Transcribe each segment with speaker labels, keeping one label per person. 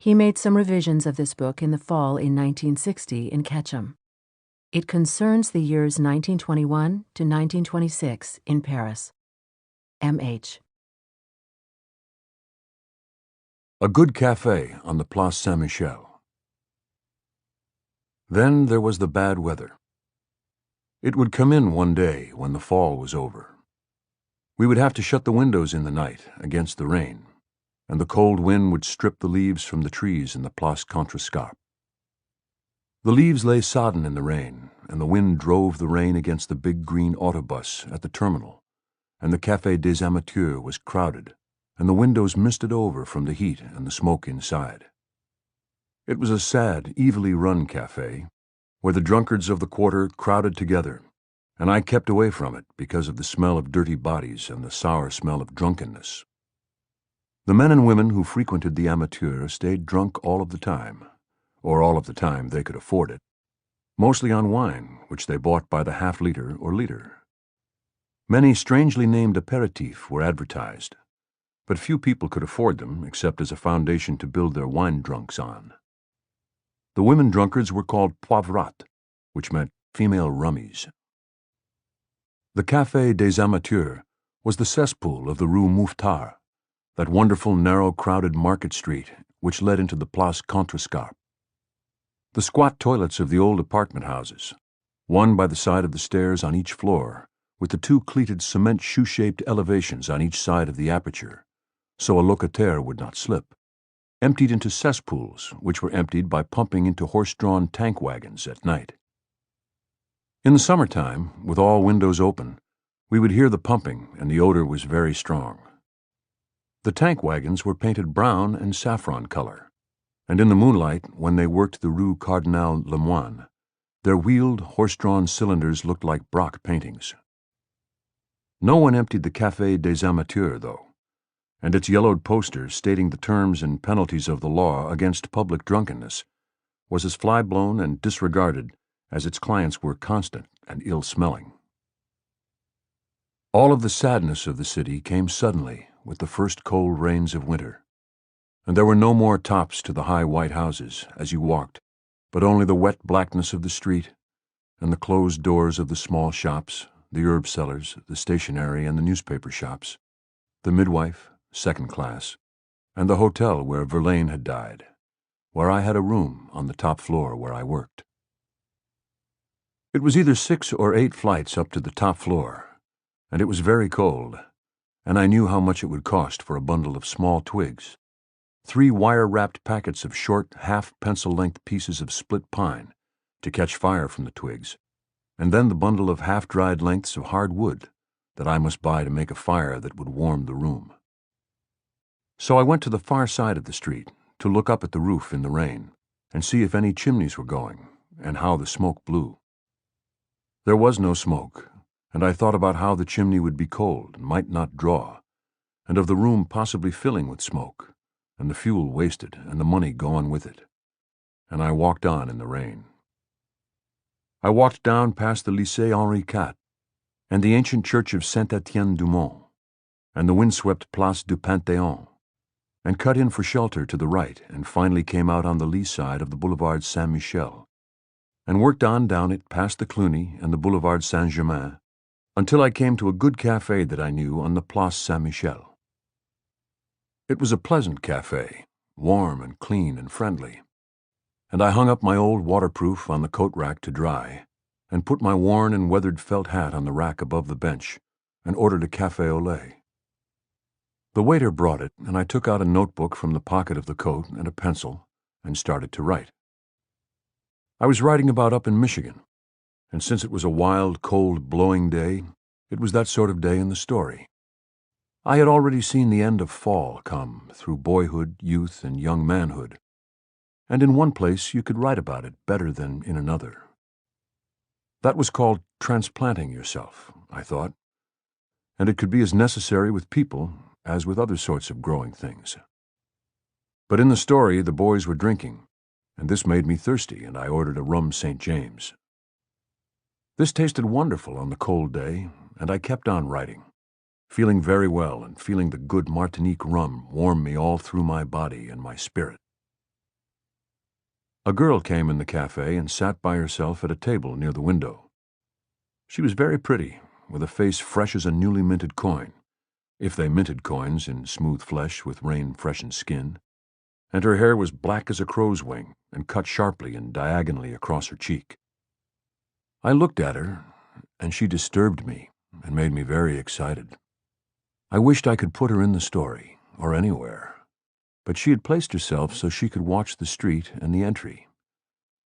Speaker 1: He made some revisions of this book in the fall in 1960 in Ketchum. It concerns the years 1921 to 1926 in Paris. M.H.
Speaker 2: A good café on the Place Saint-Michel. Then there was the bad weather. It would come in one day when the fall was over. We would have to shut the windows in the night against the rain, and the cold wind would strip the leaves from the trees in the Place Contrescarpe. The leaves lay sodden in the rain, and the wind drove the rain against the big green autobus at the terminal, and the Café des Amateurs was crowded, and the windows misted over from the heat and the smoke inside. It was a sad, evilly run café, where the drunkards of the quarter crowded together, and I kept away from it because of the smell of dirty bodies and the sour smell of drunkenness. The men and women who frequented the Amateurs stayed drunk all of the time, or all of the time they could afford it, mostly on wine, which they bought by the half-liter or liter. Many strangely named aperitifs were advertised, but few people could afford them except as a foundation to build their wine drunks on. The women drunkards were called poivrettes, which meant female rummies. The Café des Amateurs was the cesspool of the Rue Mouffetard, that wonderful narrow crowded market street which led into the Place Contrescarpe. The squat toilets of the old apartment houses, one by the side of the stairs on each floor, with the two cleated cement shoe-shaped elevations on each side of the aperture, so a locataire would not slip, emptied into cesspools, which were emptied by pumping into horse-drawn tank wagons at night. In the summertime, with all windows open, we would hear the pumping, and the odor was very strong. The tank wagons were painted brown and saffron color, and in the moonlight, when they worked the Rue Cardinal Lemoine, their wheeled, horse-drawn cylinders looked like Braque paintings. No one emptied the Café des Amateurs, though, and its yellowed poster stating the terms and penalties of the law against public drunkenness was as fly-blown and disregarded as its clients were constant and ill-smelling. All of the sadness of the city came suddenly with the first cold rains of winter, and there were no more tops to the high white houses as you walked, but only the wet blackness of the street and the closed doors of the small shops, the herb sellers, the stationery and the newspaper shops, the midwife, second class, and the hotel where Verlaine had died, where I had a room on the top floor where I worked. It was either 6 or 8 flights up to the top floor, and it was very cold, and I knew how much it would cost for a bundle of small twigs, 3 wire-wrapped packets of short, half-pencil-length pieces of split pine to catch fire from the twigs, and then the bundle of half-dried lengths of hard wood that I must buy to make a fire that would warm the room. So I went to the far side of the street to look up at the roof in the rain and see if any chimneys were going and how the smoke blew. There was no smoke, and I thought about how the chimney would be cold and might not draw, and of the room possibly filling with smoke, and the fuel wasted and the money gone with it. And I walked on in the rain. I walked down past the Lycée Henri IV and the ancient church of Saint-Étienne-du-Mont and the windswept Place du Panthéon, and cut in for shelter to the right and finally came out on the lee side of the Boulevard Saint-Michel, and worked on down it past the Cluny and the Boulevard Saint-Germain until I came to a good café that I knew on the Place Saint-Michel. It was a pleasant café, warm and clean and friendly, and I hung up my old waterproof on the coat rack to dry and put my worn and weathered felt hat on the rack above the bench and ordered a café au lait. The waiter brought it, and I took out a notebook from the pocket of the coat and a pencil and started to write. I was writing about up in Michigan, and since it was a wild, cold, blowing day, it was that sort of day in the story. I had already seen the end of fall come through boyhood, youth, and young manhood, and in one place you could write about it better than in another. That was called transplanting yourself, I thought, and it could be as necessary with people as with other sorts of growing things. But in the story, the boys were drinking, and this made me thirsty, and I ordered a rum St. James. This tasted wonderful on the cold day, and I kept on writing, feeling very well and feeling the good Martinique rum warm me all through my body and my spirit. A girl came in the cafe and sat by herself at a table near the window. She was very pretty, with a face fresh as a newly minted coin, if they minted coins in smooth flesh with rain-freshened skin, and her hair was black as a crow's wing and cut sharply and diagonally across her cheek. I looked at her, and she disturbed me and made me very excited. I wished I could put her in the story, or anywhere, but she had placed herself so she could watch the street and the entry,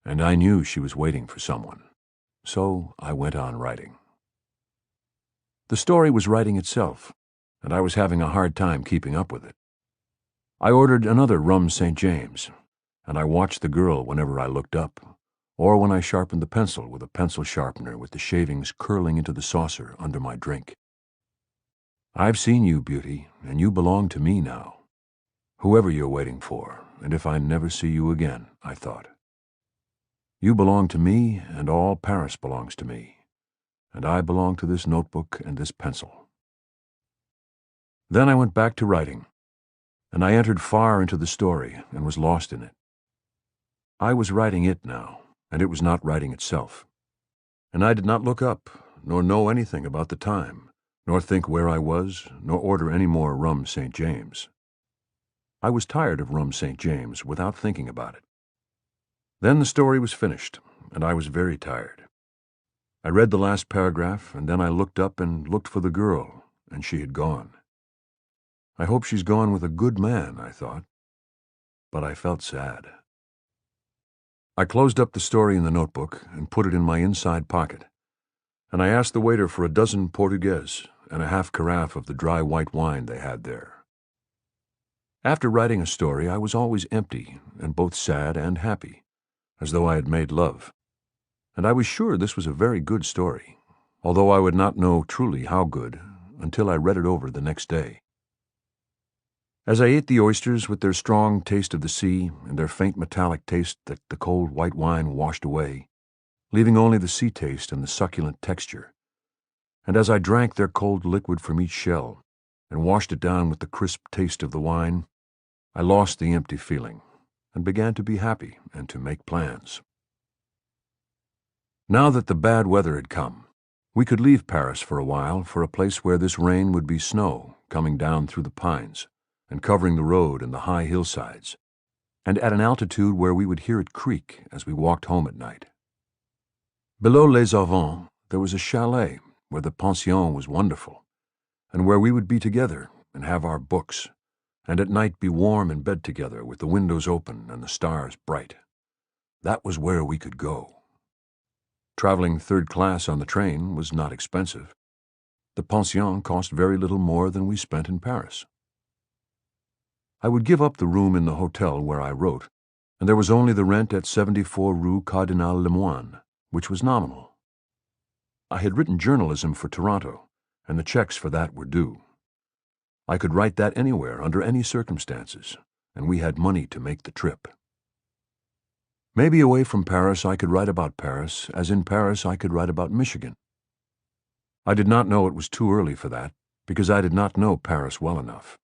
Speaker 2: and I knew she was waiting for someone, so I went on writing. The story was writing itself, and I was having a hard time keeping up with it. I ordered another rum St. James, and I watched the girl whenever I looked up, or when I sharpened the pencil with a pencil sharpener with the shavings curling into the saucer under my drink. I've seen you, beauty, and you belong to me now. Whoever you're waiting for, and if I never see you again, I thought. You belong to me, and all Paris belongs to me, and I belong to this notebook and this pencil. Then I went back to writing, and I entered far into the story and was lost in it. I was writing it now, and it was not writing itself. And I did not look up, nor know anything about the time, nor think where I was, nor order any more rum St. James. I was tired of rum St. James without thinking about it. Then the story was finished, and I was very tired. I read the last paragraph, and then I looked up and looked for the girl, and she had gone. I hope she's gone with a good man, I thought, but I felt sad. I closed up the story in the notebook and put it in my inside pocket, and I asked the waiter for a dozen Portuguese and a half carafe of the dry white wine they had there. After writing a story, I was always empty and both sad and happy, as though I had made love, and I was sure this was a very good story, although I would not know truly how good until I read it over the next day. As I ate the oysters with their strong taste of the sea and their faint metallic taste that the cold white wine washed away, leaving only the sea taste and the succulent texture, and as I drank their cold liquid from each shell and washed it down with the crisp taste of the wine, I lost the empty feeling and began to be happy and to make plans. Now that the bad weather had come, we could leave Paris for a while for a place where this rain would be snow coming down through the pines and covering the road and the high hillsides, and at an altitude where we would hear it creak as we walked home at night. Below Les Auvents, there was a chalet where the pension was wonderful, and where we would be together and have our books, and at night be warm in bed together with the windows open and the stars bright. That was where we could go. Traveling third class on the train was not expensive. The pension cost very little more than we spent in Paris. I would give up the room in the hotel where I wrote, and there was only the rent at 74 Rue Cardinal Lemoine, which was nominal. I had written journalism for Toronto, and the checks for that were due. I could write that anywhere, under any circumstances, and we had money to make the trip. Maybe away from Paris I could write about Paris, as in Paris I could write about Michigan. I did not know it was too early for that, because I did not know Paris well enough.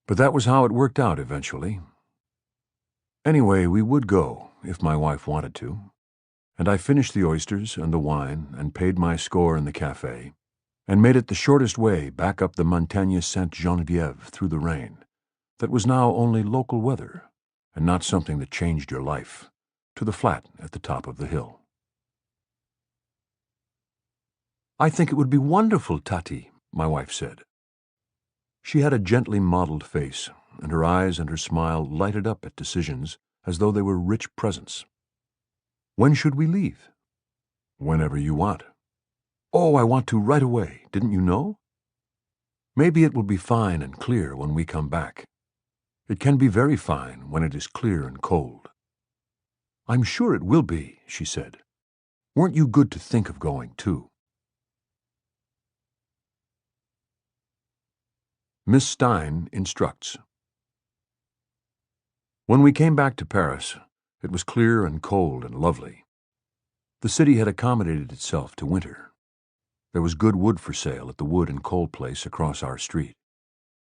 Speaker 2: But that was how it worked out eventually. Anyway, we would go, if my wife wanted to, and I finished the oysters and the wine and paid my score in the cafe, and made it the shortest way back up the Montagne Sainte-Geneviève through the rain, that was now only local weather, and not something that changed your life, to the flat at the top of the hill. "I think it would be wonderful, Tati," my wife said. She had a gently modeled face, and her eyes and her smile lighted up at decisions as though they were rich presents. "When should we leave?" "Whenever you want." "Oh, I want to right away. Didn't you know?" "Maybe it will be fine and clear when we come back. It can be very fine when it is clear and cold." "I'm sure it will be," she said. "Weren't you good to think of going, too?" Miss Stein instructs. When we came back to Paris, it was clear and cold and lovely. The city had accommodated itself to winter. There was good wood for sale at the wood and coal place across our street,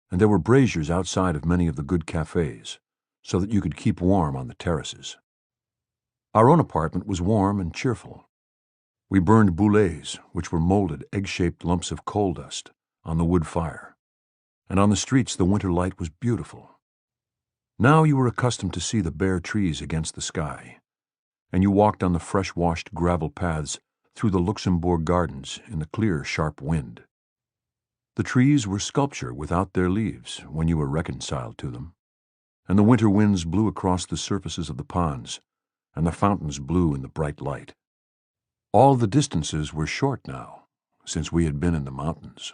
Speaker 2: and there were braziers outside of many of the good cafes, so that you could keep warm on the terraces. Our own apartment was warm and cheerful. We burned boulets, which were molded egg-shaped lumps of coal dust, on the wood fire, and on the streets the winter light was beautiful. Now you were accustomed to see the bare trees against the sky, and you walked on the fresh-washed gravel paths through the Luxembourg gardens in the clear, sharp wind. The trees were sculpture without their leaves when you were reconciled to them, and the winter winds blew across the surfaces of the ponds, and the fountains blew in the bright light. All the distances were short now, since we had been in the mountains.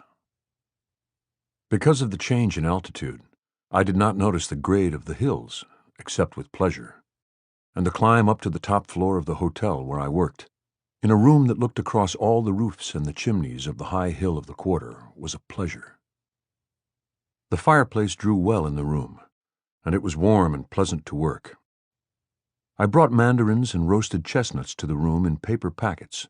Speaker 2: Because of the change in altitude, I did not notice the grade of the hills, except with pleasure, and the climb up to the top floor of the hotel where I worked, in a room that looked across all the roofs and the chimneys of the high hill of the quarter, was a pleasure. The fireplace drew well in the room, and it was warm and pleasant to work. I brought mandarins and roasted chestnuts to the room in paper packets,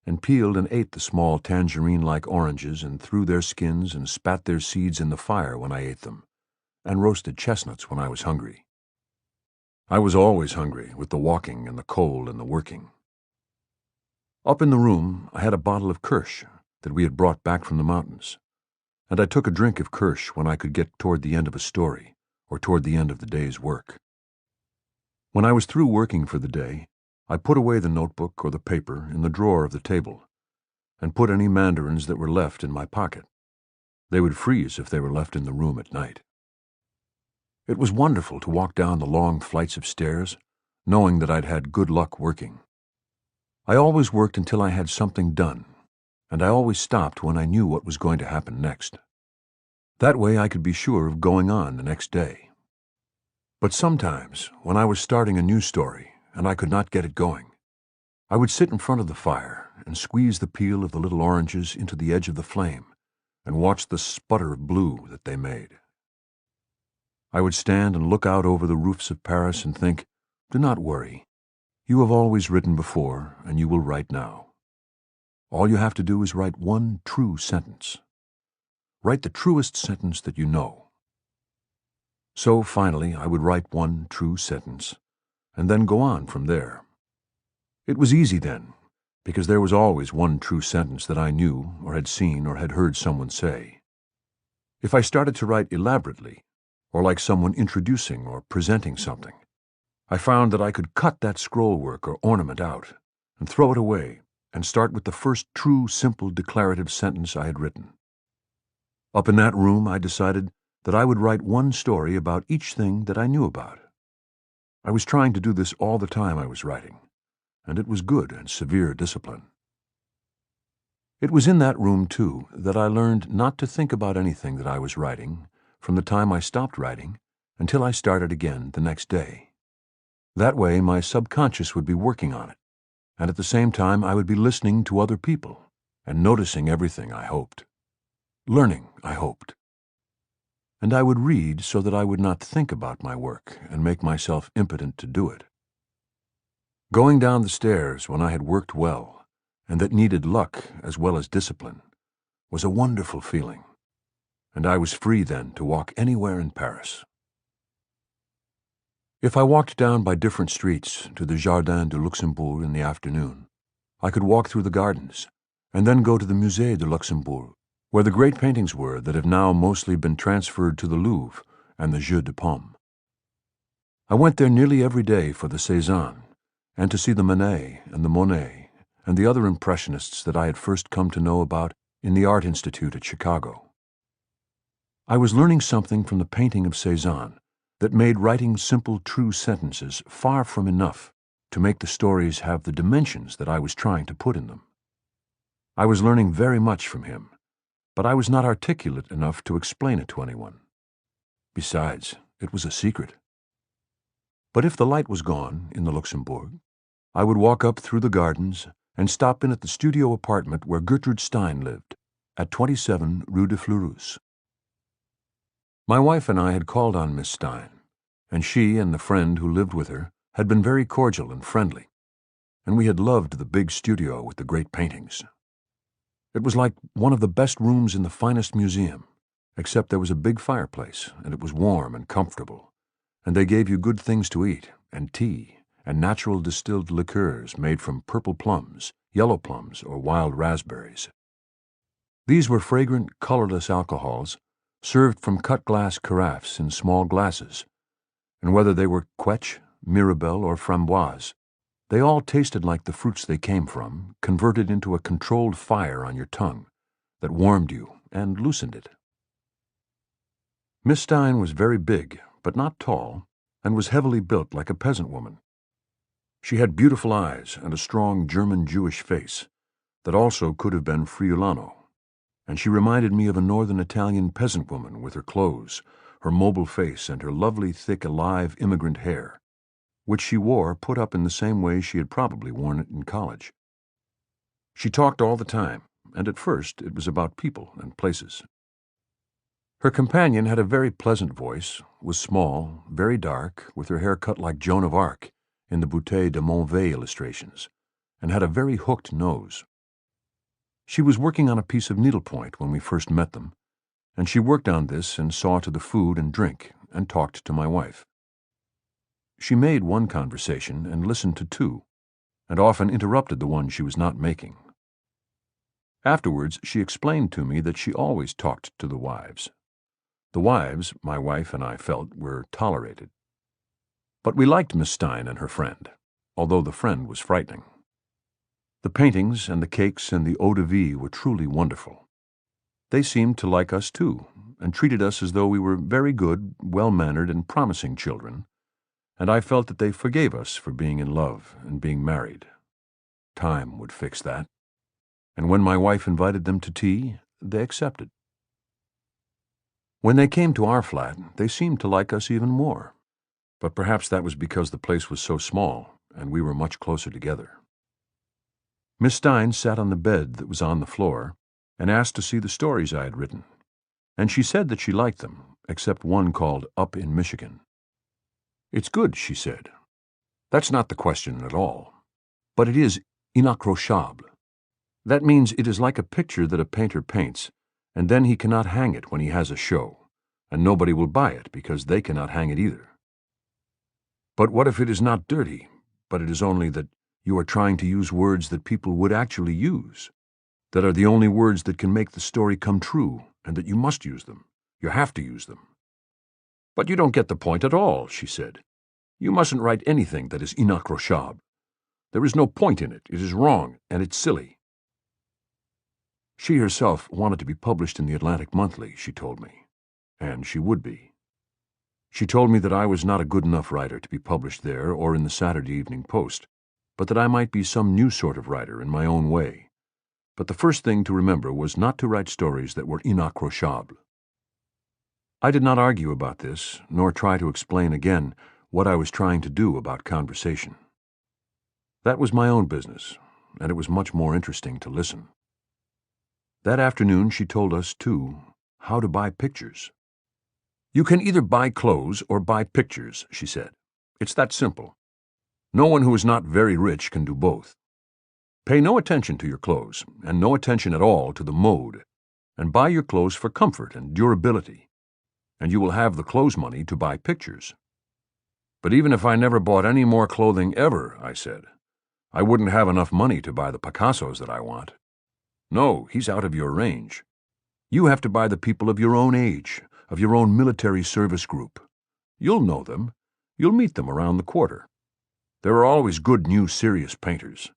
Speaker 2: and peeled and ate the small tangerine-like oranges and threw their skins and spat their seeds in the fire when I ate them, and roasted chestnuts when I was hungry. I was always hungry with the walking and the cold and the working. Up in the room I had a bottle of kirsch that we had brought back from the mountains, and I took a drink of kirsch when I could get toward the end of a story or toward the end of the day's work. When I was through working for the day, I put away the notebook or the paper in the drawer of the table and put any mandarins that were left in my pocket. They would freeze if they were left in the room at night. It was wonderful to walk down the long flights of stairs, knowing that I'd had good luck working. I always worked until I had something done, and I always stopped when I knew what was going to happen next. That way I could be sure of going on the next day. But sometimes, when I was starting a new story and I could not get it going, I would sit in front of the fire and squeeze the peel of the little oranges into the edge of the flame and watch the sputter of blue that they made. I would stand and look out over the roofs of Paris and think, "Do not worry. You have always written before, and you will write now. All you have to do is write one true sentence. Write the truest sentence that you know." So finally I would write one true sentence, and then go on from there. It was easy then, because there was always one true sentence that I knew or had seen or had heard someone say. If I started to write elaborately, or like someone introducing or presenting something, I found that I could cut that scroll work or ornament out and throw it away and start with the first true, simple, declarative sentence I had written. Up in that room I decided that I would write one story about each thing that I knew about. I was trying to do this all the time I was writing, and it was good and severe discipline. It was in that room, too, that I learned not to think about anything that I was writing from the time I stopped writing until I started again the next day. That way my subconscious would be working on it, and at the same time I would be listening to other people and noticing everything, I hoped. Learning, I hoped. And I would read so that I would not think about my work and make myself impotent to do it. Going down the stairs when I had worked well, and that needed luck as well as discipline, was a wonderful feeling, and I was free then to walk anywhere in Paris. If I walked down by different streets to the Jardin de Luxembourg in the afternoon, I could walk through the gardens, and then go to the Musée de Luxembourg, where the great paintings were that have now mostly been transferred to the Louvre and the Jeu de Paume. I went there nearly every day for the Cézanne, and to see the Manet and the Monet and the other Impressionists that I had first come to know about in the Art Institute at Chicago. I was learning something from the painting of Cézanne that made writing simple, true sentences far from enough to make the stories have the dimensions that I was trying to put in them. I was learning very much from him, but I was not articulate enough to explain it to anyone. Besides, it was a secret. But if the light was gone in the Luxembourg, I would walk up through the gardens and stop in at the studio apartment where Gertrude Stein lived, at 27 Rue de Fleurus. My wife and I had called on Miss Stein, and she and the friend who lived with her had been very cordial and friendly, and we had loved the big studio with the great paintings. It was like one of the best rooms in the finest museum, except there was a big fireplace, and it was warm and comfortable, and they gave you good things to eat, and tea, and natural distilled liqueurs made from purple plums, yellow plums, or wild raspberries. These were fragrant, colorless alcohols served from cut glass carafes in small glasses, and whether they were Quetch, Mirabelle, or Framboise, they all tasted like the fruits they came from, converted into a controlled fire on your tongue that warmed you and loosened it. Miss Stein was very big, but not tall, and was heavily built like a peasant woman. She had beautiful eyes and a strong German Jewish face that also could have been Friulano, and she reminded me of a northern Italian peasant woman with her clothes, her mobile face, and her lovely, thick, alive immigrant hair, which she wore put up in the same way she had probably worn it in college. She talked all the time, and at first it was about people and places. Her companion had a very pleasant voice, was small, very dark, with her hair cut like Joan of Arc in the Bouteille de Montvey illustrations, and had a very hooked nose. She was working on a piece of needlepoint when we first met them, and she worked on this and saw to the food and drink and talked to my wife. She made one conversation and listened to two, and often interrupted the one she was not making. Afterwards, she explained to me that she always talked to the wives. The wives, my wife and I felt, were tolerated. But we liked Miss Stein and her friend, although the friend was frightening. The paintings and the cakes and the eau de vie were truly wonderful. They seemed to like us too, and treated us as though we were very good, well-mannered, and promising children, and I felt that they forgave us for being in love and being married. Time would fix that. And when my wife invited them to tea, they accepted. When they came to our flat, they seemed to like us even more, but perhaps that was because the place was so small and we were much closer together. Miss Stein sat on the bed that was on the floor and asked to see the stories I had written, and she said that she liked them, except one called Up in Michigan. "It's good," she said. "That's not the question at all, but it is inaccrochable. That means it is like a picture that a painter paints, and then he cannot hang it when he has a show, and nobody will buy it because they cannot hang it either. But what if it is not dirty, but it is only that you are trying to use words that people would actually use, that are the only words that can make the story come true, and that you must use them, you have to use them." "But you don't get the point at all," she said. "You mustn't write anything that is inaccrochable. There is no point in it, it is wrong, and it's silly." She herself wanted to be published in the Atlantic Monthly, she told me, and she would be. She told me that I was not a good enough writer to be published there or in the Saturday Evening Post, but that I might be some new sort of writer in my own way. But the first thing to remember was not to write stories that were inaccrochable. I did not argue about this, nor try to explain again what I was trying to do about conversation. That was my own business, and it was much more interesting to listen. That afternoon she told us, too, how to buy pictures. "You can either buy clothes or buy pictures," she said. "It's that simple. No one who is not very rich can do both. Pay no attention to your clothes, and no attention at all to the mode, and buy your clothes for comfort and durability, and you will have the clothes money to buy pictures." "But even if I never bought any more clothing ever," I said, "I wouldn't have enough money to buy the Picassos that I want." "No, he's out of your range. You have to buy the people of your own age, of your own military service group. You'll know them. You'll meet them around the quarter. There are always good new serious painters.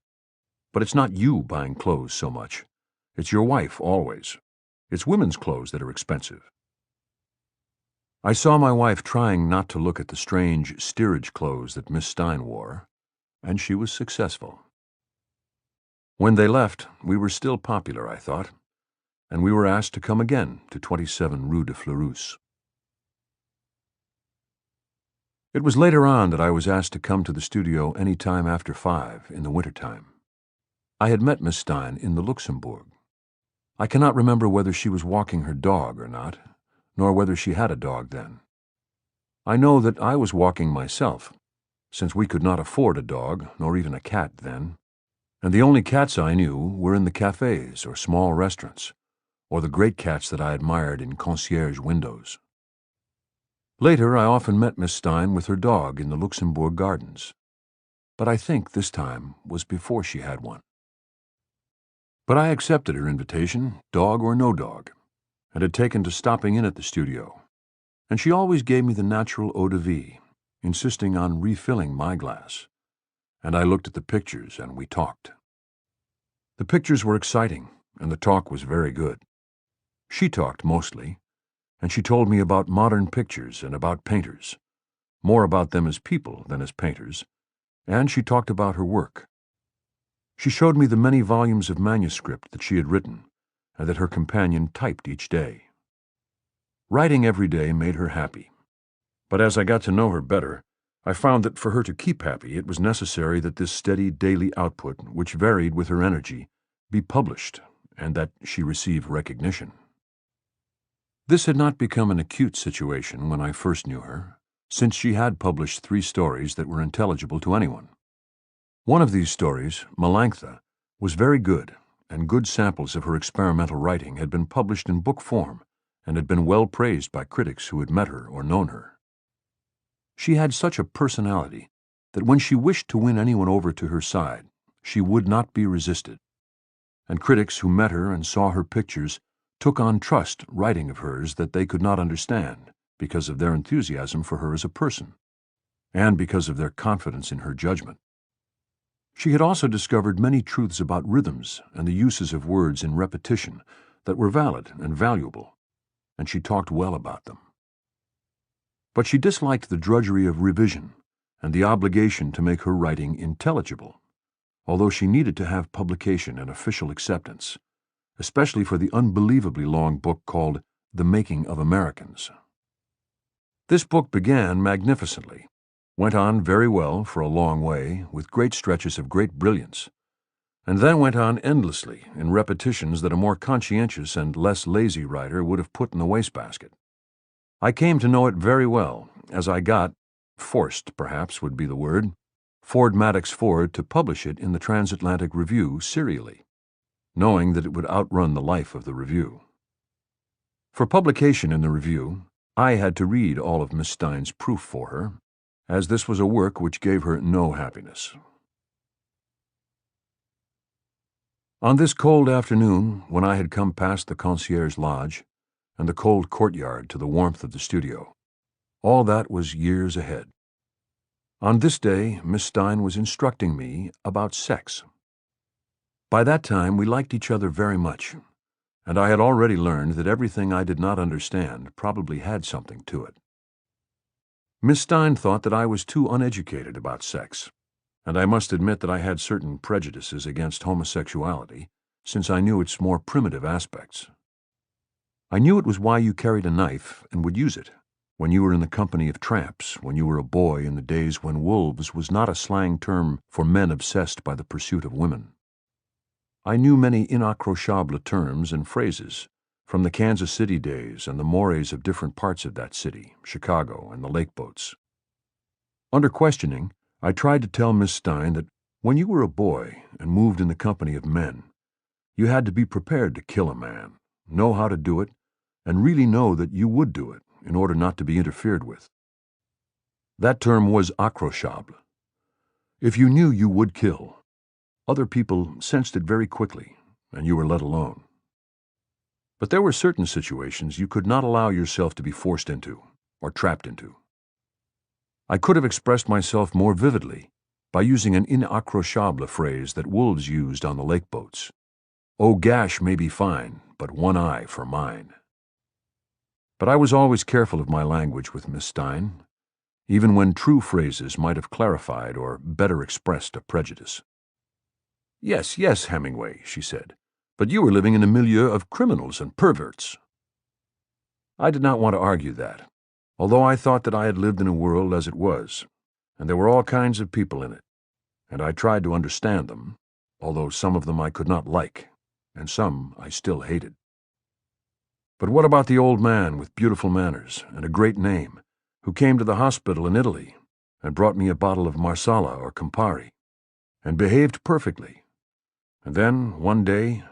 Speaker 2: But it's not you buying clothes so much. It's your wife always. It's women's clothes that are expensive." I saw my wife trying not to look at the strange steerage clothes that Miss Stein wore, and she was successful. When they left, we were still popular, I thought, and we were asked to come again to 27 Rue de Fleurus. It was later on that I was asked to come to the studio any time after 5 in the wintertime. I had met Miss Stein in the Luxembourg. I cannot remember whether she was walking her dog or not, nor whether she had a dog then. I know that I was walking myself, since we could not afford a dog nor even a cat then, and the only cats I knew were in the cafes or small restaurants, or the great cats that I admired in concierge windows. Later, I often met Miss Stein with her dog in the Luxembourg gardens. but I think this time was before she had one. But I accepted her invitation, dog or no dog, and had taken to stopping in at the studio, and she always gave me the natural eau de vie, insisting on refilling my glass, and I looked at the pictures and we talked. The pictures were exciting, and the talk was very good. She talked mostly, and she told me about modern pictures and about painters, more about them as people than as painters, and she talked about her work. She showed me the many volumes of manuscript that she had written and that her companion typed each day. Writing every day made her happy, but as I got to know her better, I found that for her to keep happy it was necessary that this steady daily output, which varied with her energy, be published and that she receive recognition. This had not become an acute situation when I first knew her, since she had published 3 stories that were intelligible to anyone. One of these stories, Melantha, was very good, and good samples of her experimental writing had been published in book form and had been well praised by critics who had met her or known her. She had such a personality that when she wished to win anyone over to her side, she would not be resisted, and critics who met her and saw her pictures took on trust writing of hers that they could not understand because of their enthusiasm for her as a person, and because of their confidence in her judgment. She had also discovered many truths about rhythms and the uses of words in repetition that were valid and valuable, and she talked well about them. But she disliked the drudgery of revision and the obligation to make her writing intelligible, although she needed to have publication and official acceptance, especially for the unbelievably long book called The Making of Americans. This book began magnificently, went on very well for a long way, with great stretches of great brilliance, and then went on endlessly in repetitions that a more conscientious and less lazy writer would have put in the wastebasket. I came to know it very well, as I got, forced perhaps would be the word, Ford Madox Ford to publish it in the Transatlantic Review serially, knowing that it would outrun the life of the review. For publication in the review, I had to read all of Miss Stein's proof for her, as this was a work which gave her no happiness. On this cold afternoon, when I had come past the concierge lodge and the cold courtyard to the warmth of the studio, all that was years ahead. On this day, Miss Stein was instructing me about sex. By that time, we liked each other very much, and I had already learned that everything I did not understand probably had something to it. Miss Stein thought that I was too uneducated about sex, and I must admit that I had certain prejudices against homosexuality, since I knew its more primitive aspects. I knew it was why you carried a knife and would use it, when you were in the company of tramps, when you were a boy in the days when wolves was not a slang term for men obsessed by the pursuit of women. I knew many inaccrochable terms and phrases, from the Kansas City days and the mores of different parts of that city, Chicago and the lake boats. Under questioning, I tried to tell Miss Stein that when you were a boy and moved in the company of men, you had to be prepared to kill a man, know how to do it, and really know that you would do it in order not to be interfered with. That term was accrochable. If you knew you would kill, other people sensed it very quickly, and you were let alone. But there were certain situations you could not allow yourself to be forced into or trapped into. I could have expressed myself more vividly by using an inaccrochable phrase that wolves used on the lake boats. "Oh, gash may be fine, but one eye for mine." But I was always careful of my language with Miss Stein, even when true phrases might have clarified or better expressed a prejudice. "Yes, yes, Hemingway," she said, "but you were living in a milieu of criminals and perverts." I did not want to argue that, although I thought that I had lived in a world as it was, and there were all kinds of people in it, and I tried to understand them, although some of them I could not like, and some I still hated. But what about the old man with beautiful manners and a great name, who came to the hospital in Italy and brought me a bottle of Marsala or Campari, and behaved perfectly, and then, one day,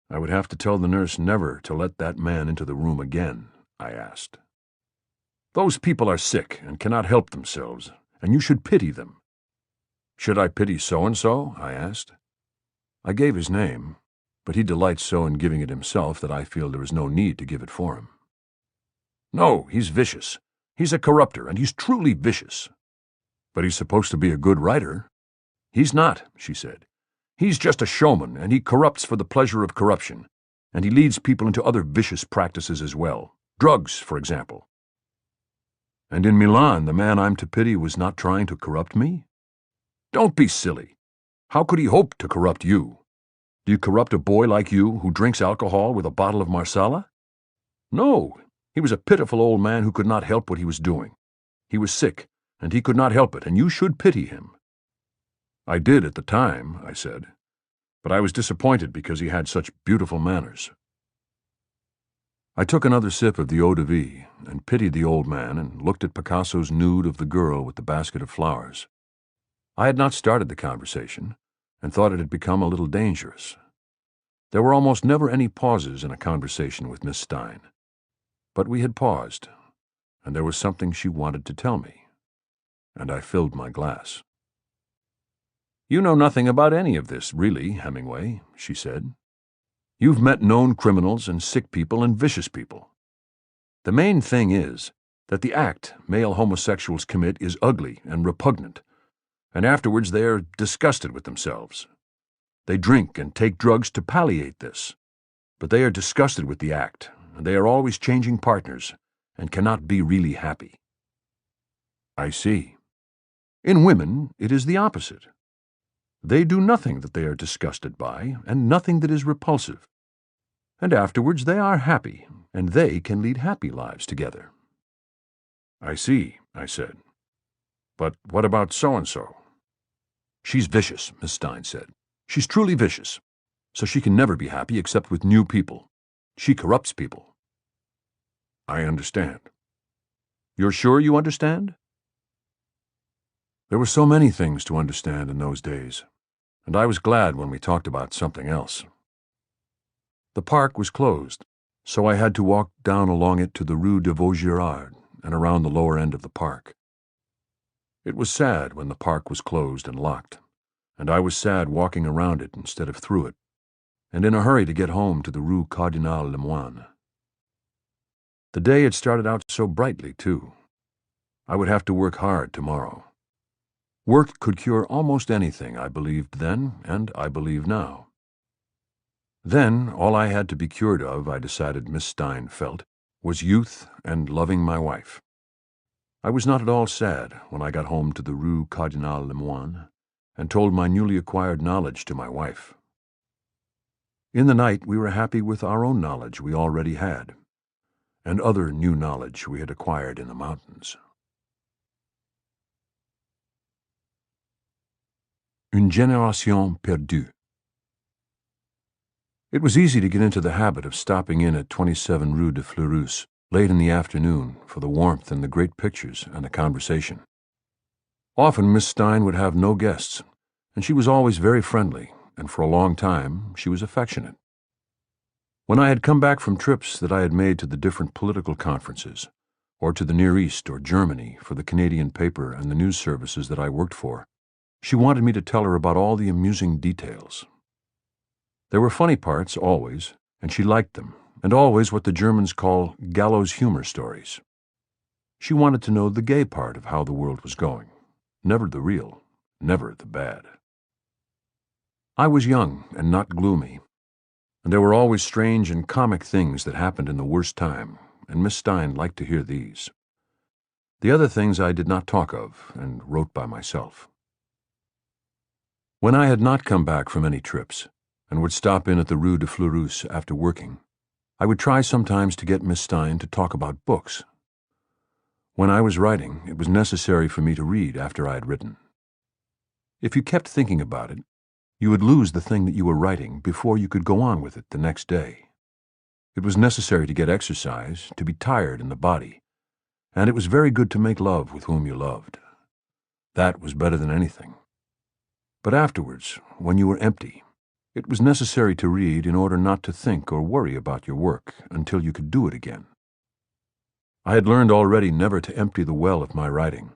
Speaker 2: I would have to tell the nurse never to let that man into the room again, I asked. "Those people are sick and cannot help themselves, and you should pity them." "Should I pity so-and-so?" I asked. I gave his name, but he delights so in giving it himself that I feel there is no need to give it for him. "No, he's vicious. He's a corrupter, and he's truly vicious." "But he's supposed to be a good writer." "He's not," she said. "He's just a showman, and he corrupts for the pleasure of corruption, and he leads people into other vicious practices as well. Drugs, for example." "And in Milan, the man I'm to pity was not trying to corrupt me?" "Don't be silly. How could he hope to corrupt you? Do you corrupt a boy like you who drinks alcohol with a bottle of Marsala? No, he was a pitiful old man who could not help what he was doing. He was sick, and he could not help it, and you should pity him." "I did at the time," I said, "but I was disappointed because he had such beautiful manners." I took another sip of the eau de vie and pitied the old man and looked at Picasso's nude of the girl with the basket of flowers. I had not started the conversation and thought it had become a little dangerous. There were almost never any pauses in a conversation with Miss Stein. But we had paused, and there was something she wanted to tell me, and I filled my glass. "You know nothing about any of this, really, Hemingway," she said. "You've met known criminals and sick people and vicious people. The main thing is that the act male homosexuals commit is ugly and repugnant, and afterwards they are disgusted with themselves. They drink and take drugs to palliate this, but they are disgusted with the act, and they are always changing partners and cannot be really happy." "I see. In women, it is the opposite. They do nothing that they are disgusted by, and nothing that is repulsive. And afterwards they are happy, and they can lead happy lives together." "I see," I said. "But what about so-and-so?" "She's vicious," Miss Stein said. "She's truly vicious, so she can never be happy except with new people. She corrupts people." "I understand." "You're sure you understand?" There were so many things to understand in those days, and I was glad when we talked about something else. The park was closed, so I had to walk down along it to the Rue de Vaugirard and around the lower end of the park. It was sad when the park was closed and locked, and I was sad walking around it instead of through it, and in a hurry to get home to the Rue Cardinal Lemoine. The day had started out so brightly, too. I would have to work hard tomorrow. Work could cure almost anything, I believed then, and I believe now. Then, all I had to be cured of, I decided Miss Stein felt, was youth and loving my wife. I was not at all sad when I got home to the Rue Cardinal Lemoine and told my newly acquired knowledge to my wife. In the night we were happy with our own knowledge we already had, and other new knowledge we had acquired in the mountains. Une génération perdue. It was easy to get into the habit of stopping in at 27 Rue de Fleurus late in the afternoon for the warmth and the great pictures and the conversation. Often Miss Stein would have no guests, and she was always very friendly, and for a long time she was affectionate. When I had come back from trips that I had made to the different political conferences, or to the Near East or Germany for the Canadian paper and the news services that I worked for, she wanted me to tell her about all the amusing details. There were funny parts, always, and she liked them, and always what the Germans call gallows humor stories. She wanted to know the gay part of how the world was going, never the real, never the bad. I was young and not gloomy, and there were always strange and comic things that happened in the worst time, and Miss Stein liked to hear these. The other things I did not talk of, and wrote by myself. When I had not come back from any trips, and would stop in at the Rue de Fleurus after working, I would try sometimes to get Miss Stein to talk about books. When I was writing, it was necessary for me to read after I had written. If you kept thinking about it, you would lose the thing that you were writing before you could go on with it the next day. It was necessary to get exercise, to be tired in the body, and it was very good to make love with whom you loved. That was better than anything. But afterwards, when you were empty, it was necessary to read in order not to think or worry about your work until you could do it again. I had learned already never to empty the well of my writing,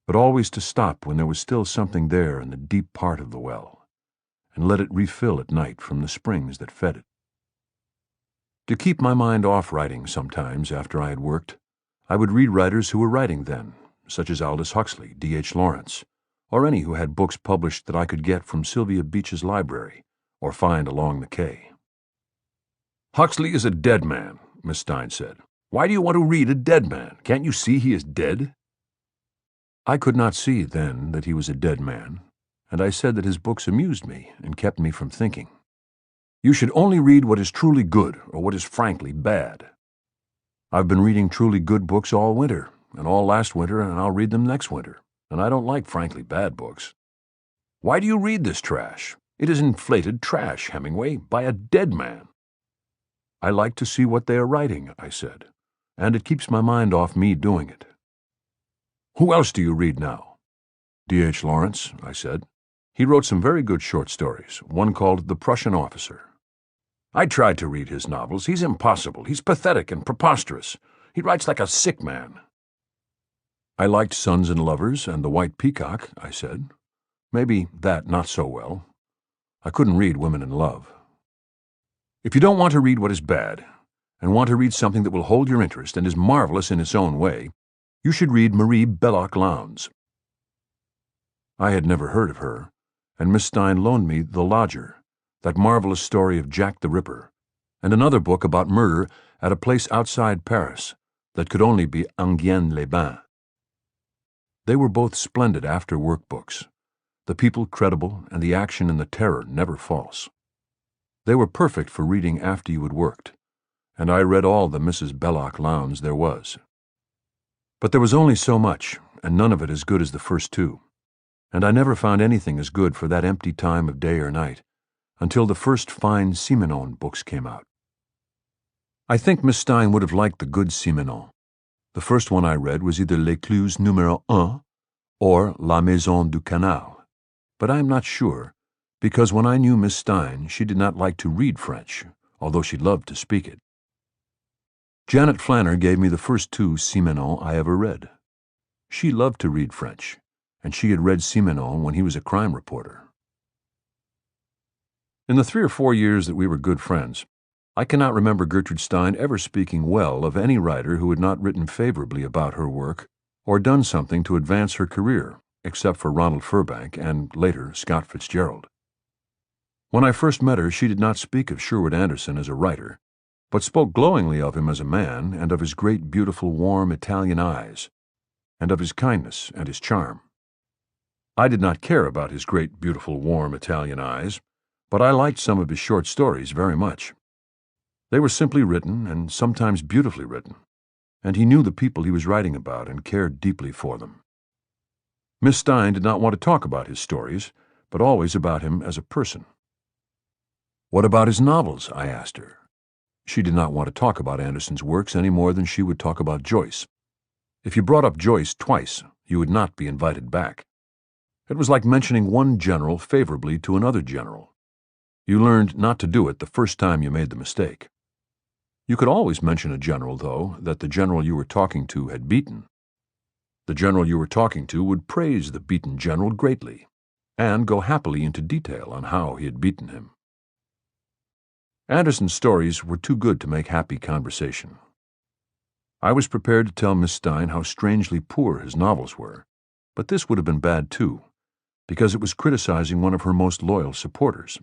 Speaker 2: but always to stop when there was still something there in the deep part of the well, and let it refill at night from the springs that fed it. To keep my mind off writing sometimes after I had worked, I would read writers who were writing then, such as Aldous Huxley, D.H. Lawrence, or any who had books published that I could get from Sylvia Beach's library or find along the quay. "Huxley is a dead man," Miss Stein said. "Why do you want to read a dead man? Can't you see he is dead?" I could not see then that he was a dead man, and I said that his books amused me and kept me from thinking. "You should only read what is truly good or what is frankly bad." "I've been reading truly good books all winter, and all last winter, and I'll read them next winter, and I don't like frankly bad books." "Why do you read this trash? It is inflated trash, Hemingway, by a dead man." "I like to see what they are writing," I said, "and it keeps my mind off me doing it." "Who else do you read now?" "D.H. Lawrence," I said. "He wrote some very good short stories, one called The Prussian Officer." "I tried to read his novels. He's impossible. He's pathetic and preposterous. He writes like a sick man." "I liked Sons and Lovers and The White Peacock," I said. "Maybe that not so well. I couldn't read Women in Love." "If you don't want to read what is bad, and want to read something that will hold your interest and is marvelous in its own way, you should read Marie Belloc-Lowndes." I had never heard of her, and Miss Stein loaned me The Lodger, that marvelous story of Jack the Ripper, and another book about murder at a place outside Paris that could only be Enghien-les-Bains. They were both splendid after-work books, the people credible and the action and the terror never false. They were perfect for reading after you had worked, and I read all the Mrs. Belloc-Lowndes there was. But there was only so much, and none of it as good as the first two, and I never found anything as good for that empty time of day or night until the first fine Simenon books came out. I think Miss Stein would have liked the good Simenon. The first one I read was either L'Écluse numéro 1 or La Maison du Canal, but I am not sure, because when I knew Miss Stein she did not like to read French, although she loved to speak it. Janet Flanner gave me the first two Simenon I ever read. She loved to read French, and she had read Simenon when he was a crime reporter. In the 3 or 4 years that we were good friends, I cannot remember Gertrude Stein ever speaking well of any writer who had not written favorably about her work or done something to advance her career, except for Ronald Furbank and, later, Scott Fitzgerald. When I first met her, she did not speak of Sherwood Anderson as a writer, but spoke glowingly of him as a man and of his great, beautiful, warm Italian eyes, and of his kindness and his charm. I did not care about his great, beautiful, warm Italian eyes, but I liked some of his short stories very much. They were simply written and sometimes beautifully written, and he knew the people he was writing about and cared deeply for them. Miss Stein did not want to talk about his stories, but always about him as a person. "What about his novels?" I asked her. She did not want to talk about Anderson's works any more than she would talk about Joyce. If you brought up Joyce twice, you would not be invited back. It was like mentioning one general favorably to another general. You learned not to do it the first time you made the mistake. You could always mention a general, though, that the general you were talking to had beaten. The general you were talking to would praise the beaten general greatly, and go happily into detail on how he had beaten him. Anderson's stories were too good to make happy conversation. I was prepared to tell Miss Stein how strangely poor his novels were, but this would have been bad too, because it was criticizing one of her most loyal supporters.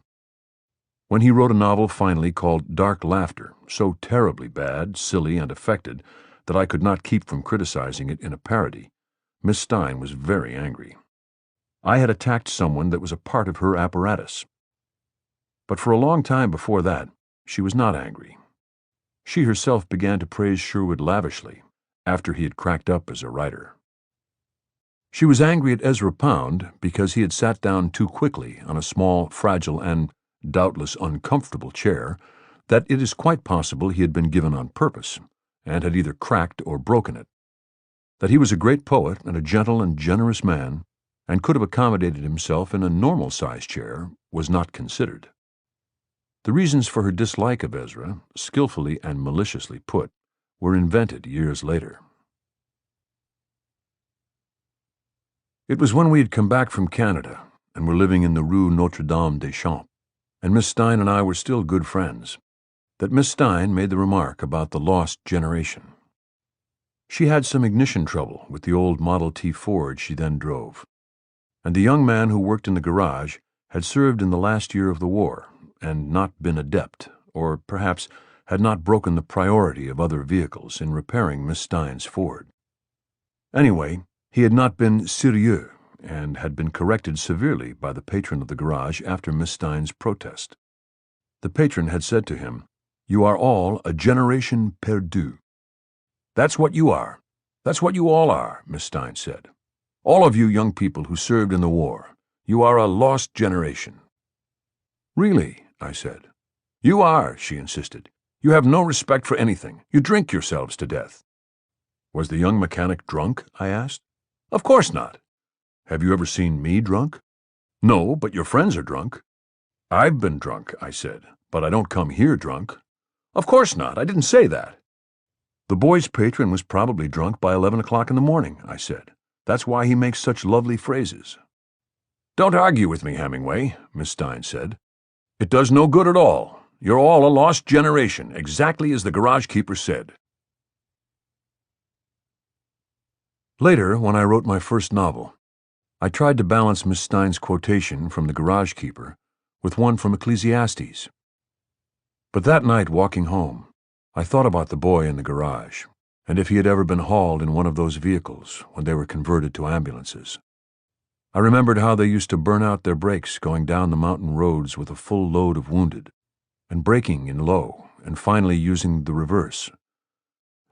Speaker 2: When he wrote a novel finally called Dark Laughter, so terribly bad, silly, and affected that I could not keep from criticizing it in a parody, Miss Stein was very angry. I had attacked someone that was a part of her apparatus. But for a long time before that, she was not angry. She herself began to praise Sherwood lavishly after he had cracked up as a writer. She was angry at Ezra Pound because he had sat down too quickly on a small, fragile, and doubtless uncomfortable chair that it is quite possible he had been given on purpose and had either cracked or broken it. That he was a great poet and a gentle and generous man and could have accommodated himself in a normal-sized chair was not considered. The reasons for her dislike of Ezra, skillfully and maliciously put, were invented years later. It was when we had come back from Canada and were living in the Rue Notre-Dame-des-Champs, and Miss Stein and I were still good friends, that Miss Stein made the remark about the lost generation. She had some ignition trouble with the old Model T Ford she then drove, and the young man who worked in the garage had served in the last year of the war and not been adept, or perhaps had not broken the priority of other vehicles in repairing Miss Stein's Ford. Anyway, he had not been sérieux and had been corrected severely by the patron of the garage after Miss Stein's protest. The patron had said to him, "You are all a generation perdue." "That's what you are. That's what you all are," Miss Stein said. "All of you young people who served in the war. You are a lost generation." "Really?" I said. "You are," she insisted. "You have no respect for anything. You drink yourselves to death." "Was the young mechanic drunk?" I asked. "Of course not." "Have you ever seen me drunk?" "No, but your friends are drunk." "I've been drunk," I said, "but I don't come here drunk." "Of course not. I didn't say that." "The boy's patron was probably drunk by 11 o'clock in the morning," I said. "That's why he makes such lovely phrases." "Don't argue with me, Hemingway," Miss Stein said. "It does no good at all. You're all a lost generation, exactly as the garage keeper said." Later, when I wrote my first novel, I tried to balance Miss Stein's quotation from the garage keeper with one from Ecclesiastes. But that night, walking home, I thought about the boy in the garage, and if he had ever been hauled in one of those vehicles when they were converted to ambulances. I remembered how they used to burn out their brakes going down the mountain roads with a full load of wounded, and braking in low, and finally using the reverse,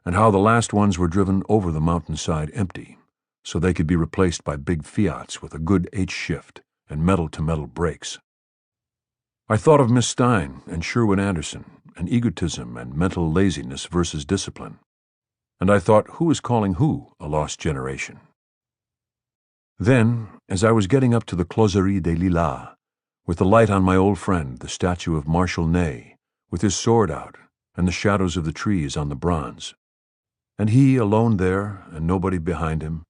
Speaker 2: and how the last ones were driven over the mountainside empty, so they could be replaced by big Fiats with a good H-shift and metal-to-metal brakes. I thought of Miss Stein and Sherwin Anderson, and egotism and mental laziness versus discipline, and I thought, who is calling who a lost generation? Then, as I was getting up to the Closerie des Lilas, with the light on my old friend, the statue of Marshal Ney, with his sword out, and the shadows of the trees on the bronze, and he alone there and nobody behind him,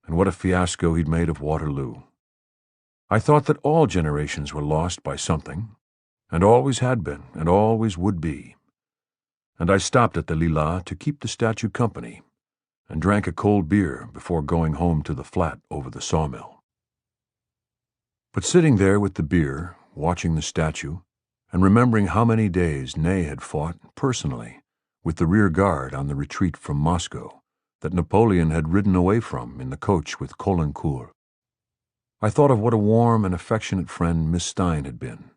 Speaker 2: and what a fiasco he'd made of Waterloo. I thought that all generations were lost by something, and always had been, and always would be. And I stopped at the Lilas to keep the statue company, and drank a cold beer before going home to the flat over the sawmill. But sitting there with the beer, watching the statue, and remembering how many days Ney had fought, personally, with the rear guard on the retreat from Moscow that Napoleon had ridden away from in the coach with Caulaincourt, I thought of what a warm and affectionate friend Miss Stein had been,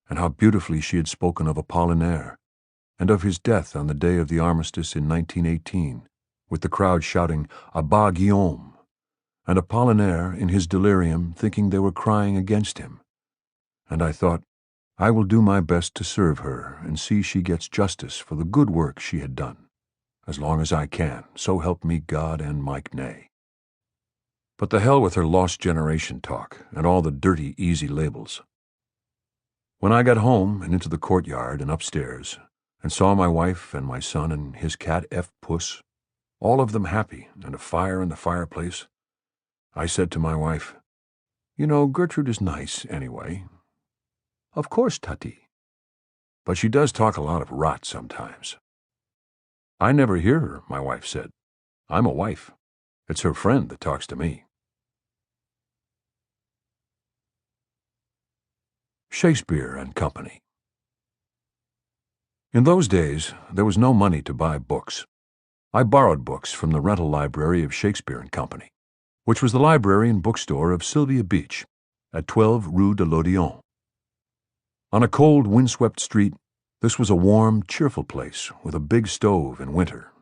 Speaker 2: and how beautifully she had spoken of Apollinaire, and of his death on the day of the armistice in 1918, with the crowd shouting, "À bas Guillaume," and Apollinaire, in his delirium, thinking they were crying against him. And I thought, I will do my best to serve her and see she gets justice for the good work she had done, as long as I can, so help me God and Mike Ney. But the hell with her lost generation talk and all the dirty, easy labels. When I got home and into the courtyard and upstairs, and saw my wife and my son and his cat F. Puss, all of them happy and a fire in the fireplace, I said to my wife, "You know, Gertrude is nice, anyway." "Of course, Tati. But she does talk a lot of rot sometimes." "I never hear her," my wife said. "I'm a wife. It's her friend that talks to me." Shakespeare and Company. In those days, there was no money to buy books. I borrowed books from the rental library of Shakespeare and Company, which was the library and bookstore of Sylvia Beach at 12 Rue de l'Odéon. On a cold, windswept street, this was a warm, cheerful place with a big stove in winter,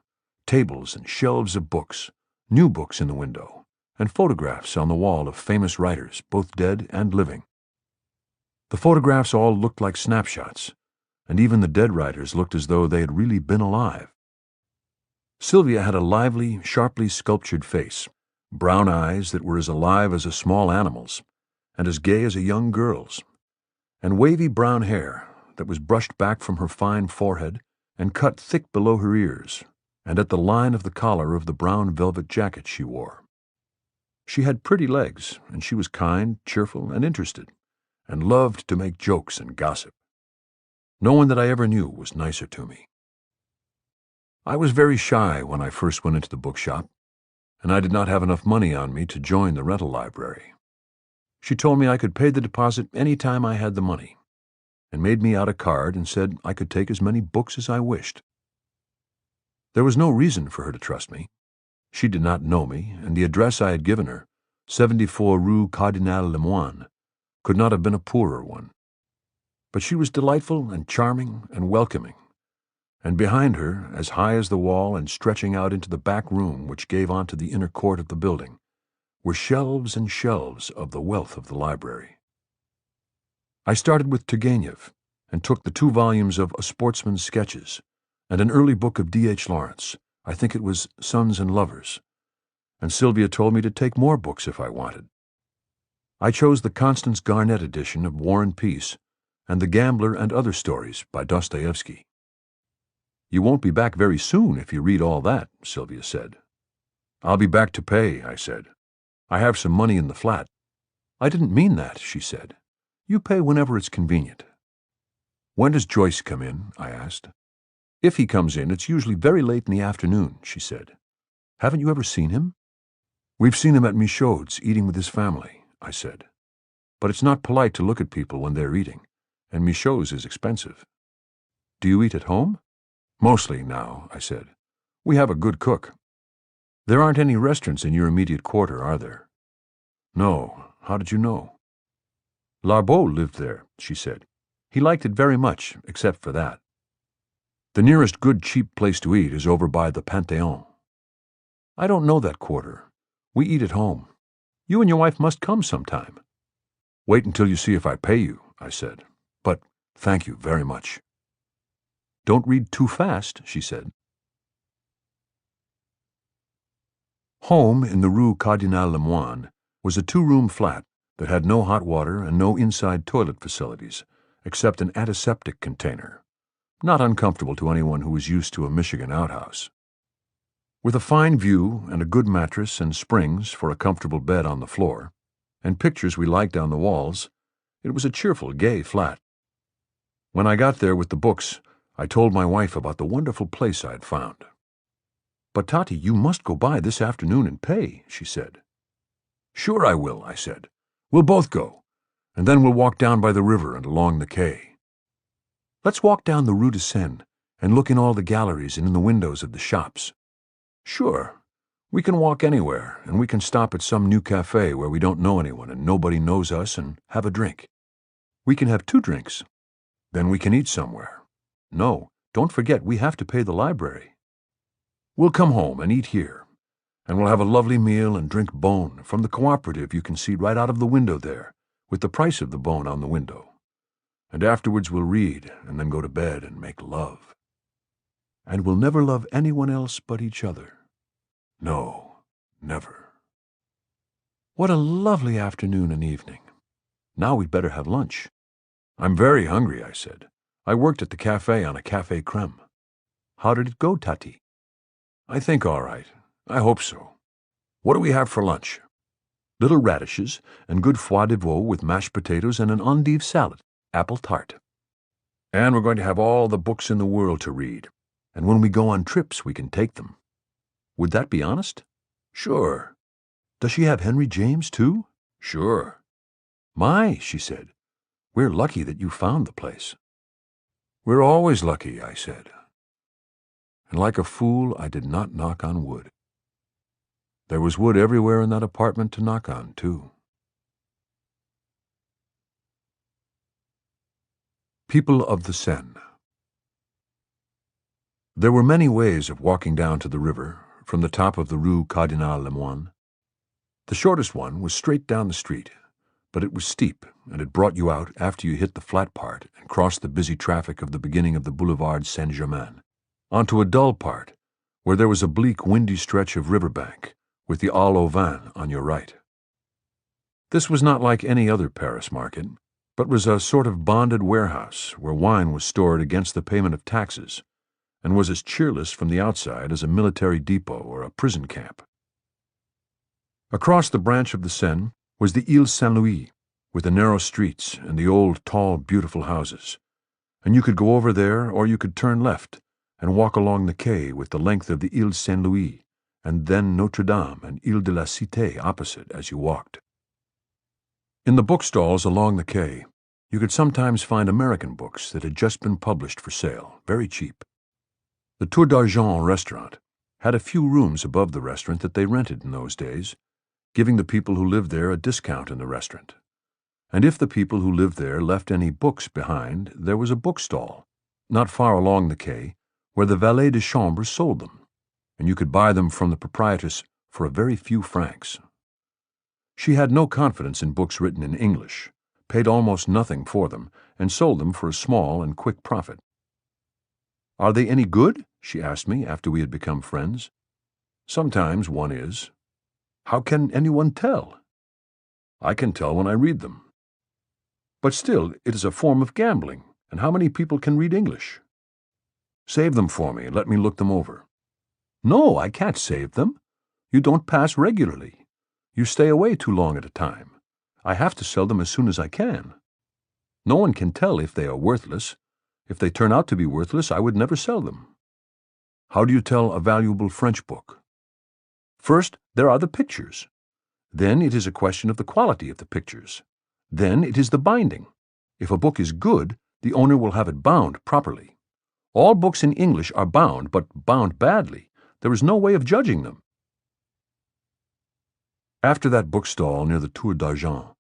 Speaker 2: tables and shelves of books, new books in the window, and photographs on the wall of famous writers, both dead and living. The photographs all looked like snapshots, and even the dead writers looked as though they had really been alive. Sylvia had a lively, sharply sculptured face, brown eyes that were as alive as a small animal's, and as gay as a young girl's, and wavy brown hair that was brushed back from her fine forehead and cut thick below her ears, and at the line of the collar of the brown velvet jacket she wore. She had pretty legs, and she was kind, cheerful, and interested, and loved to make jokes and gossip. No one that I ever knew was nicer to me. I was very shy when I first went into the bookshop, and I did not have enough money on me to join the rental library. She told me I could pay the deposit any time I had the money, and made me out a card and said I could take as many books as I wished. There was no reason for her to trust me. She did not know me, and the address I had given her, 74 Rue Cardinal Lemoine, could not have been a poorer one. But she was delightful and charming and welcoming, and behind her, as high as the wall and stretching out into the back room which gave onto the inner court of the building, were shelves and shelves of the wealth of the library. I started with Turgenev and took the 2 volumes of A Sportsman's Sketches and an early book of D.H. Lawrence. I think it was Sons and Lovers, and Sylvia told me to take more books if I wanted. I chose the Constance Garnett edition of War and Peace and The Gambler and Other Stories by Dostoevsky. "You won't be back very soon if you read all that," Sylvia said. "I'll be back to pay," I said. "I have some money in the flat." "I didn't mean that," she said. "You pay whenever it's convenient." "When does Joyce come in?" I asked. "If he comes in, it's usually very late in the afternoon," she said. "Haven't you ever seen him?" "We've seen him at Michaud's eating with his family," I said. "But it's not polite to look at people when they're eating, and Michaud's is expensive." "Do you eat at home?" "Mostly now," I said. "We have a good cook." "There aren't any restaurants in your immediate quarter, are there?" "No. How did you know?" "Larbeau lived there," she said. "He liked it very much, except for that. The nearest good cheap place to eat is over by the Panthéon." "I don't know that quarter. We eat at home. You and your wife must come sometime." "Wait until you see if I pay you," I said. "But thank you very much." "Don't read too fast," she said. Home in the Rue Cardinal Lemoine was a 2-room flat that had no hot water and no inside toilet facilities, except an antiseptic container, not uncomfortable to anyone who was used to a Michigan outhouse. With a fine view and a good mattress and springs for a comfortable bed on the floor, and pictures we liked on the walls, it was a cheerful, gay flat. When I got there with the books, I told my wife about the wonderful place I had found. "But, Tati, you must go by this afternoon and pay," she said. "Sure I will," I said. "We'll both go, and then we'll walk down by the river and along the quay." "Let's walk down the Rue de Seine and look in all the galleries and in the windows of the shops." "Sure. We can walk anywhere, and we can stop at some new cafe where we don't know anyone and nobody knows us and have a drink. We can have 2 drinks. Then we can eat somewhere. No, don't forget we have to pay the library. We'll come home and eat here, and we'll have a lovely meal and drink Beaune from the cooperative you can see right out of the window there, with the price of the Beaune on the window. And afterwards we'll read and then go to bed and make love. And we'll never love anyone else but each other. No, never." "What a lovely afternoon and evening. Now we'd better have lunch." "I'm very hungry," I said. "I worked at the cafe on a café crème." "How did it go, Tati?" "I think all right. I hope so. What do we have for lunch?" "Little radishes and good foie de veau with mashed potatoes and an endive salad, apple tart. And we're going to have all the books in the world to read, and when we go on trips we can take them." "Would that be honest?" "Sure." "Does she have Henry James, too?" "Sure." "My," she said, "we're lucky that you found the place." "We're always lucky," I said. And like a fool, I did not knock on wood. There was wood everywhere in that apartment to knock on, too. People of the Seine. There were many ways of walking down to the river from the top of the Rue Cardinal Lemoine. The shortest one was straight down the street, but it was steep, and it brought you out after you hit the flat part and crossed the busy traffic of the beginning of the Boulevard Saint-Germain, onto a dull part where there was a bleak, windy stretch of riverbank with the Halle aux Vins on your right. This was not like any other Paris market, but was a sort of bonded warehouse where wine was stored against the payment of taxes, and was as cheerless from the outside as a military depot or a prison camp. Across the branch of the Seine was the Ile Saint-Louis, with the narrow streets and the old, tall, beautiful houses. And you could go over there, or you could turn left and walk along the quay with the length of the Ile Saint-Louis, and then Notre Dame and Ile de la Cité opposite as you walked. In the bookstalls along the quay, you could sometimes find American books that had just been published for sale, very cheap. The Tour d'Argent restaurant had a few rooms above the restaurant that they rented in those days, giving the people who lived there a discount in the restaurant. And if the people who lived there left any books behind, there was a bookstall, not far along the quay, where the valet de chambre sold them, and you could buy them from the proprietress for a very few francs. She had no confidence in books written in English, paid almost nothing for them, and sold them for a small and quick profit. "Are they any good?" she asked me after we had become friends. "Sometimes one is." "How can anyone tell?" "I can tell when I read them." "But still, it is a form of gambling, and how many people can read English?" "Save them for me and let me look them over." "No, I can't save them. You don't pass regularly. You stay away too long at a time. I have to sell them as soon as I can. No one can tell if they are worthless. If they turn out to be worthless, I would never sell them." "How do you tell a valuable French book?" "First, there are the pictures. Then it is a question of the quality of the pictures. Then it is the binding. If a book is good, the owner will have it bound properly. All books in English are bound, but bound badly. There is no way of judging them." After that bookstall near the Tour d'Argent,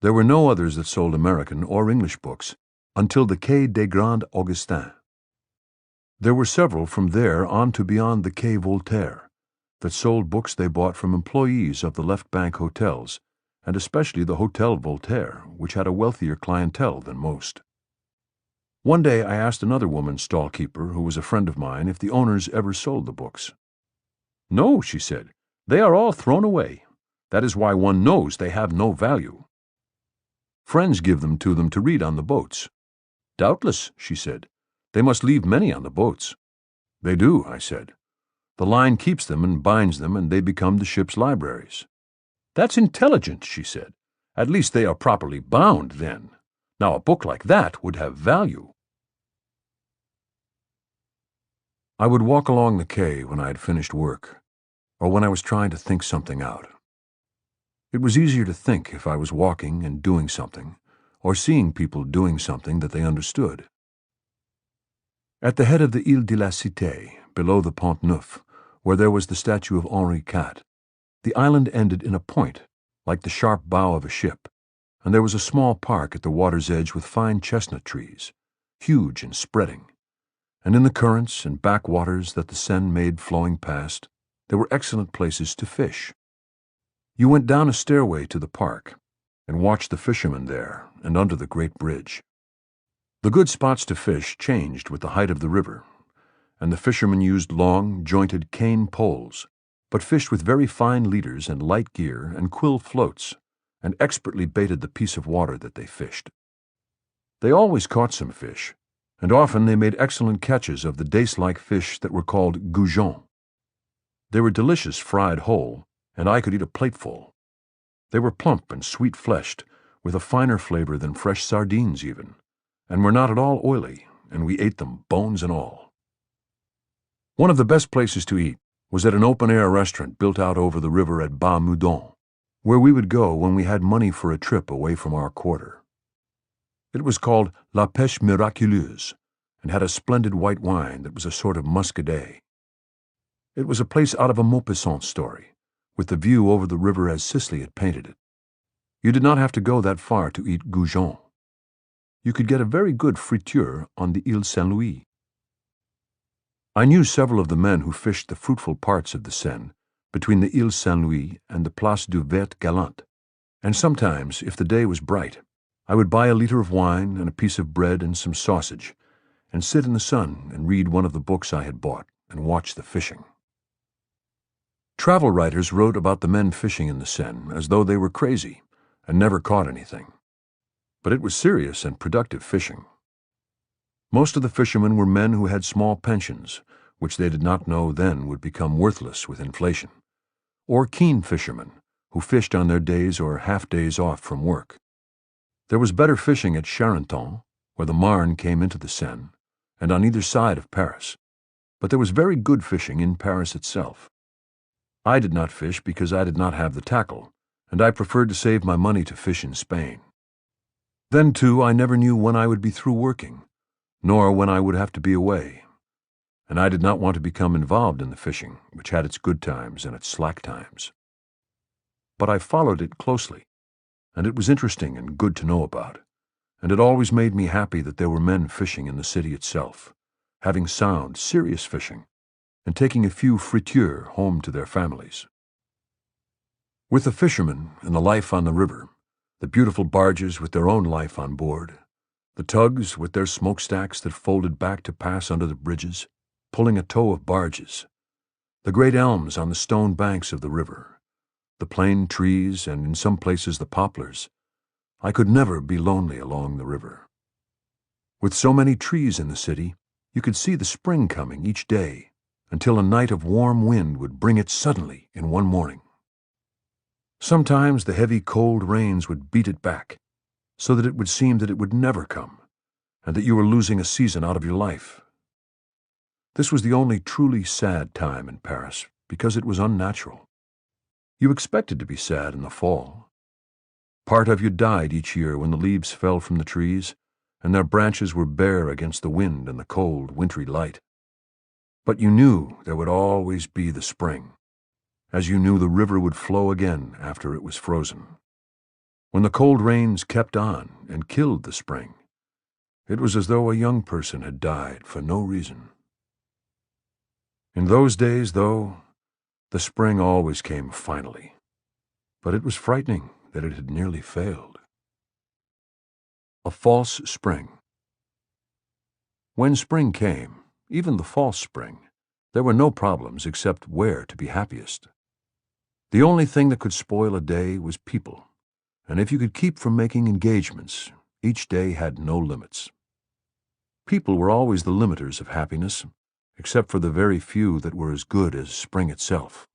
Speaker 2: there were no others that sold American or English books until the Quai des Grands Augustins. There were several from there on to beyond the Quai Voltaire that sold books they bought from employees of the left bank hotels, and especially the Hotel Voltaire, which had a wealthier clientele than most. One day I asked another woman stall-keeper, who was a friend of mine, if the owners ever sold the books. "No," she said, "they are all thrown away. That is why one knows they have no value. Friends give them to read on the boats." "Doubtless," she said. "They must leave many on the boats." "They do," I said. "The line keeps them and binds them, and they become the ship's libraries." "That's intelligent," she said. "At least they are properly bound, then. Now a book like that would have value." I would walk along the quay when I had finished work, or when I was trying to think something out. It was easier to think if I was walking and doing something, or seeing people doing something that they understood. At the head of the Ile de la Cité, below the Pont Neuf, where there was the statue of Henri IV, the island ended in a point, like the sharp bow of a ship, and there was a small park at the water's edge with fine chestnut trees, huge and spreading, and in the currents and backwaters that the Seine made flowing past, there were excellent places to fish. You went down a stairway to the park and watched the fishermen there and under the great bridge. The good spots to fish changed with the height of the river, and the fishermen used long, jointed cane poles, but fished with very fine leaders and light gear and quill floats, and expertly baited the piece of water that they fished. They always caught some fish, and often they made excellent catches of the dace-like fish that were called goujons. They were delicious fried whole, and I could eat a plateful. They were plump and sweet-fleshed, with a finer flavor than fresh sardines even, and were not at all oily, and we ate them bones and all. One of the best places to eat was at an open-air restaurant built out over the river at Bas-Meudon, where we would go when we had money for a trip away from our quarter. It was called La Pêche Miraculeuse, and had a splendid white wine that was a sort of muscadet. It was a place out of a Maupassant story, with the view over the river as Sisley had painted it. You did not have to go that far to eat goujons. You could get a very good friture on the Ile Saint-Louis. I knew several of the men who fished the fruitful parts of the Seine, between the Ile Saint-Louis and the Place du Vert Galant, and sometimes, if the day was bright, I would buy a liter of wine and a piece of bread and some sausage, and sit in the sun and read one of the books I had bought and watch the fishing. Travel writers wrote about the men fishing in the Seine as though they were crazy and never caught anything. But it was serious and productive fishing. Most of the fishermen were men who had small pensions, which they did not know then would become worthless with inflation, or keen fishermen who fished on their days or half-days off from work. There was better fishing at Charenton, where the Marne came into the Seine, and on either side of Paris, but there was very good fishing in Paris itself. I did not fish because I did not have the tackle, and I preferred to save my money to fish in Spain. Then, too, I never knew when I would be through working, nor when I would have to be away, and I did not want to become involved in the fishing, which had its good times and its slack times. But I followed it closely, and it was interesting and good to know about, and it always made me happy that there were men fishing in the city itself, having sound, serious fishing, and taking a few fritures home to their families. With the fishermen and the life on the river, the beautiful barges with their own life on board, the tugs with their smokestacks that folded back to pass under the bridges, pulling a tow of barges, the great elms on the stone banks of the river, the plane trees, and in some places the poplars, I could never be lonely along the river. With so many trees in the city, you could see the spring coming each day, until a night of warm wind would bring it suddenly in one morning. Sometimes the heavy cold rains would beat it back, so that it would seem that it would never come, and that you were losing a season out of your life. This was the only truly sad time in Paris, because it was unnatural. You expected to be sad in the fall. Part of you died each year when the leaves fell from the trees, and their branches were bare against the wind and the cold, wintry light. But you knew there would always be the spring, as you knew the river would flow again after it was frozen. When the cold rains kept on and killed the spring, it was as though a young person had died for no reason. In those days, though, the spring always came finally, but it was frightening that it had nearly failed. A false spring. When spring came, even the false spring, there were no problems except where to be happiest. The only thing that could spoil a day was people, and if you could keep from making engagements, each day had no limits. People were always the limiters of happiness, except for the very few that were as good as spring itself.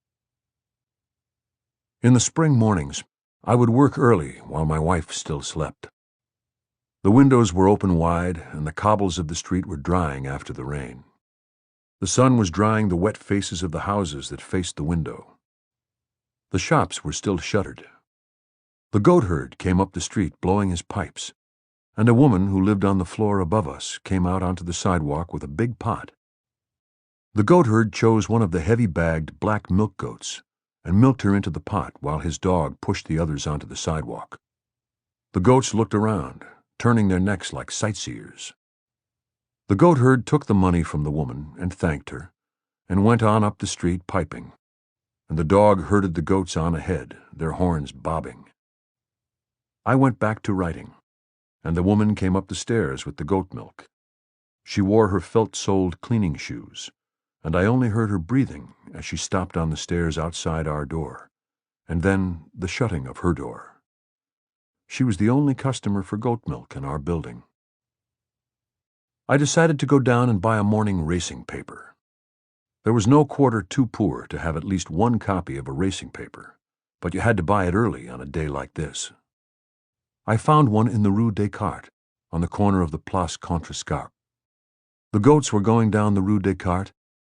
Speaker 2: In the spring mornings, I would work early while my wife still slept. The windows were open wide, and the cobbles of the street were drying after the rain. The sun was drying the wet faces of the houses that faced the window. The shops were still shuttered. The goatherd came up the street blowing his pipes, and a woman who lived on the floor above us came out onto the sidewalk with a big pot. The goatherd chose one of the heavy-bagged black milk goats and milked her into the pot while his dog pushed the others onto the sidewalk. The goats looked around, turning their necks like sightseers. The goatherd took the money from the woman and thanked her, and went on up the street piping, and the dog herded the goats on ahead, their horns bobbing. I went back to writing, and the woman came up the stairs with the goat milk. She wore her felt-soled cleaning shoes, and I only heard her breathing as she stopped on the stairs outside our door, and then the shutting of her door. She was the only customer for goat milk in our building. I decided to go down and buy a morning racing paper. There was no quarter too poor to have at least one copy of a racing paper, but you had to buy it early on a day like this. I found one in the Rue Descartes, on the corner of the Place Contrescarpe. The goats were going down the Rue Descartes,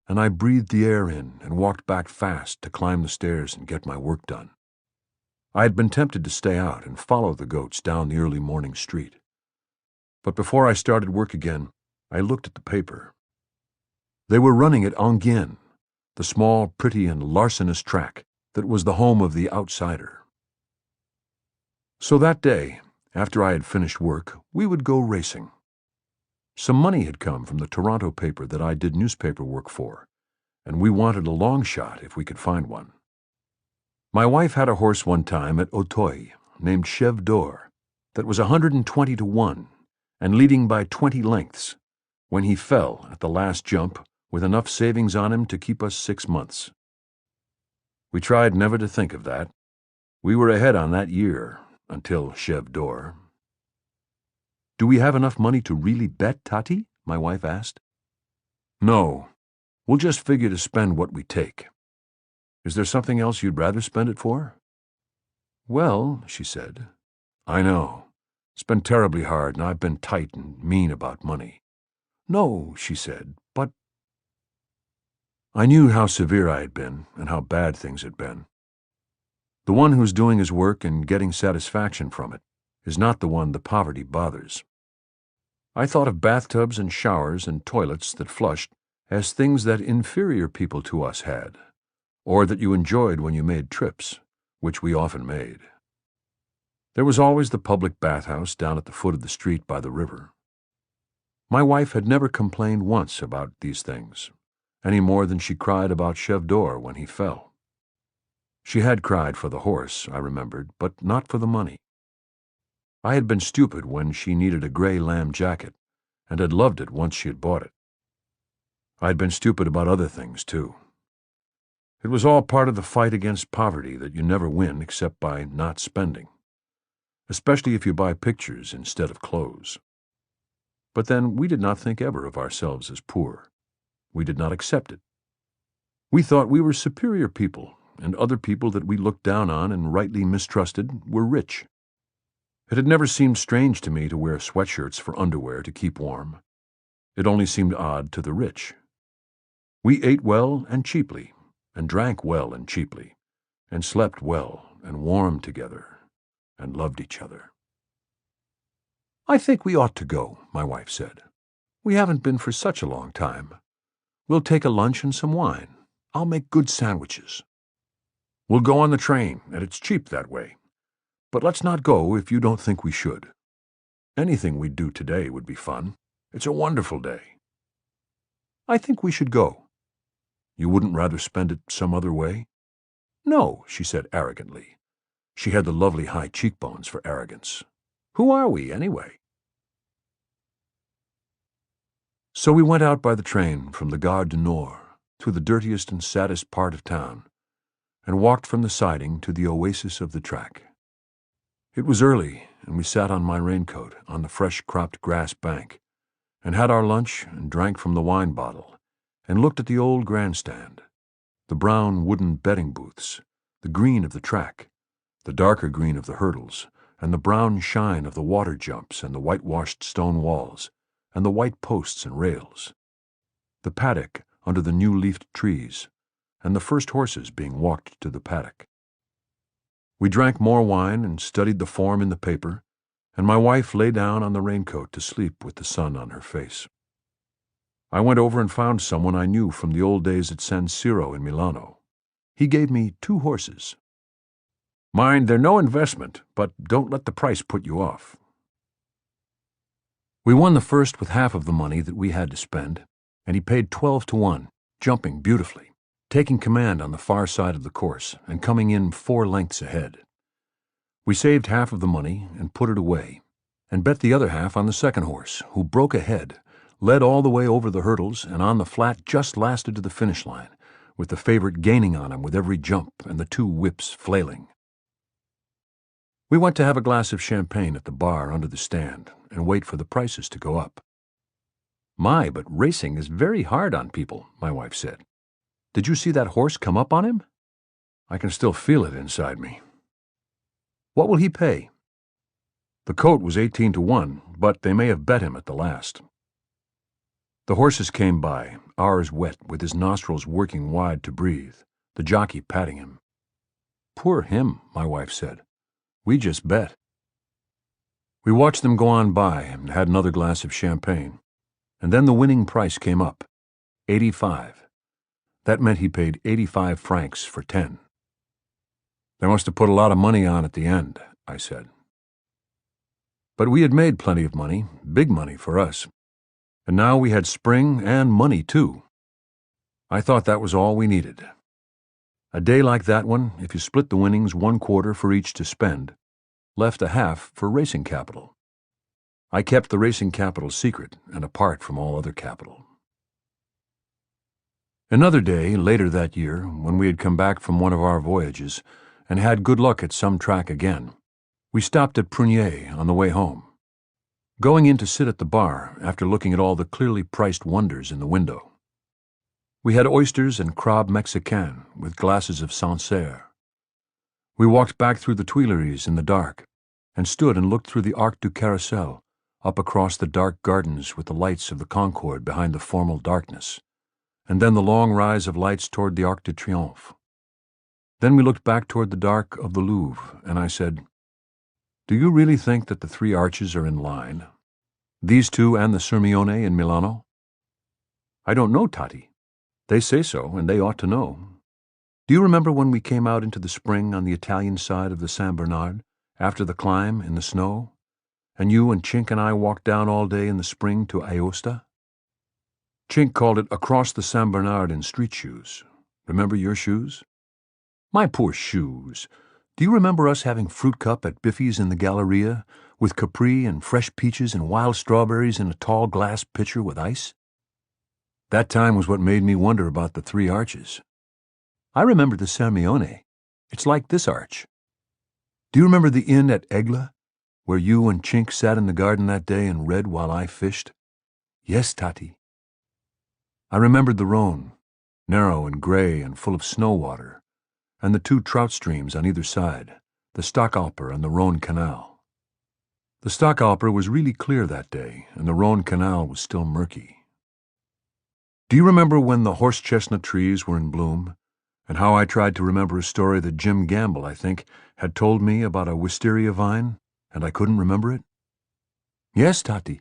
Speaker 2: and I breathed the air in and walked back fast to climb the stairs and get my work done. I had been tempted to stay out and follow the goats down the early morning street. But before I started work again, I looked at the paper. They were running at Enghien, the small, pretty, and larcenous track that was the home of the outsider. So that day, after I had finished work, we would go racing. Some money had come from the Toronto paper that I did newspaper work for, and we wanted a long shot if we could find one. My wife had a horse one time at Auteuil named Chèvre d'Or that was 120 to 1 and leading by 20 lengths when he fell at the last jump with enough savings on him to keep us 6 months. We tried never to think of that. We were ahead on that year until Chèvre d'Or. "Do we have enough money to really bet, Tati?" my wife asked. "No. We'll just figure to spend what we take. Is there something else you'd rather spend it for?" Well, she said, I know. It's been terribly hard, and I've been tight and mean about money. No, she said, but I knew how severe I had been and how bad things had been. The one who's doing his work and getting satisfaction from it is not the one the poverty bothers. I thought of bathtubs and showers and toilets that flushed as things that inferior people to us had, or that you enjoyed when you made trips, which we often made. There was always the public bathhouse down at the foot of the street by the river. My wife had never complained once about these things, any more than she cried about Chef d'Or when he fell. She had cried for the horse, I remembered, but not for the money. I had been stupid when she needed a gray lamb jacket, and had loved it once she had bought it. I had been stupid about other things, too. It was all part of the fight against poverty that you never win except by not spending, especially if you buy pictures instead of clothes. But then we did not think ever of ourselves as poor. We did not accept it. We thought we were superior people, and other people that we looked down on and rightly mistrusted were rich. It had never seemed strange to me to wear sweatshirts for underwear to keep warm. It only seemed odd to the rich. We ate well and cheaply, and drank well and cheaply, and slept well and warm together, and loved each other. I think we ought to go, my wife said. We haven't been for such a long time. We'll take a lunch and some wine. I'll make good sandwiches. We'll go on the train, and it's cheap that way. But let's not go if you don't think we should. Anything we do today would be fun. It's a wonderful day. I think we should go. You wouldn't rather spend it some other way? No, she said arrogantly. She had the lovely high cheekbones for arrogance. Who are we, anyway? So we went out by the train from the Gare du Nord to the dirtiest and saddest part of town, and walked from the siding to the oasis of the track. It was early, and we sat on my raincoat on the fresh-cropped grass bank, and had our lunch and drank from the wine bottle, and looked at the old grandstand, the brown wooden betting booths, the green of the track, the darker green of the hurdles, and the brown shine of the water jumps and the whitewashed stone walls, and the white posts and rails, the paddock under the new-leafed trees, and the first horses being walked to the paddock. We drank more wine and studied the form in the paper, and my wife lay down on the raincoat to sleep with the sun on her face. I went over and found someone I knew from the old days at San Siro in Milano. He gave me 2 horses. Mind, they're no investment, but don't let the price put you off. We won the first with half of the money that we had to spend, and he paid 12 to 1, jumping beautifully, taking command on the far side of the course and coming in 4 lengths ahead. We saved half of the money and put it away, and bet the other half on the second horse, who broke ahead, led all the way over the hurdles, and on the flat just lasted to the finish line, with the favorite gaining on him with every jump and the 2 whips flailing. We went to have a glass of champagne at the bar under the stand and wait for the prices to go up. My, but racing is very hard on people, my wife said. Did you see that horse come up on him? I can still feel it inside me. What will he pay? The coat was 18 to 1, but they may have bet him at the last. The horses came by, ours wet, with his nostrils working wide to breathe, the jockey patting him. Poor him, my wife said. We just bet. We watched them go on by and had another glass of champagne, and then the winning price came up, 85. That meant he paid 85 francs for 10. They must have put a lot of money on at the end, I said. But we had made plenty of money, big money for us, and now we had spring and money too. I thought that was all we needed. A day like that one, if you split the winnings 1/4 for each to spend, left a half for racing capital. I kept the racing capital secret and apart from all other capital. Another day, later that year, when we had come back from one of our voyages and had good luck at some track again, we stopped at Prunier on the way home. Going in to sit at the bar after looking at all the clearly priced wonders in the window. We had oysters and crabe Mexicain with glasses of Sancerre. We walked back through the Tuileries in the dark, and stood and looked through the Arc du Carrousel, up across the dark gardens with the lights of the Concorde behind the formal darkness, and then the long rise of lights toward the Arc de Triomphe. Then we looked back toward the dark of the Louvre, and I said, "Do you really think that the three arches are in line? These two and the Sirmione in Milano?" "I don't know, Tati. They say so, and they ought to know. Do you remember when we came out into the spring on the Italian side of the San Bernard, after the climb in the snow, and you and Chink and I walked down all day in the spring to Aosta? Chink called it across the San Bernard in street shoes. Remember your shoes? My poor shoes. Do you remember us having fruit cup at Biffy's in the Galleria, with capri and fresh peaches and wild strawberries in a tall glass pitcher with ice? That time was what made me wonder about the three arches. I remember the Sirmione. It's like this arch. Do you remember the inn at Aigle, where you and Chink sat in the garden that day and read while I fished? Yes, Tati. I remembered the Rhone, narrow and gray and full of snow water, and the two trout streams on either side, the Stockalper and the Rhone Canal. The Stockalper was really clear that day, and the Rhone Canal was still murky. Do you remember when the horse-chestnut trees were in bloom, and how I tried to remember a story that Jim Gamble, I think, had told me about a wisteria vine, and I couldn't remember it? Yes, Tati,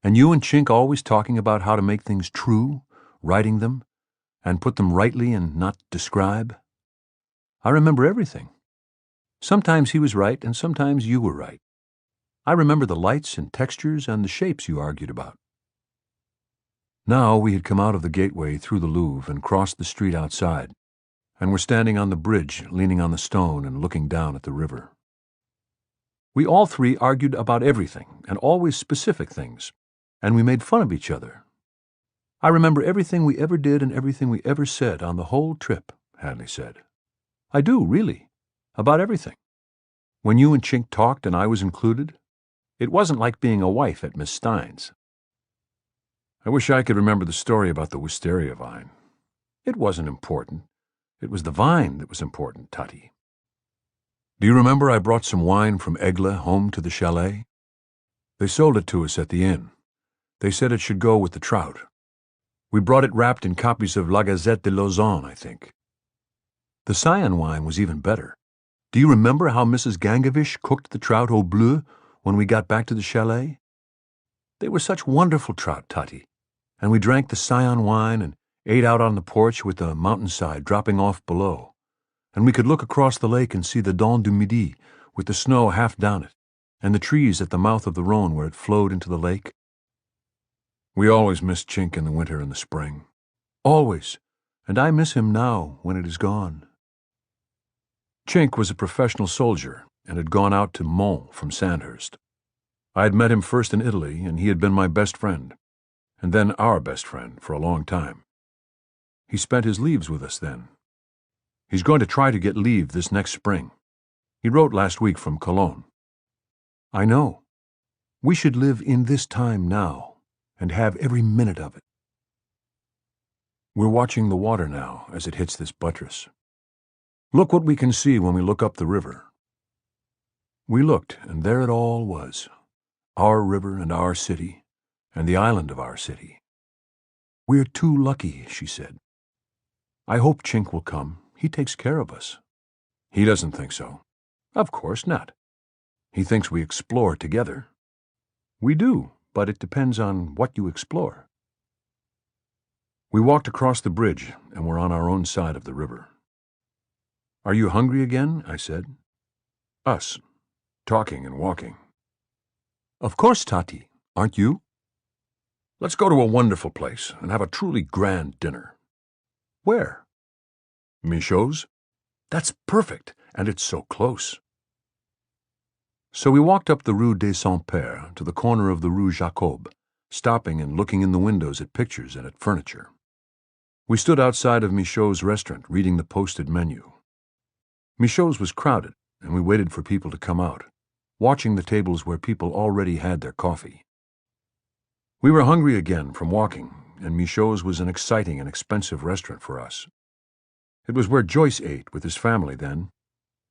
Speaker 2: and you and Chink always talking about how to make things true, writing them, and put them rightly and not describe. I remember everything. Sometimes he was right, and sometimes you were right. I remember the lights and textures and the shapes you argued about. Now we had come out of the gateway through the Louvre and crossed the street outside, and were standing on the bridge, leaning on the stone and looking down at the river. We all three argued about everything, and always specific things, and we made fun of each other. I remember everything we ever did and everything we ever said on the whole trip, Hadley said. I do, really, about everything. When you and Chink talked and I was included, it wasn't like being a wife at Miss Stein's. I wish I could remember the story about the wisteria vine. It wasn't important. It was the vine that was important, Tati. Do you remember I brought some wine from Aigle home to the chalet? They sold it to us at the inn. They said it should go with the trout. We brought it wrapped in copies of La Gazette de Lausanne, I think. The Scion wine was even better. Do you remember how Mrs. Gangavish cooked the trout au bleu when we got back to the chalet? They were such wonderful trout, Tati, and we drank the Scion wine and ate out on the porch with the mountainside dropping off below, and we could look across the lake and see the Dent du Midi with the snow half down it, and the trees at the mouth of the Rhone where it flowed into the lake. We always miss Chink in the winter and the spring. Always, and I miss him now when it is gone. Chink was a professional soldier and had gone out to Mons from Sandhurst. I had met him first in Italy, and he had been my best friend, and then our best friend for a long time. He spent his leaves with us then. He's going to try to get leave this next spring. He wrote last week from Cologne. I know. We should live in this time now and have every minute of it. We're watching the water now as it hits this buttress. Look what we can see when we look up the river. We looked, and there it all was. Our river and our city, and the island of our city. We're too lucky, she said. I hope Chink will come. He takes care of us. He doesn't think so. Of course not. He thinks we explore together. We do, but it depends on what you explore. We walked across the bridge, and were on our own side of the river. Are you hungry again? I said. Us, talking and walking. Of course, Tati. Aren't you? Let's go to a wonderful place and have a truly grand dinner. Where? Michaud's? That's perfect, and it's so close. So we walked up the Rue des Saints-Pères to the corner of the Rue Jacob, stopping and looking in the windows at pictures and at furniture. We stood outside of Michaud's restaurant, reading the posted menu. Michaud's was crowded, and we waited for people to come out, watching the tables where people already had their coffee. We were hungry again from walking, and Michaud's was an exciting and expensive restaurant for us. It was where Joyce ate with his family then.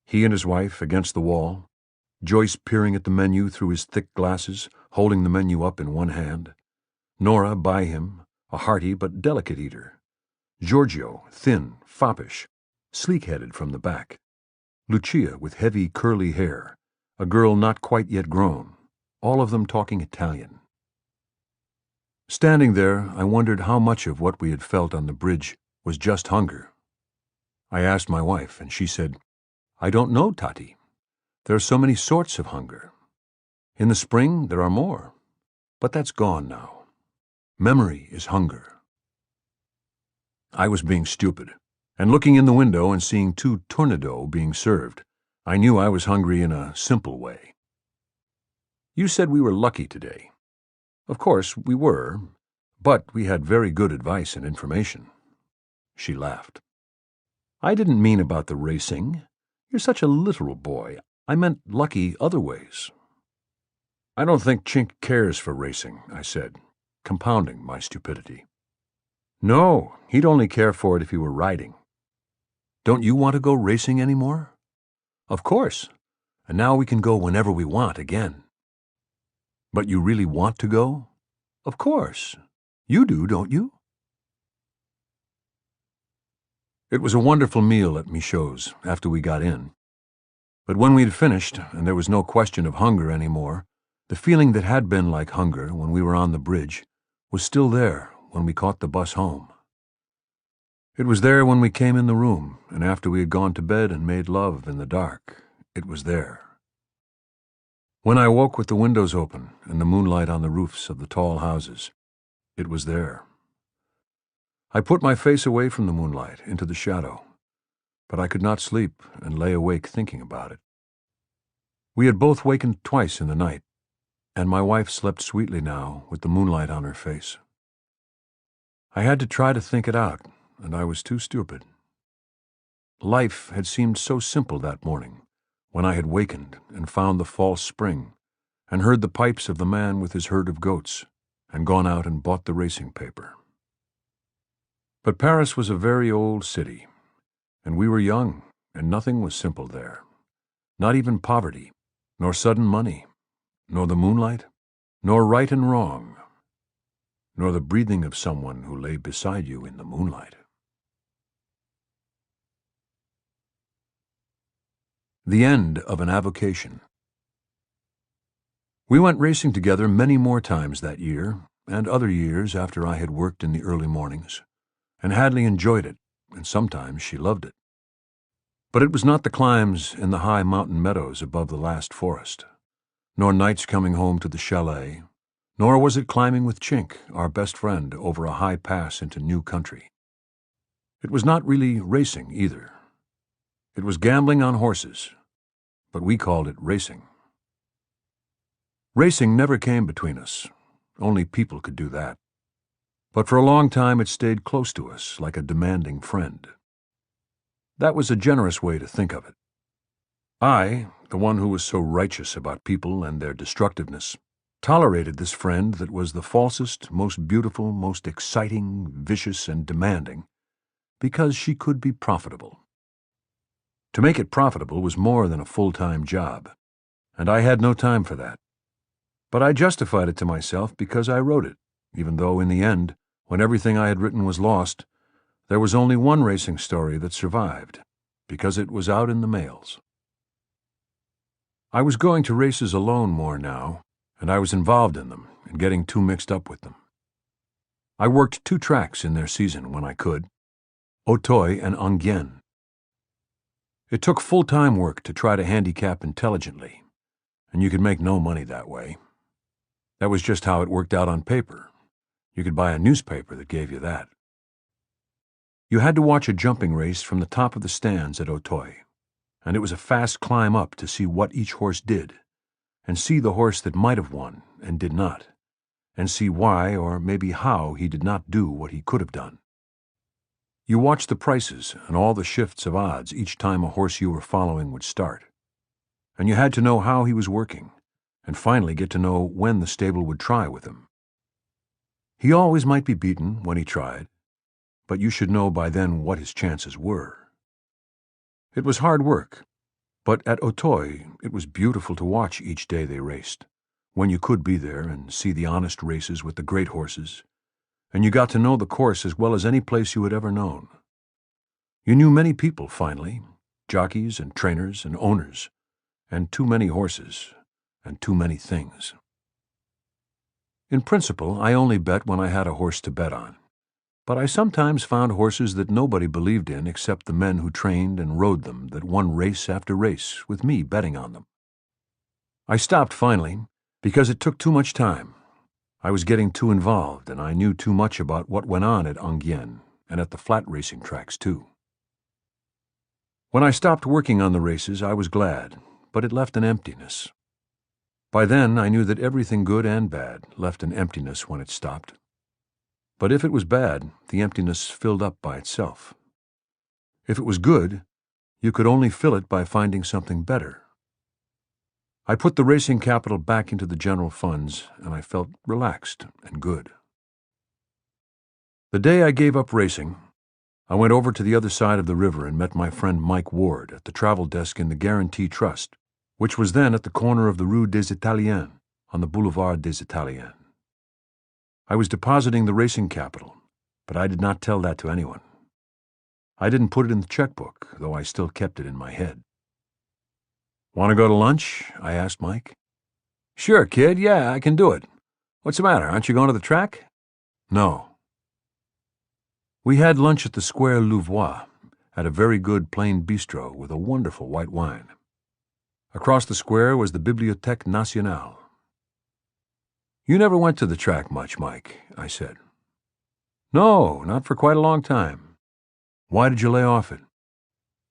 Speaker 2: He and his wife against the wall, Joyce peering at the menu through his thick glasses, holding the menu up in one hand, Nora by him, a hearty but delicate eater, Giorgio, thin, foppish, sleek-headed from the back, Lucia with heavy curly hair, a girl not quite yet grown, all of them talking Italian. Standing there, I wondered how much of what we had felt on the bridge was just hunger. I asked my wife, and she said, "I don't know, Tati. There are so many sorts of hunger. In the spring, there are more, but that's gone now. Memory is hunger." I was being stupid, and looking in the window and seeing 2 tournedos being served, I knew I was hungry in a simple way. "You said we were lucky today. Of course, we were, but we had very good advice and information." She laughed. "I didn't mean about the racing. You're such a literal boy. I meant lucky other ways." "I don't think Chink cares for racing," I said, compounding my stupidity. "No, he'd only care for it if he were riding." "Don't you want to go racing anymore?" "Of course, and now we can go whenever we want again." "But you really want to go?" "Of course. You do, don't you?" It was a wonderful meal at Michaud's after we got in. But when we'd finished, and there was no question of hunger anymore, the feeling that had been like hunger when we were on the bridge was still there when we caught the bus home. It was there when we came in the room, and after we had gone to bed and made love in the dark, it was there. When I woke with the windows open and the moonlight on the roofs of the tall houses, it was there. I put my face away from the moonlight into the shadow, but I could not sleep and lay awake thinking about it. We had both wakened twice in the night, and my wife slept sweetly now with the moonlight on her face. I had to try to think it out, and I was too stupid. Life had seemed so simple that morning, when I had wakened and found the false spring, and heard the pipes of the man with his herd of goats, and gone out and bought the racing paper. But Paris was a very old city, and we were young, and nothing was simple there. Not even poverty, nor sudden money, nor the moonlight, nor right and wrong, nor the breathing of someone who lay beside you in the moonlight. The end of an avocation. We went racing together many more times that year, and other years after I had worked in the early mornings, and Hadley enjoyed it, and sometimes she loved it. But it was not the climbs in the high mountain meadows above the last forest, nor nights coming home to the chalet, nor was it climbing with Chink, our best friend, over a high pass into new country. It was not really racing either. It was gambling on horses, but we called it racing. Racing never came between us. Only people could do that. But for a long time it stayed close to us like a demanding friend. That was a generous way to think of it. I, the one who was so righteous about people and their destructiveness, tolerated this friend that was the falsest, most beautiful, most exciting, vicious, and demanding, because she could be profitable. To make it profitable was more than a full-time job, and I had no time for that. But I justified it to myself because I wrote it, even though in the end, when everything I had written was lost, there was only one racing story that survived, because it was out in the mails. I was going to races alone more now, and I was involved in them and getting too mixed up with them. I worked 2 tracks in their season when I could, Auteuil and Enghien. It took full-time work to try to handicap intelligently, and you could make no money that way. That was just how it worked out on paper. You could buy a newspaper that gave you that. You had to watch a jumping race from the top of the stands at Auteuil, and it was a fast climb up to see what each horse did, and see the horse that might have won and did not, and see why or maybe how he did not do what he could have done. You watched the prices and all the shifts of odds each time a horse you were following would start, and you had to know how he was working, and finally get to know when the stable would try with him. He always might be beaten when he tried, but you should know by then what his chances were. It was hard work, But at Auteuil, it was beautiful to watch each day they raced, when you could be there and see the honest races with the great horses, and you got to know the course as well as any place you had ever known. You knew many people, finally, jockeys and trainers and owners, and too many horses, and too many things. In principle, I only bet when I had a horse to bet on, but I sometimes found horses that nobody believed in except the men who trained and rode them that won race after race with me betting on them. I stopped finally because it took too much time. I was getting too involved, and I knew too much about what went on at Enghien and at the flat racing tracks, too. When I stopped working on the races, I was glad, but it left an emptiness. By then, I knew that everything good and bad left an emptiness when it stopped. But if it was bad, the emptiness filled up by itself. If it was good, you could only fill it by finding something better. I put the racing capital back into the general funds, and I felt relaxed and good. The day I gave up racing, I went over to the other side of the river and met my friend Mike Ward at the travel desk in the Guarantee Trust, which was then at the corner of the Rue des Italiens on the Boulevard des Italiens. I was depositing the racing capital, but I did not tell that to anyone. I didn't put it in the checkbook, though I still kept it in my head. "Want to go to lunch?" I asked Mike. "Sure, kid. Yeah, I can do it. What's the matter? Aren't you going to the track?" "No." We had lunch at the Square Louvois, at a very good plain bistro with a wonderful white wine. Across the square was the Bibliothèque Nationale. "You never went to the track much, Mike," I said. "No, not for quite a long time." "Why did you lay off it?"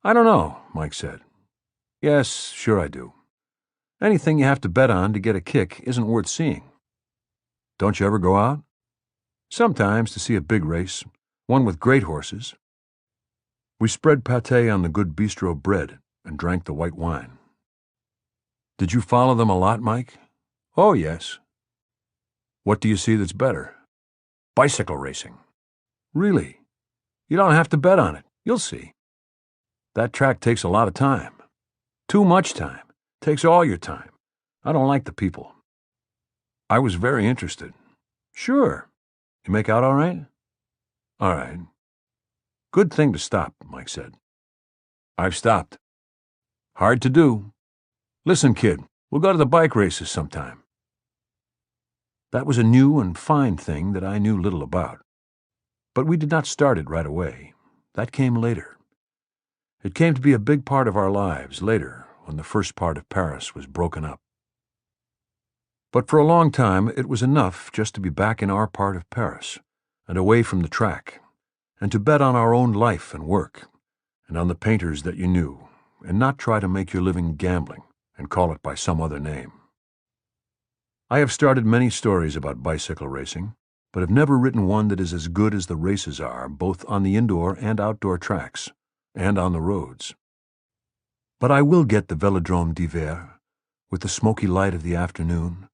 Speaker 2: "I don't know," Mike said. "Yes, sure I do. Anything you have to bet on to get a kick isn't worth seeing." "Don't you ever go out?" "Sometimes to see a big race, one with great horses." We spread pâté on the good bistro bread and drank the white wine. "Did you follow them a lot, Mike?" "Oh, yes." "What do you see that's better?" "Bicycle racing." "Really? You don't have to bet on it. You'll see." "That track takes a lot of time." "Too much time. Takes all your time. I don't like the people." I was very interested. "Sure. You make out all right?" "All right." "Good thing to stop," Mike said. "I've stopped." "Hard to do. Listen, kid, we'll go to the bike races sometime." That was a new and fine thing that I knew little about. But we did not start it right away. That came later. It came to be a big part of our lives later, when the first part of Paris was broken up. But for a long time, it was enough just to be back in our part of Paris, and away from the track, and to bet on our own life and work, and on the painters that you knew, and not try to make your living gambling and call it by some other name. I have started many stories about bicycle racing, but have never written one that is as good as the races are, both on the indoor and outdoor tracks, and on the roads. But I will get the Velodrome d'Hiver, with the smoky light of the afternoon,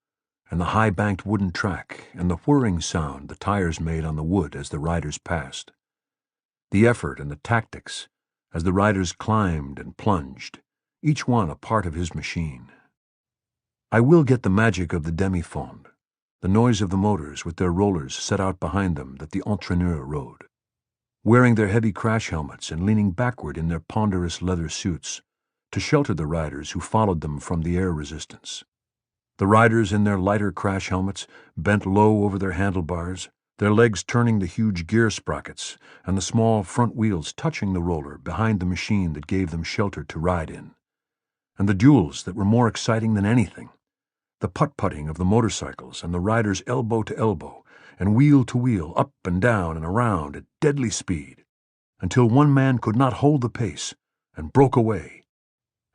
Speaker 2: and the high-banked wooden track, and the whirring sound the tires made on the wood as the riders passed. The effort and the tactics as the riders climbed and plunged, each one a part of his machine. I will get the magic of the demi-fond, the noise of the motors with their rollers set out behind them that the entraîneur rode, wearing their heavy crash helmets and leaning backward in their ponderous leather suits to shelter the riders who followed them from the air resistance. The riders in their lighter crash helmets bent low over their handlebars, their legs turning the huge gear sprockets and the small front wheels touching the roller behind the machine that gave them shelter to ride in. And the duels that were more exciting than anything, the putt-putting of the motorcycles and the riders elbow to elbow and wheel to wheel, up and down and around at deadly speed, until one man could not hold the pace and broke away,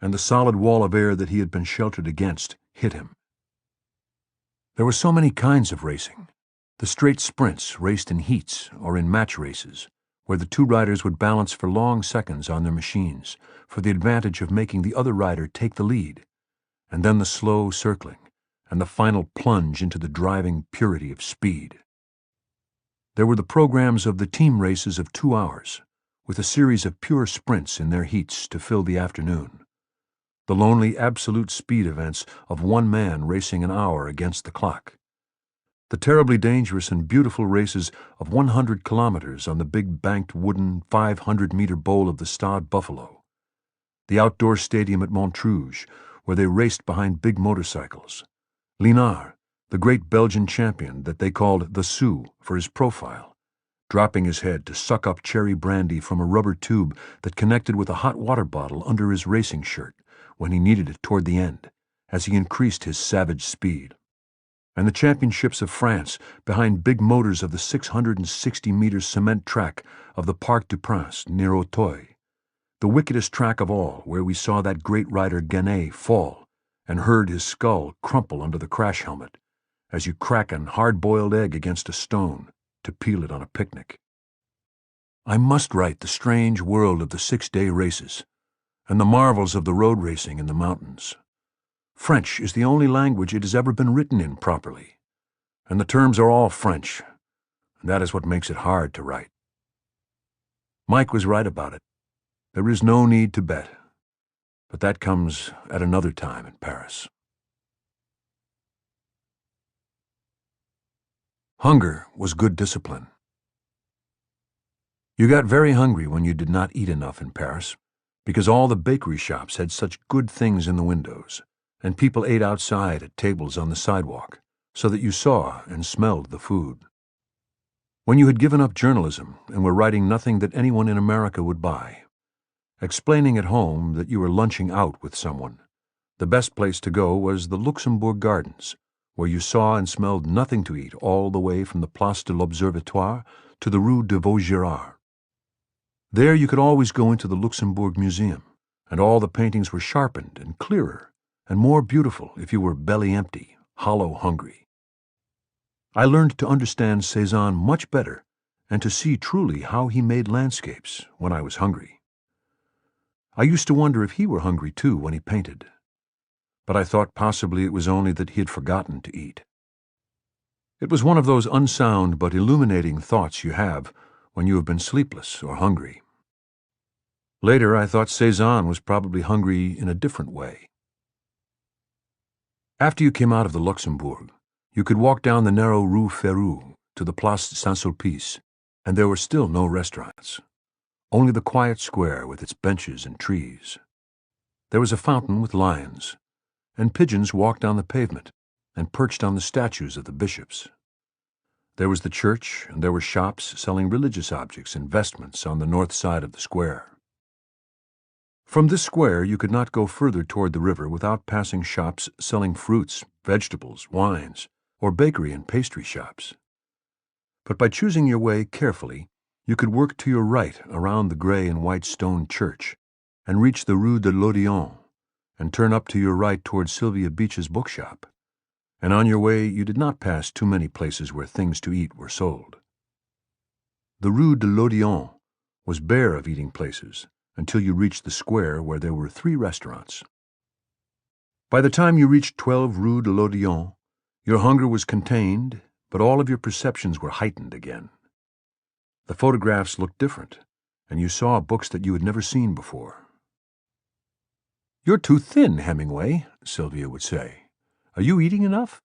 Speaker 2: and the solid wall of air that he had been sheltered against hit him. There were so many kinds of racing. The straight sprints raced in heats or in match races, where the two riders would balance for long seconds on their machines for the advantage of making the other rider take the lead, and then the slow circling and the final plunge into the driving purity of speed. There were the programs of the team races of 2 hours, with a series of pure sprints in their heats to fill the afternoon, the lonely absolute speed events of one man racing an hour against the clock, the terribly dangerous and beautiful races of 100 kilometers on the big banked wooden 500-meter bowl of the Stade Buffalo, the outdoor stadium at Montrouge, where they raced behind big motorcycles, Linard, the great Belgian champion that they called the Sioux for his profile, dropping his head to suck up cherry brandy from a rubber tube that connected with a hot water bottle under his racing shirt when he needed it toward the end, as he increased his savage speed. And the championships of France behind big motors of the 660-meter cement track of the Parc des Princes near Auteuil, the wickedest track of all, where we saw that great rider Genet fall and heard his skull crumple under the crash helmet, as you crack an hard-boiled egg against a stone to peel it on a picnic. I must write the strange world of the 6-day races and the marvels of the road racing in the mountains. French is the only language it has ever been written in properly, and the terms are all French, and that is what makes it hard to write. Mike was right about it. There is no need to bet, but that comes at another time in Paris. Hunger was good discipline. You got very hungry when you did not eat enough in Paris, because all the bakery shops had such good things in the windows, and people ate outside at tables on the sidewalk, so that you saw and smelled the food. When you had given up journalism and were writing nothing that anyone in America would buy, explaining at home that you were lunching out with someone, the best place to go was the Luxembourg Gardens, where you saw and smelled nothing to eat all the way from the Place de l'Observatoire to the Rue de Vaugirard. There you could always go into the Luxembourg Museum, and all the paintings were sharpened and clearer and more beautiful if you were belly-empty, hollow-hungry. I learned to understand Cézanne much better and to see truly how he made landscapes when I was hungry. I used to wonder if he were hungry too when he painted, but I thought possibly it was only that he had forgotten to eat. It was one of those unsound but illuminating thoughts you have when you have been sleepless or hungry. Later I thought Cézanne was probably hungry in a different way. After you came out of the Luxembourg, you could walk down the narrow Rue Ferou to the Place Saint-Sulpice, and there were still no restaurants, only the quiet square with its benches and trees. There was a fountain with lions, and pigeons walked on the pavement and perched on the statues of the bishops. There was the church, and there were shops selling religious objects and vestments on the north side of the square. From this square you could not go further toward the river without passing shops selling fruits, vegetables, wines, or bakery and pastry shops. But by choosing your way carefully, you could work to your right around the gray and white stone church and reach the Rue de l'Odéon and turn up to your right toward Sylvia Beach's bookshop. And on your way you did not pass too many places where things to eat were sold. The Rue de l'Odéon was bare of eating places until you reached the square where there were 3 restaurants. By the time you reached 12 Rue de l'Odéon, your hunger was contained, but all of your perceptions were heightened again. The photographs looked different, and you saw books that you had never seen before. "You're too thin, Hemingway," Sylvia would say. "Are you eating enough?"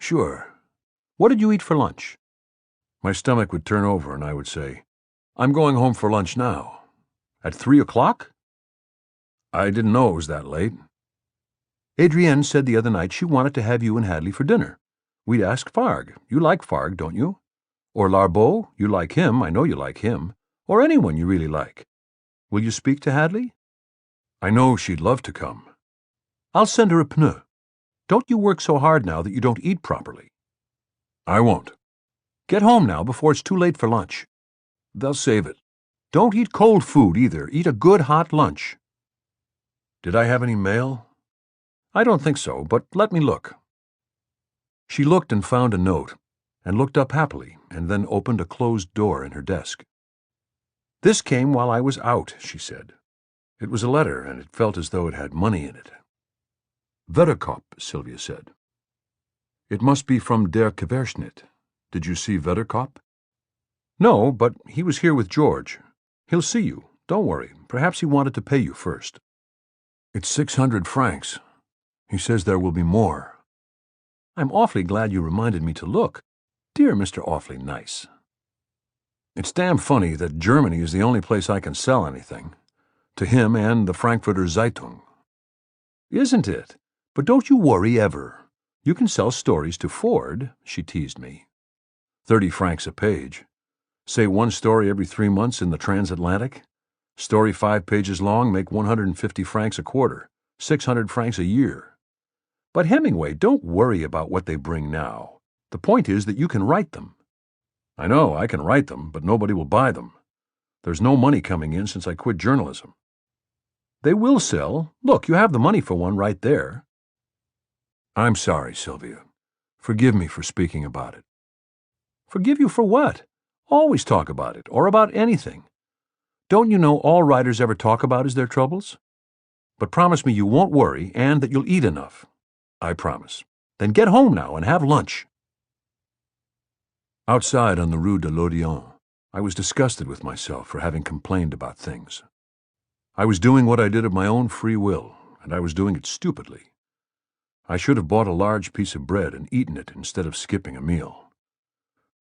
Speaker 2: "Sure." "What did you eat for lunch?" My stomach would turn over, and I would say, "I'm going home for lunch now." "At 3 o'clock?" "I didn't know it was that late." "Adrienne said the other night she wanted to have you and Hadley for dinner. We'd ask Farg. You like Farg, don't you? Or Larbeau, you like him, I know you like him. Or anyone you really like. Will you speak to Hadley?" "I know she'd love to come." "I'll send her a pneu. Don't you work so hard now that you don't eat properly." "I won't." "Get home now before it's too late for lunch." "They'll save it." "Don't eat cold food either. Eat a good hot lunch." Did I have any mail? "I don't think so, but let me look." She looked and found a note, and looked up happily, and then opened a closed door in her desk. "This came while I was out," she said. It was a letter, and it felt as though it had money in it. "Wedderkop," Sylvia said. "It must be from Der Querschnitt. Did you see Wedderkop?" "No, but he was here with George. He'll see you. Don't worry. Perhaps he wanted to pay you first." It's 600 francs. He says there will be more.
Speaker 3: I'm awfully glad you reminded me to look. Dear Mr. Awfully Nice.
Speaker 2: It's damn funny that Germany is the only place I can sell anything. To him and the Frankfurter Zeitung.
Speaker 3: Isn't it? But don't you worry ever. You can sell stories to Ford, she teased me.
Speaker 2: 30 francs a page. Say one story every 3 months in the transatlantic. Story 5 pages long, make 150 francs a quarter, 600 francs a year.
Speaker 3: But Hemingway, don't worry about what they bring now. The point is that you can write them.
Speaker 2: I know, I can write them, but nobody will buy them. There's no money coming in since I quit journalism.
Speaker 3: They will sell. Look, you have the money for one right there.
Speaker 2: I'm sorry, Sylvia. Forgive me for speaking about it.
Speaker 3: Forgive you for what? Always talk about it, or about anything. Don't you know all writers ever talk about is their troubles? But promise me you won't worry and that you'll eat enough.
Speaker 2: I promise.
Speaker 3: Then get home now and have lunch.
Speaker 2: Outside on the Rue de l'Odéon, I was disgusted with myself for having complained about things. I was doing what I did of my own free will, and I was doing it stupidly. I should have bought a large piece of bread and eaten it instead of skipping a meal.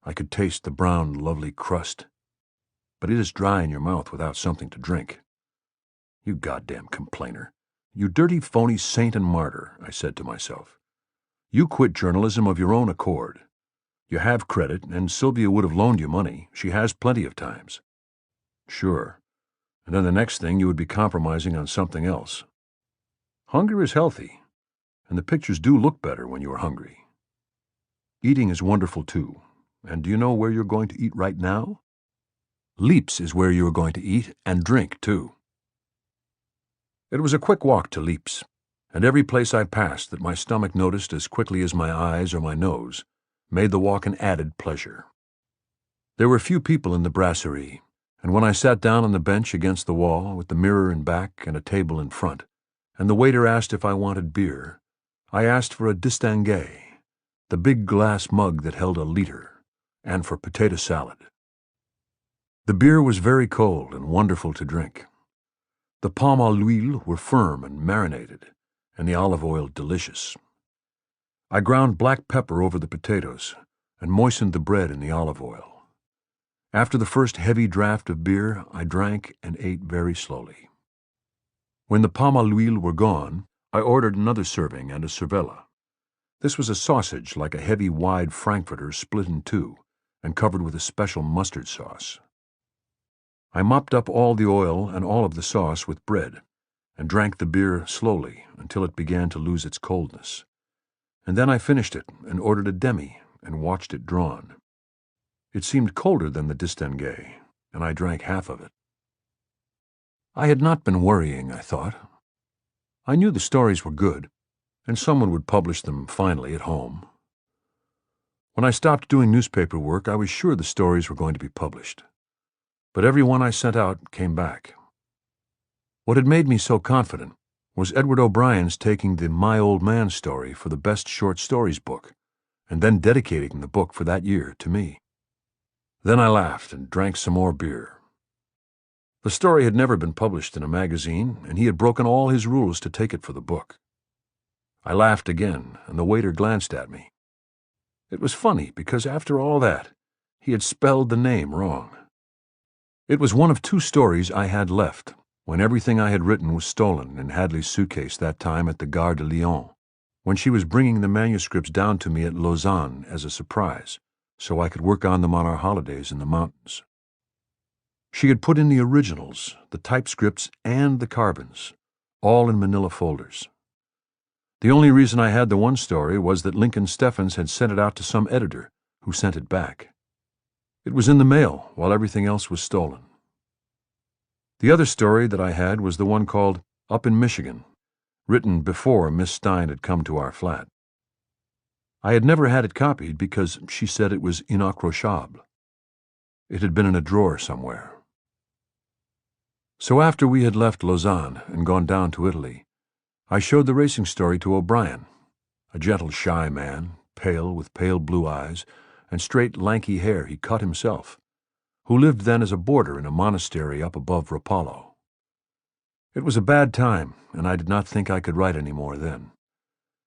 Speaker 2: I could taste the brown, lovely crust, but it is dry in your mouth without something to drink. You goddamn complainer. You dirty, phony saint and martyr, I said to myself. You quit journalism of your own accord. You have credit, and Sylvia would have loaned you money. She has plenty of times. Sure. And then the next thing you would be compromising on something else. Hunger is healthy, and the pictures do look better when you are hungry. Eating is wonderful too, and do you know where you're going to eat right now? Leaps is where you are going to eat and drink too. It was a quick walk to Leaps, and every place I passed that my stomach noticed as quickly as my eyes or my nose made the walk an added pleasure. There were few people in the brasserie, and when I sat down on the bench against the wall with the mirror in back and a table in front, and the waiter asked if I wanted beer, I asked for a distingué, the big glass mug that held a liter, and for potato salad. The beer was very cold and wonderful to drink. The pommes à l'huile were firm and marinated, and the olive oil delicious. I ground black pepper over the potatoes and moistened the bread in the olive oil. After the first heavy draught of beer, I drank and ate very slowly. When the pommes à l'huile were gone, I ordered another serving and a cervella. This was a sausage like a heavy, wide frankfurter split in two and covered with a special mustard sauce. I mopped up all the oil and all of the sauce with bread and drank the beer slowly until it began to lose its coldness. And then I finished it and ordered a demi and watched it drawn. It seemed colder than the distingué, and I drank half of it. I had not been worrying, I thought. I knew the stories were good, and someone would publish them finally at home. When I stopped doing newspaper work, I was sure the stories were going to be published. But every one I sent out came back. What had made me so confident was Edward O'Brien's taking the My Old Man story for the best short stories book, and then dedicating the book for that year to me. Then I laughed and drank some more beer. The story had never been published in a magazine, and he had broken all his rules to take it for the book. I laughed again, and the waiter glanced at me. It was funny, because after all that, he had spelled the name wrong. It was one of 2 stories I had left, when everything I had written was stolen in Hadley's suitcase that time at the Gare de Lyon, when she was bringing the manuscripts down to me at Lausanne as a surprise, so I could work on them on our holidays in the mountains. She had put in the originals, the typescripts, and the carbons, all in manila folders. The only reason I had the one story was that Lincoln Steffens had sent it out to some editor, who sent it back. It was in the mail while everything else was stolen. The other story that I had was the one called Up in Michigan, written before Miss Stein had come to our flat. I had never had it copied because she said it was inaccrochable. It had been in a drawer somewhere. So after we had left Lausanne and gone down to Italy, I showed the racing story to O'Brien, a gentle, shy man, pale, with pale blue eyes, and straight, lanky hair he cut himself, who lived then as a boarder in a monastery up above Rapallo.
Speaker 3: It was a bad time, and I did not think I could write any more then.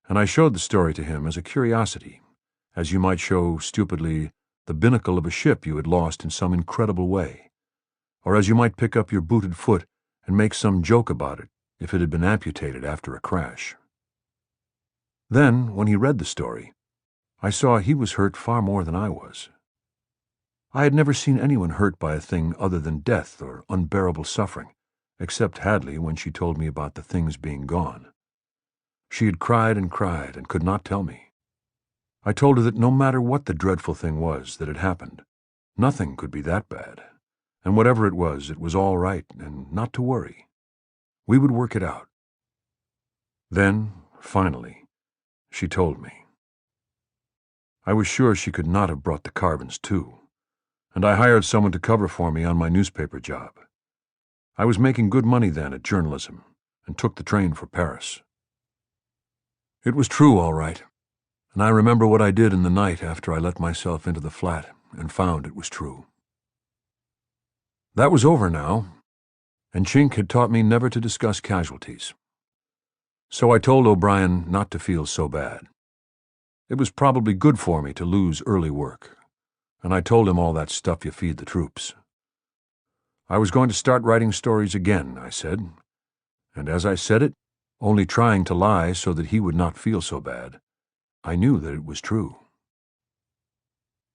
Speaker 3: And I showed the story to him as a curiosity, as you might show, stupidly, the binnacle of a ship you had lost in some incredible way, or as you might pick up your booted foot and make some joke about it if it had been amputated after a crash. Then, when he read the story, I saw he was hurt far more than I was. I had never seen anyone hurt by a thing other than death or unbearable suffering, except Hadley when she told me about the things being gone. She had cried and could not tell me. I told her that no matter what the dreadful thing was that had happened, nothing could be that bad, and whatever it was all right, and not to worry. We would work it out. Then, finally, she told me. I was sure she could not have brought the carbons too, and I hired someone to cover for me on my newspaper job. I was making good money then at journalism, and took the train for Paris. It was true, all right, and I remember what I did in the night after I let myself into the flat and found it was true. That was over now, and Chink had taught me never to discuss casualties. So I told O'Brien not to feel so bad. It was probably good for me to lose early work, and I told him all that stuff you feed the troops. I was going to start writing stories again, I said, and as I said it, only trying to lie so that he would not feel so bad, I knew that it was true.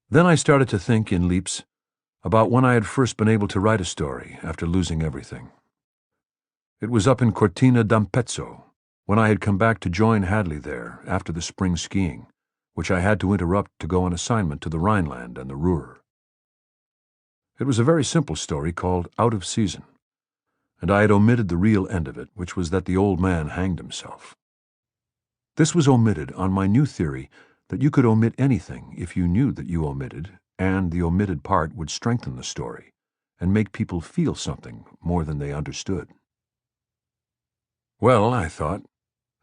Speaker 3: Then I started to think in leaps about when I had first been able to write a story after losing everything. It was up in Cortina d'Ampezzo, when I had come back to join Hadley there after the spring skiing, which I had to interrupt to go on assignment to the Rhineland and the Ruhr. It was a very simple story called Out of Season, and I had omitted the real end of it, which was that the old man hanged himself. This was omitted on my new theory that you could omit anything if you knew that you omitted, and the omitted part would strengthen the story and make people feel something more than they understood. Well, I thought,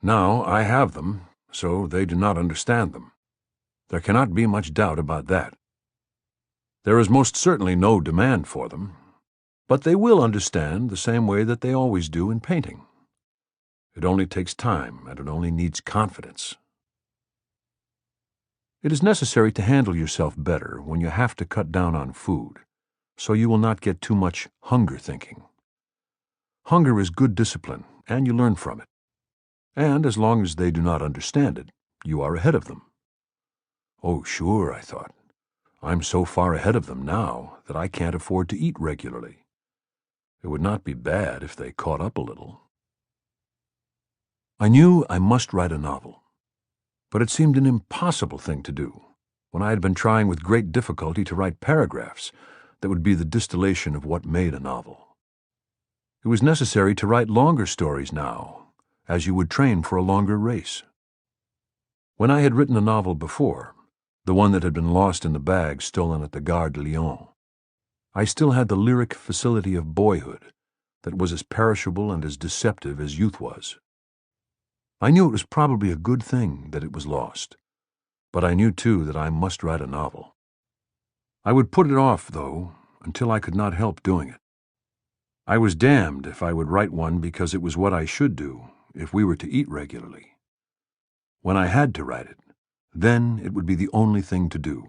Speaker 3: now I have them, so they do not understand them. There cannot be much doubt about that. There is most certainly no demand for them, but they will understand the same way that they always do in painting. It only takes time, and it only needs confidence. It is necessary to handle yourself better when you have to cut down on food, so you will not get too much hunger thinking. Hunger is good discipline, and you learn from it. And as long as they do not understand it, you are ahead of them. Oh, sure, I thought. I'm so far ahead of them now that I can't afford to eat regularly. It would not be bad if they caught up a little. I knew I must write a novel, but it seemed an impossible thing to do when I had been trying with great difficulty to write paragraphs that would be the distillation of what made a novel. It was necessary to write longer stories now, as you would train for a longer race. When I had written a novel before, the one that had been lost in the bag stolen at the Gare de Lyon, I still had the lyric facility of boyhood that was as perishable and as deceptive as youth was. I knew it was probably a good thing that it was lost, but I knew too that I must write a novel. I would put it off, though, until I could not help doing it. I was damned if I would write one because it was what I should do if we were to eat regularly. When I had to write it, then it would be the only thing to do,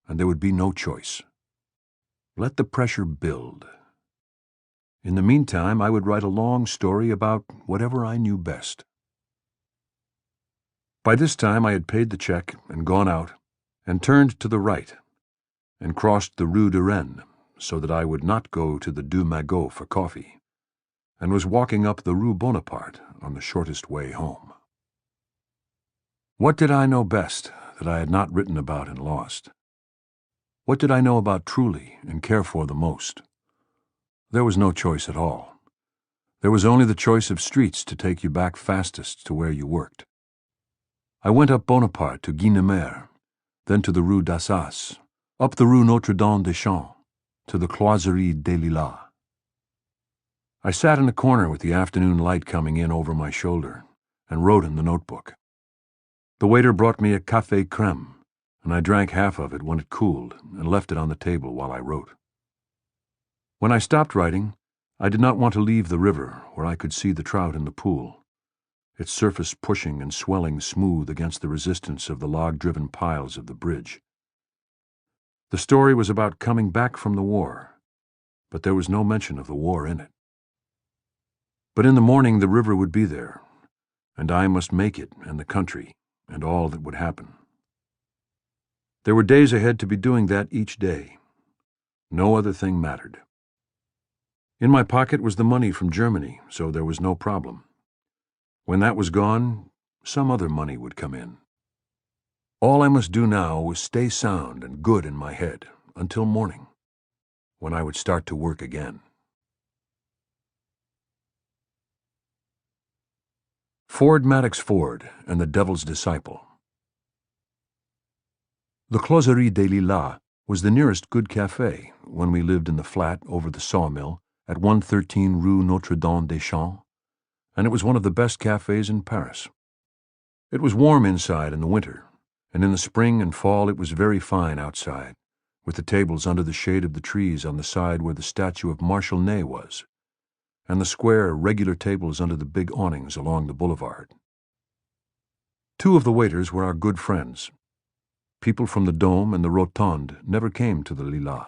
Speaker 3: and there would be no choice. Let the pressure build. In the meantime, I would write a long story about whatever I knew best. By this time I had paid the check and gone out, and turned to the right, and crossed the Rue de Rennes, so that I would not go to the Deux Magots for coffee, and was walking up the Rue Bonaparte on the shortest way home. What did I know best that I had not written about and lost? What did I know about truly and care for the most? There was no choice at all. There was only the choice of streets to take you back fastest to where you worked. I went up Bonaparte to Guinemer, then to the Rue d'Assas, up the Rue Notre-Dame-des-Champs, to the Cloiserie des Lilas. I sat in a corner with the afternoon light coming in over my shoulder and wrote in the notebook. The waiter brought me a café crème, and I drank half of it when it cooled and left it on the table while I wrote. When I stopped writing, I did not want to leave the river where I could see the trout in the pool, its surface pushing and swelling smooth against the resistance of the log-driven piles of the bridge. The story was about coming back from the war, but there was no mention of the war in it. But in the morning the river would be there, and I must make it and the country and all that would happen. There were days ahead to be doing that each day. No other thing mattered. In my pocket was the money from Germany, so there was no problem. When that was gone, some other money would come in. All I must do now was stay sound and good in my head until morning, when I would start to work again. Ford Madox Ford and the Devil's Disciple. The Closerie des Lilas was the nearest good café when we lived in the flat over the sawmill at 113 Rue Notre-Dame-des-Champs, and it was one of the best cafés in Paris. It was warm inside in the winter, and in the spring and fall it was very fine outside, with the tables under the shade of the trees on the side where the statue of Marshal Ney was, and the square, regular tables under the big awnings along the boulevard. Two of the waiters were our good friends. People from the Dôme and the Rotonde never came to the Lilas.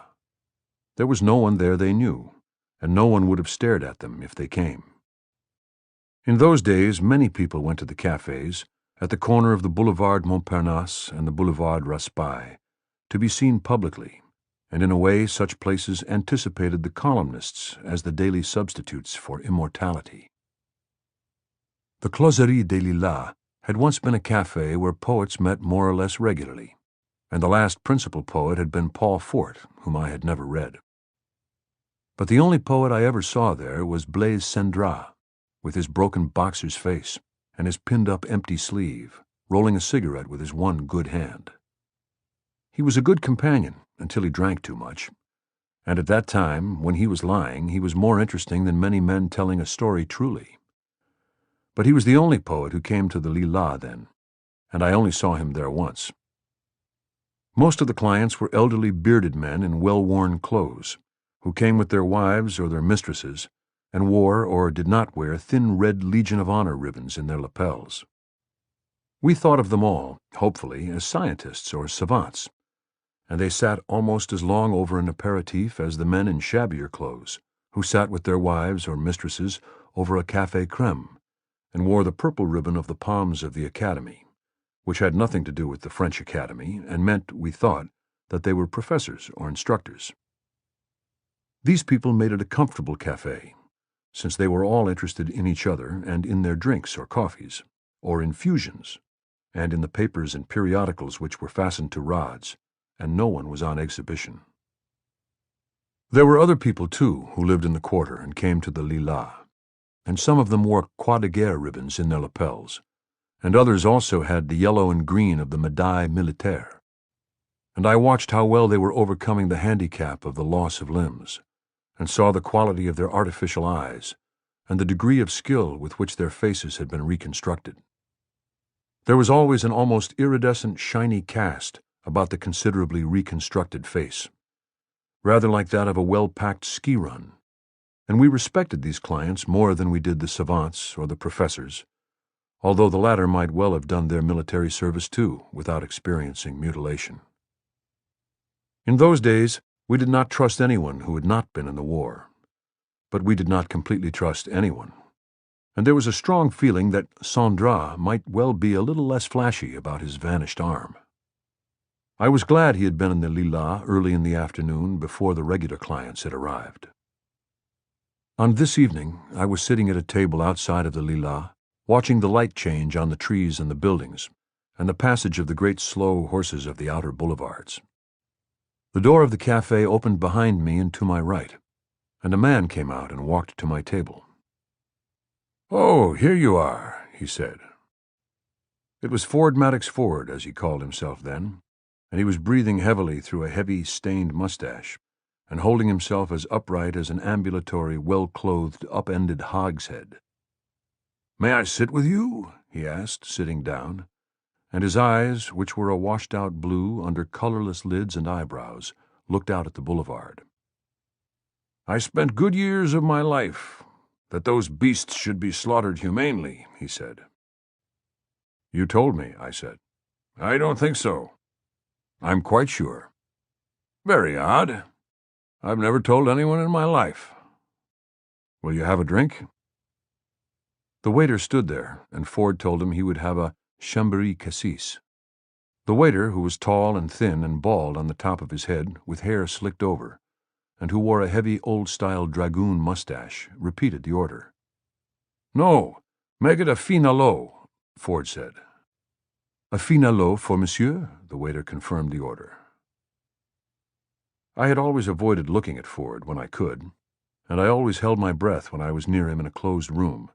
Speaker 3: There was no one there they knew, and no one would have stared at them if they came. In those days, many people went to the cafés at the corner of the Boulevard Montparnasse and the Boulevard Raspail to be seen publicly, and in a way such places anticipated the columnists as the daily substitutes for immortality. The Closerie des Lilas had once been a café where poets met more or less regularly, and the last principal poet had been Paul Fort, whom I had never read. But the only poet I ever saw there was Blaise Cendrars, with his broken boxer's face and his pinned-up empty sleeve, rolling a cigarette with his one good hand. He was a good companion until he drank too much, and at that time, when he was lying, he was more interesting than many men telling a story truly. But he was the only poet who came to the Lilas then, and I only saw him there once. Most of the clients were elderly bearded men in well-worn clothes, who came with their wives or their mistresses, and wore or did not wear thin red Legion of Honor ribbons in their lapels. We thought of them all, hopefully, as scientists or savants, and they sat almost as long over an aperitif as the men in shabbier clothes, who sat with their wives or mistresses over a café crème, and wore the purple ribbon of the palms of the Academy, which had nothing to do with the French Academy and meant, we thought, that they were professors or instructors. These people made it a comfortable café, since they were all interested in each other and in their drinks or coffees, or infusions, and in the papers and periodicals which were fastened to rods, and no one was on exhibition. There were other people, too, who lived in the quarter and came to the Lilas, and some of them wore Croix de Guerre ribbons in their lapels, and others also had the yellow and green of the Médaille Militaire. And I watched how well they were overcoming the handicap of the loss of limbs, and saw the quality of their artificial eyes, and the degree of skill with which their faces had been reconstructed. There was always an almost iridescent, shiny cast about the considerably reconstructed face, rather like that of a well-packed ski run, and we respected these clients more than we did the savants or the professors, although the latter might well have done their military service too without experiencing mutilation. In those days, we did not trust anyone who had not been in the war, but we did not completely trust anyone, and there was a strong feeling that Cendrars might well be a little less flashy about his vanished arm. I was glad he had been in the Lilas early in the afternoon before the regular clients had arrived. On this evening, I was sitting at a table outside of the Lilas, watching the light change on the trees and the buildings, and the passage of the great slow horses of the outer boulevards. The door of the café opened behind me and to my right, and a man came out and walked to my table. "Oh, here you are," he said. It was Ford Madox Ford, as he called himself then, and he was breathing heavily through a heavy, stained mustache, and holding himself as upright as an ambulatory, well-clothed, up-ended hogshead. "May I sit with you?" he asked, sitting down, and his eyes, which were a washed-out blue under colorless lids and eyebrows, looked out at the boulevard.
Speaker 2: I spent good years of my life that those beasts should be slaughtered humanely, he said.
Speaker 3: You told me, I said.
Speaker 2: I don't think so.
Speaker 3: I'm quite sure.
Speaker 2: Very odd. I've never told anyone in my life.
Speaker 3: Will you have a drink? The waiter stood there, and Ford told him he would have a Chambéry cassis. The waiter, who was tall and thin and bald on the top of his head, with hair slicked over, and who wore a heavy old-style dragoon mustache, repeated the order.
Speaker 2: No, make it a finalot,
Speaker 3: Ford said. A finalot for monsieur, the waiter confirmed the order. I had always avoided looking at Ford when I could, and I always held my breath when I was near him in a closed room.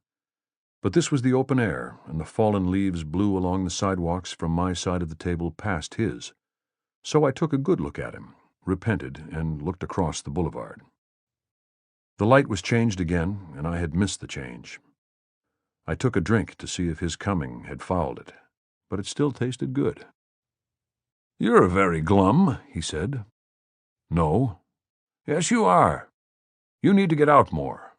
Speaker 3: But this was the open air, and the fallen leaves blew along the sidewalks from my side of the table past his. So I took a good look at him, repented, and looked across the boulevard. The light was changed again, and I had missed the change. I took a drink to see if his coming had fouled it, but it still tasted good.
Speaker 2: You're very glum, he said.
Speaker 3: No.
Speaker 2: Yes, you are. You need to get out more.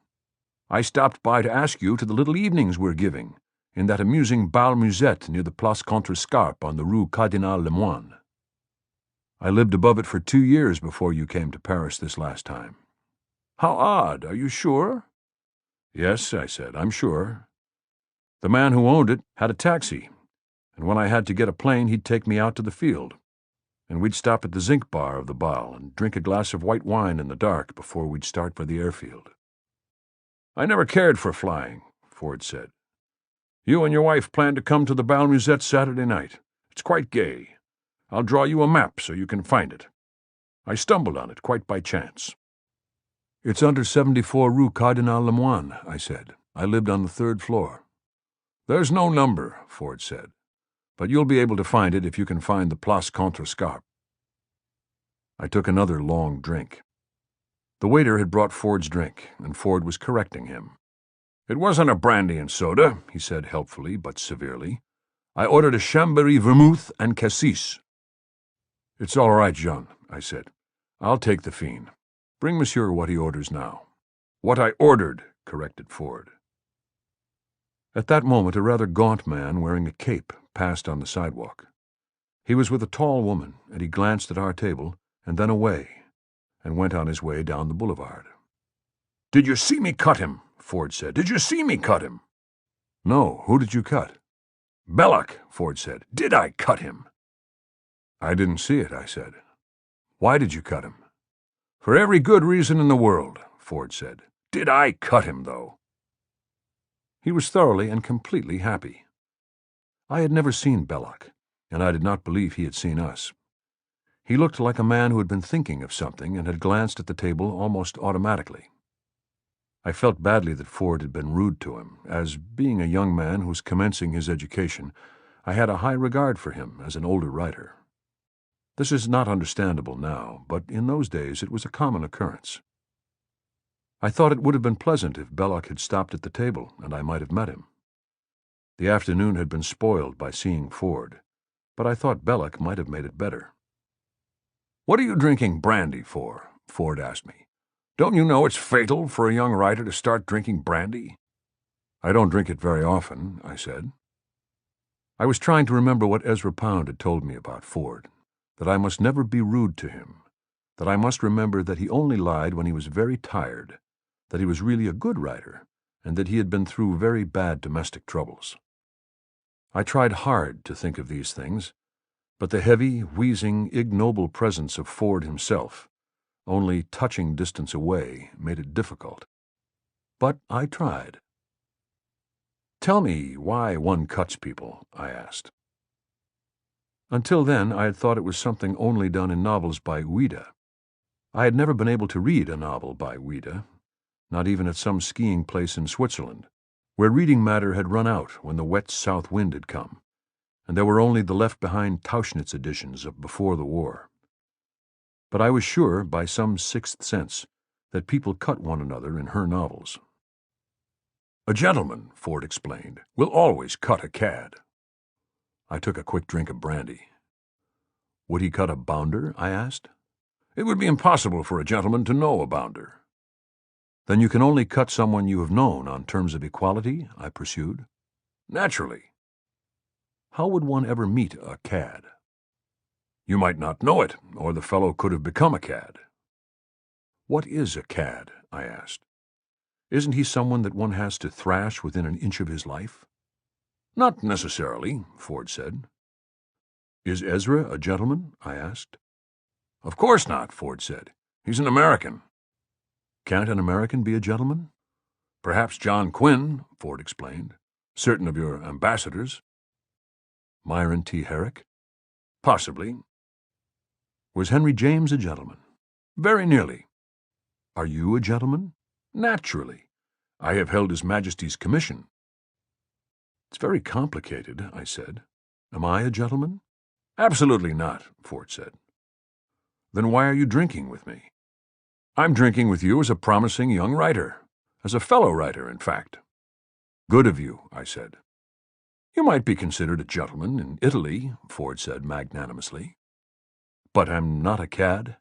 Speaker 2: I stopped by to ask you to the little evenings we're giving, in that amusing bal musette near the Place Contrescarpe on the Rue Cardinal Lemoine.
Speaker 3: I lived above it for 2 years before you came to Paris this last time.
Speaker 2: How odd, are you sure?
Speaker 3: Yes, I said, I'm sure. The man who owned it had a taxi, and when I had to get a plane, he'd take me out to the field, and we'd stop at the zinc bar of the Bal and drink a glass of white wine in the dark before we'd start for the airfield.
Speaker 2: I never cared for flying, Ford said. You and your wife plan to come to the Bal Musette Saturday night. It's quite gay. I'll draw you a map so you can find it. I stumbled on it quite by chance.
Speaker 3: It's under 74 Rue Cardinal Lemoine, I said. I lived on the 3rd floor.
Speaker 2: There's no number, Ford said,
Speaker 3: but you'll be able to find it if you can find the Place Contrescarpe. I took another long drink. The waiter had brought Ford's drink, and Ford was correcting him.
Speaker 2: It wasn't a brandy and soda, he said helpfully but severely. I ordered a Chambéry vermouth and cassis.
Speaker 3: It's all right, Jean, I said. I'll take the fiend. Bring monsieur what he orders now.
Speaker 2: What I ordered, corrected Ford.
Speaker 3: At that moment, a rather gaunt man wearing a cape passed on the sidewalk. He was with a tall woman, and he glanced at our table and then away, and went on his way down the boulevard.
Speaker 2: Did you see me cut him? Ford said. Did you see me cut him?
Speaker 3: No, who did you cut?
Speaker 2: Belloc, Ford said. Did I cut him?
Speaker 3: I didn't see it, I said. Why did you cut him?
Speaker 2: For every good reason in the world, Ford said. Did I cut him, though?
Speaker 3: He was thoroughly and completely happy. I had never seen Belloc, and I did not believe he had seen us. He looked like a man who had been thinking of something and had glanced at the table almost automatically. I felt badly that Ford had been rude to him, as, being a young man who was commencing his education, I had a high regard for him as an older writer. This is not understandable now, but in those days it was a common occurrence. I thought it would have been pleasant if Belloc had stopped at the table, and I might have met him. The afternoon had been spoiled by seeing Ford, but I thought Belloc might have made it better.
Speaker 2: "What are you drinking brandy for?" Ford asked me. "Don't you know it's fatal for a young writer to start drinking brandy?"
Speaker 3: "I don't drink it very often," I said. I was trying to remember what Ezra Pound had told me about Ford, that I must never be rude to him, that I must remember that he only lied when he was very tired, that he was really a good writer, and that he had been through very bad domestic troubles. I tried hard to think of these things, but the heavy, wheezing, ignoble presence of Ford himself, only touching distance away, made it difficult. But I tried. "Tell me why one cuts people," I asked. Until then, I had thought it was something only done in novels by Ouida. I had never been able to read a novel by Ouida, not even at some skiing place in Switzerland, where reading matter had run out when the wet south wind had come, and there were only the left-behind Tauchnitz editions of before the war. But I was sure, by some sixth sense, that people cut one another in her novels.
Speaker 2: "A gentleman," Ford explained, "will always cut a cad."
Speaker 3: I took a quick drink of brandy. "Would he cut a bounder?" I asked.
Speaker 2: "It would be impossible for a gentleman to know a bounder."
Speaker 3: Then you can only cut someone you have known on terms of equality? I pursued. Naturally. How would one ever meet a cad? You might not know it, or the fellow could have become a cad. What is a cad? I asked. Isn't he someone that one has to thrash within an inch of his life? Not necessarily, Ford said. Is Ezra a gentleman? I asked. Of course not, Ford said. He's an American. Can't an American be a gentleman? Perhaps John Quinn, Ford explained. Certain of your ambassadors. Myron T. Herrick? Possibly. Was Henry James a gentleman? Very nearly. Are you a gentleman? Naturally. I have held His Majesty's commission. It's very complicated, I said. Am I a gentleman? Absolutely not, Ford said. Then why are you drinking with me? I'm drinking with you as a promising young writer. As a fellow writer, in fact. Good of you, I said. You might be considered a gentleman in Italy, Ford said magnanimously. But I'm not a cad?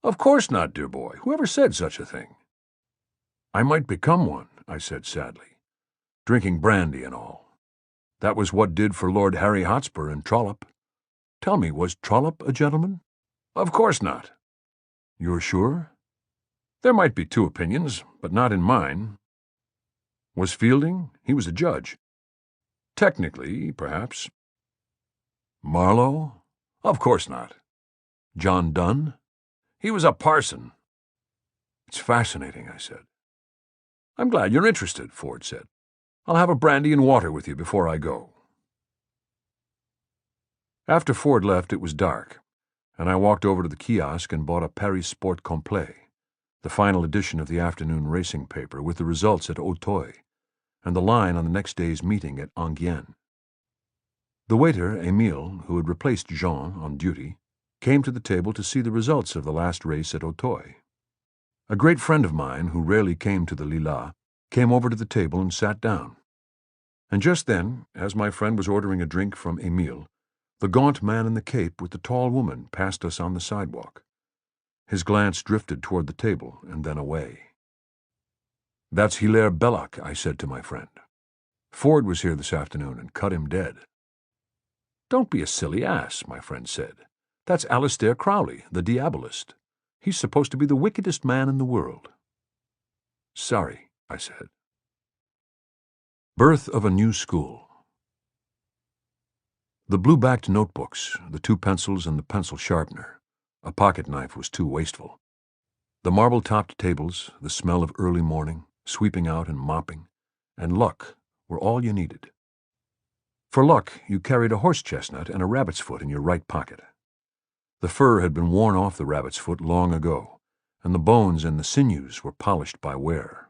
Speaker 3: Of course not, dear boy. Whoever said such a thing? I might become one, I said sadly. Drinking brandy and all. That was what did for Lord Harry Hotspur and Trollope. Tell me, was Trollope a gentleman? Of course not. You're sure? There might be two opinions, but not in mine. Was Fielding? He was a judge. Technically, perhaps. Marlowe? Of course not. John Donne? He was a parson. It's fascinating, I said. I'm glad you're interested, Ford said. I'll have a brandy and water with you before I go. After Ford left, it was dark, and I walked over to the kiosk and bought a Paris Sport Complet, the final edition of the afternoon racing paper with the results at Auteuil, and the line on the next day's meeting at Enghien. The waiter, Émile, who had replaced Jean on duty, came to the table to see the results of the last race at Auteuil. A great friend of mine, who rarely came to the Lilas, came over to the table and sat down. And just then, as my friend was ordering a drink from Émile, the gaunt man in the cape with the tall woman passed us on the sidewalk. His glance drifted toward the table and then away. That's Hilaire Belloc, I said to my friend. Ford was here this afternoon and cut him dead. Don't be a silly ass, my friend said. That's Alistair Crowley, the diabolist. He's supposed to be the wickedest man in the world. Sorry, I said. Birth of a New School. The blue-backed notebooks, the 2 pencils and the pencil sharpener. A pocket knife was too wasteful. The marble-topped tables, the smell of early morning, sweeping out and mopping, and luck were all you needed. For luck, you carried a horse-chestnut and a rabbit's foot in your right pocket. The fur had been worn off the rabbit's foot long ago, and the bones and the sinews were polished by wear.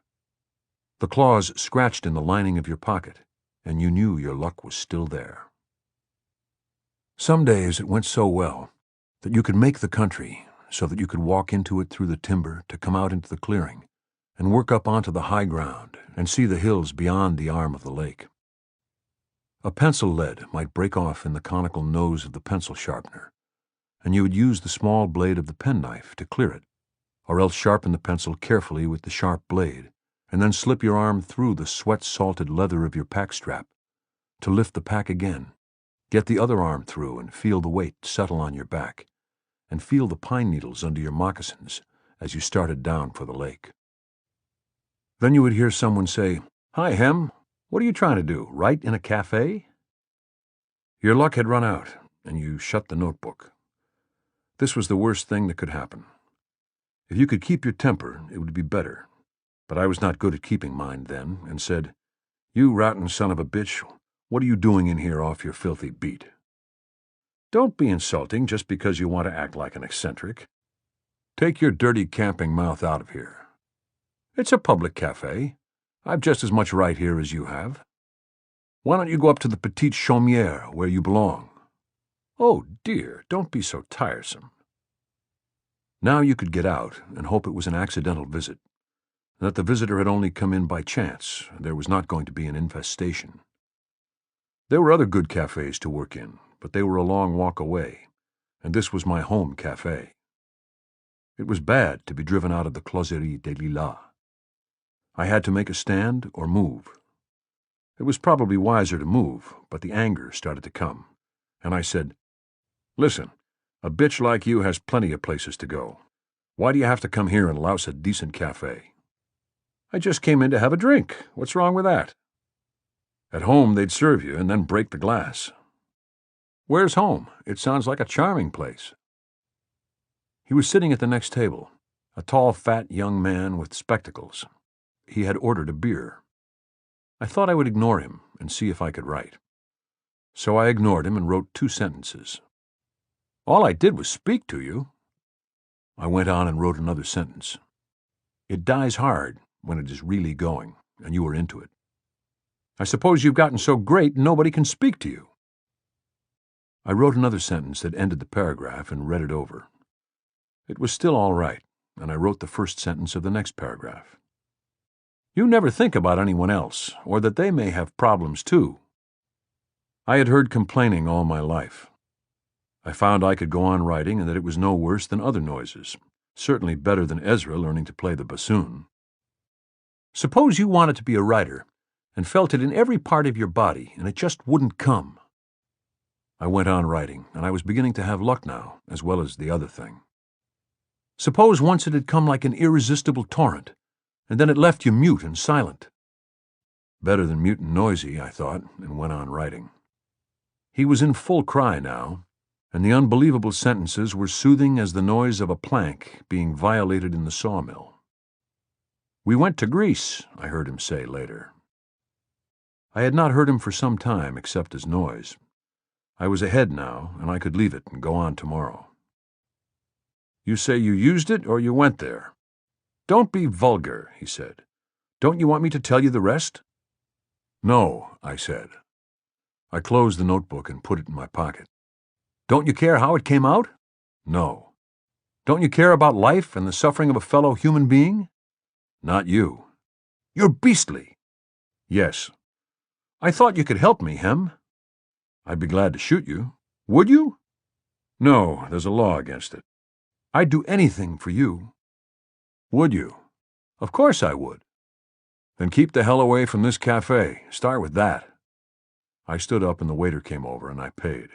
Speaker 3: The claws scratched in the lining of your pocket, and you knew your luck was still there. Some days it went so well that you could make the country so that you could walk into it through the timber to come out into the clearing and work up onto the high ground and see the hills beyond the arm of the lake. A pencil lead might break off in the conical nose of the pencil sharpener, and you would use the small blade of the penknife to clear it, or else sharpen the pencil carefully with the sharp blade, and then slip your arm through the sweat-salted leather of your pack strap to lift the pack again, get the other arm through and feel the weight settle on your back, and feel the pine needles under your moccasins as you started down for the lake. Then you would hear someone say, "Hi, Hem, what are you trying to do, write in a cafe?" Your luck had run out, and you shut the notebook. This was the worst thing that could happen. If you could keep your temper, it would be better, but I was not good at keeping mine then, and said, "You rotten son of a bitch, what are you doing in here off your filthy beat?" Don't be insulting just because you want to act like an eccentric. Take your dirty camping mouth out of here. It's a public cafe. I've just as much right here as you have. Why don't you go up to the Petite Chaumière where you belong? Oh, dear, don't be so tiresome. Now you could get out and hope it was an accidental visit, that the visitor had only come in by chance, and there was not going to be an infestation. There were other good cafes to work in, but they were a long walk away, and this was my home cafe. It was bad to be driven out of the Closerie des Lilas. I had to make a stand or move. It was probably wiser to move, but the anger started to come, and I said, "Listen, a bitch like you has plenty of places to go. Why do you have to come here and louse a decent cafe?" "I just came in to have a drink. What's wrong with that?" "At home they'd serve you and then break the glass." "Where's home? It sounds like a charming place." He was sitting at the next table, a tall, fat young man with spectacles. He had ordered a beer. I thought I would ignore him and see if I could write. So I ignored him and wrote 2 sentences. "All I did was speak to you." I went on and wrote another sentence. "It dies hard when it is really going, and you are into it. I suppose you've gotten so great nobody can speak to you." I wrote another sentence that ended the paragraph and read it over. It was still all right, and I wrote the first sentence of the next paragraph. "You never think about anyone else, or that they may have problems too." I had heard complaining all my life. I found I could go on writing and that it was no worse than other noises, certainly better than Ezra learning to play the bassoon. "Suppose you wanted to be a writer and felt it in every part of your body and it just wouldn't come." I went on writing, and I was beginning to have luck now, as well as the other thing. "Suppose once it had come like an irresistible torrent, and then it left you mute and silent." Better than mute and noisy, I thought, and went on writing. He was in full cry now, and the unbelievable sentences were soothing as the noise of a plank being violated in the sawmill. "We went to Greece," I heard him say later. I had not heard him for some time except as noise. I was ahead now, and I could leave it and go on tomorrow. "You say you used it or you went there?" "Don't be vulgar," he said. "Don't you want me to tell you the rest?" "No," I said. I closed the notebook and put it in my pocket. "Don't you care how it came out?" "No." "Don't you care about life and the suffering of a fellow human being?" "Not you." "You're beastly." "Yes." "I thought you could help me, Hem." "I'd be glad to shoot you." "Would you?" "No, there's a law against it." "I'd do anything for you." "Would you?" "Of course I would." "Then keep the hell away from this cafe. Start with that." I stood up and the waiter came over and I paid.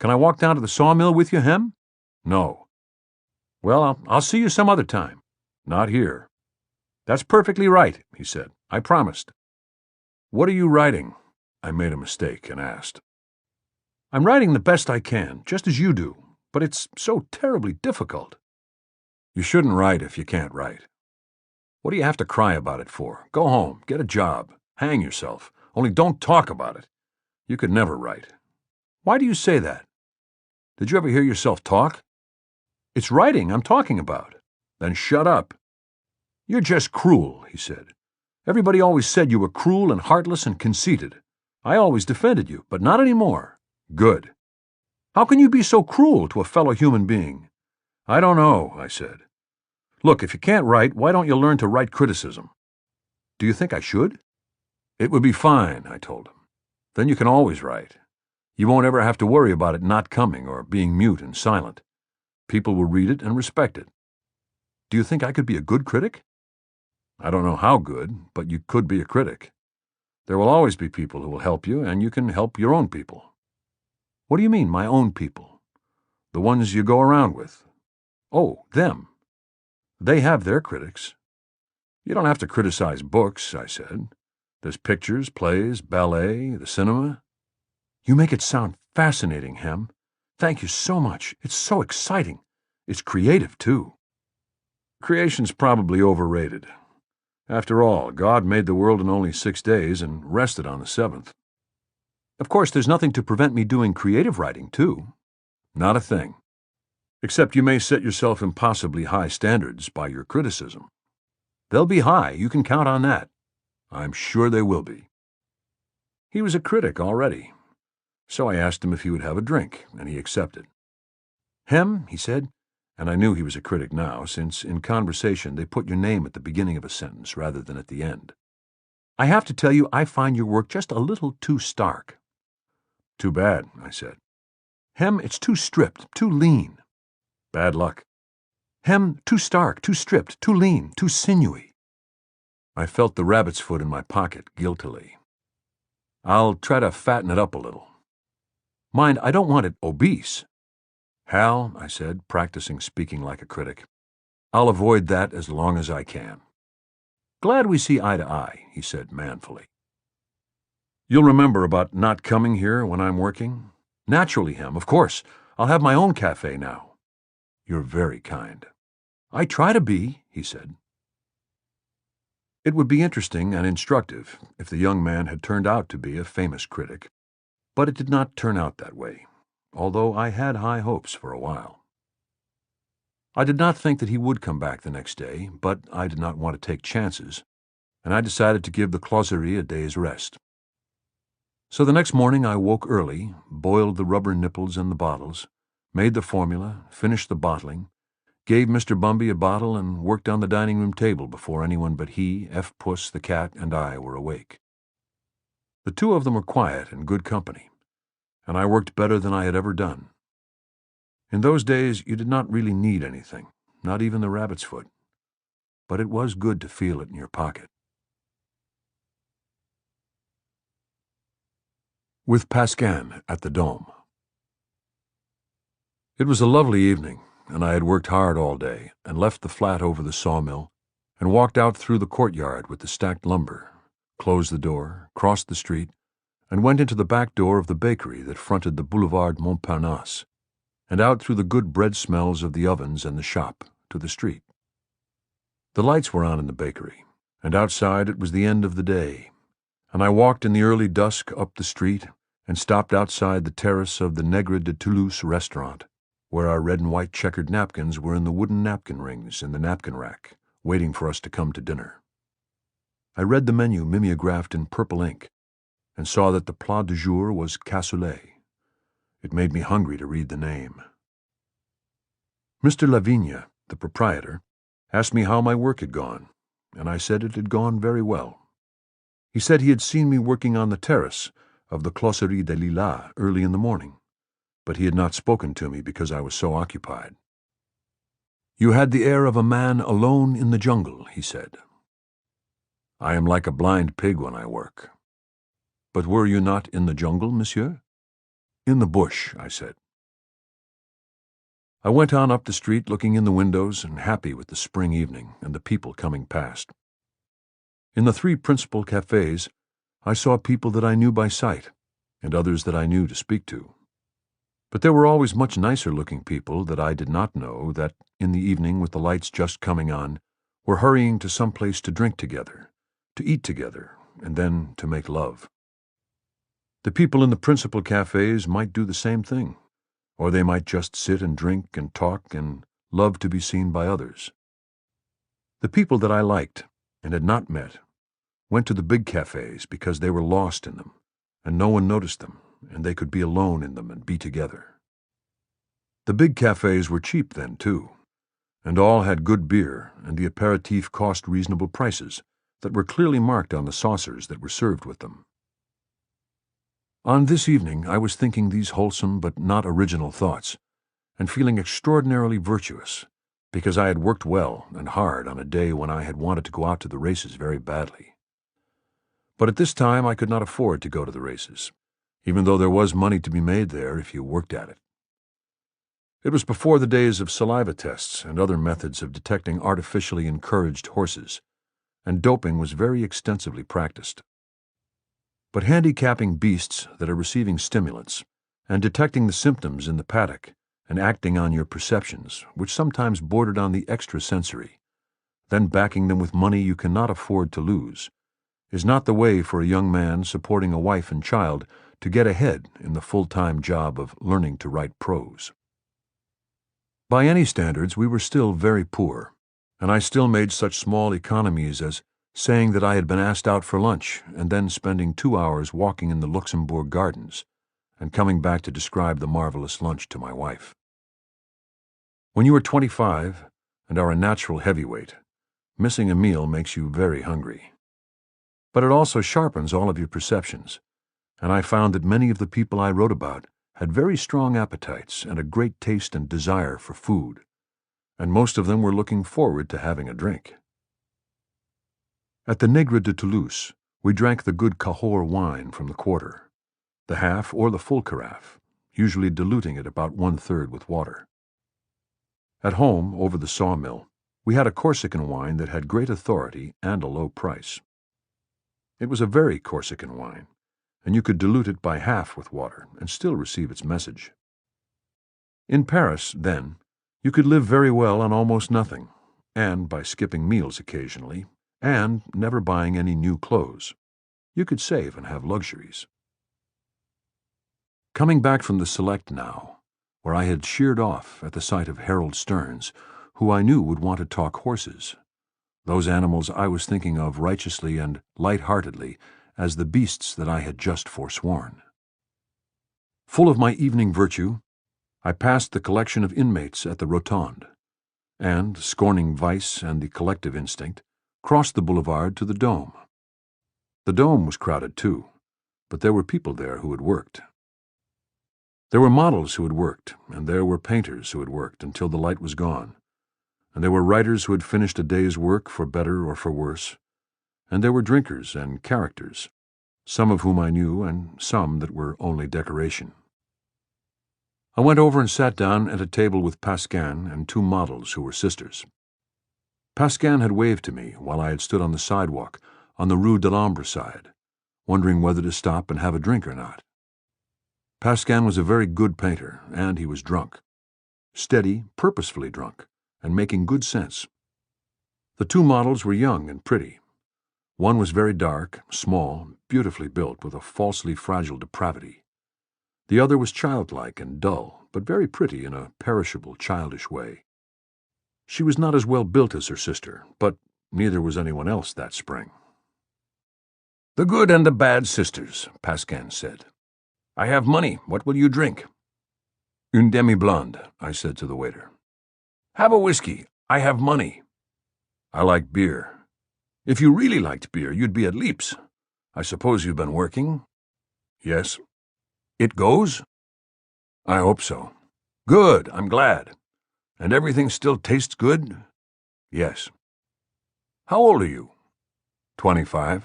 Speaker 3: "Can I walk down to the sawmill with you, Hem?" "No." "Well, I'll see you some other time." "Not here." "That's perfectly right," he said. "I promised." "What are you writing?" I made a mistake and asked. "I'm writing the best I can, just as you do, but it's so terribly difficult." "You shouldn't write if you can't write. What do you have to cry about it for? Go home, get a job, hang yourself, only don't talk about it. You could never write." "Why do you say that?" "Did you ever hear yourself talk?" "It's writing I'm talking about." "Then shut up." "You're just cruel," he said. "Everybody always said you were cruel and heartless and conceited. I always defended you, but not anymore." "Good." "How can you be so cruel to a fellow human being?" "I don't know," I said. "Look, if you can't write, why don't you learn to write criticism?" "Do you think I should?" "It would be fine," I told him. "Then you can always write. You won't ever have to worry about it not coming or being mute and silent. People will read it and respect it." "Do you think I could be a good critic?" "I don't know how good, but you could be a critic. There will always be people who will help you, and you can help your own people." "What do you mean, my own people?" "The ones you go around with." "Oh, them." "They have their critics." "You don't have to criticize books," I said. "There's pictures, plays, ballet, the cinema." "You make it sound fascinating, Hem. Thank you so much. It's so exciting. It's creative, too." "Creation's probably overrated. After all, God made the world in only 6 days and rested on the 7th. "Of course, there's nothing to prevent me doing creative writing, too." "Not a thing. Except you may set yourself impossibly high standards by your criticism." "They'll be high. You can count on that." "I'm sure they will be." He was a critic already. So I asked him if he would have a drink, and he accepted. "Hem," he said, and I knew he was a critic now, since in conversation they put your name at the beginning of a sentence rather than at the end. "I have to tell you I find your work just a little too stark." "Too bad," I said. "Hem, it's too stripped, too lean." "Bad luck." "Hem, too stark, too stripped, too lean, too sinewy." I felt the rabbit's foot in my pocket guiltily. I'll try to fatten it up a little. Mind, I don't want it obese. Hal, I said, practicing speaking like a critic, I'll avoid that as long as I can. Glad we see eye to eye, he said manfully. You'll remember about not coming here when I'm working? Naturally, Hem, of course. I'll have my own cafe now. You're very kind. I try to be, he said. It would be interesting and instructive if the young man had turned out to be a famous critic, but it did not turn out that way, although I had high hopes for a while. I did not think that he would come back the next day, but I did not want to take chances, and I decided to give the closerie a day's rest. So the next morning I woke early, boiled the rubber nipples and the bottles, made the formula, finished the bottling, gave Mr. Bumby a bottle, and worked on the dining room table before anyone but he, F. Puss, the cat, and I were awake. The two of them were quiet and good company, and I worked better than I had ever done. In those days you did not really need anything, not even the rabbit's foot, but it was good to feel it in your pocket. With Pascan at the Dome. It was a lovely evening, and I had worked hard all day, and left the flat over the sawmill, and walked out through the courtyard with the stacked lumber, closed the door, crossed the street, and went into the back door of the bakery that fronted the Boulevard Montparnasse, and out through the good bread smells of the ovens and the shop to the street. The lights were on in the bakery, and outside it was the end of the day, and I walked in the early dusk up the street and stopped outside the terrace of the Negre de Toulouse restaurant, where our red and white checkered napkins were in the wooden napkin rings in the napkin rack, waiting for us to come to dinner. I read the menu mimeographed in purple ink and saw that the plat du jour was cassoulet. It made me hungry to read the name. Mr. Lavigne, the proprietor, asked me how my work had gone, and I said it had gone very well. He said he had seen me working on the terrace of the Closerie des Lilas early in the morning, but he had not spoken to me because I was so occupied. You had the air of a man alone in the jungle, he said. I am like a blind pig when I work. But were you not in the jungle, monsieur? In the bush, I said. I went on up the street looking in the windows and happy with the spring evening and the people coming past. In the three principal cafes, I saw people that I knew by sight, and others that I knew to speak to. But there were always much nicer-looking people that I did not know that, in the evening with the lights just coming on, were hurrying to some place to drink together, to eat together, and then to make love. The people in the principal cafes might do the same thing, or they might just sit and drink and talk and love to be seen by others. The people that I liked and had not met went to the big cafes because they were lost in them, and no one noticed them, and they could be alone in them and be together. The big cafes were cheap then, too, and all had good beer, and the aperitif cost reasonable prices that were clearly marked on the saucers that were served with them. On this evening I was thinking these wholesome but not original thoughts, and feeling extraordinarily virtuous, because I had worked well and hard on a day when I had wanted to go out to the races very badly. But at this time I could not afford to go to the races, even though there was money to be made there if you worked at it. It was before the days of saliva tests and other methods of detecting artificially encouraged horses, and doping was very extensively practiced. But handicapping beasts that are receiving stimulants, and detecting the symptoms in the paddock, and acting on your perceptions, which sometimes bordered on the extrasensory, then backing them with money you cannot afford to lose, is not the way for a young man supporting a wife and child to get ahead in the full-time job of learning to write prose. By any standards, we were still very poor, and I still made such small economies as saying that I had been asked out for lunch and then spending 2 hours walking in the Luxembourg Gardens and coming back to describe the marvelous lunch to my wife. When you are 25 and are a natural heavyweight, missing a meal makes you very hungry. But it also sharpens all of your perceptions, and I found that many of the people I wrote about had very strong appetites and a great taste and desire for food, and most of them were looking forward to having a drink. At the Negre de Toulouse, we drank the good Cahors wine from the quarter, the half or the full carafe, usually diluting it about 1/3 with water. At home, over the sawmill, we had a Corsican wine that had great authority and a low price. It was a very Corsican wine, and you could dilute it by half with water and still receive its message. In Paris, then, you could live very well on almost nothing, and by skipping meals occasionally, and never buying any new clothes. You could save and have luxuries. Coming back from the Select now, where I had sheered off at the sight of Harold Stearns, who I knew would want to talk horses, those animals I was thinking of righteously and light-heartedly as the beasts that I had just forsworn. Full of my evening virtue, I passed the collection of inmates at the Rotonde, and, scorning vice and the collective instinct, crossed the boulevard to the Dome. The Dome was crowded too, but there were people there who had worked. There were models who had worked, and there were painters who had worked until the light was gone, and there were writers who had finished a day's work for better or for worse, and there were drinkers and characters, some of whom I knew and some that were only decoration. I went over and sat down at a table with Pascan and two models who were sisters. Pascan had waved to me while I had stood on the sidewalk on the Rue de l'Ombre side, wondering whether to stop and have a drink or not. Pascan was a very good painter, and he was drunk. Steady, purposefully drunk, and making good sense. The two models were young and pretty. One was very dark, small, beautifully built, with a falsely fragile depravity. The other was childlike and dull, but very pretty in a perishable, childish way. She was not as well built as her sister, but neither was anyone else that spring. "The good and the bad sisters," Pascan said. "I have money. What will you drink?" "Une demi-blonde," I said to the waiter. "Have a whiskey. I have money." "I like beer." "If you really liked beer, you'd be at Leap's. I suppose you've been working?" "Yes." "It goes?" "I hope so." "Good. I'm glad. And everything still tastes good?" "Yes." "How old are you?" 25.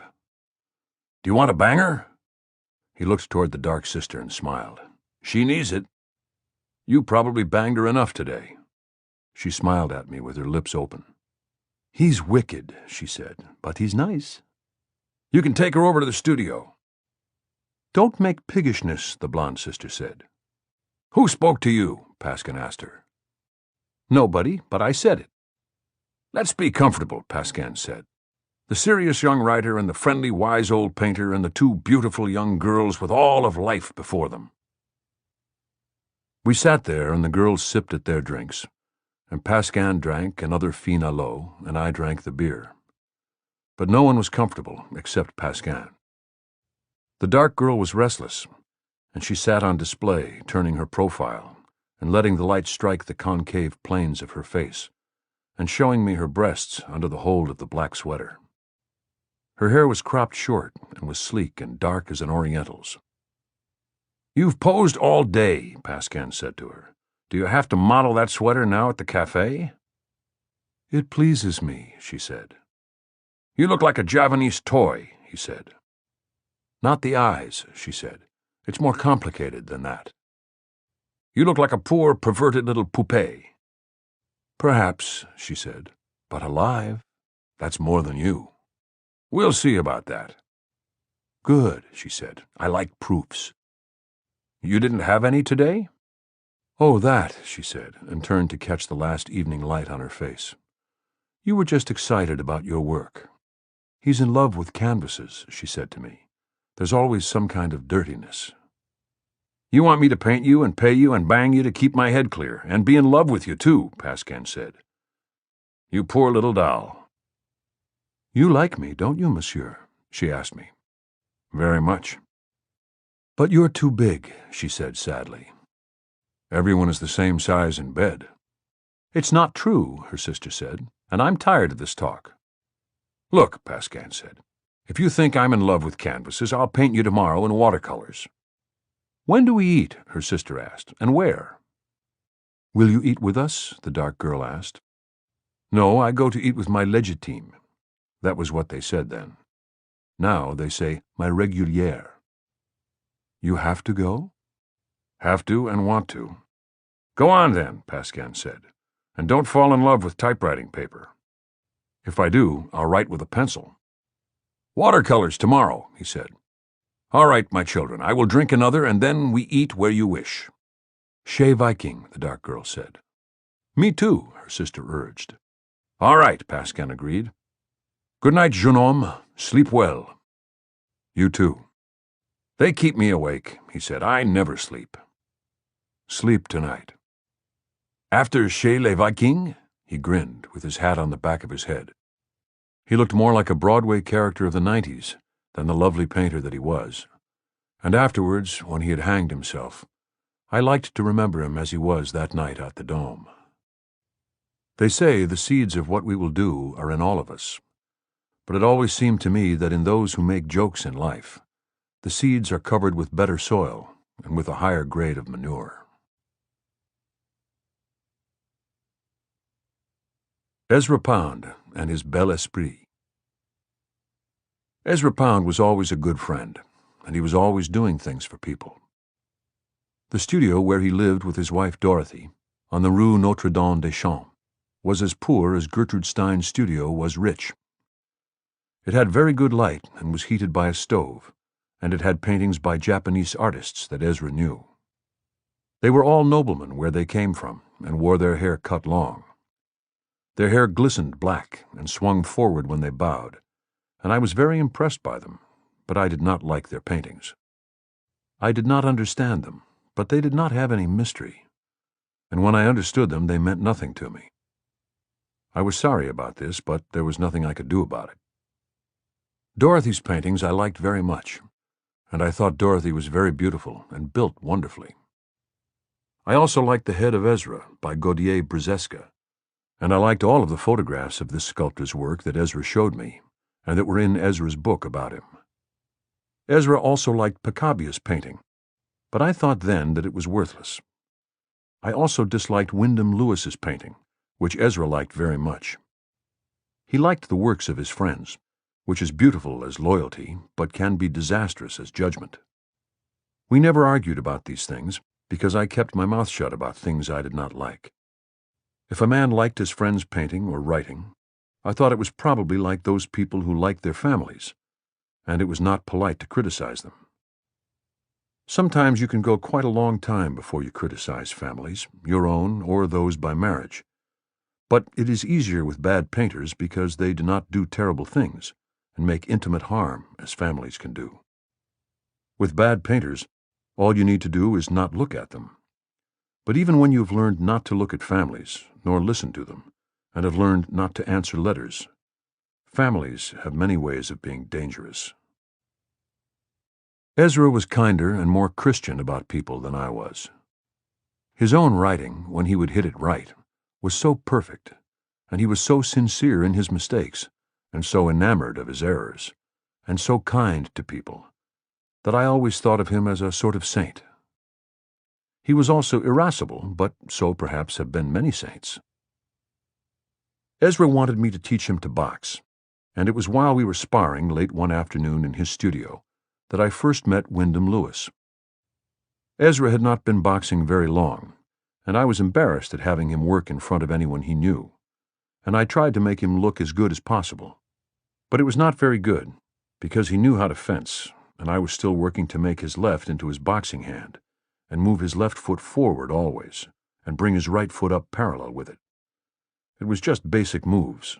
Speaker 3: "Do you want a banger?" He looked toward the dark sister and smiled. "She needs it." "You probably banged her enough today." She smiled at me with her lips open. "He's wicked," she said, "but he's nice." "You can take her over to the studio." "Don't make piggishness," the blonde sister said. "Who spoke to you?" Pascan asked her. "Nobody, but I said it." "Let's be comfortable," Pascan said. "The serious young writer and the friendly, wise old painter and the two beautiful young girls with all of life before them." We sat there, and the girls sipped at their drinks, and Pascan drank another fine à l'eau, and I drank the beer. But no one was comfortable except Pascan. The dark girl was restless, and she sat on display, turning her profile, and letting the light strike the concave planes of her face, and showing me her breasts under the hold of the black sweater. Her hair was cropped short and was sleek and dark as an Oriental's. "You've posed all day," Pascan said to her. "Do you have to model that sweater now at the cafe?" "It pleases me," she said. "You look like a Javanese toy," he said. "Not the eyes," she said. "It's more complicated than that." "You look like a poor, perverted little poupée." "Perhaps," she said, "but alive. That's more than you." "We'll see about that." "Good," she said. "I like proofs." "You didn't have any today?" "Oh, that," she said, and turned to catch the last evening light on her face. "You were just excited about your work. He's in love with canvases," she said to me. "There's always some kind of dirtiness." "You want me to paint you and pay you and bang you to keep my head clear, and be in love with you, too," Pascan said. "You poor little doll." "You like me, don't you, monsieur?" she asked me. "Very much." "But you're too big," she said sadly. "Everyone is the same size in bed." "It's not true," her sister said, "and I'm tired of this talk." "Look," Pascan said, "if you think I'm in love with canvases, I'll paint you tomorrow in watercolors." "When do we eat?" her sister asked, "and where?" "Will you eat with us?" the dark girl asked. "No, I go to eat with my legitime."
Speaker 2: That was what they said then. Now they say, "ma régulière."
Speaker 3: You have to go?
Speaker 2: Have to and want to. Go on then, Pascan said, and don't fall in love with typewriting paper.
Speaker 3: If I do, I'll write with a pencil.
Speaker 2: Watercolors tomorrow, he said. All right, my children, I will drink another, and then we eat where you wish.
Speaker 3: Chez Viking, the dark girl said.
Speaker 2: Me too, her sister urged. All right, Pascan agreed. Good night, jeune homme. Sleep well.
Speaker 3: You too.
Speaker 2: They keep me awake, he said. I never sleep.
Speaker 3: Sleep tonight.
Speaker 2: After Chez les Vikings? He grinned, with his hat on the back of his head.
Speaker 3: He looked more like a Broadway character of the 90s than the lovely painter that he was. And afterwards, when he had hanged himself, I liked to remember him as he was that night at the Dome. They say the seeds of what we will do are in all of us, but it always seemed to me that in those who make jokes in life, the seeds are covered with better soil and with a higher grade of manure. Ezra Pound and his bel esprit. Ezra Pound was always a good friend, and he was always doing things for people. The studio where he lived with his wife Dorothy, on the Rue Notre-Dame-des-Champs, was as poor as Gertrude Stein's studio was rich. It had very good light and was heated by a stove, and it had paintings by Japanese artists that Ezra knew. They were all noblemen where they came from, and wore their hair cut long. Their hair glistened black and swung forward when they bowed, and I was very impressed by them, but I did not like their paintings. I did not understand them, but they did not have any mystery, and when I understood them, they meant nothing to me. I was sorry about this, but there was nothing I could do about it. Dorothy's paintings I liked very much, and I thought Dorothy was very beautiful and built wonderfully. I also liked the head of Ezra by Gaudier-Brizeska, and I liked all of the photographs of this sculptor's work that Ezra showed me, and that were in Ezra's book about him. Ezra also liked Picabio's painting, but I thought then that it was worthless. I also disliked Wyndham Lewis's painting, which Ezra liked very much. He liked the works of his friends, which is beautiful as loyalty, but can be disastrous as judgment. We never argued about these things, because I kept my mouth shut about things I did not like. If a man liked his friend's painting or writing, I thought it was probably like those people who liked their families, and it was not polite to criticize them. Sometimes you can go quite a long time before you criticize families, your own or those by marriage. But it is easier with bad painters because they do not do terrible things and make intimate harm as families can do. With bad painters, all you need to do is not look at them. But even when you have learned not to look at families, nor listen to them, and have learned not to answer letters, families have many ways of being dangerous. Ezra was kinder and more Christian about people than I was. His own writing, when he would hit it right, was so perfect, and he was so sincere in his mistakes, and so enamored of his errors, and so kind to people, that I always thought of him as a sort of saint. He was also irascible, but so perhaps have been many saints. Ezra wanted me to teach him to box, and it was while we were sparring late one afternoon in his studio that I first met Wyndham Lewis. Ezra had not been boxing very long, and I was embarrassed at having him work in front of anyone he knew, and I tried to make him look as good as possible. But it was not very good, because he knew how to fence, and I was still working to make his left into his boxing hand, and move his left foot forward always, and bring his right foot up parallel with it. It was just basic moves.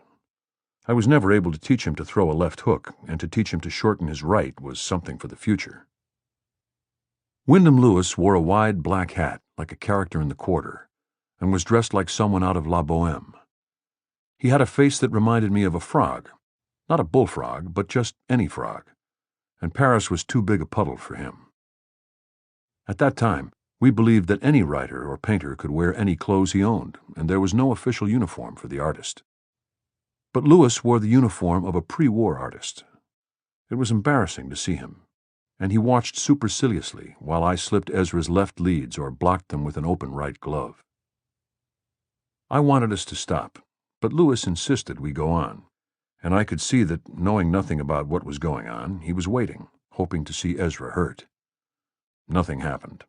Speaker 3: I was never able to teach him to throw a left hook, and to teach him to shorten his right was something for the future. Wyndham Lewis wore a wide black hat like a character in the Quarter, and was dressed like someone out of La Bohème. He had a face that reminded me of a frog, not a bullfrog, but just any frog, and Paris was too big a puddle for him. At that time, we believed that any writer or painter could wear any clothes he owned, and there was no official uniform for the artist. But Lewis wore the uniform of a pre-war artist. It was embarrassing to see him, and he watched superciliously while I slipped Ezra's left leads or blocked them with an open right glove. I wanted us to stop, but Lewis insisted we go on, and I could see that, knowing nothing about what was going on, he was waiting, hoping to see Ezra hurt. Nothing happened.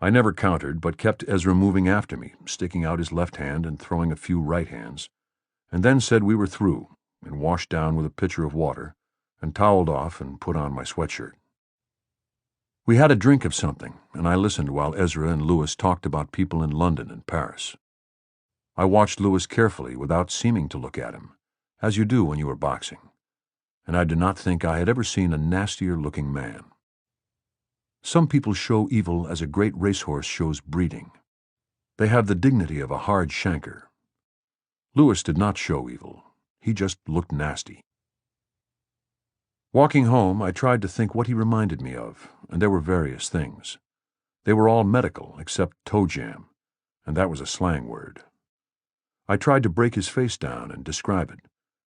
Speaker 3: I never countered, but kept Ezra moving after me, sticking out his left hand and throwing a few right hands, and then said we were through, and washed down with a pitcher of water, and toweled off and put on my sweatshirt. We had a drink of something, and I listened while Ezra and Louis talked about people in London and Paris. I watched Louis carefully without seeming to look at him, as you do when you are boxing, and I did not think I had ever seen a nastier-looking man. Some people show evil as a great racehorse shows breeding. They have the dignity of a hard shanker. Louis did not show evil. He just looked nasty. Walking home, I tried to think what he reminded me of, and there were various things. They were all medical, except toe jam, and that was a slang word. I tried to break his face down and describe it,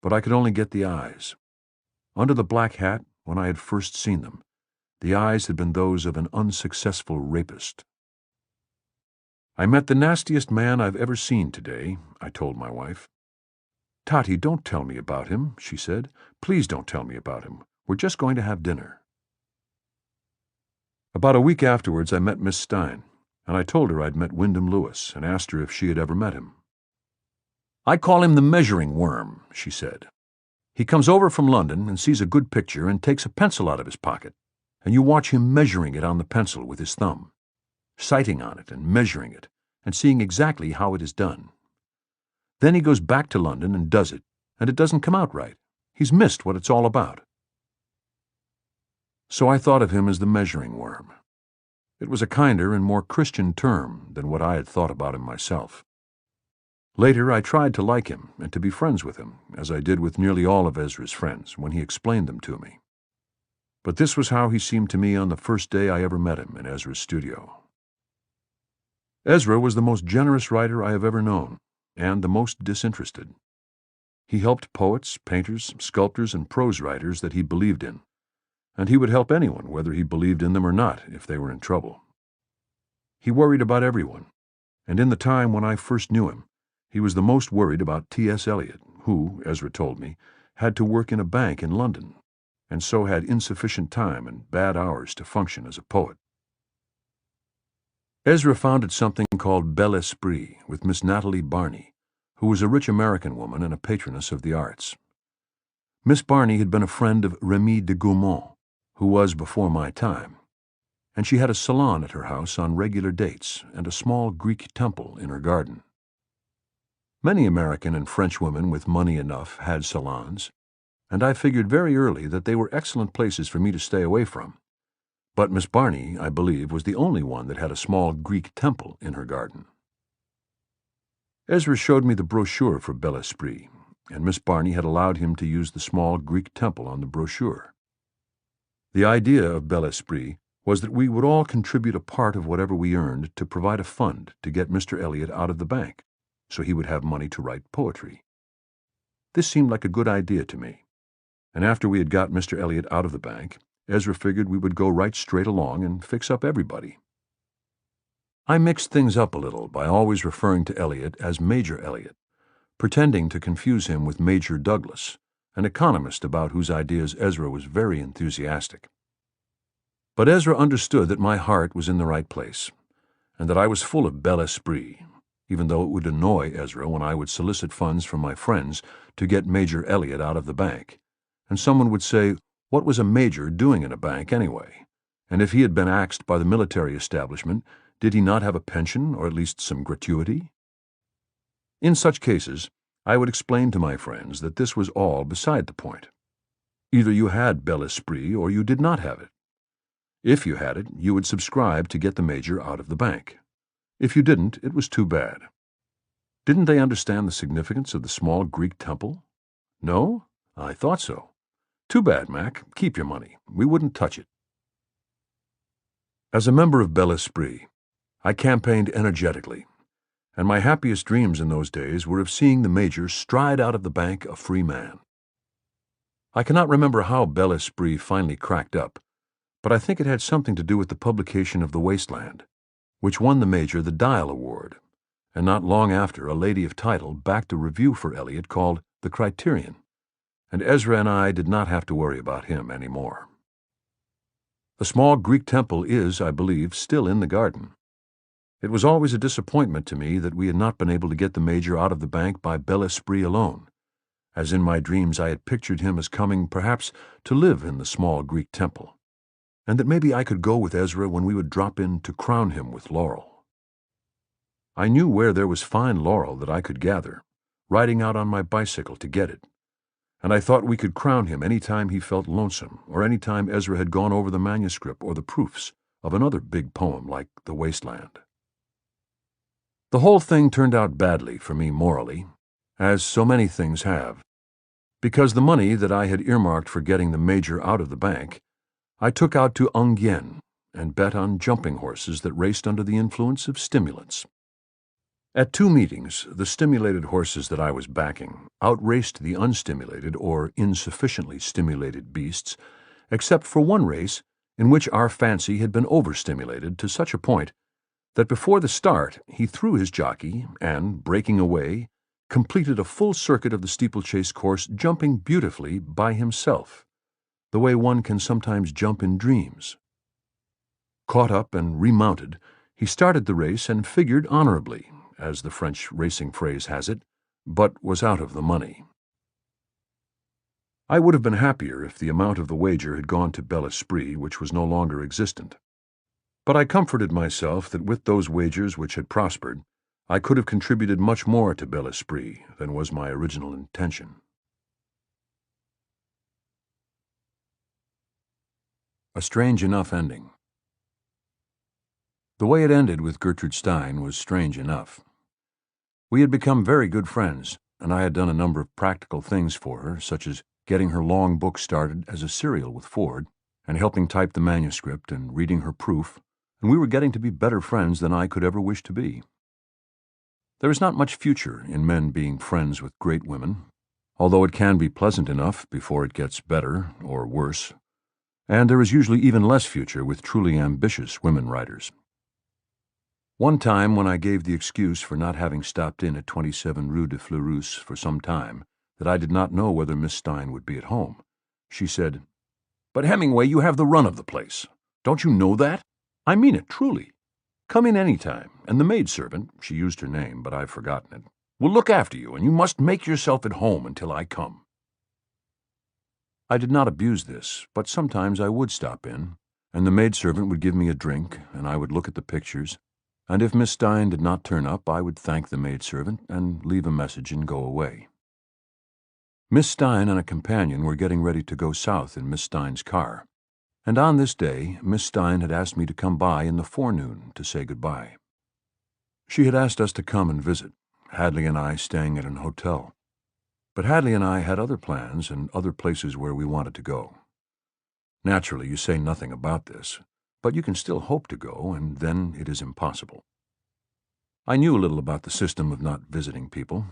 Speaker 3: but I could only get the eyes. Under the black hat, when I had first seen them, the eyes had been those of an unsuccessful rapist. "I met the nastiest man I've ever seen today," I told my wife. "Tati, don't tell me about him," she said. "Please don't tell me about him. We're just going to have dinner." About a week afterwards, I met Miss Stein, and I told her I'd met Wyndham Lewis and asked her if she had ever met him. "I call him the measuring worm," she said. "He comes over from London and sees a good picture and takes a pencil out of his pocket, and you watch him measuring it on the pencil with his thumb, sighting on it and measuring it, and seeing exactly how it is done. Then he goes back to London and does it, and it doesn't come out right. He's missed what it's all about." So I thought of him as the measuring worm. It was a kinder and more Christian term than what I had thought about him myself. Later, I tried to like him and to be friends with him, as I did with nearly all of Ezra's friends when he explained them to me. But this was how he seemed to me on the first day I ever met him in Ezra's studio. Ezra was the most generous writer I have ever known, and the most disinterested. He helped poets, painters, sculptors, and prose writers that he believed in, and he would help anyone whether he believed in them or not if they were in trouble. He worried about everyone, and in the time when I first knew him, he was the most worried about T.S. Eliot, who, Ezra told me, had to work in a bank in London, and so had insufficient time and bad hours to function as a poet. Ezra founded something called Bel Esprit with Miss Natalie Barney, who was a rich American woman and a patroness of the arts. Miss Barney had been a friend of Remy de Gourmont, who was before my time, and she had a salon at her house on regular dates and a small Greek temple in her garden. Many American and French women with money enough had salons, and I figured very early that they were excellent places for me to stay away from. But Miss Barney, I believe, was the only one that had a small Greek temple in her garden. Ezra showed me the brochure for Bel Esprit, and Miss Barney had allowed him to use the small Greek temple on the brochure. The idea of Bel Esprit was that we would all contribute a part of whatever we earned to provide a fund to get Mr. Eliot out of the bank, so he would have money to write poetry. This seemed like a good idea to me, and after we had got Mr. Eliot out of the bank, Ezra figured we would go right straight along and fix up everybody. I mixed things up a little by always referring to Eliot as Major Eliot, pretending to confuse him with Major Douglas, an economist about whose ideas Ezra was very enthusiastic. But Ezra understood that my heart was in the right place, and that I was full of Bel Esprit, even though it would annoy Ezra when I would solicit funds from my friends to get Major Eliot out of the bank, and someone would say, what was a major doing in a bank anyway? And if he had been axed by the military establishment, did he not have a pension or at least some gratuity? In such cases, I would explain to my friends that this was all beside the point. Either you had Bel Esprit or you did not have it. If you had it, you would subscribe to get the major out of the bank. If you didn't, it was too bad. Didn't they understand the significance of the small Greek temple? No? I thought so. Too bad, Mac. Keep your money. We wouldn't touch it. As a member of Bel Esprit, I campaigned energetically, and my happiest dreams in those days were of seeing the major stride out of the bank a free man. I cannot remember how Bel Esprit finally cracked up, but I think it had something to do with the publication of The Wasteland, which won the major the Dial Award, and not long after a lady of title backed a review for Eliot called The Criterion, and Ezra and I did not have to worry about him any more. The small Greek temple is, I believe, still in the garden. It was always a disappointment to me that we had not been able to get the Major out of the bank by bel esprit alone, as in my dreams I had pictured him as coming, perhaps, to live in the small Greek temple, and that maybe I could go with Ezra when we would drop in to crown him with laurel. I knew where there was fine laurel that I could gather, riding out on my bicycle to get it, and I thought we could crown him any time he felt lonesome, or any time Ezra had gone over the manuscript or the proofs of another big poem like The Wasteland. The whole thing turned out badly for me morally, as so many things have, because the money that I had earmarked for getting the Major out of the bank, I took out to Ongyen and bet on jumping horses that raced under the influence of stimulants. At 2 meetings, the stimulated horses that I was backing outraced the unstimulated or insufficiently stimulated beasts, except for one race in which our fancy had been overstimulated to such a point that before the start he threw his jockey and, breaking away, completed a full circuit of the steeplechase course, jumping beautifully by himself, the way one can sometimes jump in dreams. Caught up and remounted, he started the race and figured honorably, as the French racing phrase has it, but was out of the money. I would have been happier if the amount of the wager had gone to bel esprit, which was no longer existent. But I comforted myself that with those wagers which had prospered, I could have contributed much more to bel esprit than was my original intention. A strange enough ending. The way it ended with Gertrude Stein was strange enough. We had become very good friends, and I had done a number of practical things for her, such as getting her long book started as a serial with Ford, and helping type the manuscript and reading her proof, and we were getting to be better friends than I could ever wish to be. There is not much future in men being friends with great women, although it can be pleasant enough before it gets better or worse, and there is usually even less future with truly ambitious women writers. One time when I gave the excuse for not having stopped in at 27 Rue de Fleurus for some time that I did not know whether Miss Stein would be at home, she said, "But Hemingway, you have the run of the place. Don't you know that? I mean it, truly. Come in any time, and the maidservant," she used her name, but I've forgotten it, "will look after you, and you must make yourself at home until I come." I did not abuse this, but sometimes I would stop in, and the maidservant would give me a drink, and I would look at the pictures, and if Miss Stein did not turn up, I would thank the maidservant and leave a message and go away. Miss Stein and a companion were getting ready to go south in Miss Stein's car, and on this day Miss Stein had asked me to come by in the forenoon to say goodbye. She had asked us to come and visit, Hadley and I staying at an hotel. But Hadley and I had other plans and other places where we wanted to go. Naturally, you say nothing about this, but you can still hope to go, and then it is impossible. I knew a little about the system of not visiting people.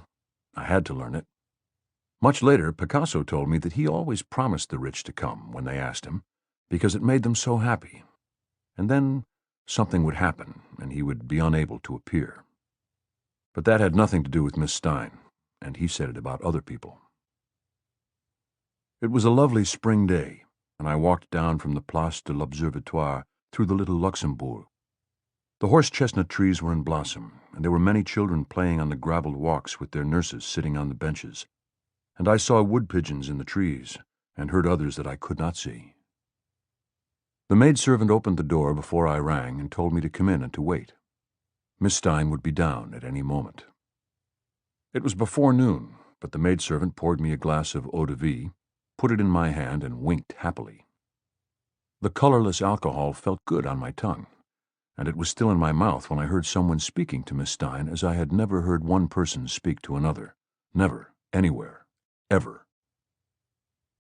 Speaker 3: I had to learn it. Much later, Picasso told me that he always promised the rich to come when they asked him, because it made them so happy. And then something would happen, and he would be unable to appear. But that had nothing to do with Miss Stein, and he said it about other people. It was a lovely spring day, and I walked down from the Place de l'Observatoire through the little Luxembourg. The horse-chestnut trees were in blossom, and there were many children playing on the gravelled walks with their nurses sitting on the benches, and I saw wood-pigeons in the trees, and heard others that I could not see. The maidservant opened the door before I rang and told me to come in and to wait. Miss Stein would be down at any moment. It was before noon, but the maidservant poured me a glass of eau-de-vie, put it in my hand, and winked happily. The colorless alcohol felt good on my tongue, and it was still in my mouth when I heard someone speaking to Miss Stein as I had never heard one person speak to another. Never, anywhere, ever.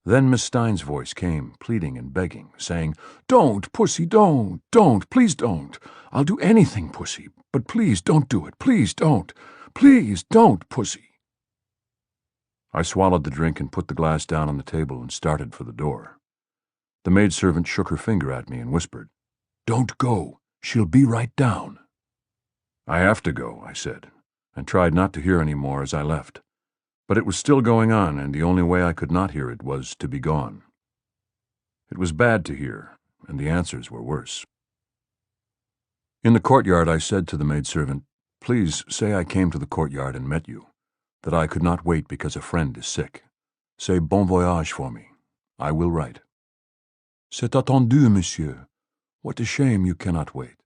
Speaker 3: Then Miss Stein's voice came, pleading and begging, saying, "Don't, Pussy, don't, please don't. I'll do anything, Pussy, but please don't do it, please don't, Pussy." I swallowed the drink and put the glass down on the table and started for the door. The maidservant shook her finger at me and whispered, "Don't go, she'll be right down." "I have to go," I said, and tried not to hear any more as I left.
Speaker 2: But it was still going on, and the only way I could not hear it was to be gone. It was bad to hear, and the answers were worse. In the courtyard, I said to the maidservant, "Please say I came to the courtyard and met you, that I could not wait because a friend is sick. Say bon voyage for me. I will write." "C'est attendu, monsieur. What a shame you cannot wait."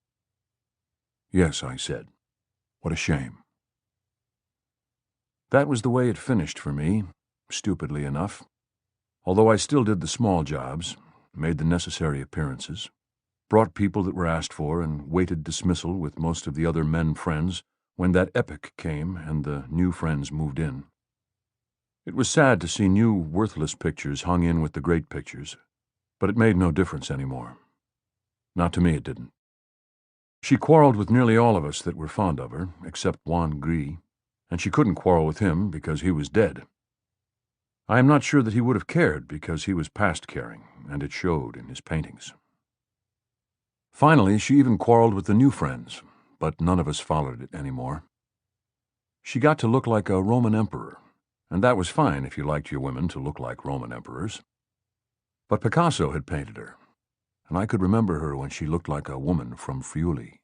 Speaker 2: "Yes," I said. "What a shame." That was the way it finished for me, stupidly enough. Although I still did the small jobs, made the necessary appearances, brought people that were asked for, and waited dismissal with most of the other men friends when that epoch came and the new friends moved in. It was sad to see new, worthless pictures hung in with the great pictures, but it made no difference anymore. Not to me, it didn't. She quarreled with nearly all of us that were fond of her, except Juan Gris, and she couldn't quarrel with him because he was dead. I am not sure that he would have cared, because he was past caring, and it showed in his paintings. Finally, she even quarreled with the new friends, but none of us followed it anymore. She got to look like a Roman emperor, and that was fine if you liked your women to look like Roman emperors. But Picasso had painted her, and I could remember her when she looked like a woman from Friuli.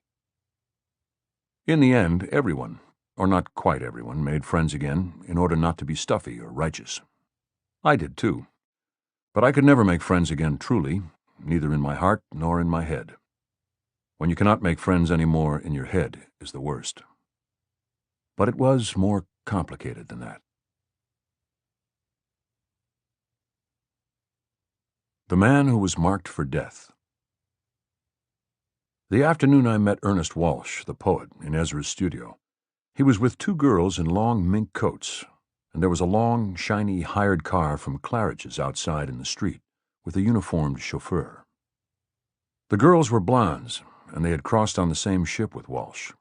Speaker 2: In the end, everyone, or not quite everyone, made friends again in order not to be stuffy or righteous. I did too, but I could never make friends again truly, neither in my heart nor in my head. When you cannot make friends any more in your head is the worst. But it was more complicated than that. The Man Who Was Marked for Death. The afternoon I met Ernest Walsh, the poet, in Ezra's studio. He was with two girls in long mink coats, and there was a long, shiny hired car from Claridge's outside in the street, with a uniformed chauffeur. The girls were blondes, and they had crossed on the same ship with Walsh.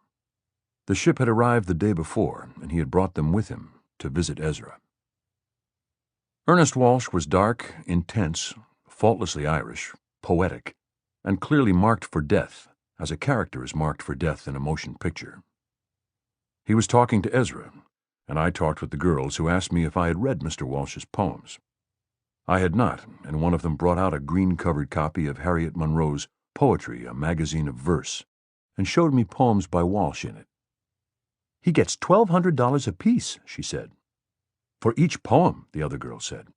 Speaker 2: The ship had arrived the day before, and he had brought them with him to visit Ezra. Ernest Walsh was dark, intense, faultlessly Irish, poetic, and clearly marked for death, as a character is marked for death in a motion picture. He was talking to Ezra, and I talked with the girls, who asked me if I had read Mr. Walsh's poems. I had not, and one of them brought out a green-covered copy of Harriet Monroe's Poetry, a magazine of verse, and showed me poems by Walsh in it. "He gets $1,200 apiece," she said. "For each poem," the other girl said.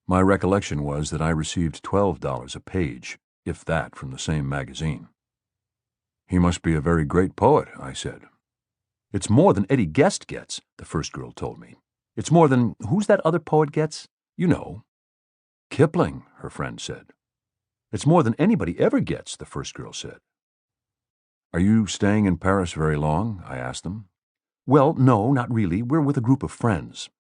Speaker 2: My recollection was that I received $12 a page, if that, from the same magazine. "He must be a very great poet," I said. "It's more than Eddie Guest gets," the first girl told me. "It's more than, who's that other poet gets? You know." "Kipling," her friend said. "It's more than anybody ever gets," the first girl said. "Are you staying in Paris very long?" I asked them. "Well, no, not really. We're with a group of friends.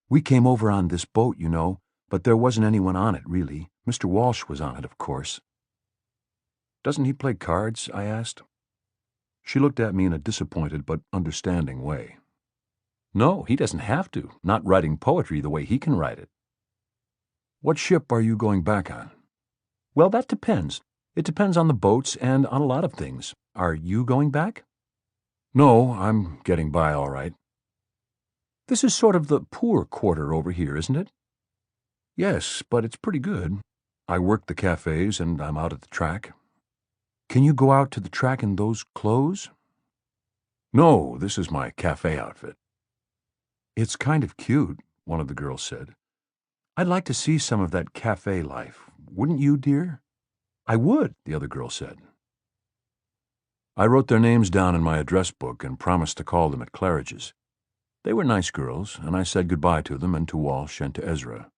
Speaker 2: We came over on this boat, you know, but there wasn't anyone on it, really. Mr. Walsh was on it, of course." "Doesn't he play cards?" I asked. She looked at me in a disappointed but understanding way. "No, he doesn't have to, not writing poetry the way he can write it." "What ship are you going back on?" "Well, that depends. It depends on the boats and on a lot of things. Are you going back?" "No, I'm getting by all right." "This is sort of the poor quarter over here, isn't it?" "Yes, but it's pretty good. I work the cafes and I'm out at the track." "Can you go out to the track in those clothes?" "No, this is my cafe outfit." "It's kind of cute," one of the girls said. "I'd like to see some of that cafe life. Wouldn't you, dear?" "I would," the other girl said. I wrote their names down in my address book and promised to call them at Claridge's. They were nice girls, and I said goodbye to them and to Walsh and to Ezra.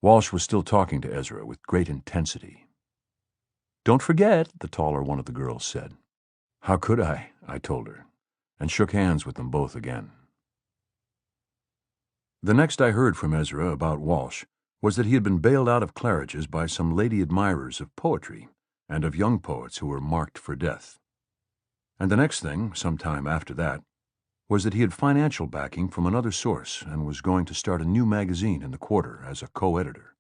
Speaker 2: Walsh was still talking to Ezra with great intensity. "Don't forget," the taller one of the girls said. "How could I told her, and shook hands with them both again. The next I heard from Ezra about Walsh was that he had been bailed out of Claridge's by some lady admirers of poetry and of young poets who were marked for death. And the next thing, some time after that, was that he had financial backing from another source and was going to start a new magazine in the Quarter as a co-editor.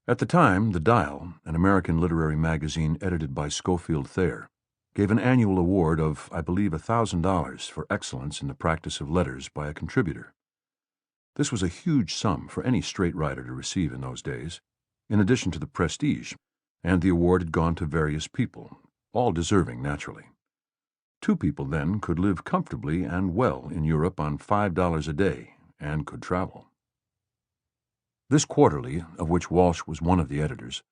Speaker 2: At the time, The Dial, an American literary magazine edited by Schofield Thayer,
Speaker 3: gave an annual award of, I believe, $1,000 for excellence in the practice of letters by a contributor. This was a huge sum for any straight writer to receive in those days, in addition to the prestige, and the award had gone to various people, all deserving naturally. 2 people then could live comfortably and well in Europe on $5 a day and could travel. This quarterly, of which Walsh was one of the editors,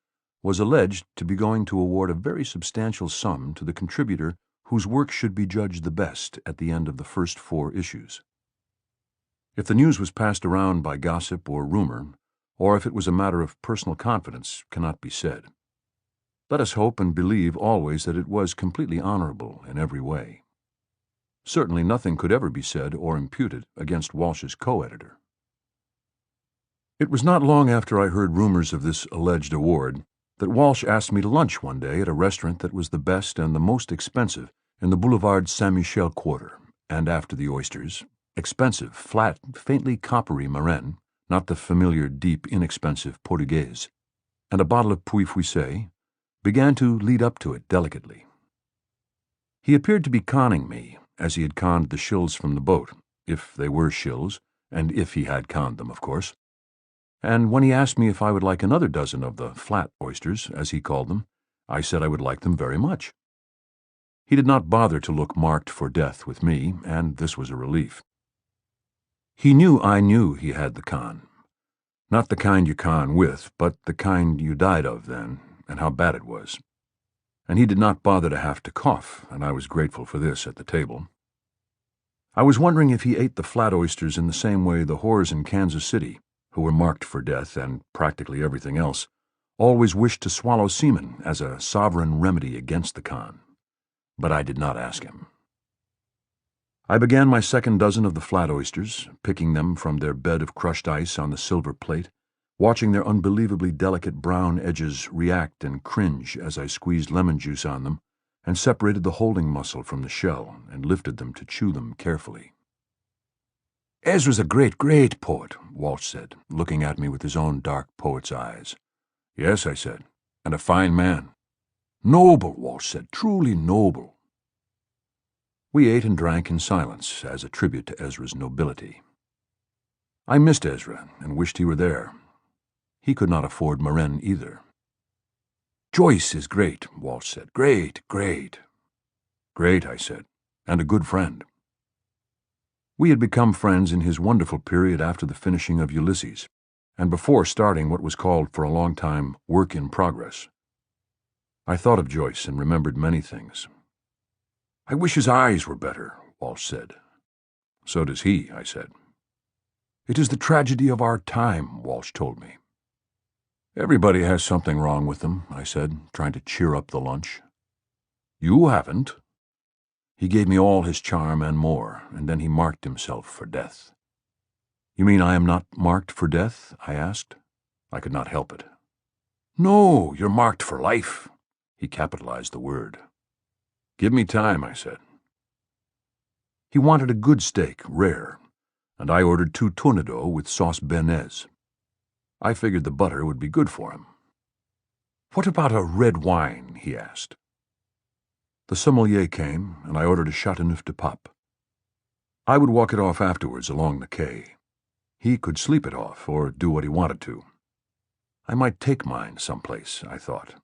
Speaker 3: was alleged to be going to award a very substantial sum to the contributor whose work should be judged the best at the end of the first 4 issues. If the news was passed around by gossip or rumor, or if it was a matter of personal confidence, cannot be said. Let us hope and believe always that it was completely honorable in every way. Certainly nothing could ever be said or imputed against Walsh's co-editor. It was not long after I heard rumors of this alleged award that Walsh asked me to lunch one day at a restaurant that was the best and the most expensive in the Boulevard Saint-Michel quarter, and after the oysters, expensive, flat, faintly coppery Marennes, not the familiar, deep, inexpensive Portuguese, and a bottle of Puy-Fuissé, began to lead up to it delicately. He appeared to be conning me, as he had conned the shills from the boat, if they were shills, and if he had conned them, of course. And when he asked me if I would like another dozen of the flat oysters, as he called them, I said I would like them very much. He did not bother to look marked for death with me, and this was a relief. He knew I knew he had the con. Not the kind you con with, but the kind you died of then, and how bad it was. And he did not bother to have to cough, and I was grateful for this at the table. I was wondering if he ate the flat oysters in the same way the whores in Kansas City, who were marked for death and practically everything else, always wished to swallow semen as a sovereign remedy against the con. But I did not ask him. I began my second dozen of the flat oysters, picking them from their bed of crushed ice on the silver plate, watching their unbelievably delicate brown edges react and cringe as I squeezed lemon juice on them and separated the holding muscle from the shell and lifted them to chew them carefully. "Ezra's a great, great poet," Walsh said, looking at me with his own dark poet's eyes. "Yes," I said, "and a fine man." "Noble," Walsh said, "truly noble." We ate and drank in silence as a tribute to Ezra's nobility. I missed Ezra and wished he were there. He could not afford Marennes either. "Joyce is great," Walsh said. "Great, great." "Great," I said, "and a good friend." We had become friends in his wonderful period after the finishing of Ulysses, and before starting what was called for a long time work in progress. I thought of Joyce and remembered many things. "I wish his eyes were better," Walsh said. "So does he," I said. "It is the tragedy of our time," Walsh told me. "Everybody has something wrong with them," I said, trying to cheer up the lunch. "You haven't." He gave me all his charm and more, and then he marked himself for death. "You mean I am not marked for death?" I asked. I could not help it. "No, you're marked for life." He capitalized the word. "Give me time," I said. He wanted a good steak, rare, and I ordered 2 tournedos with sauce béarnaise. I figured the butter would be good for him. "What about a red wine?" he asked. The sommelier came, and I ordered a Chateauneuf de Pape. I would walk it off afterwards along the quay. He could sleep it off, or do what he wanted to. I might take mine someplace, I thought.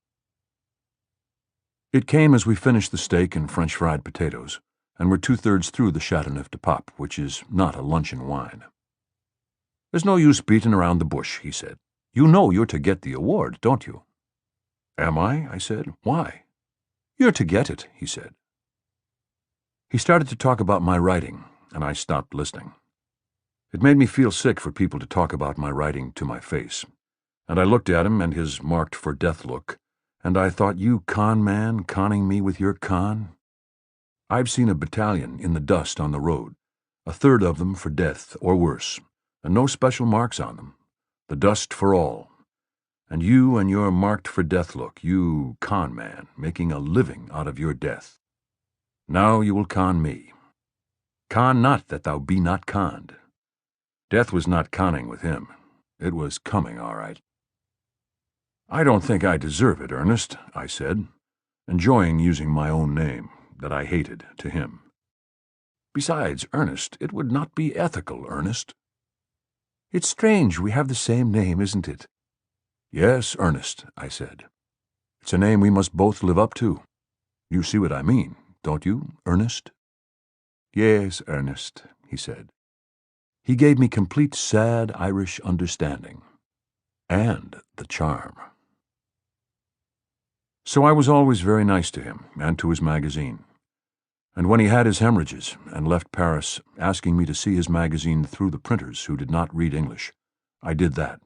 Speaker 3: It came as we finished the steak and French fried potatoes, and were 2/3 through the Chateauneuf de Pape, which is not a luncheon wine. "There's no use beating around the bush," he said. "You know you're to get the award, don't you?" "Am I?" said. "Why?" "You're to get it," he said. He started to talk about my writing, and I stopped listening. It made me feel sick for people to talk about my writing to my face, and I looked at him and his marked-for-death look, and I thought, you con man conning me with your con? I've seen a battalion in the dust on the road, 1/3 of them for death or worse, and no special marks on them, the dust for all. And you and your marked-for-death look, you con man, making a living out of your death. Now you will con me. Con not that thou be not conned. Death was not conning with him. It was coming, all right. "I don't think I deserve it, Ernest," I said.
Speaker 2: enjoying using my own name, that I hated, to him. Besides, Ernest, it would not be ethical, Ernest.
Speaker 3: It's strange we have the same name, isn't it?
Speaker 2: Yes, Ernest, I said. It's a name we must both live up to. You see what I mean, don't you, Ernest?
Speaker 3: Yes, Ernest, he said.
Speaker 2: He gave me complete sad Irish understanding. And the charm. So I was always very nice to him and to his magazine. And when he had his hemorrhages and left Paris asking me to see his magazine through the printers who did not read English, I did that.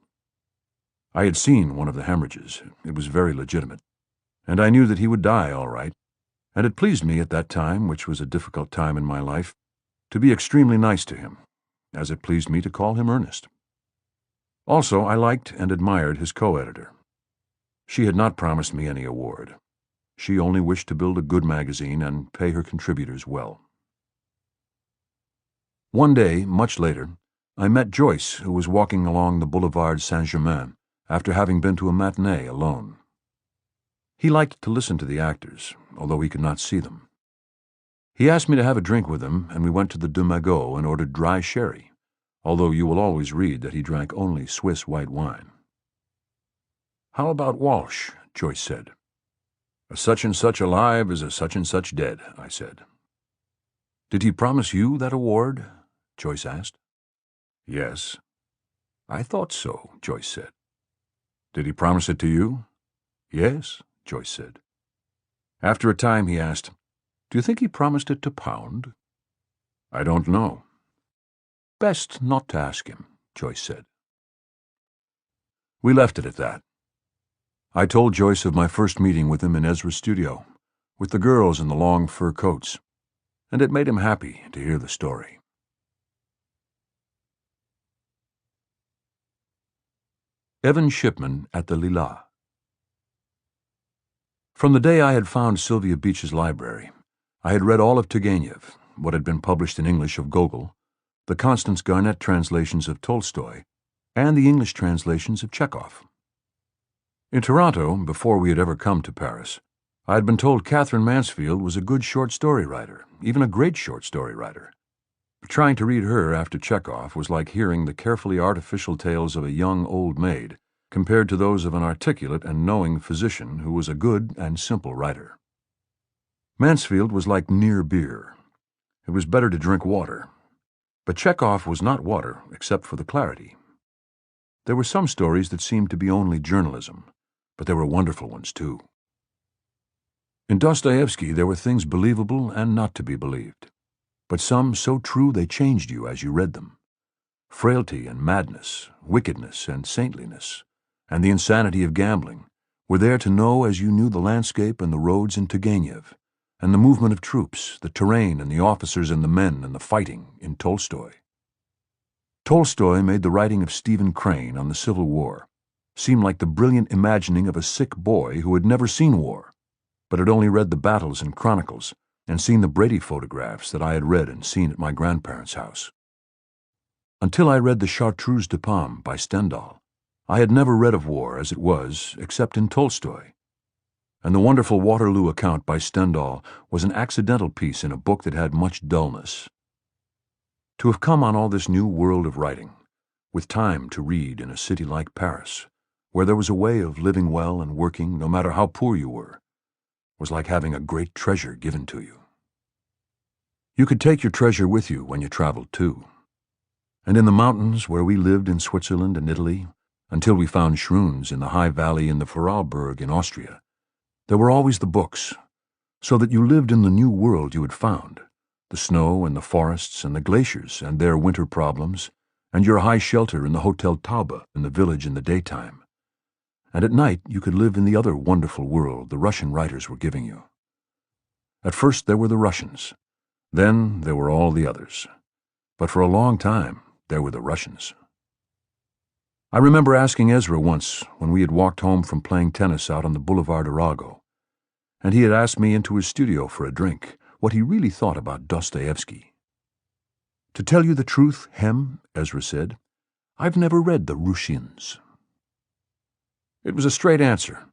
Speaker 2: I had seen one of the hemorrhages. It was very legitimate. And I knew that he would die all right. And it pleased me at that time, which was a difficult time in my life, to be extremely nice to him, as it pleased me to call him Ernest. Also, I liked and admired his co-editor. She had not promised me any award. She only wished to build a good magazine and pay her contributors well. One day, much later, I met Joyce, who was walking along the Boulevard Saint-Germain after having been to a matinee alone. He liked to listen to the actors, although he could not see them. He asked me to have a drink with him, and we went to the De Magot and ordered dry sherry, although you will always read that he drank only Swiss white wine. "How about Walsh?" Joyce said. "A such-and-such alive is a such-and-such dead," I said. "Did he promise you that award?" Joyce asked. "Yes." "I thought so," Joyce said. "Did he promise it to you?" "Yes," Joyce said. After a time he asked, "Do you think he promised it to Pound?" "I don't know." "Best not to ask him," Joyce said. We left it at that. I told Joyce of my first meeting with him in Ezra's studio, with the girls in the long fur coats, and it made him happy to hear the story. Evan Shipman at the Lilas. From the day I had found Sylvia Beach's library, I had read all of Turgenev, what had been published in English of Gogol, the Constance Garnett translations of Tolstoy, and the English translations of Chekhov. In Toronto, before we had ever come to Paris, I had been told Catherine Mansfield was a good short story writer, even a great short story writer. But trying to read her after Chekhov was like hearing the carefully artificial tales of a young old maid compared to those of an articulate and knowing physician who was a good and simple writer. Mansfield was like near beer. It was better to drink water. But Chekhov was not water except for the clarity. There were some stories that seemed to be only journalism, but there were wonderful ones too. In Dostoevsky there were things believable and not to be believed, but some so true they changed you as you read them. Frailty and madness, wickedness and saintliness, and the insanity of gambling were there to know as you knew the landscape and the roads in Turgenev, and the movement of troops, the terrain and the officers and the men and the fighting in Tolstoy. Tolstoy made the writing of Stephen Crane on the Civil War seem like the brilliant imagining of a sick boy who had never seen war, but had only read the battles and chronicles and seen the Brady photographs that I had read and seen at my grandparents' house. Until I read the Chartreuse de Parme by Stendhal, I had never read of war as it was except in Tolstoy. And the wonderful Waterloo account by Stendhal was an accidental piece in a book that had much dullness. To have come on all this new world of writing, with time to read in a city like Paris, where there was a way of living well and working no matter how poor you were, was like having a great treasure given to you. You could take your treasure with you when you traveled too. And in the mountains where we lived in Switzerland and Italy, until we found Schruns in the high valley in the Vorarlberg in Austria, there were always the books, so that you lived in the new world you had found, the snow and the forests and the glaciers and their winter problems, and your high shelter in the Hotel Taube in the village in the daytime. And at night you could live in the other wonderful world the Russian writers were giving you. At first there were the Russians. Then there were all the others. But for a long time there were the Russians. I remember asking Ezra once when we had walked home from playing tennis out on the Boulevard Arago, and he had asked me into his studio for a drink, what he really thought about Dostoevsky. "To tell you the truth, Hem," Ezra said, "I've never read the Russians." It was a straight answer,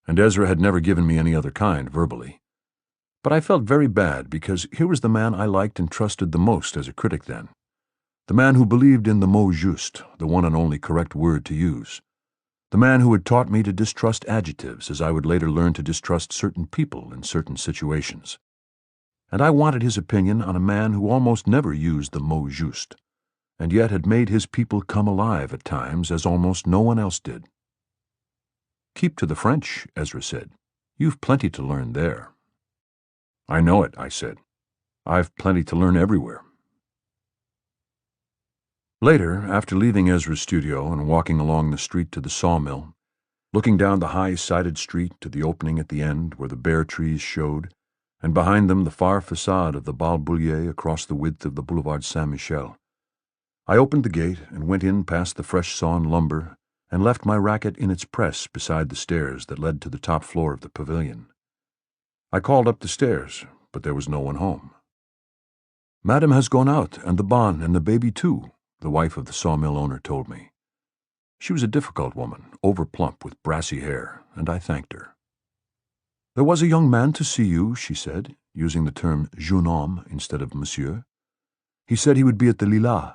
Speaker 3: and Ezra had never given me any other kind verbally. But I felt very bad because here was the man I liked and trusted the most as a critic then. The man who believed in the mot juste, the one and only correct word to use. The man who had taught me to distrust adjectives as I would later learn to distrust certain people in certain situations. And I wanted his opinion on a man who almost never used the mot juste, and yet had made his people come alive at times as almost no one else did. "Keep to the French," Ezra said. "You've plenty to learn there." "I know it," I said. "I've plenty to learn everywhere." Later, after leaving Ezra's studio and walking along the street to the sawmill, looking down the high-sided street to the opening at the end where the bare trees showed, and behind them the far facade of the Bal Bullier across the width of the Boulevard Saint-Michel, I opened the gate and went in past the fresh-sawn lumber and left my racket in its press beside the stairs that led to the top floor of the pavilion. I called up the stairs, but there was no one home. "Madame has gone out, and the bonne and the baby too," the wife of the sawmill owner told me. She was a difficult woman, over-plump with brassy hair, and I thanked her. "There was a young man to see you," she said, using the term jeune homme instead of monsieur. "He said he would be at the Lilas."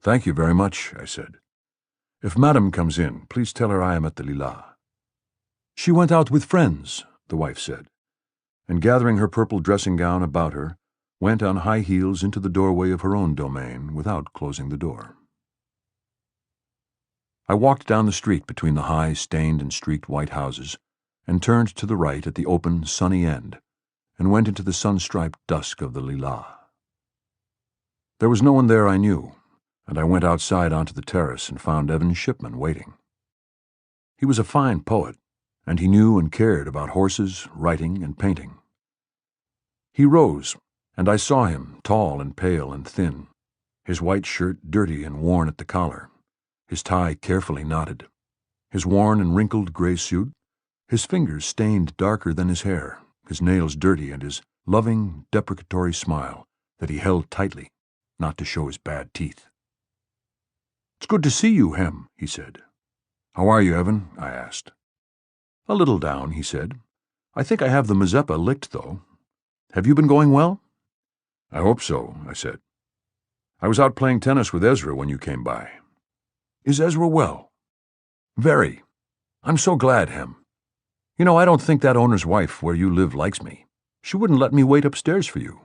Speaker 3: "Thank you very much," I said. "If Madame comes in, please tell her I am at the Lilas." "She went out with friends," the wife said, and gathering her purple dressing gown about her, went on high heels into the doorway of her own domain without closing the door. I walked down the street between the high, stained and streaked white houses, and turned to the right at the open, sunny end, and went into the sun-striped dusk of the Lilas. There was no one there I knew, and I went outside onto the terrace and found Evan Shipman waiting. He was a fine poet, and he knew and cared about horses, writing, and painting. He rose, and I saw him, tall and pale and thin, his white shirt dirty and worn at the collar, his tie carefully knotted, his worn and wrinkled gray suit, his fingers stained darker than his hair, his nails dirty, and his loving, deprecatory smile that he held tightly, not to show his bad teeth. "It's good to see you, Hem," he said. "How are you, Evan?" I asked. "A little down," he said. "I think I have the Mazeppa licked, though. Have you been going well?" "I hope so," I said. "I was out playing tennis with Ezra when you came by." "Is Ezra well?" "Very. I'm so glad, Hem. You know, I don't think that owner's wife where you live likes me. She wouldn't let me wait upstairs for you."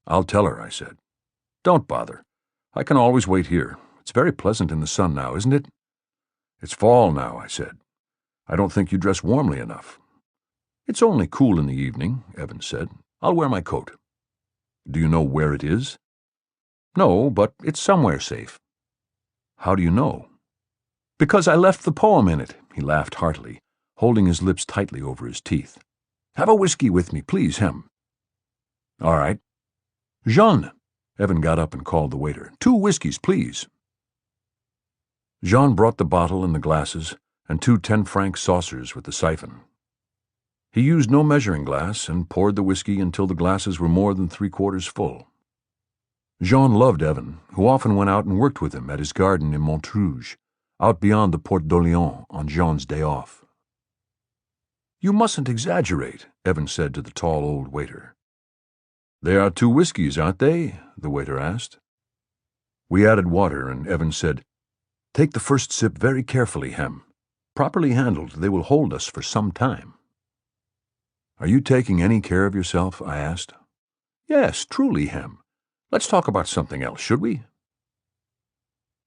Speaker 3: "I'll tell her," I said. "Don't bother. I can always wait here. It's very pleasant in the sun now, isn't it?" "It's fall now," I said. "I don't think you dress warmly enough." "It's only cool in the evening," Evan said. "I'll wear my coat." "Do you know where it is?" "No, but it's somewhere safe." "How do you know?" "Because I left the poem in it," he laughed heartily, holding his lips tightly over his teeth. "Have a whiskey with me, please, Hem." "All right." "Jean!" Evan got up and called the waiter. "2 whiskeys, please." Jean brought the bottle and the glasses, and 2 10-franc saucers with the siphon. He used no measuring glass and poured the whiskey until the glasses were more than 3/4 full. Jean loved Evan, who often went out and worked with him at his garden in Montrouge, out beyond the Porte d'Orléans on Jean's day off. "You mustn't exaggerate," Evan said to the tall old waiter. "They are 2 whiskeys, aren't they?" the waiter asked. We added water, and Evan said, "Take the first sip very carefully, Hem. Properly handled, they will hold us for some time." "Are you taking any care of yourself?" I asked. "Yes, truly, Hem. Let's talk about something else, should we?"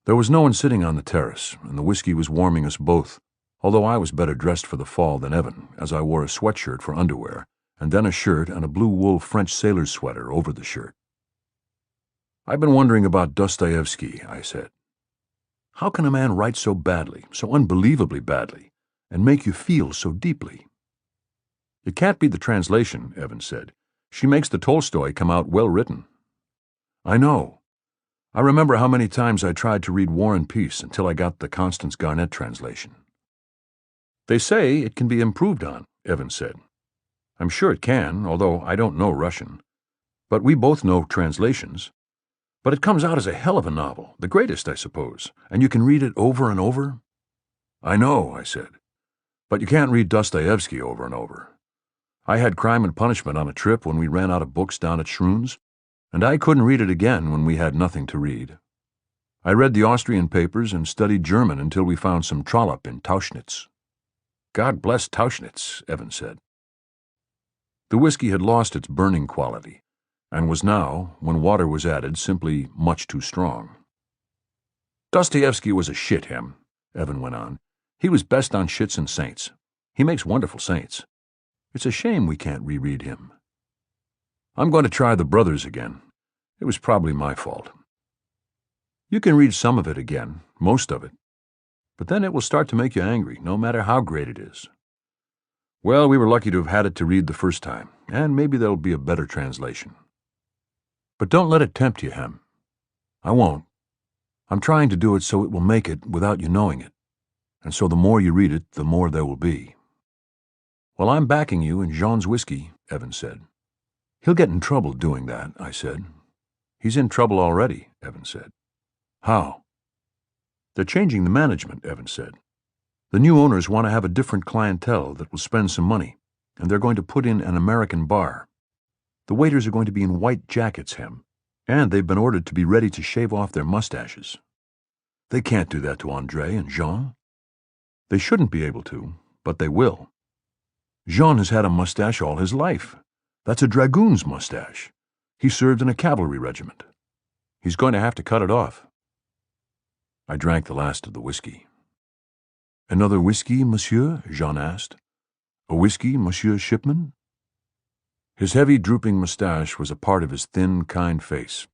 Speaker 3: There was no one sitting on the terrace, and the whiskey was warming us both, although I was better dressed for the fall than Evan, as I wore a sweatshirt for underwear, and then a shirt and a blue wool French sailor's sweater over the shirt. "I've been wondering about Dostoevsky," I said. "How can a man write so badly, so unbelievably badly, and make you feel so deeply?" "It can't be the translation," Evan said. "She makes the Tolstoy come out well written." "I know. I remember how many times I tried to read War and Peace until I got the Constance Garnett translation." "They say it can be improved on," Evan said. "I'm sure it can, although I don't know Russian. But we both know translations. But it comes out as a hell of a novel, the greatest, I suppose, and you can read it over and over." "I know," I said.
Speaker 2: But you can't read Dostoevsky over and over. I had Crime and Punishment on a trip when we ran out of books down at Schroon's, and I couldn't read it again when we had nothing to read. I read the Austrian papers and studied German until we found some Trollope in Tauchnitz. God bless Tauchnitz, Evan said. The whiskey had lost its burning quality, and was now, when water was added, simply much too strong. Dostoevsky was a shit, Hem, Evan went on. He was best on shits and saints. He makes wonderful saints. It's a shame we can't reread him. I'm going to try The Brothers again. It was probably my fault. You can read some of it again, most of it, but then it will start to make you angry, no matter how great it is. Well, we were lucky to have had it to read the first time, and maybe there'll be a better translation. But don't let it tempt you, Hem. I won't. I'm trying to do it so it will make it without you knowing it, and so the more you read it, the more there will be. Well, I'm backing you in Jean's whiskey, Evan said. He'll get in trouble doing that, I said. He's in trouble already, Evan said. How? They're changing the management, Evan said. The new owners want to have a different clientele that will spend some money, and they're going to put in an American bar. The waiters are going to be in white jackets, Hem, and they've been ordered to be ready to shave off their mustaches. They can't do that to André and Jean. They shouldn't be able to, but they will. Jean has had a mustache all his life. That's a dragoon's mustache. He served in a cavalry regiment. He's going to have to cut it off. I drank the last of the whiskey. Another whiskey, monsieur? Jean asked. A whiskey, Monsieur Shipman? His heavy, drooping mustache was a part of his thin, kind face,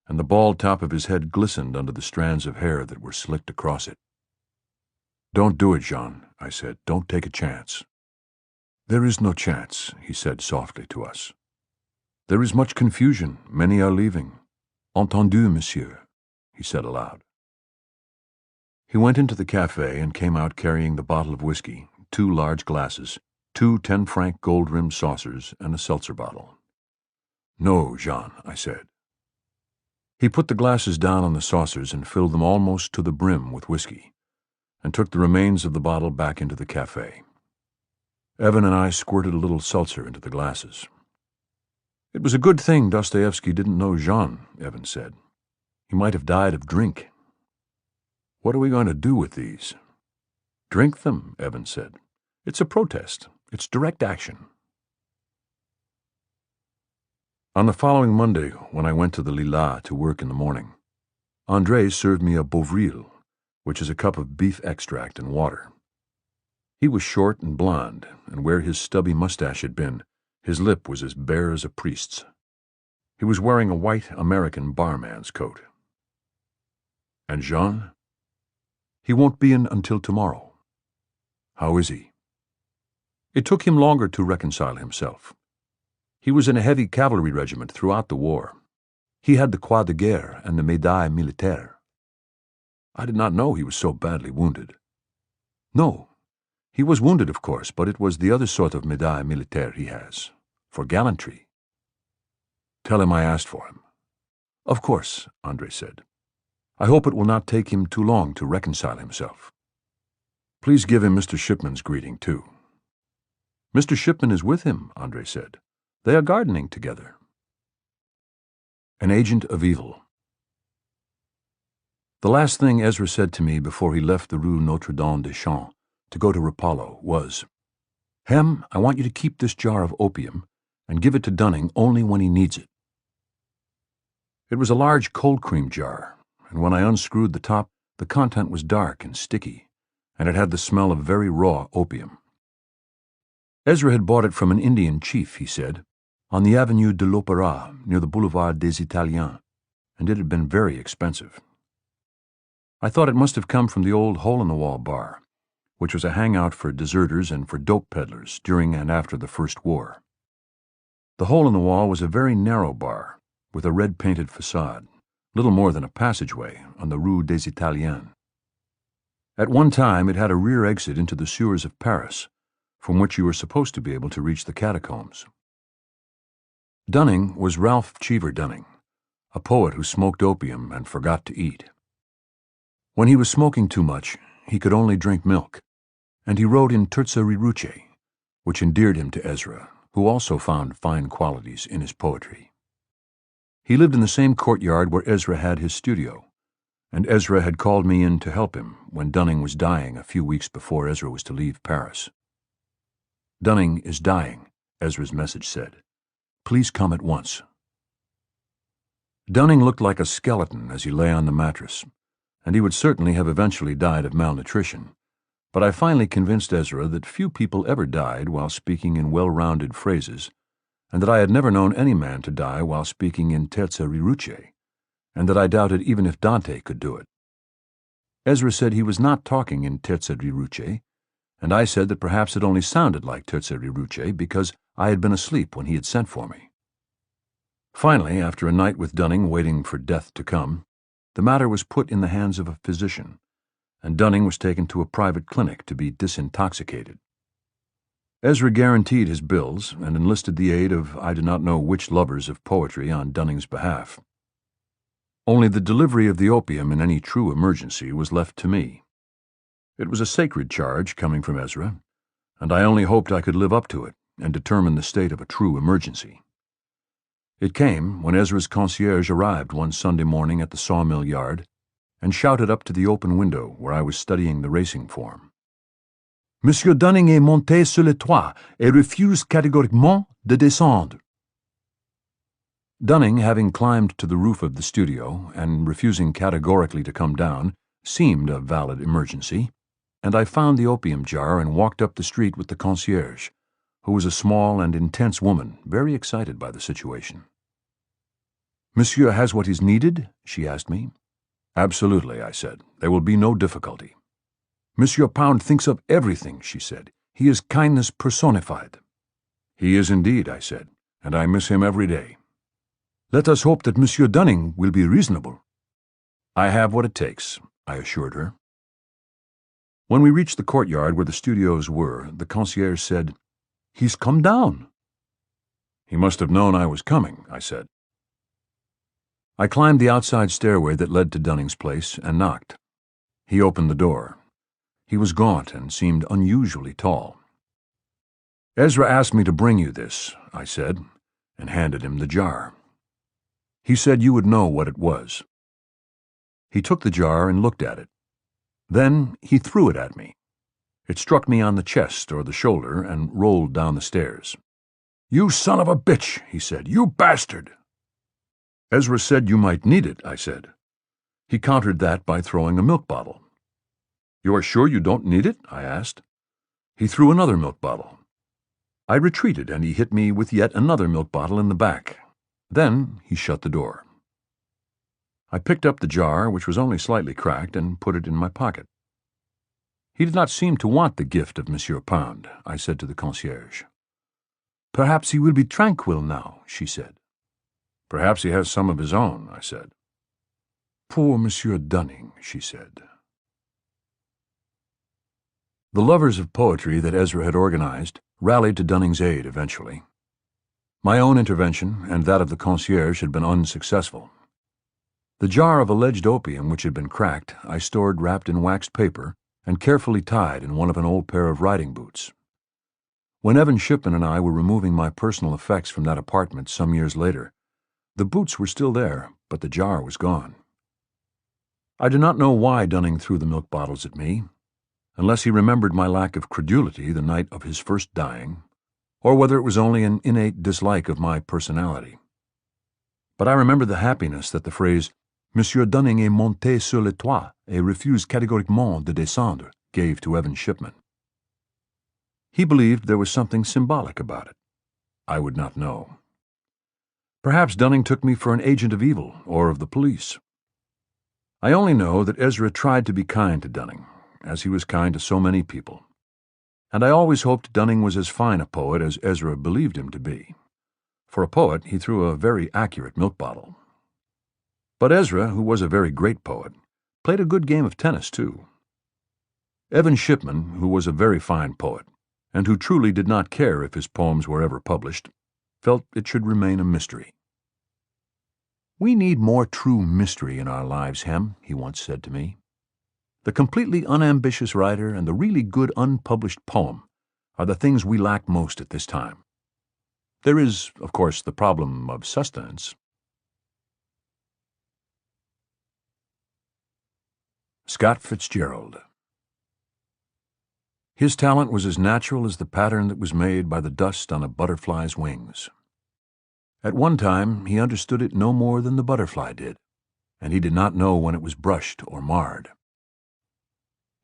Speaker 2: and the bald top of his head glistened under the strands of hair that were slicked across it. Don't do it, Jean, I said. Don't take a chance. There is no chance, he said softly to us. There is much confusion. Many are leaving. Entendu, monsieur, he said aloud. He went into the cafe and came out carrying the bottle of whiskey, 2 large glasses, 2 10-franc gold-rimmed saucers, and a seltzer bottle. No, Jean, I said. He put the glasses down on the saucers and filled them almost to the brim with whiskey, and took the remains of the bottle back into the cafe. Evan and I squirted a little seltzer into the glasses. It was a good thing Dostoevsky didn't know Jean, Evan said. He might have died of drink. What are we going to do with these? Drink them, Evan said. It's a protest. It's direct action. On the following Monday, when I went to the Lilas to work in the morning, André served me a Bovril, which is a cup of beef extract and water. He was short and blond, and where his stubby mustache had been, his lip was as bare as a priest's. He was wearing a white American barman's coat. And Jean? He won't be in until tomorrow. How is he? It took him longer to reconcile himself. He was in a heavy cavalry regiment throughout the war. He had the Croix de Guerre and the Médaille Militaire. I did not know he was so badly wounded. No, he was wounded, of course, but it was the other sort of Médaille Militaire he has, for gallantry. Tell him I asked for him. Of course, André said. I hope it will not take him too long to reconcile himself. Please give him Mr. Shipman's greeting, too. Mr. Shipman is with him, André said. They are gardening together. An agent of evil. The last thing Ezra said to me before he left the Rue Notre-Dame-des-Champs to go to Rapallo was, Hem, I want you to keep this jar of opium and give it to Dunning only when he needs it. It was a large cold cream jar, and when I unscrewed the top, the content was dark and sticky, and it had the smell of very raw opium. Ezra had bought it from an Indian chief, he said, on the Avenue de l'Opéra near the Boulevard des Italiens, and it had been very expensive. I thought it must have come from the old hole-in-the-wall bar, which was a hangout for deserters and for dope peddlers during and after the First War. The hole-in-the-wall was a very narrow bar with a red-painted facade, little more than a passageway on the Rue des Italiens. At one time it had a rear exit into the sewers of Paris, from which you were supposed to be able to reach the catacombs. Dunning was Ralph Cheever Dunning, a poet who smoked opium and forgot to eat. When he was smoking too much, he could only drink milk, And he wrote in terza riruce, which endeared him to Ezra, who also found fine qualities in his poetry. He lived in the same courtyard where Ezra had his studio, and Ezra had called me in to help him when Dunning was dying a few weeks before Ezra was to leave Paris. "Dunning is dying," Ezra's message said. "Please come at once." Dunning looked like a skeleton as he lay on the mattress, and he would certainly have eventually died of malnutrition, but I finally convinced Ezra that few people ever died while speaking in well-rounded phrases, and that I had never known any man to die while speaking in terza riruce, and that I doubted even if Dante could do it. Ezra said he was not talking in terza riruce, and I said that perhaps it only sounded like terza riruce because I had been asleep when he had sent for me. Finally, after a night with Dunning waiting for death to come, the matter was put in the hands of a physician, and Dunning was taken to a private clinic to be disintoxicated. Ezra guaranteed his bills and enlisted the aid of I do not know which lovers of poetry on Dunning's behalf. Only the delivery of the opium in any true emergency was left to me. It was a sacred charge coming from Ezra, and I only hoped I could live up to it and determine the state of a true emergency. It came when Ezra's concierge arrived one Sunday morning at the sawmill yard and shouted up to the open window where I was studying the racing form. "Monsieur Dunning est monté sur le toit et refuse catégoriquement de descendre." Dunning, having climbed to the roof of the studio and refusing categorically to come down, seemed a valid emergency, and I found the opium jar and walked up the street with the concierge, who was a small and intense woman, very excited by the situation. "Monsieur has what is needed?" she asked me. "Absolutely," I said. "There will be no difficulty." "Monsieur Pound thinks of everything," she said. "He is kindness personified." "He is indeed," I said, "and I miss him every day." "Let us hope that Monsieur Dunning will be reasonable." "I have what it takes," I assured her. When we reached the courtyard where the studios were, the concierge said, "He's come down." "He must have known I was coming," I said. I climbed the outside stairway that led to Dunning's place and knocked. He opened the door. He was gaunt and seemed unusually tall. "Ezra asked me to bring you this," I said, and handed him the jar. "He said you would know what it was." He took the jar and looked at it. Then he threw it at me. It struck me on the chest or the shoulder and rolled down the stairs. "You son of a bitch," he said. "You bastard." "Ezra said you might need it," I said. He countered that by throwing a milk bottle. "You are sure you don't need it?" I asked. He threw another milk bottle. I retreated, and he hit me with yet another milk bottle in the back. Then he shut the door. I picked up the jar, which was only slightly cracked, and put it in my pocket. "He did not seem to want the gift of Monsieur Pound," I said to the concierge. "Perhaps he will be tranquil now," she said. "Perhaps he has some of his own," I said. "Poor Monsieur Dunning," she said. The lovers of poetry that Ezra had organized rallied to Dunning's aid eventually. My own intervention and that of the concierge had been unsuccessful. The jar of alleged opium which had been cracked I stored wrapped in waxed paper and carefully tied in one of an old pair of riding boots. When Evan Shipman and I were removing my personal effects from that apartment some years later, the boots were still there, but the jar was gone. I do not know why Dunning threw the milk bottles at me, unless he remembered my lack of credulity the night of his first dying, or whether it was only an innate dislike of my personality. But I remember the happiness that the phrase, "Monsieur Dunning est monté sur le toit et refuse catégoriquement de descendre," gave to Evan Shipman. He believed there was something symbolic about it. I would not know. Perhaps Dunning took me for an agent of evil or of the police. I only know that Ezra tried to be kind to Dunning, as he was kind to so many people, and I always hoped Dunning was as fine a poet as Ezra believed him to be. For a poet, he threw a very accurate milk bottle. But Ezra, who was a very great poet, played a good game of tennis, too. Evan Shipman, who was a very fine poet, and who truly did not care if his poems were ever published, felt it should remain a mystery. "We need more true mystery in our lives, Hem," he once said to me. The completely unambitious writer and the really good unpublished poem are the things we lack most at this time. There is, of course, the problem of sustenance. Scott Fitzgerald. His talent was as natural as the pattern that was made by the dust on a butterfly's wings. At one time, he understood it no more than the butterfly did, and he did not know when it was brushed or marred.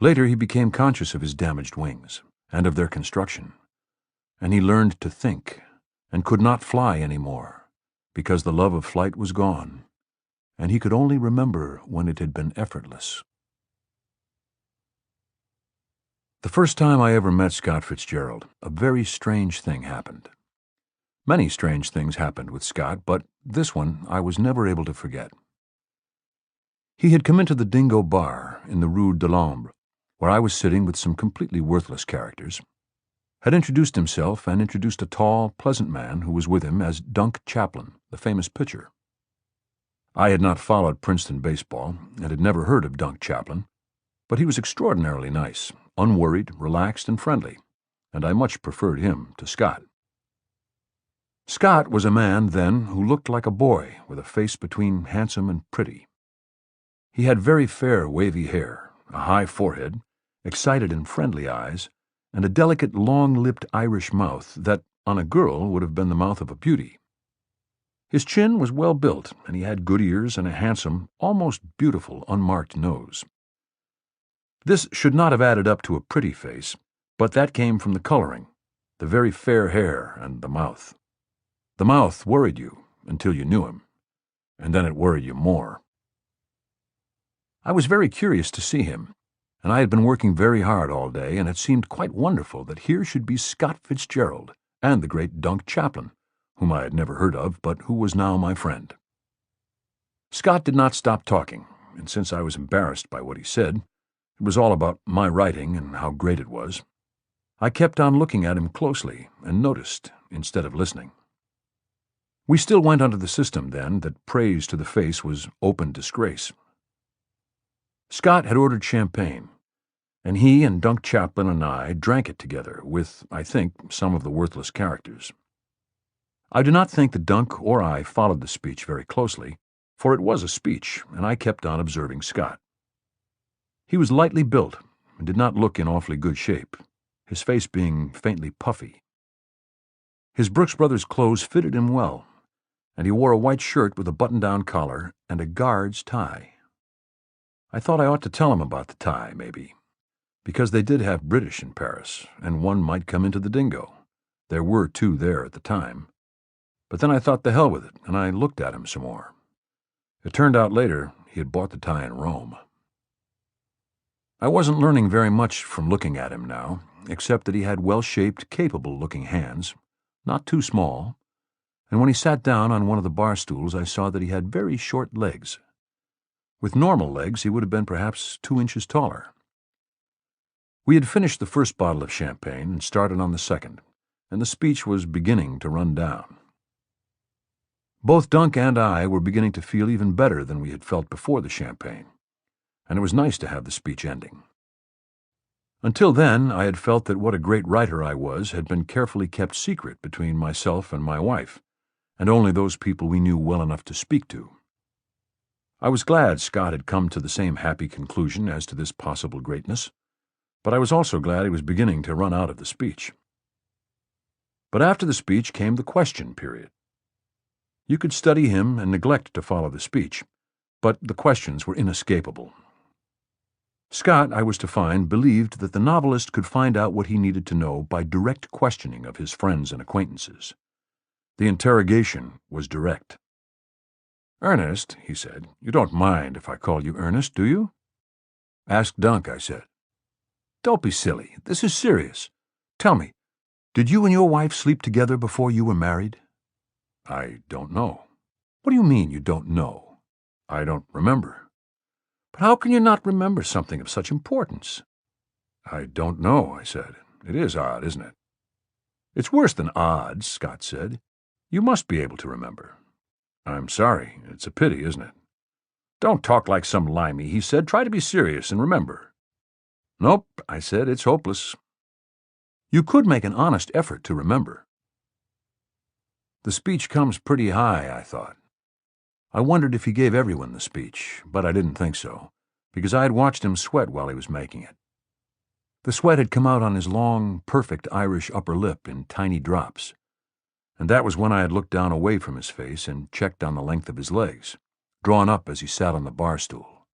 Speaker 2: Later, he became conscious of his damaged wings and of their construction, and he learned to think and could not fly any more because the love of flight was gone, and he could only remember when it had been effortless. The first time I ever met Scott Fitzgerald, a very strange thing happened. Many strange things happened with Scott, but this one I was never able to forget. He had come into the Dingo Bar in the Rue de l'Ombre, where I was sitting with some completely worthless characters, had introduced himself and introduced a tall, pleasant man who was with him as Dunk Chaplin, the famous pitcher. I had not followed Princeton baseball and had never heard of Dunk Chaplin, but he was extraordinarily nice, unworried, relaxed, and friendly, and I much preferred him to Scott. Scott was a man, then, who looked like a boy with a face between handsome and pretty. He had very fair, wavy hair, a high forehead, excited and friendly eyes, and a delicate, long-lipped Irish mouth that, on a girl, would have been the mouth of a beauty. His chin was well built, and he had good ears and a handsome, almost beautiful, unmarked nose. This should not have added up to a pretty face, but that came from the coloring, the very fair hair, and the mouth. The mouth worried you until you knew him, and then it worried you more. I was very curious to see him, and I had been working very hard all day, and it seemed quite wonderful that here should be Scott Fitzgerald and the great Dunk Chaplin, whom I had never heard of, but who was now my friend. Scott did not stop talking, and since I was embarrassed by what he said, it was all about my writing and how great it was, I kept on looking at him closely and noticed instead of listening. We still went under the system, then, that praise to the face was open disgrace. Scott had ordered champagne, and he and Dunk Chaplin and I drank it together with, I think, some of the worthless characters. I do not think that Dunk or I followed the speech very closely, for it was a speech, and I kept on observing Scott. He was lightly built and did not look in awfully good shape, his face being faintly puffy. His Brooks Brothers clothes fitted him well, and he wore a white shirt with a button-down collar and a guard's tie. I thought I ought to tell him about the tie, maybe, because they did have British in Paris, and one might come into the Dingo. There were two there at the time. But then I thought the hell with it, and I looked at him some more. It turned out later he had bought the tie in Rome. I wasn't learning very much from looking at him now, except that he had well-shaped, capable-looking hands, not too small, and when he sat down on one of the bar stools I saw that he had very short legs. With normal legs he would have been perhaps 2 inches taller. We had finished the first bottle of champagne and started on the second, and the speech was beginning to run down. Both Dunk and I were beginning to feel even better than we had felt before the champagne, and it was nice to have the speech ending. Until then, I had felt that what a great writer I was had been carefully kept secret between myself and my wife, and only those people we knew well enough to speak to. I was glad Scott had come to the same happy conclusion as to this possible greatness, but I was also glad he was beginning to run out of the speech. But after the speech came the question period. You could study him and neglect to follow the speech, but the questions were inescapable. Scott, I was to find, believed that the novelist could find out what he needed to know by direct questioning of his friends and acquaintances. The interrogation was direct. "Ernest," he said, "you don't mind if I call you Ernest, do you?" "Ask Dunk," I said. "Don't be silly. This is serious. Tell me, did you and your wife sleep together before you were married?" "I don't know." "What do you mean you don't know?" "I don't remember." "But how can you not remember something of such importance?" "I don't know," I said. "It is odd, isn't it?" "It's worse than odd," Scott said. "You must be able to remember." "I'm sorry. It's a pity, isn't it?" "Don't talk like some limey," he said. "Try to be serious and remember." "Nope," I said, "it's hopeless." "You could make an honest effort to remember." The speech comes pretty high, I thought. I wondered if he gave everyone the speech, but I didn't think so, because I had watched him sweat while he was making it. The sweat had come out on his long, perfect Irish upper lip in tiny drops, and that was when I had looked down away from his face and checked on the length of his legs, drawn up as he sat on the bar stool.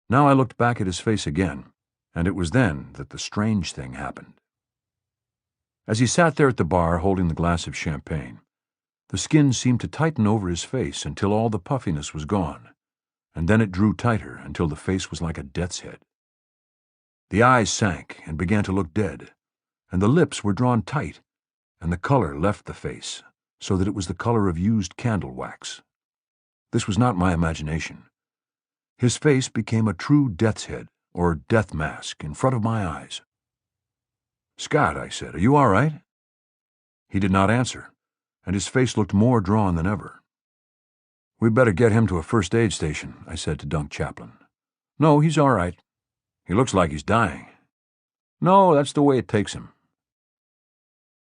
Speaker 2: Now I looked back at his face again, and it was then that the strange thing happened. As he sat there at the bar holding the glass of champagne, the skin seemed to tighten over his face until all the puffiness was gone, and then it drew tighter until the face was like a death's head. The eyes sank and began to look dead, and the lips were drawn tight, and the color left the face, so that it was the color of used candle wax. This was not my imagination. His face became a true death's head, or death mask, in front of my eyes. "Scott," I said, "are you all right?" He did not answer, and his face looked more drawn than ever. "We'd better get him to a first aid station," I said to Dunk Chaplin. "No, he's all right. He looks like he's dying." "No, that's the way it takes him."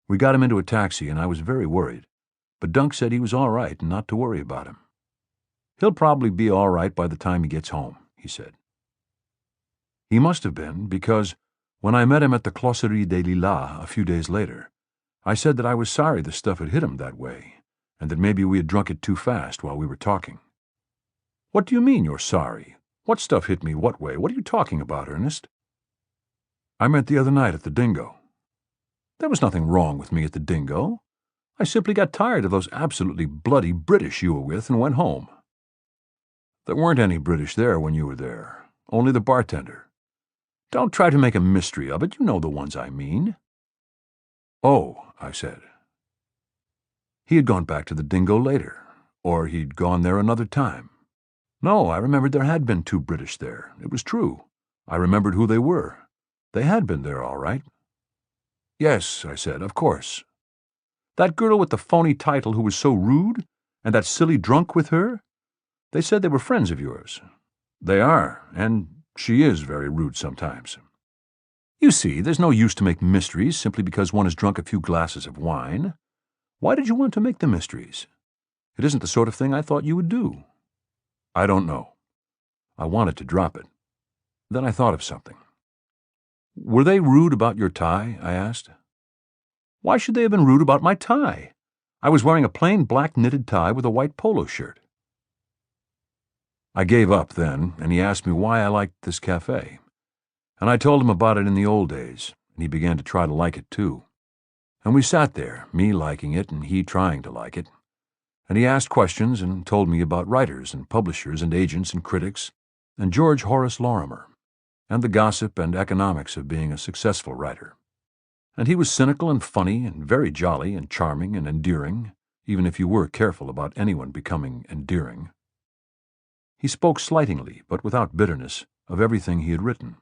Speaker 2: We got him into a taxi, and I was very worried, but Dunk said he was all right and not to worry about him. "He'll probably be all right by the time he gets home," he said. He must have been, because when I met him at the Closerie des Lilas a few days later, I said that I was sorry the stuff had hit him that way, and that maybe we had drunk it too fast while we were talking. "What do you mean you're sorry? What stuff hit me what way? What are you talking about, Ernest?" "I meant the other night at the Dingo." "There was nothing wrong with me at the Dingo. I simply got tired of those absolutely bloody British you were with and went home." "There weren't any British there when you were there, only the bartender." "Don't try to make a mystery of it. You know the ones I mean." "Oh," I said. He had gone back to the Dingo later, or he'd gone there another time. No, I remembered there had been 2 British there. It was true. I remembered who they were. They had been there, all right. "Yes," I said, "of course." "That girl with the phony title who was so rude, and that silly drunk with her? They said they were friends of yours." "They are, and she is very rude sometimes." "You see, there's no use to make mysteries simply because one has drunk a few glasses of wine. Why did you want to make the mysteries? It isn't the sort of thing I thought you would do." "I don't know. I wanted to drop it. Then I thought of something." "Were they rude about your tie?" I asked. "Why should they have been rude about my tie? I was wearing a plain black knitted tie with a white polo shirt." I gave up then, and he asked me why I liked this cafe. And I told him about it in the old days, and he began to try to like it too. And we sat there, me liking it and he trying to like it. And he asked questions and told me about writers and publishers and agents and critics and George Horace Lorimer, and the gossip and economics of being a successful writer. And he was cynical and funny and very jolly and charming and endearing, even if you were careful about anyone becoming endearing. He spoke slightingly, but without bitterness, of everything he had written.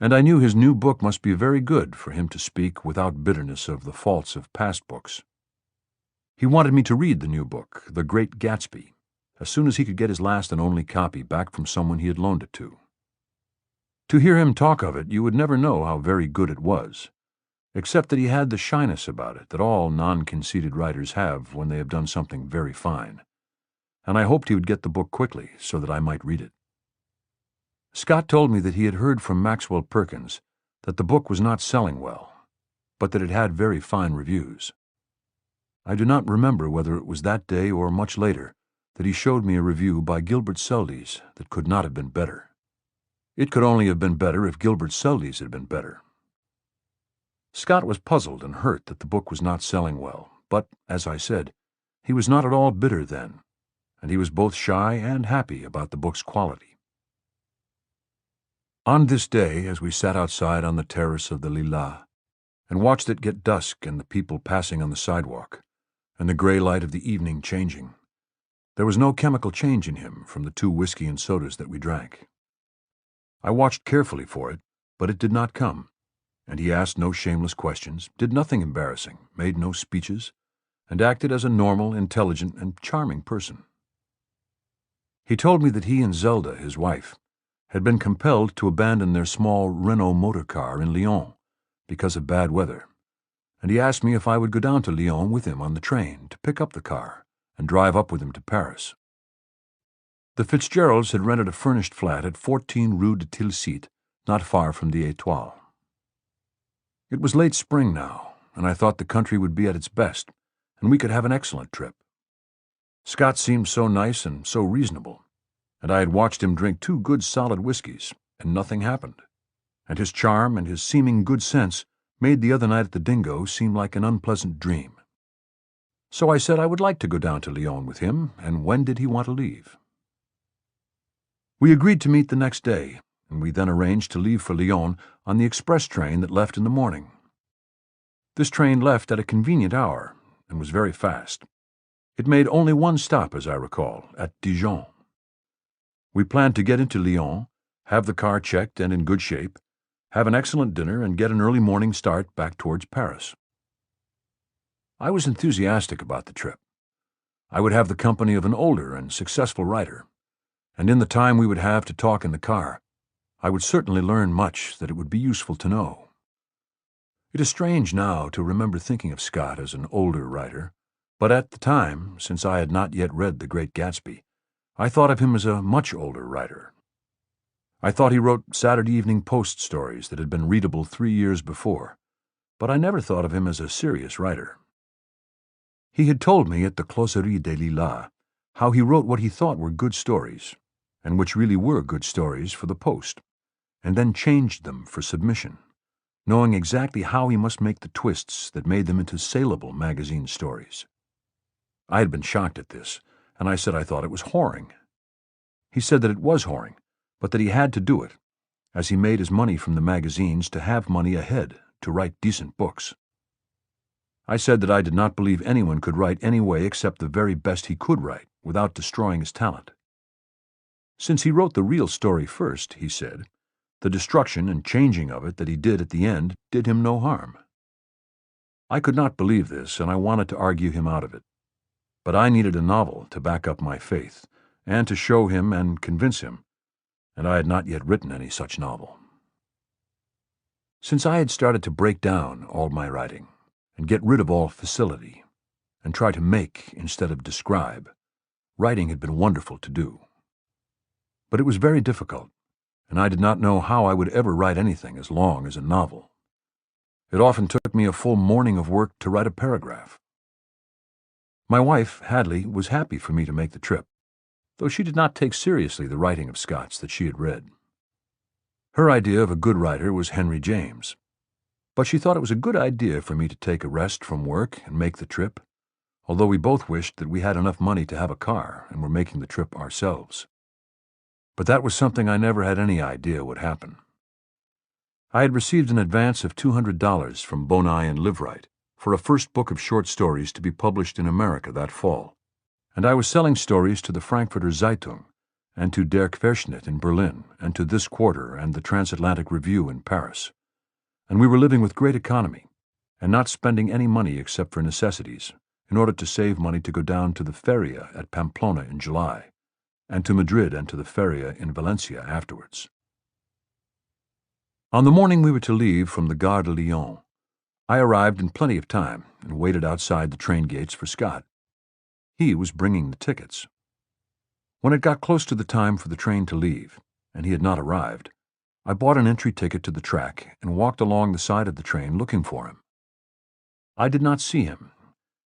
Speaker 2: And I knew his new book must be very good for him to speak without bitterness of the faults of past books. He wanted me to read the new book, The Great Gatsby, as soon as he could get his last and only copy back from someone he had loaned it to. To hear him talk of it, you would never know how very good it was, except that he had the shyness about it that all non-conceited writers have when they have done something very fine, and I hoped he would get the book quickly so that I might read it. Scott told me that he had heard from Maxwell Perkins that the book was not selling well, but that it had very fine reviews. I do not remember whether it was that day or much later that he showed me a review by Gilbert Seldes that could not have been better. It could only have been better if Gilbert Seldes had been better. Scott was puzzled and hurt that the book was not selling well, but, as I said, he was not at all bitter then, and he was both shy and happy about the book's quality. On this day, as we sat outside on the terrace of the Lilas and watched it get dusk and the people passing on the sidewalk, and the gray light of the evening changing, there was no chemical change in him from the 2 whiskey and sodas that we drank. I watched carefully for it, but it did not come, and he asked no shameless questions, did nothing embarrassing, made no speeches, and acted as a normal, intelligent, and charming person. He told me that he and Zelda, his wife, had been compelled to abandon their small Renault motor car in Lyon because of bad weather, and he asked me if I would go down to Lyon with him on the train to pick up the car and drive up with him to Paris. The Fitzgeralds had rented a furnished flat at 14 Rue de Tilsit, not far from the Étoile. It was late spring now, and I thought the country would be at its best, and we could have an excellent trip. Scott seemed so nice and so reasonable, and I had watched him drink 2 good solid whiskeys, and nothing happened, and his charm and his seeming good sense made the other night at the Dingo seem like an unpleasant dream. So I said I would like to go down to Lyon with him, and when did he want to leave? We agreed to meet the next day, and we then arranged to leave for Lyon on the express train that left in the morning. This train left at a convenient hour and was very fast. It made only one stop, as I recall, at Dijon. We planned to get into Lyon, have the car checked and in good shape, have an excellent dinner, and get an early morning start back towards Paris. I was enthusiastic about the trip. I would have the company of an older and successful writer, and in the time we would have to talk in the car, I would certainly learn much that it would be useful to know. It is strange now to remember thinking of Scott as an older writer, but at the time, since I had not yet read The Great Gatsby, I thought of him as a much older writer. I thought he wrote Saturday Evening Post stories that had been readable 3 years before, but I never thought of him as a serious writer. He had told me at the Closerie des Lilas how he wrote what he thought were good stories, and which really were good stories for the Post, and then changed them for submission, knowing exactly how he must make the twists that made them into saleable magazine stories. I had been shocked at this, and I said I thought it was whoring. He said that it was whoring, but that he had to do it, as he made his money from the magazines to have money ahead to write decent books. I said that I did not believe anyone could write any way except the very best he could write, without destroying his talent. Since he wrote the real story first, he said, the destruction and changing of it that he did at the end did him no harm. I could not believe this, and I wanted to argue him out of it. But I needed a novel to back up my faith, and to show him and convince him, and I had not yet written any such novel. Since I had started to break down all my writing, and get rid of all facility, and try to make instead of describe, writing had been wonderful to do. But it was very difficult, and I did not know how I would ever write anything as long as a novel. It often took me a full morning of work to write a paragraph. My wife, Hadley, was happy for me to make the trip, though she did not take seriously the writing of Scott's that she had read. Her idea of a good writer was Henry James, but she thought it was a good idea for me to take a rest from work and make the trip, although we both wished that we had enough money to have a car and were making the trip ourselves. But that was something I never had any idea would happen. I had received an advance of $200 from Bonai and Liveright for a first book of short stories to be published in America that fall, and I was selling stories to the Frankfurter Zeitung and to Der Querschnitt in Berlin and to This Quarter and the Transatlantic Review in Paris, and we were living with great economy and not spending any money except for necessities in order to save money to go down to the Feria at Pamplona in July, and to Madrid and to the Feria in Valencia afterwards. On the morning we were to leave from the Gare de Lyon, I arrived in plenty of time and waited outside the train gates for Scott. He was bringing the tickets. When it got close to the time for the train to leave, and he had not arrived, I bought an entry ticket to the track and walked along the side of the train looking for him. I did not see him,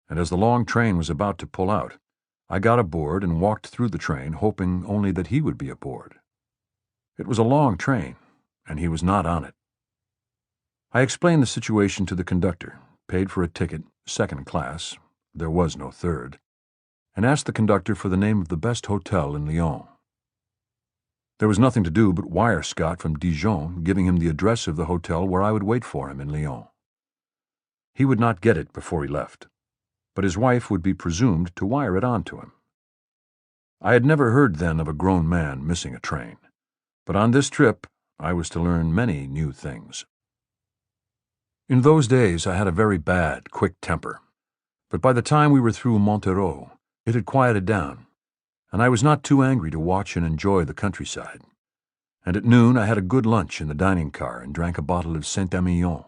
Speaker 2: and as the long train was about to pull out, I got aboard and walked through the train, hoping only that he would be aboard. It was a long train, and he was not on it. I explained the situation to the conductor, paid for a ticket, second class, there was no third, and asked the conductor for the name of the best hotel in Lyon. There was nothing to do but wire Scott from Dijon, giving him the address of the hotel where I would wait for him in Lyon. He would not get it before he left, but his wife would be presumed to wire it on to him. I had never heard then of a grown man missing a train, but on this trip I was to learn many new things. In those days I had a very bad, quick temper, but by the time we were through Montereau, it had quieted down, and I was not too angry to watch and enjoy the countryside,
Speaker 3: and at noon I had a good lunch in the dining car and drank a bottle of Saint-Emilion,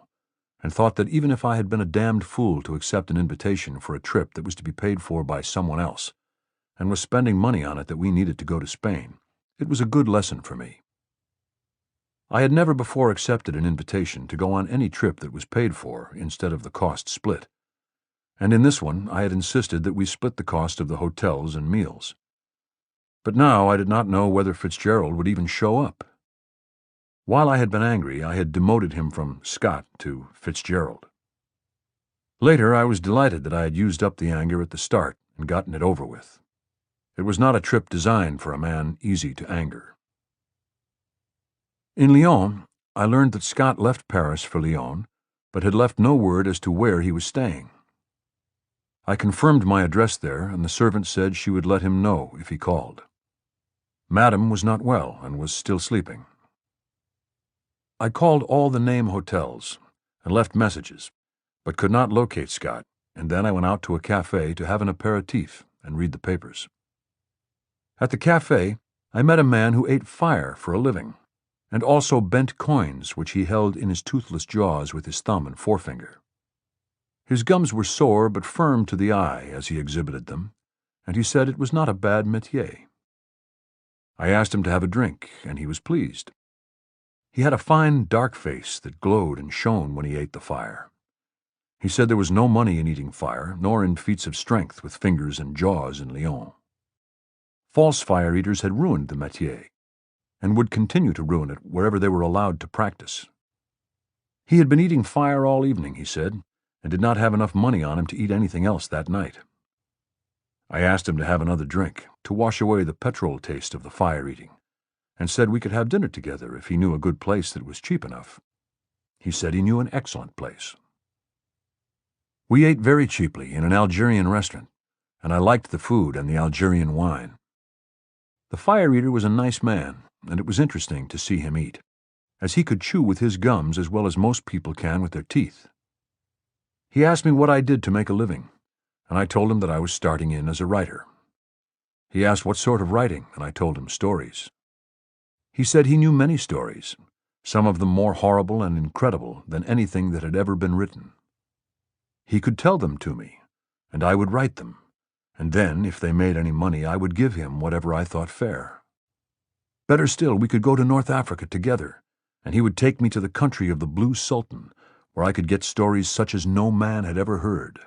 Speaker 3: and thought that even if I had been a damned fool to accept an invitation for a trip that was to be paid for by someone else, and was spending money on it that we needed to go to Spain, it was a good lesson for me. I had never before accepted an invitation to go on any trip that was paid for instead of the cost split, and in this one I had insisted that we split the cost of the hotels and meals. But now I did not know whether Fitzgerald would even show up. While I had been angry, I had demoted him from Scott to Fitzgerald. Later, I was delighted that I had used up the anger at the start and gotten it over with. It was not a trip designed for a man easy to anger. In Lyon, I learned that Scott left Paris for Lyon, but had left no word as to where he was staying. I confirmed my address there, and the servant said she would let him know if he called. Madame was not well and was still sleeping. I called all the name hotels and left messages, but could not locate Scott, and then I went out to a cafe to have an aperitif and read the papers. At the cafe, I met a man who ate fire for a living, and also bent coins which he held in his toothless jaws with his thumb and forefinger. His gums were sore but firm to the eye as he exhibited them, and he said it was not a bad métier. I asked him to have a drink, and he was pleased. He had a fine, dark face that glowed and shone when he ate the fire. He said there was no money in eating fire, nor in feats of strength with fingers and jaws in Lyon. False fire-eaters had ruined the métier, and would continue to ruin it wherever they were allowed to practice. He had been eating fire all evening, he said, and did not have enough money on him to eat anything else that night. I asked him to have another drink, to wash away the petrol taste of the fire-eating, and said we could have dinner together if he knew a good place that was cheap enough. He said he knew an excellent place. We ate very cheaply in an Algerian restaurant, and I liked the food and the Algerian wine. The fire-eater was a nice man, and it was interesting to see him eat, as he could chew with his gums as well as most people can with their teeth. He asked me what I did to make a living, and I told him that I was starting in as a writer. He asked what sort of writing, and I told him stories. He said he knew many stories, some of them more horrible and incredible than anything that had ever been written. He could tell them to me, and I would write them, and then, if they made any money, I would give him whatever I thought fair. Better still, we could go to North Africa together, and he would take me to the country of the Blue Sultan, where I could get stories such as no man had ever heard.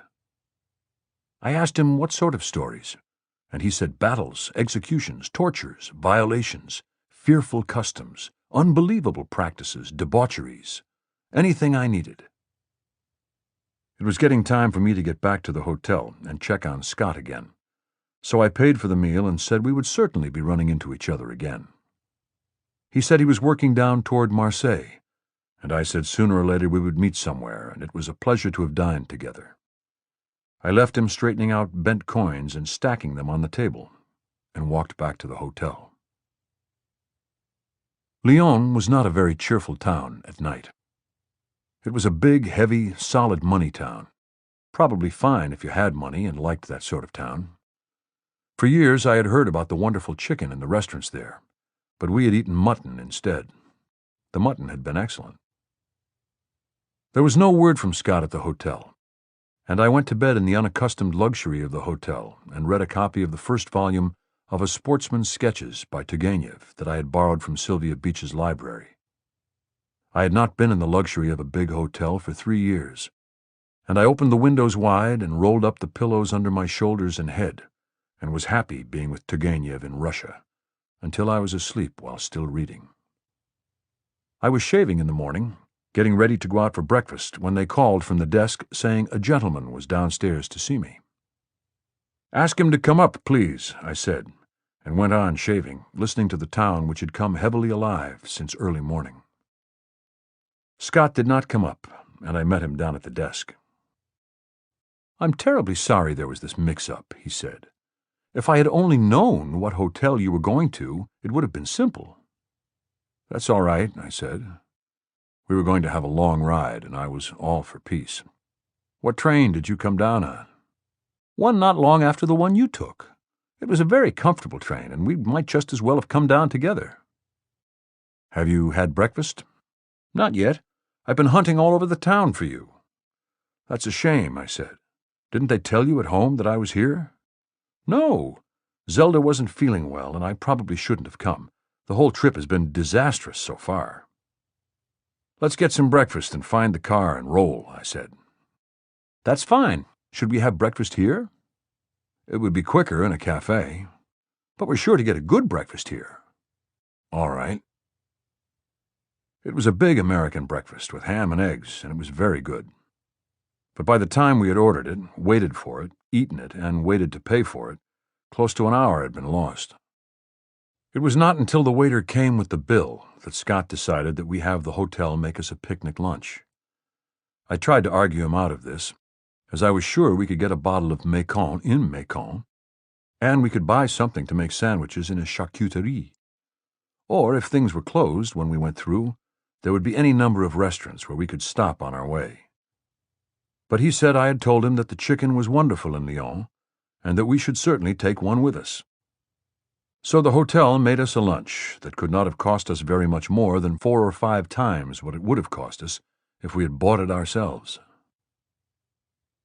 Speaker 3: I asked him what sort of stories, and he said battles, executions, tortures, violations, fearful customs, unbelievable practices, debaucheries, anything I needed. It was getting time for me to get back to the hotel and check on Scott again, so I paid for the meal and said we would certainly be running into each other again. He said he was working down toward Marseille, and I said sooner or later we would meet somewhere, and it was a pleasure to have dined together. I left him straightening out bent coins and stacking them on the table, and walked back to the hotel. Lyon was not a very cheerful town at night. It was a big, heavy, solid money town, probably fine if you had money and liked that sort of town. For years I had heard about the wonderful chicken in the restaurants there, but we had eaten mutton instead. The mutton had been excellent. There was no word from Scott at the hotel, and I went to bed in the unaccustomed luxury of the hotel and read a copy of the first volume of A Sportsman's Sketches by Turgenev that I had borrowed from Sylvia Beach's library. I had not been in the luxury of a big hotel for 3 years, and I opened the windows wide and rolled up the pillows under my shoulders and head, and was happy being with Turgenev in Russia, until I was asleep while still reading. I was shaving in the morning, getting ready to go out for breakfast, when they called from the desk saying a gentleman was downstairs to see me. "Ask him to come up, please," I said, and went on shaving, listening to the town which had come heavily alive since early morning. Scott did not come up, and I met him down at the desk. "I'm terribly sorry there was this mix-up," he said. "If I had only known what hotel you were going to, it would have been simple." "That's all right," I said. We were going to have a long ride, and I was all for peace. "What train did you come down on?" "One not long after the one you took. It was a very comfortable train, and we might just as well have come down together." "Have you had breakfast?" "Not yet. I've been hunting all over the town for you." "That's a shame," I said. "Didn't they tell you at home that I was here?" "No. Zelda wasn't feeling well, and I probably shouldn't have come. The whole trip has been disastrous so far." "Let's get some breakfast and find the car and roll," I said. "That's fine. Should we have breakfast here?" "It would be quicker in a cafe." "But we're sure to get a good breakfast here." "All right." It was a big American breakfast with ham and eggs, and it was very good. But by the time we had ordered it, waited for it, eaten it, and waited to pay for it, close to an hour had been lost. It was not until the waiter came with the bill that Scott decided that we have the hotel make us a picnic lunch. I tried to argue him out of this, as I was sure we could get a bottle of Macon in Macon, and we could buy something to make sandwiches in a charcuterie. Or, if things were closed when we went through, there would be any number of restaurants where we could stop on our way. But he said I had told him that the chicken was wonderful in Lyon, and that we should certainly take one with us. So the hotel made us a lunch that could not have cost us very much more than 4 or 5 times what it would have cost us if we had bought it ourselves.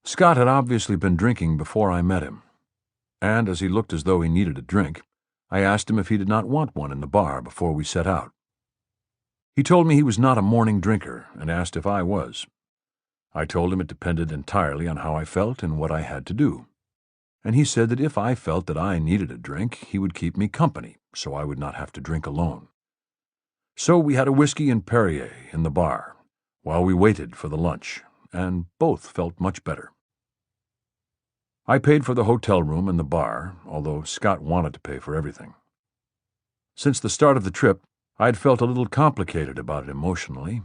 Speaker 3: Scott had obviously been drinking before I met him, and as he looked as though he needed a drink, I asked him if he did not want one in the bar before we set out. He told me he was not a morning drinker and asked if I was. I told him it depended entirely on how I felt and what I had to do. And he said that if I felt that I needed a drink, he would keep me company, so I would not have to drink alone. So we had a whiskey and Perrier in the bar, while we waited for the lunch, and both felt much better. I paid for the hotel room and the bar, although Scott wanted to pay for everything. Since the start of the trip, I had felt a little complicated about it emotionally,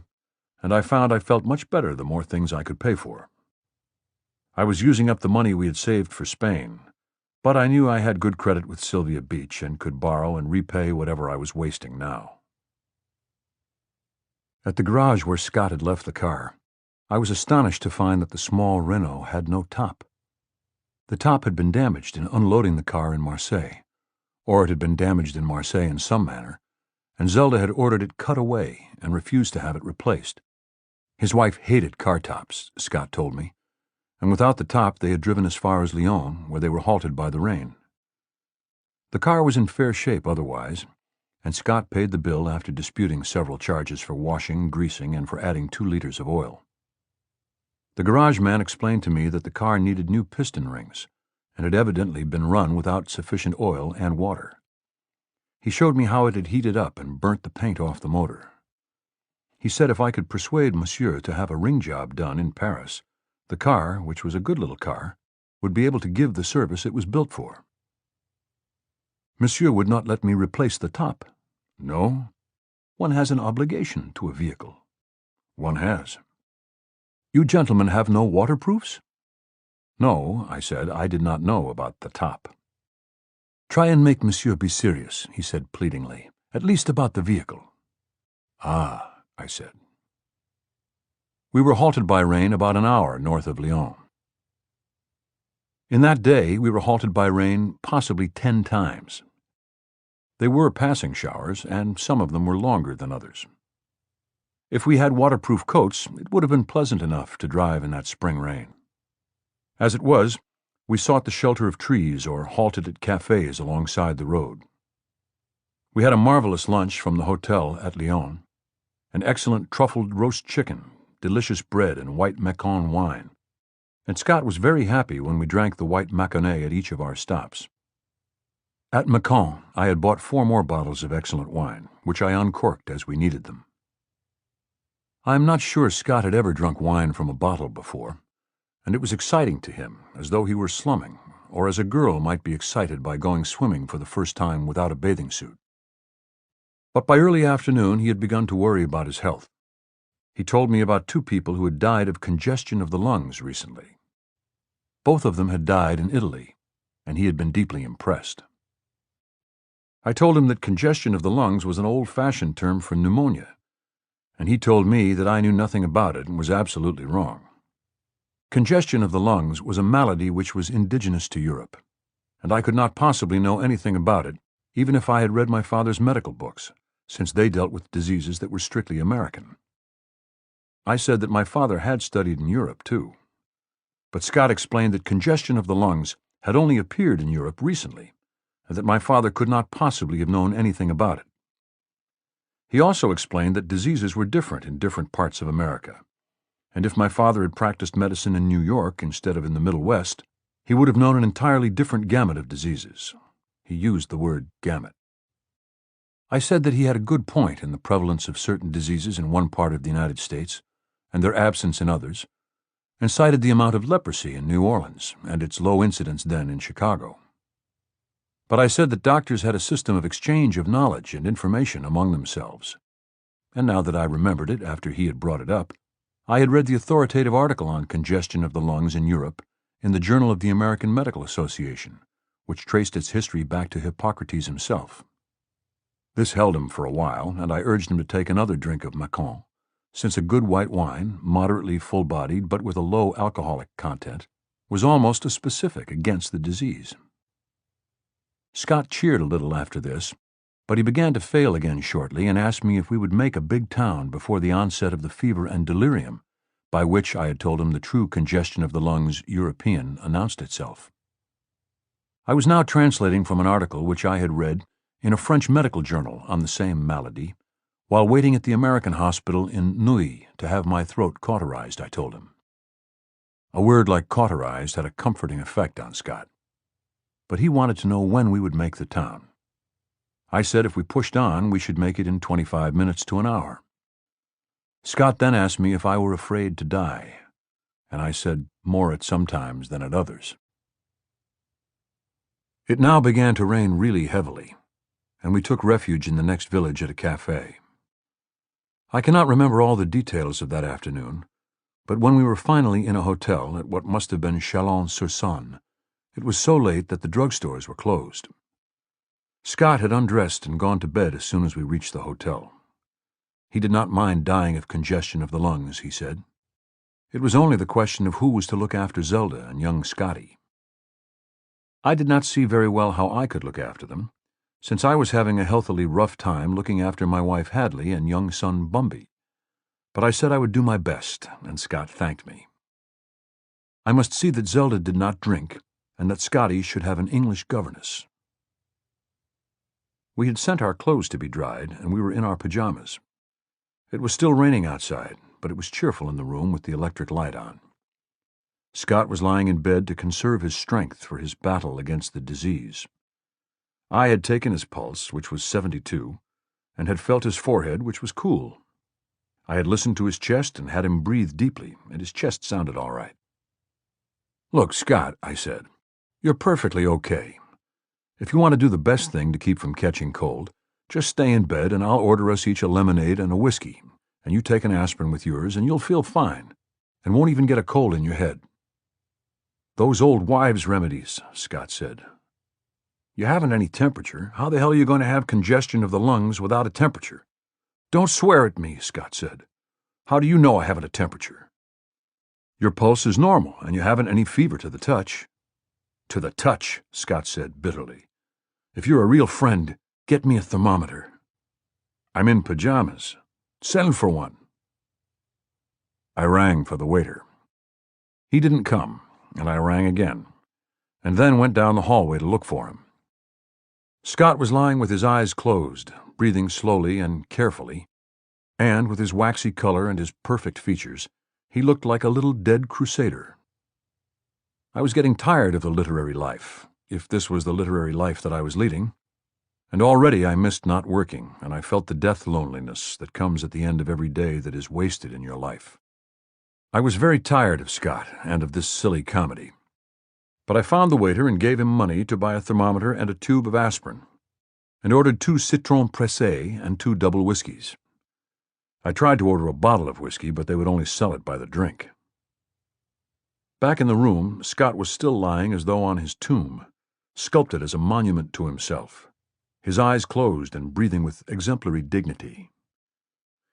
Speaker 3: and I found I felt much better the more things I could pay for. I was using up the money we had saved for Spain, but I knew I had good credit with Sylvia Beach and could borrow and repay whatever I was wasting now. At the garage where Scott had left the car, I was astonished to find that the small Renault had no top. The top had been damaged in unloading the car in Marseille, or it had been damaged in Marseille in some manner, and Zelda had ordered it cut away and refused to have it replaced. His wife hated car tops, Scott told me, and without the top they had driven as far as Lyon, where they were halted by the rain. The car was in fair shape otherwise, and Scott paid the bill after disputing several charges for washing, greasing, and for adding 2 liters of oil. The garage man explained to me that the car needed new piston rings, and had evidently been run without sufficient oil and water. He showed me how it had heated up and burnt the paint off the motor. He said if I could persuade Monsieur to have a ring job done in Paris, the car, which was a good little car, would be able to give the service it was built for. Monsieur would not let me replace the top. No, one has an obligation to a vehicle. One has. You gentlemen have no waterproofs? No, I said, I did not know about the top. Try and make Monsieur be serious, he said pleadingly, at least about the vehicle. Ah, I said. We were halted by rain about an hour north of Lyon. In that day, we were halted by rain possibly 10 times. They were passing showers, and some of them were longer than others. If we had waterproof coats, it would have been pleasant enough to drive in that spring rain. As it was, we sought the shelter of trees or halted at cafes alongside the road. We had a marvelous lunch from the hotel at Lyon, an excellent truffled roast chicken, delicious bread, and white Macon wine, and Scott was very happy when we drank the white Mâconnais at each of our stops. At Macon, I had bought 4 more bottles of excellent wine, which I uncorked as we needed them. I am not sure Scott had ever drunk wine from a bottle before, and it was exciting to him, as though he were slumming, or as a girl might be excited by going swimming for the first time without a bathing suit. But by early afternoon he had begun to worry about his health. He told me about 2 people who had died of congestion of the lungs recently. Both of them had died in Italy, and he had been deeply impressed. I told him that congestion of the lungs was an old-fashioned term for pneumonia, and he told me that I knew nothing about it and was absolutely wrong. Congestion of the lungs was a malady which was indigenous to Europe, and I could not possibly know anything about it, even if I had read my father's medical books, since they dealt with diseases that were strictly American. I said that my father had studied in Europe, too. But Scott explained that congestion of the lungs had only appeared in Europe recently, and that my father could not possibly have known anything about it. He also explained that diseases were different in different parts of America, and if my father had practiced medicine in New York instead of in the Middle West, he would have known an entirely different gamut of diseases. He used the word gamut. I said that he had a good point in the prevalence of certain diseases in one part of the United States and their absence in others, and cited the amount of leprosy in New Orleans and its low incidence then in Chicago. But I said that doctors had a system of exchange of knowledge and information among themselves. And now that I remembered it after he had brought it up, I had read the authoritative article on congestion of the lungs in Europe in the Journal of the American Medical Association, which traced its history back to Hippocrates himself. This held him for a while, and I urged him to take another drink of Macon, since a good white wine, moderately full-bodied but with a low alcoholic content, was almost a specific against the disease. Scott cheered a little after this, but he began to fail again shortly and asked me if we would make a big town before the onset of the fever and delirium, by which I had told him the true congestion of the lungs European announced itself. I was now translating from an article which I had read in a French medical journal on the same malady, while waiting at the American hospital in Neuilly to have my throat cauterized, I told him. A word like cauterized had a comforting effect on Scott. But he wanted to know when we would make the town. I said if we pushed on, we should make it in 25 minutes to an hour. Scott then asked me if I were afraid to die, and I said more at some times than at others. It now began to rain really heavily, and we took refuge in the next village at a cafe. I cannot remember all the details of that afternoon, but when we were finally in a hotel at what must have been Chalon-sur-Saône, it was so late that the drugstores were closed. Scott had undressed and gone to bed as soon as we reached the hotel. He did not mind dying of congestion of the lungs, he said. It was only the question of who was to look after Zelda and young Scotty. I did not see very well how I could look after them, since I was having a healthily rough time looking after my wife Hadley and young son Bumby. But I said I would do my best, and Scott thanked me. I must see that Zelda did not drink, and that Scotty should have an English governess. We had sent our clothes to be dried, and we were in our pajamas. It was still raining outside, but it was cheerful in the room with the electric light on. Scott was lying in bed to conserve his strength for his battle against the disease. I had taken his pulse, which was 72, and had felt his forehead, which was cool. I had listened to his chest and had him breathe deeply, and his chest sounded all right. "Look, Scott," I said, "you're perfectly okay. If you want to do the best thing to keep from catching cold, just stay in bed and I'll order us each a lemonade and a whiskey, and you take an aspirin with yours and you'll feel fine, and won't even get a cold in your head." "Those old wives' remedies," Scott said. "You haven't any temperature. How the hell are you going to have congestion of the lungs without a temperature?" "Don't swear at me," Scott said. "How do you know I haven't a temperature?" "Your pulse is normal, and you haven't any fever to the touch." "To the touch," Scott said bitterly. "If you're a real friend, get me a thermometer." "I'm in pajamas. Send for one." I rang for the waiter. He didn't come, and I rang again, and then went down the hallway to look for him. Scott was lying with his eyes closed, breathing slowly and carefully, and with his waxy color and his perfect features, he looked like a little dead crusader. I was getting tired of the literary life, if this was the literary life that I was leading, and already I missed not working, and I felt the death loneliness that comes at the end of every day that is wasted in your life. I was very tired of Scott and of this silly comedy. But I found the waiter and gave him money to buy a thermometer and a tube of aspirin, and ordered 2 citron pressés and 2 double whiskeys. I tried to order a bottle of whiskey, but they would only sell it by the drink. Back in the room, Scott was still lying as though on his tomb, sculpted as a monument to himself, his eyes closed and breathing with exemplary dignity.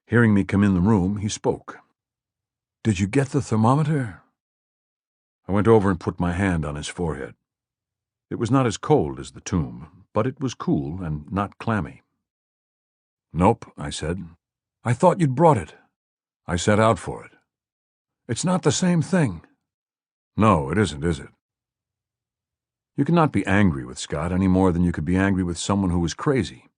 Speaker 3: Hearing me come in the room, he spoke. "Did you get the thermometer?" I went over and put my hand on his forehead. It was not as cold as the tomb, but it was cool and not clammy.
Speaker 2: "Nope," I said. "I thought you'd brought it." "I set out for it." "It's not the same thing." "No, it isn't, is it?" You cannot be angry with Scott any more than you could be angry with someone who was crazy,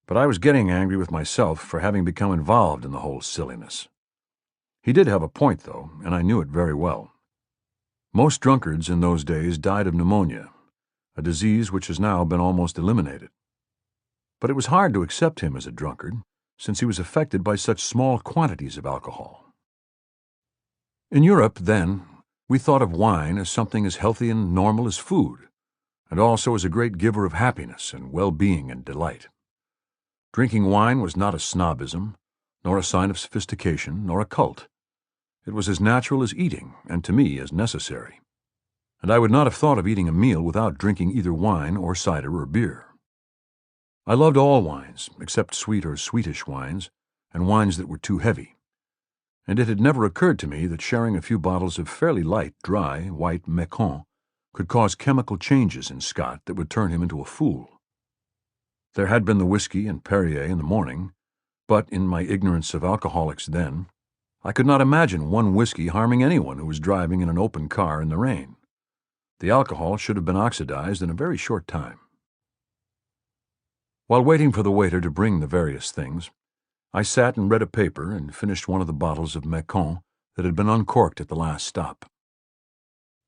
Speaker 2: but I was getting angry with myself for having become involved in the whole silliness. He did have a point, though, and I knew it very well. Most drunkards in those days died of pneumonia, a disease which has now been almost eliminated. But it was hard to accept him as a drunkard, since he was affected by such small quantities of alcohol. In Europe, then, we thought of wine as something as healthy and normal as food, and also as a great giver of happiness and well-being and delight. Drinking wine was not a snobism, nor a sign of sophistication, nor a cult. It was as natural as eating, and to me as necessary. And I would not have thought of eating a meal without drinking either wine or cider or beer. I loved all wines, except sweet or sweetish wines, and wines that were too heavy. And it had never occurred to me that sharing a few bottles of fairly light, dry, white Macon could cause chemical changes in Scott that would turn him into a fool. There had been the whiskey and Perrier in the morning, but in my ignorance of alcoholics then, I could not imagine one whiskey harming anyone who was driving in an open car in the rain. The alcohol should have been oxidized in a very short time. While waiting for the waiter to bring the various things, I sat and read a paper and finished one of the bottles of Macon that had been uncorked at the last stop.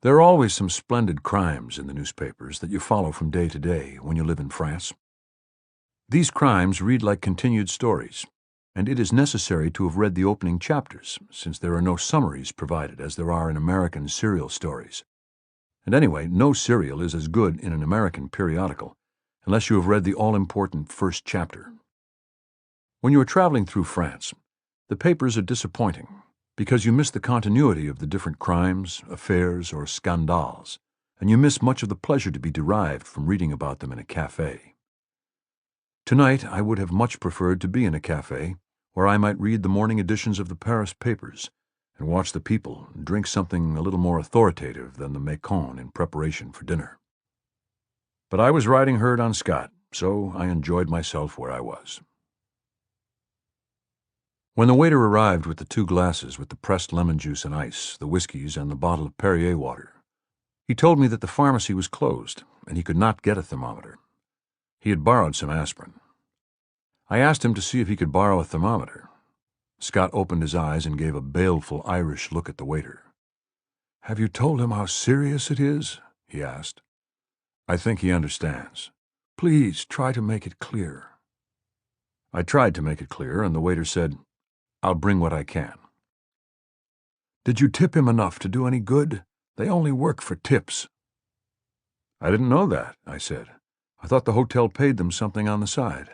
Speaker 2: There are always some splendid crimes in the newspapers that you follow from day to day when you live in France. These crimes read like continued stories, and it is necessary to have read the opening chapters, since there are no summaries provided as there are in American serial stories. And anyway, no serial is as good in an American periodical unless you have read the all-important first chapter. When you are traveling through France, the papers are disappointing because you miss the continuity of the different crimes, affairs, or scandales, and you miss much of the pleasure to be derived from reading about them in a cafe. Tonight, I would have much preferred to be in a cafe where I might read the morning editions of the Paris papers and watch the people and drink something a little more authoritative than the Macon in preparation for dinner. But I was riding herd on Scott, so I enjoyed myself where I was. When the waiter arrived with the 2 glasses with the pressed lemon juice and ice, the whiskeys, and the bottle of Perrier water, he told me that the pharmacy was closed and he could not get a thermometer. He had borrowed some aspirin. I asked him to see if he could borrow a thermometer. Scott opened his eyes and gave a baleful Irish look at the waiter. "Have you told him how serious it is?" he asked. "I think he understands. Please try to make it clear." I tried to make it clear, and the waiter said, "I'll bring what I can." "Did you tip him enough to do any good? They only work for tips." "I didn't know that," I said. "I thought the hotel paid them something on the side."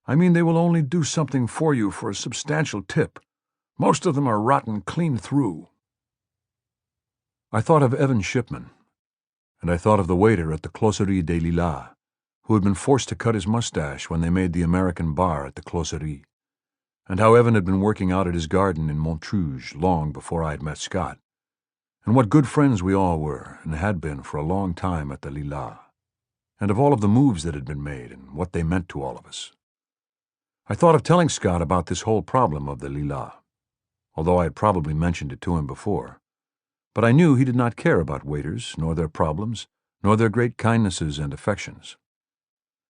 Speaker 2: "I mean they will only do something for you for a substantial tip. Most of them are rotten clean through." I thought of Evan Shipman, and I thought of the waiter at the Closerie des Lilas, who had been forced to cut his mustache when they made the American bar at the Closerie, and how Evan had been working out at his garden in Montrouge long before I had met Scott, and what good friends we all were and had been for a long time at the Lilas, and of all of the moves that had been made and what they meant to all of us. I thought of telling Scott about this whole problem of the Lilas, although I had probably mentioned it to him before, but I knew he did not care about waiters, nor their problems, nor their great kindnesses and affections.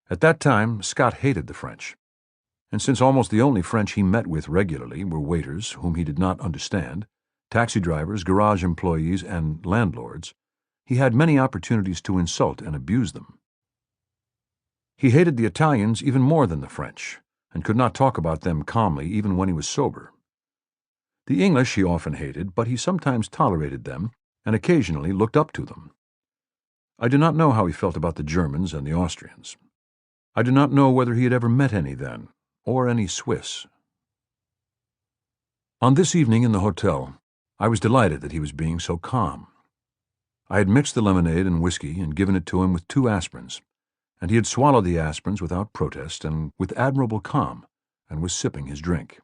Speaker 2: At that time, Scott hated the French, and since almost the only French he met with regularly were waiters whom he did not understand, taxi drivers, garage employees, and landlords, he had many opportunities to insult and abuse them. He hated the Italians even more than the French, and could not talk about them calmly even when he was sober. The English he often hated, but he sometimes tolerated them and occasionally looked up to them. I do not know how he felt about the Germans and the Austrians. I do not know whether he had ever met any then, or any Swiss. On this evening in the hotel, I was delighted that he was being so calm. I had mixed the lemonade and whiskey and given it to him with 2 aspirins, and he had swallowed the aspirins without protest and with admirable calm, and was sipping his drink.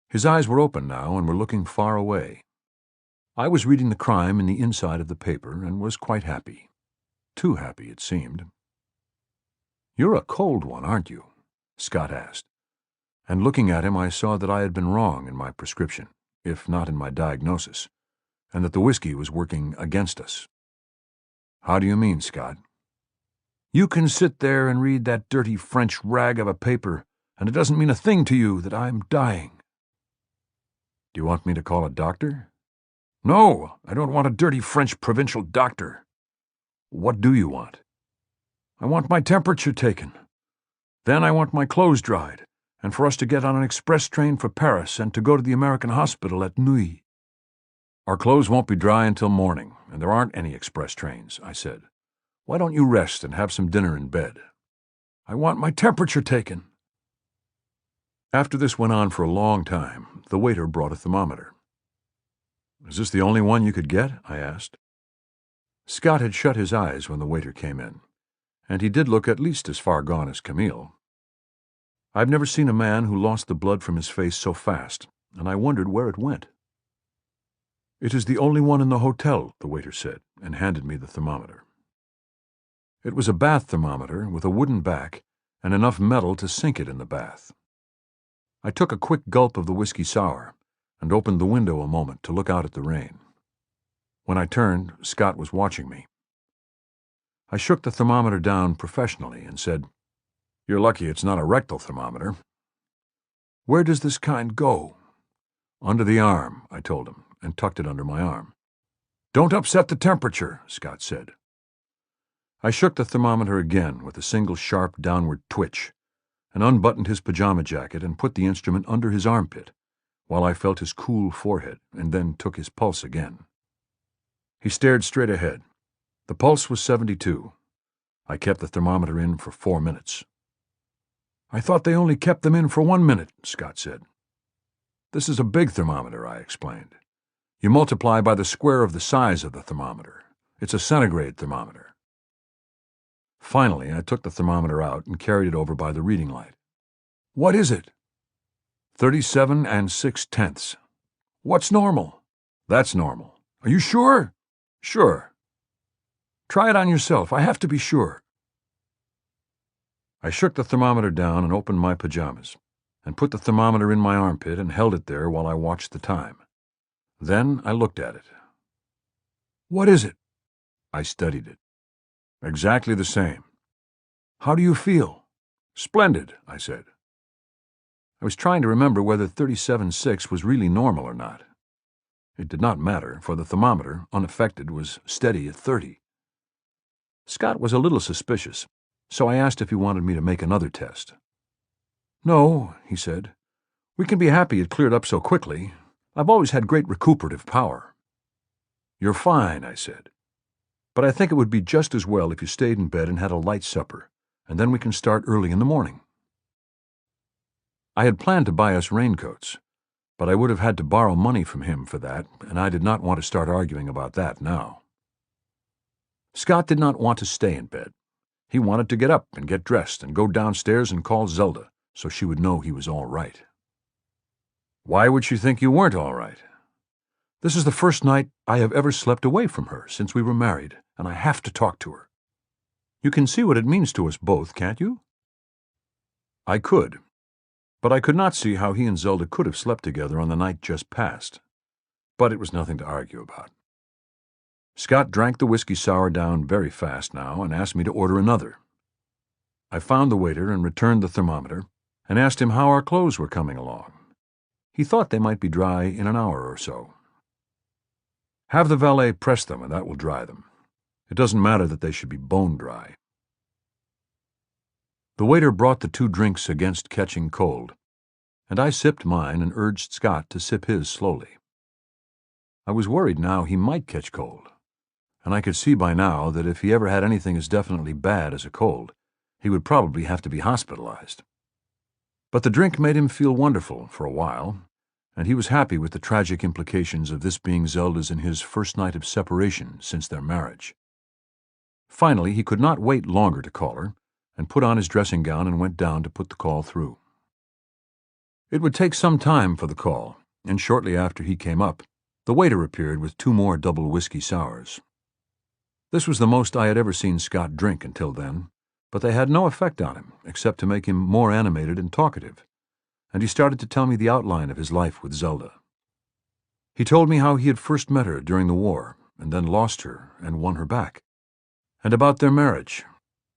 Speaker 2: His eyes were open now and were looking far away. I was reading the crime in the inside of the paper and was quite happy. Too happy, it seemed. "You're a cold one, aren't you?" Scott asked,
Speaker 3: and looking at him I saw that I had been wrong in my prescription, if not in my diagnosis, and that the whiskey was working against us. "How do you mean, Scott?" "You can sit there and read that dirty French rag of a paper, and it doesn't mean a thing to you that I'm dying." "Do you want me to call a doctor?" "No, I don't want a dirty French provincial doctor." "What do you want?" "I want my temperature taken. Then I want my clothes dried, and for us to get on an express train for Paris and to go to the American hospital at Neuilly." "Our clothes won't be dry until morning, and there aren't any express trains," I said. "Why don't you rest and have some dinner in bed?" "I want my temperature taken." After this went on for a long time, the waiter brought a thermometer. "Is this the only one you could get?" I asked. Scott had shut his eyes when the waiter came in, and he did look at least as far gone as Camille. I've never seen a man who lost the blood from his face so fast, and I wondered where it went. "It is the only one in the hotel," the waiter said, and handed me the thermometer. It was a bath thermometer with a wooden back and enough metal to sink it in the bath. I took a quick gulp of the whiskey sour and opened the window a moment to look out at the rain. When I turned, Scott was watching me. I shook the thermometer down professionally and said, "You're lucky it's not a rectal thermometer." "Where does this kind go?" "Under the arm," I told him, and tucked it under my arm. "Don't upset the temperature," Scott said. I shook the thermometer again with a single sharp downward twitch, and unbuttoned his pajama jacket and put the instrument under his armpit, while I felt his cool forehead and then took his pulse again. He stared straight ahead. The pulse was 72. I kept the thermometer in for 4 minutes. "I thought they only kept them in for 1 minute," Scott said. "This is a big thermometer," I explained. "You multiply by the square of the size of the thermometer. It's a centigrade thermometer." Finally, I took the thermometer out and carried it over by the reading light. "What is it?" 37 6/10. "What's normal?" "That's normal." "Are you sure?" "Sure." "Try it on yourself. I have to be sure." I shook the thermometer down and opened my pajamas, and put the thermometer in my armpit and held it there while I watched the time. Then I looked at it. "What is it?" I studied it. "Exactly the same." "How do you feel?" "Splendid," I said. I was trying to remember whether 37.6 was really normal or not. It did not matter, for the thermometer, unaffected, was steady at 30. Scott was a little suspicious, so I asked if he wanted me to make another test. "No," he said. "We can be happy it cleared up so quickly. I've always had great recuperative power." "You're fine," I said. "But I think it would be just as well if you stayed in bed and had a light supper, and then we can start early in the morning." I had planned to buy us raincoats, but I would have had to borrow money from him for that, and I did not want to start arguing about that now. Scott did not want to stay in bed. He wanted to get up and get dressed and go downstairs and call Zelda so she would know he was all right. "Why would she think you weren't all right?" "This is the first night I have ever slept away from her since we were married, and I have to talk to her. You can see what it means to us both, can't you?" I could, but I could not see how he and Zelda could have slept together on the night just past. But it was nothing to argue about. Scott drank the whiskey sour down very fast now and asked me to order another. I found the waiter and returned the thermometer and asked him how our clothes were coming along. He thought they might be dry in an hour or so. "Have the valet press them, and that will dry them. It doesn't matter that they should be bone dry." The waiter brought the 2 drinks against catching cold, and I sipped mine and urged Scott to sip his slowly. I was worried now he might catch cold, and I could see by now that if he ever had anything as definitely bad as a cold, he would probably have to be hospitalized. But the drink made him feel wonderful for a while, and he was happy with the tragic implications of this being Zelda's and his first night of separation since their marriage. Finally, he could not wait longer to call her, and put on his dressing gown and went down to put the call through. It would take some time for the call, and shortly after he came up, the waiter appeared with 2 more double whiskey sours. This was the most I had ever seen Scott drink until then, but they had no effect on him, except to make him more animated and talkative, and he started to tell me the outline of his life with Zelda. He told me how he had first met her during the war, and then lost her and won her back, and about their marriage,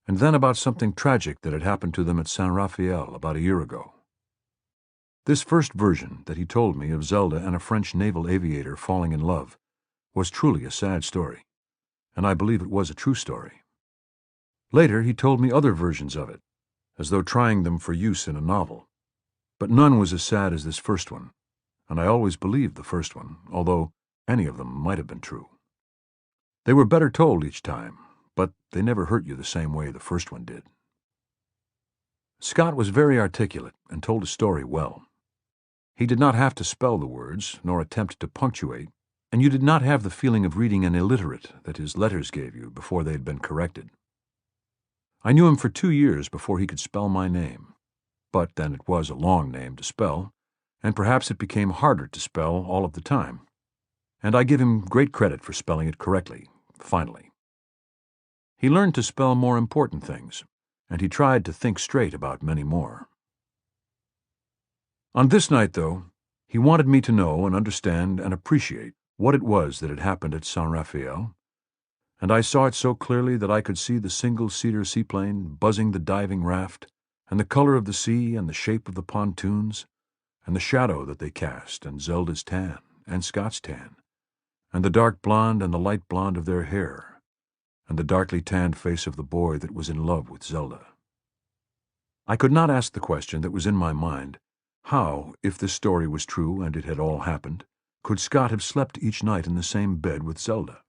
Speaker 3: and then about something tragic that had happened to them at San Rafael about a year ago. This first version that he told me of Zelda and a French naval aviator falling in love was truly a sad story, and I believe it was a true story. Later he told me other versions of it, as though trying them for use in a novel, but none was as sad as this first one, and I always believed the first one, although any of them might have been true. They were better told each time, but they never hurt you the same way the first one did. Scott was very articulate and told a story well. He did not have to spell the words, nor attempt to punctuate, and you did not have the feeling of reading an illiterate that his letters gave you before they had been corrected. I knew him for 2 years before he could spell my name, but then it was a long name to spell, and perhaps it became harder to spell all of the time, and I give him great credit for spelling it correctly, finally. He learned to spell more important things, and he tried to think straight about many more. On this night, though, he wanted me to know and understand and appreciate what it was that had happened at San Rafael, and I saw it so clearly that I could see the single-seater seaplane buzzing the diving raft, and the color of the sea and the shape of the pontoons, and the shadow that they cast, and Zelda's tan, and Scott's tan, and the dark blonde and the light blonde of their hair, and the darkly tanned face of the boy that was in love with Zelda. I could not ask the question that was in my mind, how, if this story was true and it had all happened, could Scott have slept each night in the same bed with Zelda?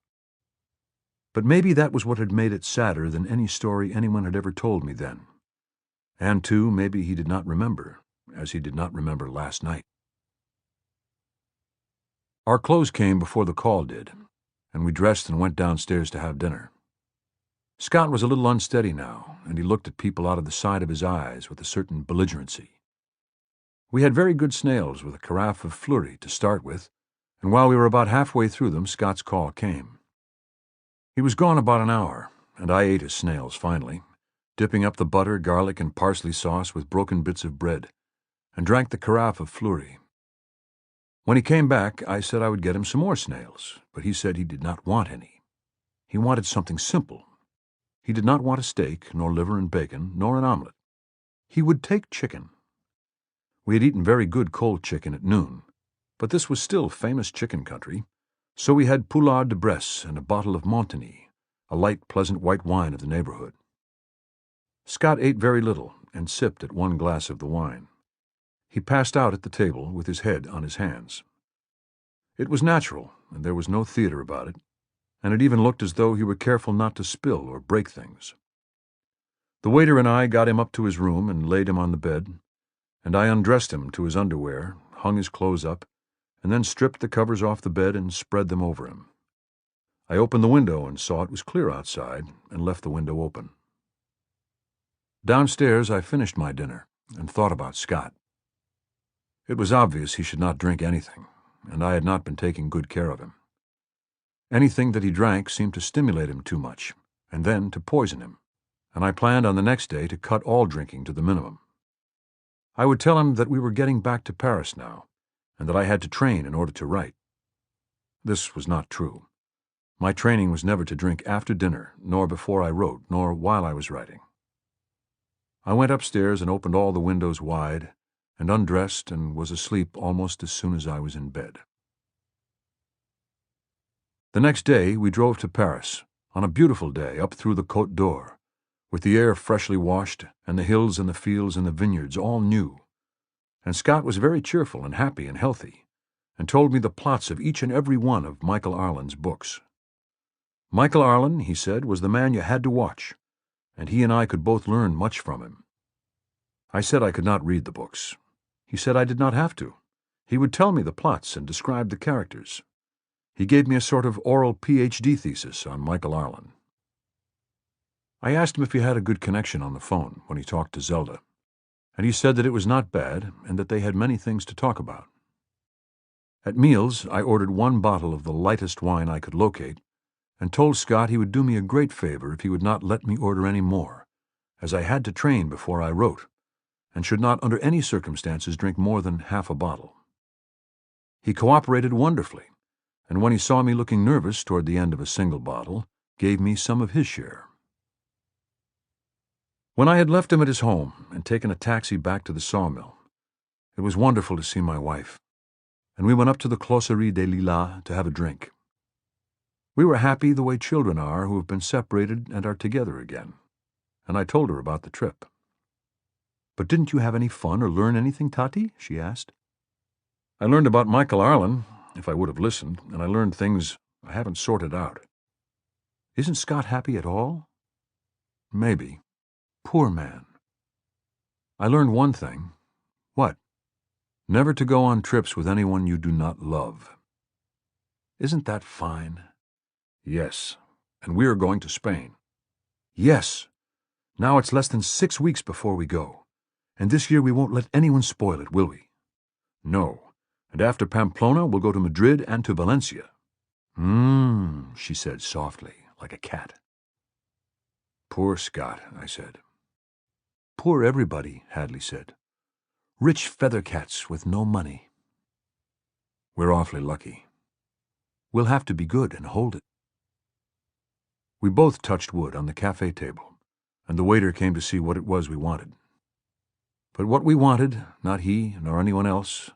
Speaker 3: But maybe that was what had made it sadder than any story anyone had ever told me then. And, too, maybe he did not remember, as he did not remember last night. Our clothes came before the call did, and we dressed and went downstairs to have dinner. Scott was a little unsteady now, and he looked at people out of the side of his eyes with a certain belligerency. We had very good snails with a carafe of Fleury to start with, and while we were about halfway through them, Scott's call came. He was gone about an hour, and I ate his snails finally, dipping up the butter, garlic, and parsley sauce with broken bits of bread, and drank the carafe of Fleury. When he came back, I said I would get him some more snails, but he said he did not want any. He wanted something simple. He did not want a steak, nor liver and bacon, nor an omelet. He would take chicken. We had eaten very good cold chicken at noon, but this was still famous chicken country, so we had poulard de Bresse and a bottle of Montigny, a light, pleasant white wine of the neighborhood. Scott ate very little and sipped at one glass of the wine. He passed out at the table with his head on his hands. It was natural, and there was no theater about it, and it even looked as though he were careful not to spill or break things. The waiter and I got him up to his room and laid him on the bed, and I undressed him to his underwear, hung his clothes up, and then stripped the covers off the bed and spread them over him. I opened the window and saw it was clear outside, and left the window open. Downstairs I finished my dinner and thought about Scott. It was obvious he should not drink anything, and I had not been taking good care of him. Anything that he drank seemed to stimulate him too much, and then to poison him, and I planned on the next day to cut all drinking to the minimum. I would tell him that we were getting back to Paris now, and that I had to train in order to write. This was not true. My training was never to drink after dinner, nor before I wrote, nor while I was writing. I went upstairs and opened all the windows wide, and undressed and was asleep almost as soon as I was in bed. The next day we drove to Paris, on a beautiful day up through the Côte d'Or, with the air freshly washed, and the hills and the fields and the vineyards all new. And Scott was very cheerful and happy and healthy, and told me the plots of each and every one of Michael Arlen's books. Michael Arlen, he said, was the man you had to watch, and he and I could both learn much from him. I said I could not read the books. He said I did not have to. He would tell me the plots and describe the characters. He gave me a sort of oral Ph.D. thesis on Michael Arlen. I asked him if he had a good connection on the phone when he talked to Zelda, and he said that it was not bad and that they had many things to talk about. At meals, I ordered 1 bottle of the lightest wine I could locate and told Scott he would do me a great favor if he would not let me order any more, as I had to train before I wrote, and should not under any circumstances drink more than half a bottle. He cooperated wonderfully, and when he saw me looking nervous toward the end of a single bottle, gave me some of his share. When I had left him at his home and taken a taxi back to the sawmill, it was wonderful to see my wife, and we went up to the Closerie des Lilas to have a drink. We were happy the way children are who have been separated and are together again, and I told her about the trip. "But didn't you have any fun or learn anything, Tati?" she asked. "I learned about Michael Arlen, if I would have listened, and I learned things I haven't sorted out." "Isn't Scott happy at all?" "Maybe. Poor man." "I learned one thing." "What?" "Never to go on trips with anyone you do not love." "Isn't that fine?" "Yes, and we are going to Spain." "Yes. Now it's less than 6 weeks before we go. And this year we won't let anyone spoil it, will we?" "No. And after Pamplona we'll go to Madrid and to Valencia." She said softly, like a cat. "Poor Scott," I said. "Poor everybody," Hadley said. "Rich feather cats with no money." "We're awfully lucky." "We'll have to be good and hold it." We both touched wood on the cafe table, and the waiter came to see what it was we wanted. But what we wanted, not he nor anyone else,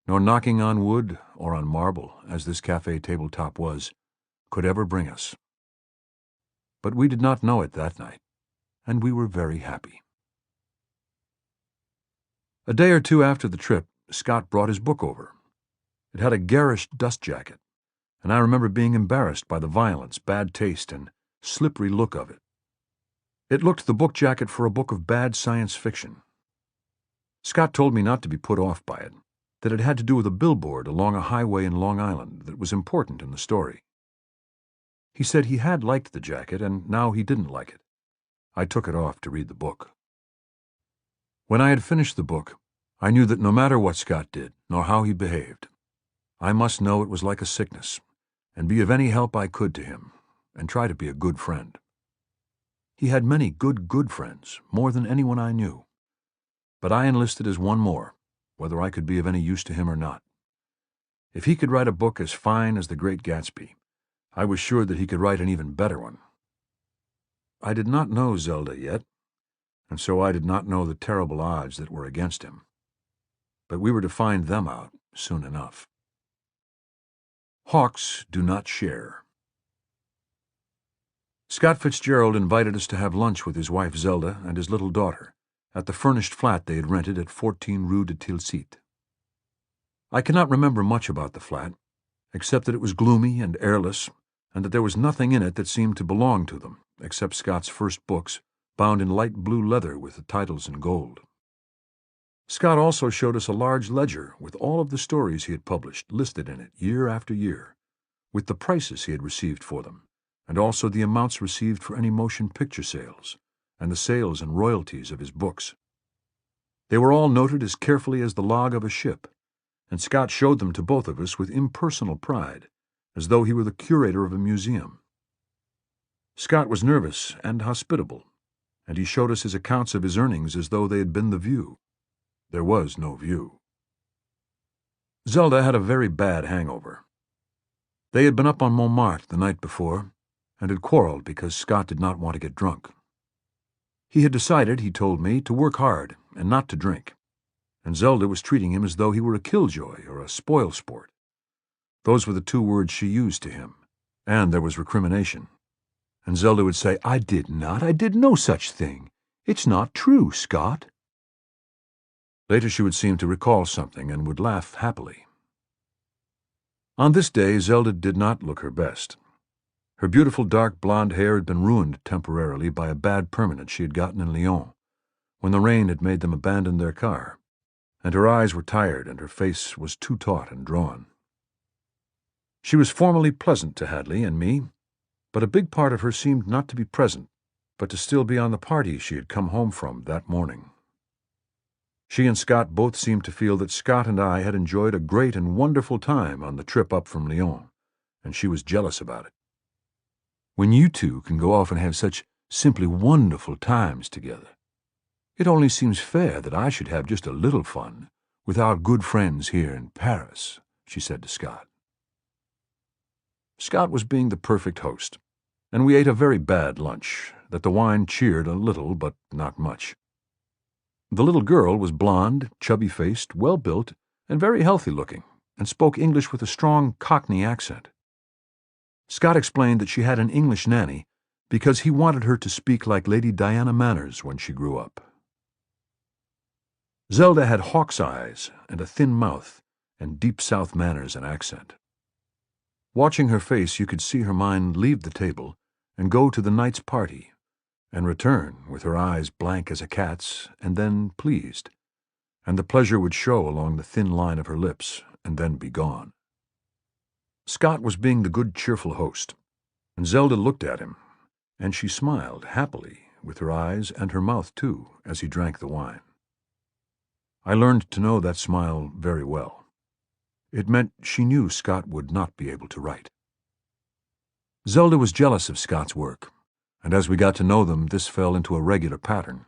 Speaker 3: nor knocking on wood or on marble, as this cafe tabletop was, could ever bring us. But we did not know it that night, and we were very happy. A day or two after the trip, Scott brought his book over. It had a garish dust jacket, and I remember being embarrassed by the violence, bad taste, and slippery look of it. It looked the book jacket for a book of bad science fiction. Scott told me not to be put off by it, that it had to do with a billboard along a highway in Long Island that was important in the story. He said he had liked the jacket, and now he didn't like it. I took it off to read the book. When I had finished the book, I knew that no matter what Scott did, nor how he behaved, I must know it was like a sickness, and be of any help I could to him, and try to be a good friend. He had many good friends, more than anyone I knew. But I enlisted as one more, whether I could be of any use to him or not. If he could write a book as fine as The Great Gatsby, I was sure that he could write an even better one. I did not know Zelda yet, and so I did not know the terrible odds that were against him. But we were to find them out soon enough. Hawks do not share. Scott Fitzgerald invited us to have lunch with his wife Zelda and his little daughter at the furnished flat they had rented at 14 Rue de Tilsit. I cannot remember much about the flat, except that it was gloomy and airless, and that there was nothing in it that seemed to belong to them, except Scott's first books, bound in light blue leather with the titles in gold. Scott also showed us a large ledger with all of the stories he had published listed in it year after year, with the prices he had received for them, and also the amounts received for any motion picture sales, and the sales and royalties of his books. They were all noted as carefully as the log of a ship, and Scott showed them to both of us with impersonal pride, as though he were the curator of a museum. Scott was nervous and hospitable, and he showed us his accounts of his earnings as though they had been the view. There was no view. Zelda had a very bad hangover. They had been up on Montmartre the night before, and had quarreled because Scott did not want to get drunk. He had decided, he told me, to work hard and not to drink, and Zelda was treating him as though he were a killjoy or a spoil-sport. Those were the 2 words she used to him, and there was recrimination. And Zelda would say, I did no such thing. It's not true, Scott." Later she would seem to recall something and would laugh happily. On this day, Zelda did not look her best. Her beautiful dark blonde hair had been ruined temporarily by a bad permanent she had gotten in Lyon, when the rain had made them abandon their car, and her eyes were tired and her face was too taut and drawn. She was formally pleasant to Hadley and me, but a big part of her seemed not to be present, but to still be on the party she had come home from that morning. She and Scott both seemed to feel that Scott and I had enjoyed a great and wonderful time on the trip up from Lyon, and she was jealous about it. "When you two can go off and have such simply wonderful times together."
Speaker 2: It only seems fair that I should have just a little fun with our good friends here in Paris, she said to Scott. Scott was being the perfect host, and we ate a very bad lunch that the wine cheered a little, but not much. The little girl was blonde, chubby-faced, well-built, and very healthy-looking, and spoke English with a strong Cockney accent. Scott explained that she had an English nanny because he wanted her to speak like Lady Diana Manners when she grew up. Zelda had hawk's eyes and a thin mouth and deep South manners and accent. Watching her face, you could see her mind leave the table and go to the night's party, and return with her eyes blank as a cat's, and then pleased, and the pleasure would show along the thin line of her lips and then be gone. Scott was being the good, cheerful host, and Zelda looked at him, and she smiled happily with her eyes and her mouth, too, as he drank the wine. I learned to know that smile very well. It meant she knew Scott would not be able to write. Zelda was jealous of Scott's work, and as we got to know them, this fell into a regular pattern.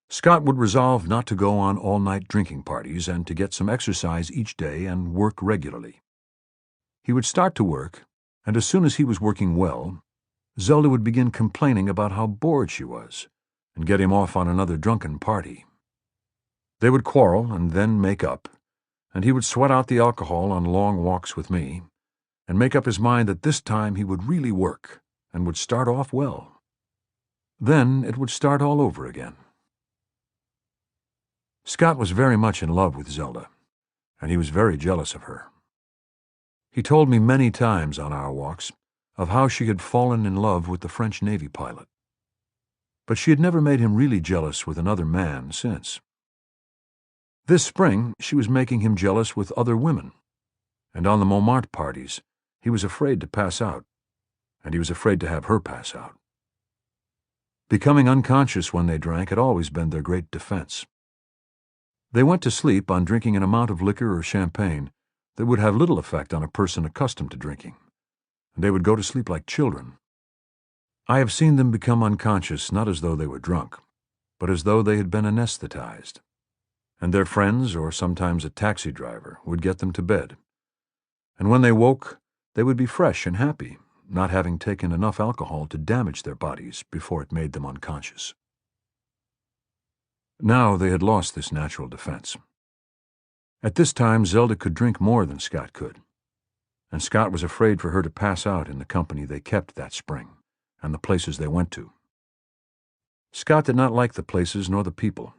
Speaker 2: Scott would resolve not to go on all-night drinking parties and to get some exercise each day and work regularly. He would start to work, and as soon as he was working well, Zelda would begin complaining about how bored she was and get him off on another drunken party. They would quarrel and then make up, and he would sweat out the alcohol on long walks with me and make up his mind that this time he would really work and would start off well. Then it would start all over again. Scott was very much in love with Zelda, and he was very jealous of her. He told me many times on our walks of how she had fallen in love with the French Navy pilot. But she had never made him really jealous with another man since. This spring, she was making him jealous with other women, and on the Montmartre parties, he was afraid to pass out, and he was afraid to have her pass out. Becoming unconscious when they drank had always been their great defense. They went to sleep on drinking an amount of liquor or champagne that would have little effect on a person accustomed to drinking, and they would go to sleep like children. I have seen them become unconscious not as though they were drunk, but as though they had been anesthetized, and their friends, or sometimes a taxi driver, would get them to bed. And when they woke, they would be fresh and happy, not having taken enough alcohol to damage their bodies before it made them unconscious. Now they had lost this natural defense. At this time, Zelda could drink more than Scott could, and Scott was afraid for her to pass out in the company they kept that spring and the places they went to. Scott did not like the places nor the people,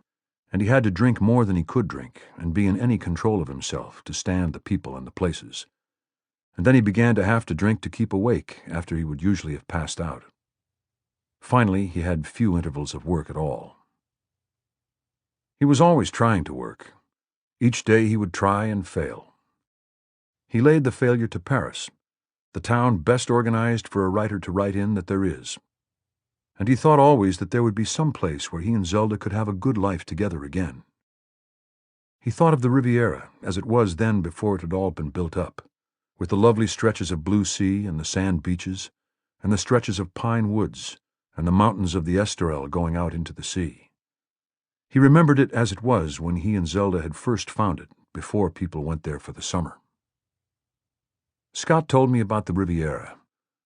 Speaker 2: and he had to drink more than he could drink and be in any control of himself to stand the people and the places. And then he began to have to drink to keep awake after he would usually have passed out. Finally, he had few intervals of work at all. He was always trying to work. Each day he would try and fail. He laid the failure to Paris, the town best organized for a writer to write in that there is. And he thought always that there would be some place where he and Zelda could have a good life together again. He thought of the Riviera as it was then before it had all been built up, with the lovely stretches of blue sea and the sand beaches, and the stretches of pine woods, and the mountains of the Estoril going out into the sea. He remembered it as it was when he and Zelda had first found it, before people went there for the summer. Scott told me about the Riviera,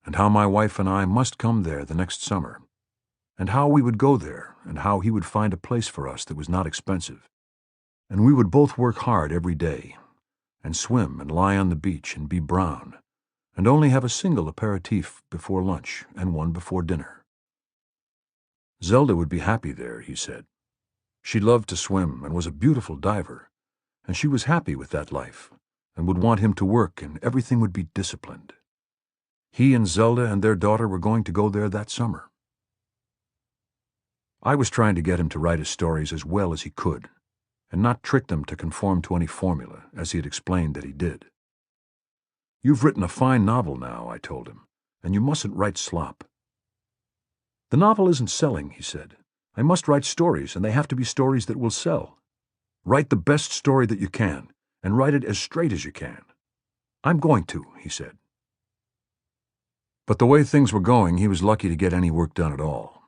Speaker 2: and how my wife and I must come there the next summer, and how we would go there, and how he would find a place for us that was not expensive, and we would both work hard every day, and swim and lie on the beach and be brown, and only have a single aperitif before lunch and one before dinner. Zelda would be happy there, he said. She loved to swim and was a beautiful diver, and she was happy with that life, and would want him to work, and everything would be disciplined. He and Zelda and their daughter were going to go there that summer. I was trying to get him to write his stories as well as he could, and not trick them to conform to any formula, as he had explained that he did. "You've written a fine novel now," I told him, "and you mustn't write slop." "The novel isn't selling," he said. "I must write stories, and they have to be stories that will sell. Write the best story that you can, and write it as straight as you can." "I'm going to," he said. But the way things were going, he was lucky to get any work done at all.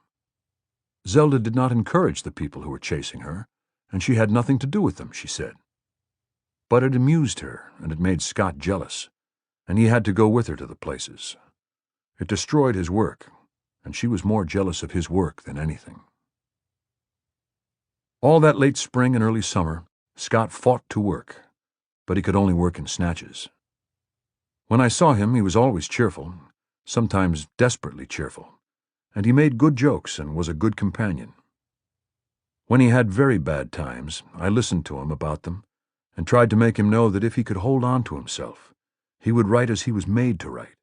Speaker 3: Zelda did not encourage the people who were chasing her, and she had nothing to do with them, she said. But it amused her, and it made Scott jealous, and he had to go with her to the places. It destroyed his work, and she was more jealous of his work than anything. All that late spring and early summer, Scott fought to work, but he could only work in snatches. When I saw him, he was always cheerful, sometimes desperately cheerful, and he made good jokes and was a good companion. When he had very bad times, I listened to him about them and tried to make him know that if he could hold on to himself, he would write as he was made to write,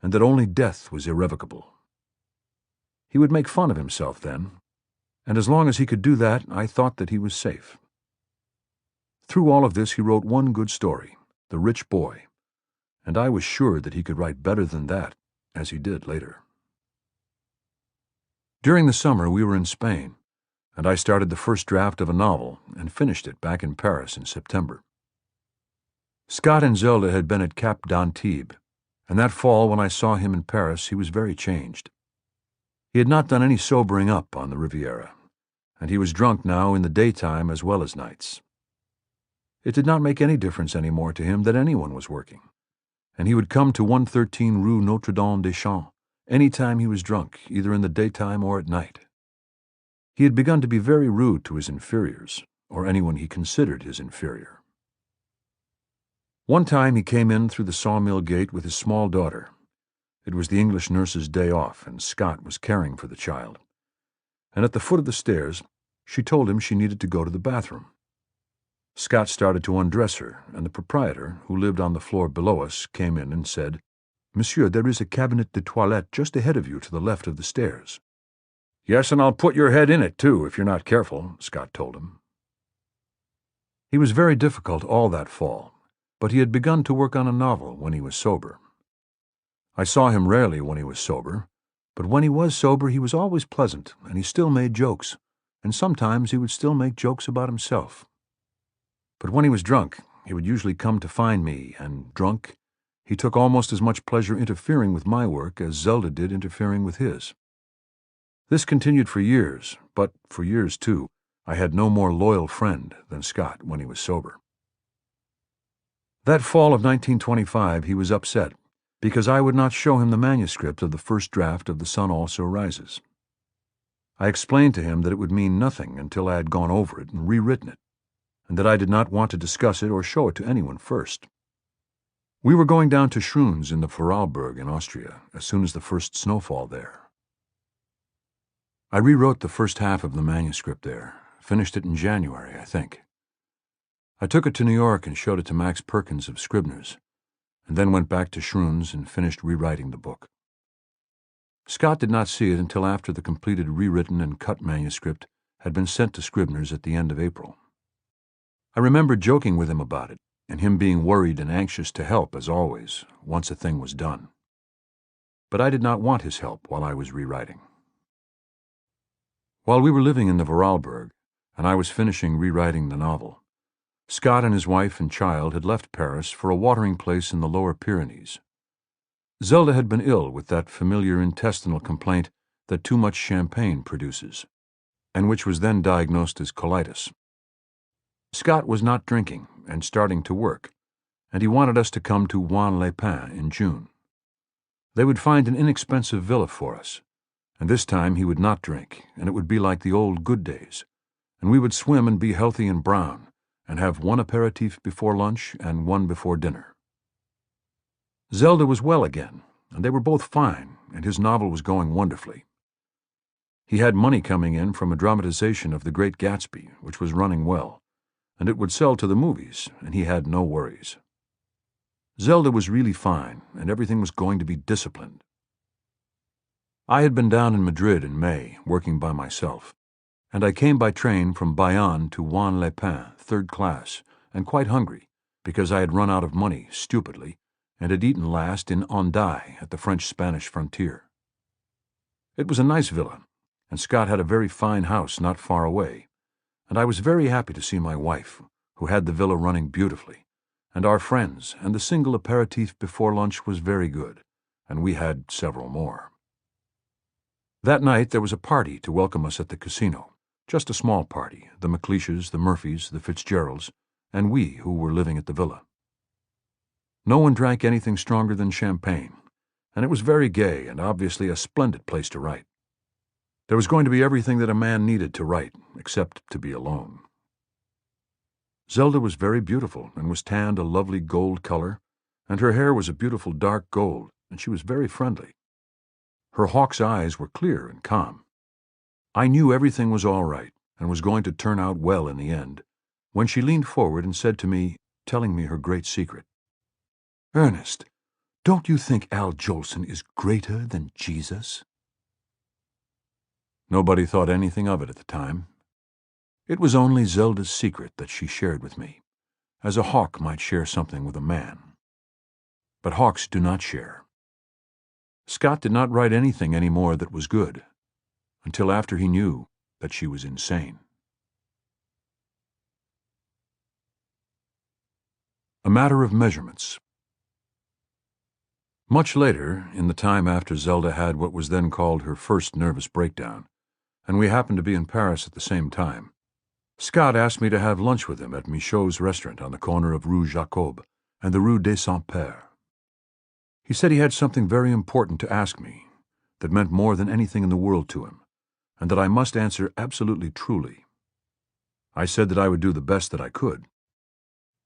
Speaker 3: and that only death was irrevocable. He would make fun of himself then, and as long as he could do that, I thought that he was safe. Through all of this, he wrote one good story, The Rich Boy, and I was sure that he could write better than that, as he did later. During the summer, we were in Spain, and I started the first draft of a novel and finished it back in Paris in September. Scott and Zelda had been at Cap d'Antibes, and that fall when I saw him in Paris, he was very changed. He had not done any sobering up on the Riviera, and he was drunk now in the daytime as well as nights. It did not make any difference anymore to him that anyone was working, and he would come to 113 Rue Notre-Dame-des-Champs any time he was drunk, either in the daytime or at night. He had begun to be very rude to his inferiors, or anyone he considered his inferior. One time he came in through the sawmill gate with his small daughter. It was the English nurse's day off, and Scott was caring for the child. And at the foot of the stairs, she told him she needed to go to the bathroom. Scott started to undress her, and the proprietor, who lived on the floor below us, came in and said, "Monsieur, there is a cabinet de toilette just ahead of you to the left of the stairs." "Yes, and I'll put your head in it, too, if you're not careful," Scott told him. He was very difficult all that fall, but he had begun to work on a novel when he was sober. I saw him rarely when he was sober, but when he was sober he was always pleasant, and he still made jokes, and sometimes he would still make jokes about himself. But when he was drunk, he would usually come to find me, and, drunk, he took almost as much pleasure interfering with my work as Zelda did interfering with his. This continued for years, but for years, too, I had no more loyal friend than Scott when he was sober. That fall of 1925 he was upset because I would not show him the manuscript of the first draft of The Sun Also Rises. I explained to him that it would mean nothing until I had gone over it and rewritten it, and that I did not want to discuss it or show it to anyone first. We were going down to Schruns in the Vorarlberg in Austria as soon as the first snowfall there. I rewrote the first half of the manuscript there, finished it in January, I think. I took it to New York and showed it to Max Perkins of Scribner's, and then went back to Schruns and finished rewriting the book. Scott did not see it until after the completed rewritten and cut manuscript had been sent to Scribner's at the end of April. I remember joking with him about it, and him being worried and anxious to help, as always, once a thing was done. But I did not want his help while I was rewriting. While we were living in the Vorarlberg, and I was finishing rewriting the novel, Scott and his wife and child had left Paris for a watering place in the Lower Pyrenees. Zelda had been ill with that familiar intestinal complaint that too much champagne produces, and which was then diagnosed as colitis. Scott was not drinking and starting to work, and he wanted us to come to Juan-les-Pins in June. They would find an inexpensive villa for us, and this time he would not drink, and it would be like the old good days, and we would swim and be healthy and brown, and have one aperitif before lunch and one before dinner. Zelda was well again, and they were both fine, and his novel was going wonderfully. He had money coming in from a dramatization of The Great Gatsby, which was running well, and it would sell to the movies, and he had no worries. Zelda was really fine, and everything was going to be disciplined. I had been down in Madrid in May, working by myself, and I came by train from Bayonne to Juan-les-Pins, third class, and quite hungry, because I had run out of money, stupidly, and had eaten last in Hendaye at the French-Spanish frontier. It was a nice villa, and Scott had a very fine house not far away, and I was very happy to see my wife, who had the villa running beautifully, and our friends, and the single aperitif before lunch was very good, and we had several more. That night there was a party to welcome us at the casino. Just a small party, the McLeishes, the Murphys, the Fitzgeralds, and we who were living at the villa. No one drank anything stronger than champagne, and it was very gay and obviously a splendid place to write. There was going to be everything that a man needed to write, except to be alone. Zelda was very beautiful and was tanned a lovely gold color, and her hair was a beautiful dark gold, and she was very friendly. Her hawk's eyes were clear and calm. I knew everything was all right and was going to turn out well in the end, when she leaned forward and said to me, telling me her great secret, "Ernest, don't you think Al Jolson is greater than Jesus?" Nobody thought anything of it at the time. It was only Zelda's secret that she shared with me, as a hawk might share something with a man. But hawks do not share. Scott did not write anything any more that was good, until after he knew that she was insane. A matter of measurements. Much later, in the time after Zelda had what was then called her first nervous breakdown, and we happened to be in Paris at the same time, Scott asked me to have lunch with him at Michaud's restaurant on the corner of Rue Jacob and the Rue des Saints-Pères. He said he had something very important to ask me that meant more than anything in the world to him, and that I must answer absolutely truly. I said that I would do the best that I could.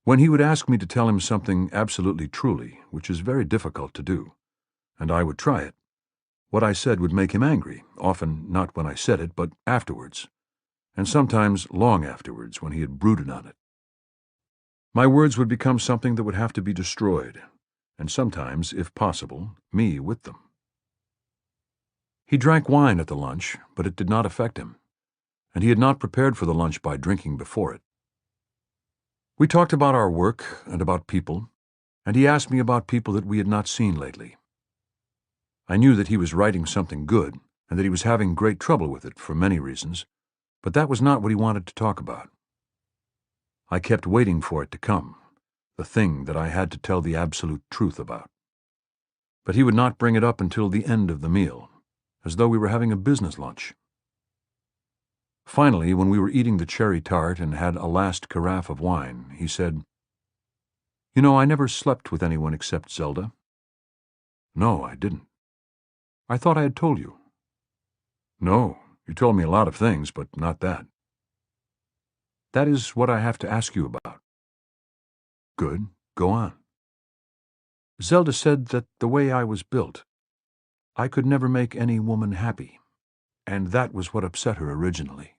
Speaker 3: When he would ask me to tell him something absolutely truly, which is very difficult to do, and I would try it, what I said would make him angry, often not when I said it, but afterwards, and sometimes long afterwards when he had brooded on it. My words would become something that would have to be destroyed, and sometimes, if possible, me with them. He drank wine at the lunch, but it did not affect him, and he had not prepared for the lunch by drinking before it. We talked about our work and about people, and he asked me about people that we had not seen lately. I knew that he was writing something good, and that he was having great trouble with it for many reasons, but that was not what he wanted to talk about. I kept waiting for it to come, the thing that I had to tell the absolute truth about. But he would not bring it up until the end of the meal, as though we were having a business lunch. Finally, when we were eating the cherry tart and had a last carafe of wine, he said, "You know, I never slept with anyone except Zelda." "No, I didn't." "I thought I had told you." "No, you told me a lot of things, but not that." "That is what I have to ask you about." "Good, go on." "Zelda said that the way I was built, I could never make any woman happy, and that was what upset her originally.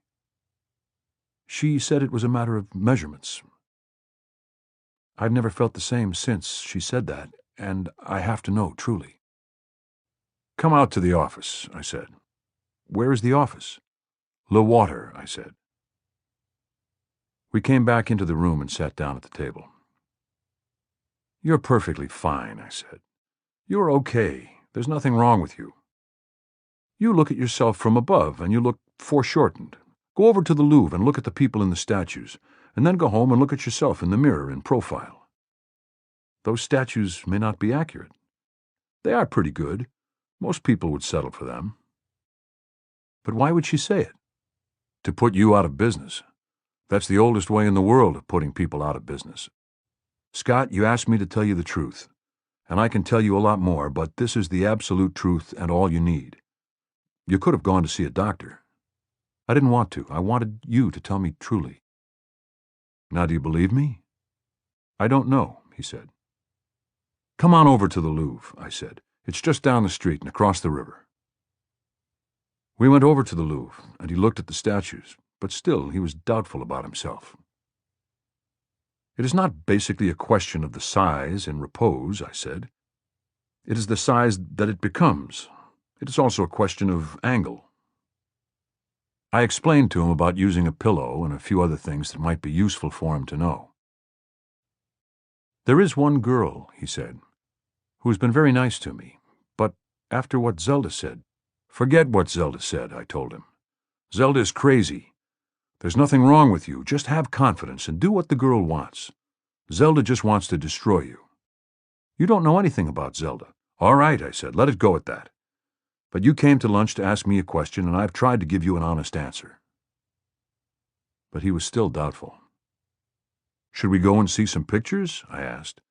Speaker 3: She said it was a matter of measurements. I've never felt the same since she said that, and I have to know truly." "Come out to the office," I said. "Where is the office?" "Le Water," I said. We came back into the room and sat down at the table. "You're perfectly fine," I said. "You're okay. There's nothing wrong with you. You look at yourself from above, and you look foreshortened. Go over to the Louvre and look at the people in the statues, and then go home and look at yourself in the mirror in profile. Those statues may not be accurate. They are pretty good. Most people would settle for them." "But why would she say it?" "To put you out of business. That's the oldest way in the world of putting people out of business. Scott, you asked me to tell you the truth, and I can tell you a lot more, but this is the absolute truth and all you need. You could have gone to see a doctor. I didn't want to. I wanted you to tell me truly." "Now do you believe me?" "I don't know," he said. "Come on over to the Louvre," I said. "It's just down the street and across the river." We went over to the Louvre, and he looked at the statues, but still he was doubtful about himself. "It is not basically a question of the size in repose," I said. "It is the size that it becomes. It is also a question of angle." I explained to him about using a pillow and a few other things that might be useful for him to know. "There is one girl," he said, "who has been very nice to me, but after what Zelda said—" "Forget what Zelda said," I told him. "Zelda is crazy. There's nothing wrong with you. Just have confidence and do what the girl wants. Zelda just wants to destroy you. You don't know anything about Zelda." "All right," I said, "let it go at that. But you came to lunch to ask me a question, and I've tried to give you an honest answer." But he was still doubtful. "Should we go and see some pictures?" I asked.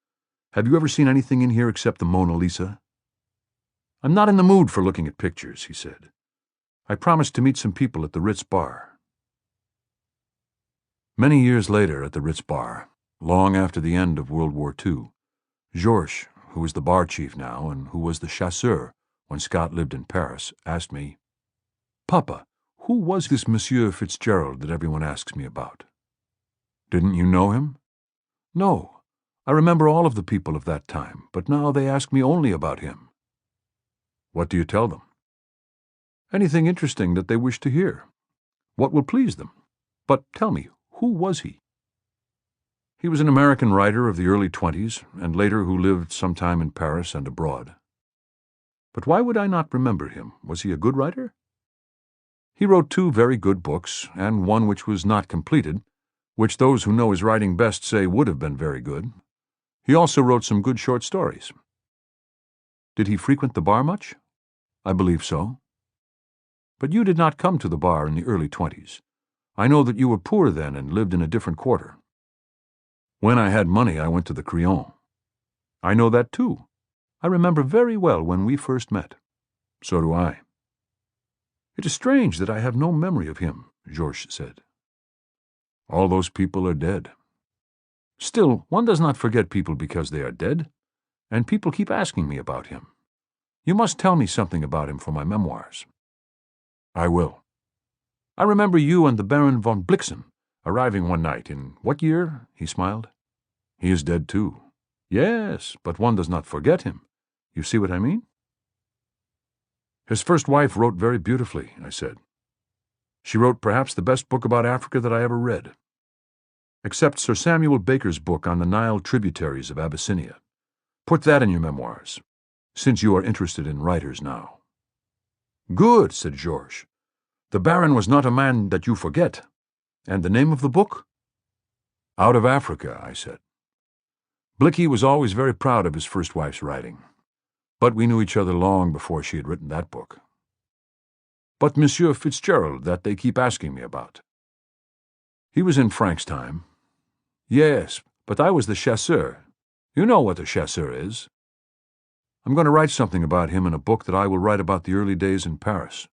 Speaker 3: "Have you ever seen anything in here except the Mona Lisa?" "I'm not in the mood for looking at pictures," he said. "I promised to meet some people at the Ritz Bar." Many years later at the Ritz Bar, long after the end of World War II, Georges, who is the bar chief now and who was the chasseur when Scott lived in Paris, asked me, "Papa, who was this Monsieur Fitzgerald that everyone asks me about?" "Didn't you know him?" "No. I remember all of the people of that time, but now they ask me only about him." "What do you tell them?" "Anything interesting that they wish to hear. What will please them. But tell me, who was he?" "He was an American writer of the early 20s, and later who lived some time in Paris and abroad." "But why would I not remember him? Was he a good writer?" "He wrote 2 very good books, and one which was not completed, which those who know his writing best say would have been very good. He also wrote some good short stories." "Did he frequent the bar much?" "I believe so." "But you did not come to the bar in the early 20s. I know that you were poor then and lived in a different quarter." "When I had money, I went to the Crillon." "I know that too. I remember very well when we first met." "So do I." "It is strange that I have no memory of him," Georges said. "All those people are dead." "Still, one does not forget people because they are dead, and people keep asking me about him. You must tell me something about him for my memoirs." "I will." "I remember you and the Baron von Blixen arriving one night in what year?" He smiled. "He is dead too." "Yes, but one does not forget him. You see what I mean?" "His first wife wrote very beautifully," I said. "She wrote perhaps the best book about Africa that I ever read. Except Sir Samuel Baker's book on the Nile tributaries of Abyssinia. Put that in your memoirs, since you are interested in writers now." "Good," said Georges. "The Baron was not a man that you forget. And the name of the book?" "Out of Africa," I said. Blicky was always very proud of his first wife's writing, but we knew each other long before she had written that book." "But Monsieur Fitzgerald that they keep asking me about?" "He was in Frank's time." "Yes, but I was the chasseur. You know what a chasseur is." "I'm going to write something about him in a book that I will write about the early days in Paris.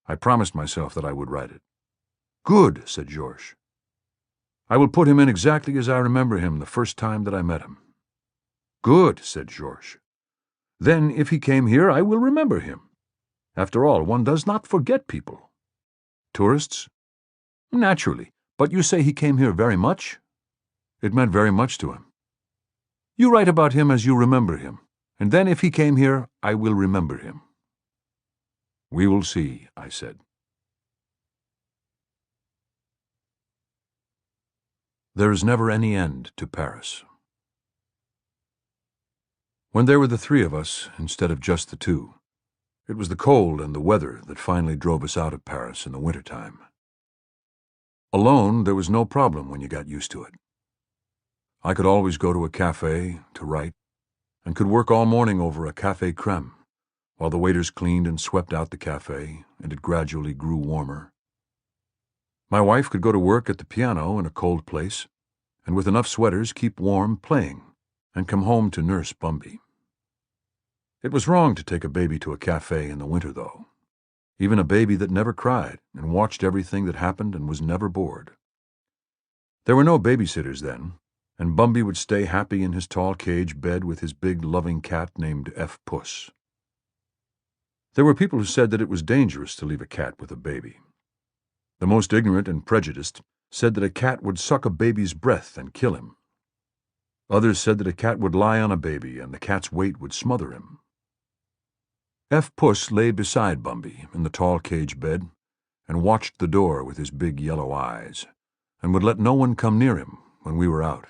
Speaker 3: I promised myself that I would write it." "Good," said Georges. "I will put him in exactly as I remember him the first time that I met him." "Good," said Georges. "Then if he came here, I will remember him. After all, one does not forget people." "Tourists?" "Naturally. But you say he came here very much?" "It meant very much to him." "You write about him as you remember him, and then if he came here, I will remember him." "We will see," I said. There is never any end to Paris. When there were the 3 of us, instead of just the 2, it was the cold and the weather that finally drove us out of Paris in the winter-time. Alone, there was no problem when you got used to it. I could always go to a café to write, and could work all morning over a café crème, while the waiters cleaned and swept out the café, and it gradually grew warmer. My wife could go to work at the piano in a cold place, and with enough sweaters keep warm playing, and come home to nurse Bumby. It was wrong to take a baby to a café in the winter, though. Even a baby that never cried and watched everything that happened and was never bored. There were no babysitters then, and Bumby would stay happy in his tall cage bed with his big loving cat named F. Puss. There were people who said that it was dangerous to leave a cat with a baby. The most ignorant and prejudiced said that a cat would suck a baby's breath and kill him. Others said that a cat would lie on a baby and the cat's weight would smother him. F. Puss lay beside Bumby in the tall cage bed and watched the door with his big yellow eyes, and would let no one come near him when we were out,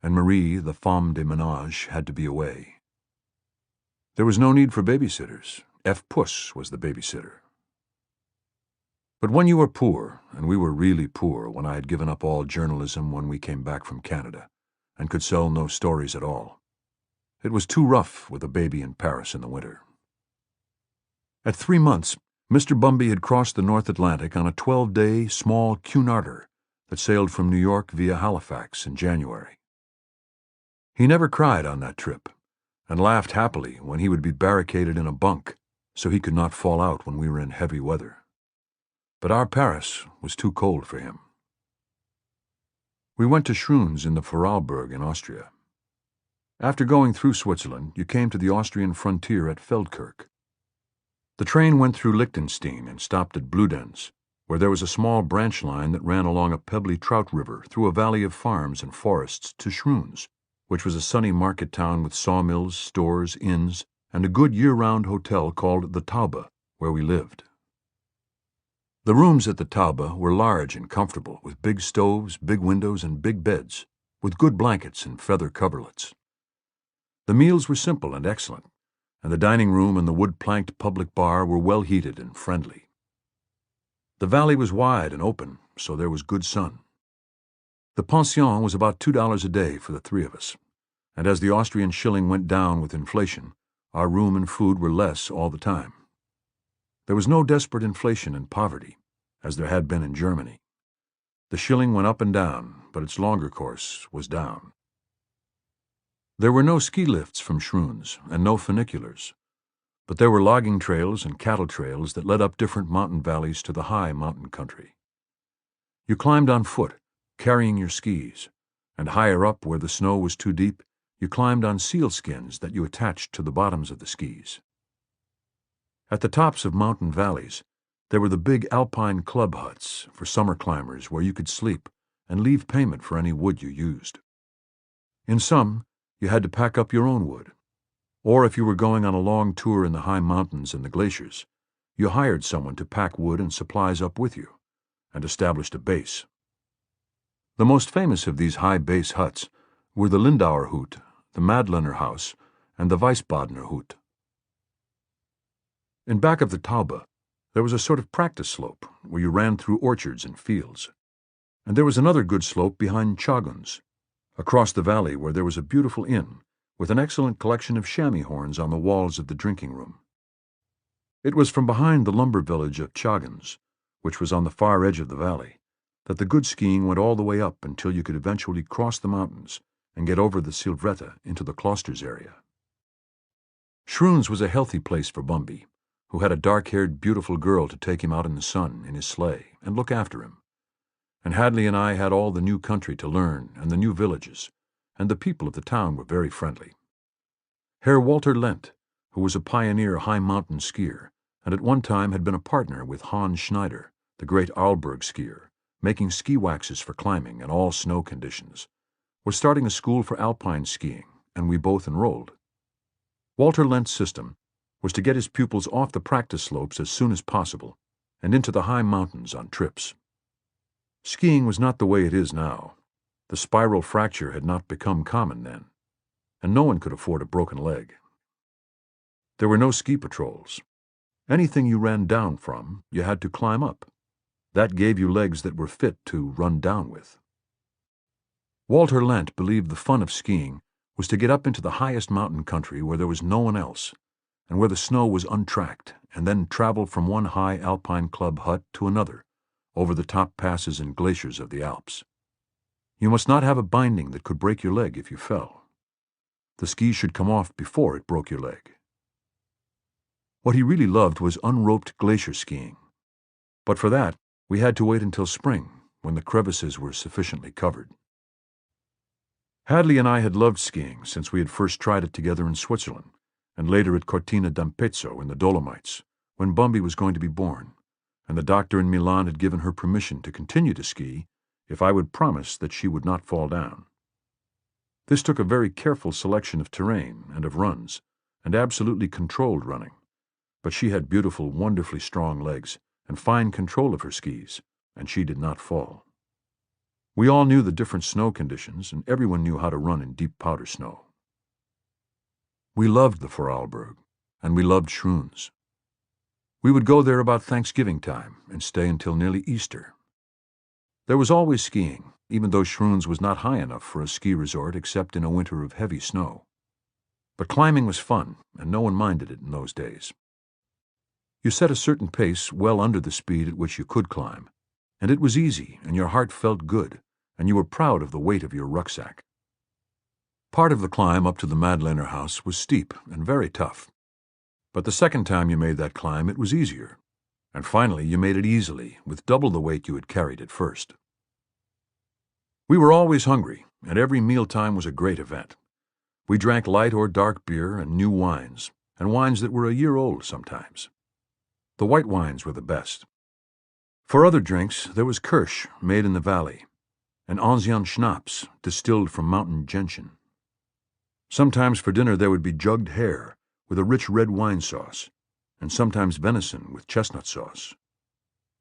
Speaker 3: and Marie, the femme de ménage, had to be away. There was no need for babysitters. F. Puss was the babysitter. But when you were poor, and we were really poor when I had given up all journalism when we came back from Canada, and could sell no stories at all, it was too rough with a baby in Paris in the winter.
Speaker 2: At 3 months, Mr. Bumby had crossed the North Atlantic on a 12-day small Cunarder that sailed from New York via Halifax in January. He never cried on that trip, and laughed happily when he would be barricaded in a bunk so he could not fall out when we were in heavy weather. But our Paris was too cold for him. We went to Schroons in the Vorarlberg in Austria. After going through Switzerland, you came to the Austrian frontier at Feldkirch. The train went through Liechtenstein and stopped at Bludenz, where there was a small branch line that ran along a pebbly trout river through a valley of farms and forests to Schroons, which was a sunny market town with sawmills, stores, inns, and a good year-round hotel called the Taube, where we lived. The rooms at the Taube were large and comfortable, with big stoves, big windows, and big beds, with good blankets and feather coverlets. The meals were simple and excellent, and the dining room and the wood-planked public bar were well heated and friendly. The valley was wide and open, so there was good sun. The pension was about $2 a day for the 3 of us, and as the Austrian shilling went down with inflation, our room and food were less all the time. There was no desperate inflation and poverty, as there had been in Germany. The shilling went up and down, but its longer course was down. There were no ski lifts from Schroons and no funiculars, but there were logging trails and cattle trails that led up different mountain valleys to the high mountain country. You climbed on foot, carrying your skis, and higher up where the snow was too deep, you climbed on sealskins that you attached to the bottoms of the skis. At the tops of mountain valleys, there were the big alpine club huts for summer climbers where you could sleep and leave payment for any wood you used. In some, you had to pack up your own wood, or if you were going on a long tour in the high mountains and the glaciers, you hired someone to pack wood and supplies up with you, and established a base. The most famous of these high base huts were the Lindauer Hut, the Madlener House, and the Weisbadener Hut. In back of the Taube, there was a sort of practice slope where you ran through orchards and fields, and there was another good slope behind Chaguns, across the valley where there was a beautiful inn with an excellent collection of chamois horns on the walls of the drinking room. It was from behind the lumber village of Chaguns, which was on the far edge of the valley, that the good skiing went all the way up until you could eventually cross the mountains and get over the Silvretta into the Klosters area. Schroons was a healthy place for Bumby, who had a dark-haired, beautiful girl to take him out in the sun in his sleigh and look after him. And Hadley and I had all the new country to learn and the new villages, and the people of the town were very friendly. Herr Walter Lent, who was a pioneer high-mountain skier, and at one time had been a partner with Hans Schneider, the great Arlberg skier, making ski waxes for climbing in all snow conditions, was starting a school for alpine skiing, and we both enrolled. Walter Lent's system was to get his pupils off the practice slopes as soon as possible and into the high mountains on trips. Skiing was not the way it is now. The spiral fracture had not become common then, and no one could afford a broken leg. There were no ski patrols. Anything you ran down from, you had to climb up. That gave you legs that were fit to run down with. Walter Lent believed the fun of skiing was to get up into the highest mountain country where there was no one else, and where the snow was untracked, and then travel from one high alpine club hut to another, over the top passes and glaciers of the Alps. You must not have a binding that could break your leg if you fell. The ski should come off before it broke your leg. What he really loved was unroped glacier skiing. But for that, we had to wait until spring, when the crevices were sufficiently covered. Hadley and I had loved skiing since we had first tried it together in Switzerland, and later at Cortina d'Ampezzo in the Dolomites, when Bumby was going to be born, and the doctor in Milan had given her permission to continue to ski if I would promise that she would not fall down. This took a very careful selection of terrain and of runs, and absolutely controlled running, but she had beautiful, wonderfully strong legs and fine control of her skis, and she did not fall. We all knew the different snow conditions, and everyone knew how to run in deep powder snow. We loved the Vorarlberg, and we loved Schroons. We would go there about Thanksgiving time and stay until nearly Easter. There was always skiing, even though Schroons was not high enough for a ski resort except in a winter of heavy snow. But climbing was fun, and no one minded it in those days.
Speaker 3: You set a certain pace well under the speed at which you could climb, and it was easy, and your heart felt good, and you were proud of the weight of your rucksack. Part of the climb up to the Madlener house was steep and very tough, but the second time you made that climb it was easier, and finally you made it easily with double the weight you had carried at first. We were always hungry, and every mealtime was a great event. We drank light or dark beer and new wines, and wines that were a year old sometimes. The white wines were the best. For other drinks, there was Kirsch, made in the valley, and Ancien schnapps, distilled from mountain gentian. Sometimes for dinner there would be jugged hare, with a rich red wine sauce, and sometimes venison with chestnut sauce.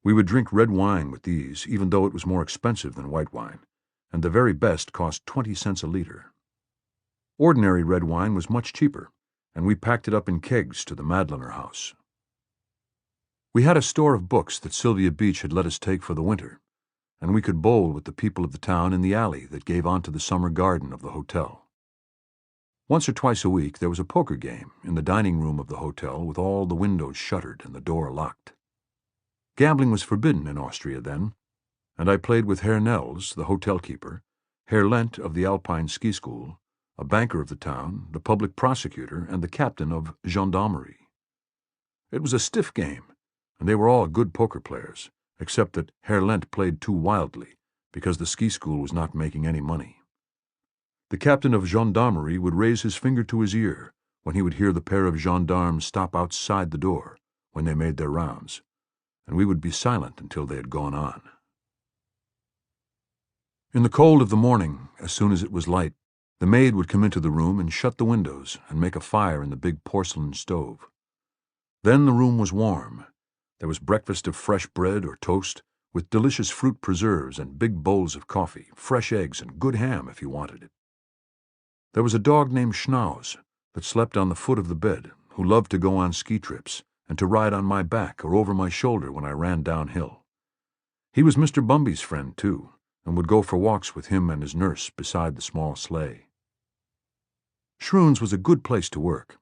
Speaker 3: We would drink red wine with these, even though it was more expensive than white wine, and the very best cost 20 cents a liter. Ordinary red wine was much cheaper, and we packed it up in kegs to the Madlener house. We had a store of books that Sylvia Beach had let us take for the winter, and we could bowl with the people of the town in the alley that gave onto the summer garden of the hotel. Once or twice a week there was a poker game in the dining room of the hotel with all the windows shuttered and the door locked. Gambling was forbidden in Austria then, and I played with Herr Nels, the hotel keeper, Herr Lent of the Alpine Ski School, a banker of the town, the public prosecutor, and the captain of gendarmerie. It was a stiff game, and they were all good poker players, except that Herr Lent played too wildly, because the ski school was not making any money. The captain of gendarmerie would raise his finger to his ear when he would hear the pair of gendarmes stop outside the door when they made their rounds, and we would be silent until they had gone on. In the cold of the morning, as soon as it was light, the maid would come into the room and shut the windows and make a fire in the big porcelain stove. Then the room was warm. There was breakfast of fresh bread or toast, with delicious fruit preserves and big bowls of coffee, fresh eggs, and good ham if you wanted it. There was a dog named Schnauz that slept on the foot of the bed, who loved to go on ski trips and to ride on my back or over my shoulder when I ran downhill. He was Mr. Bumby's friend, too, and would go for walks with him and his nurse beside the small sleigh. Schroen's was a good place to work.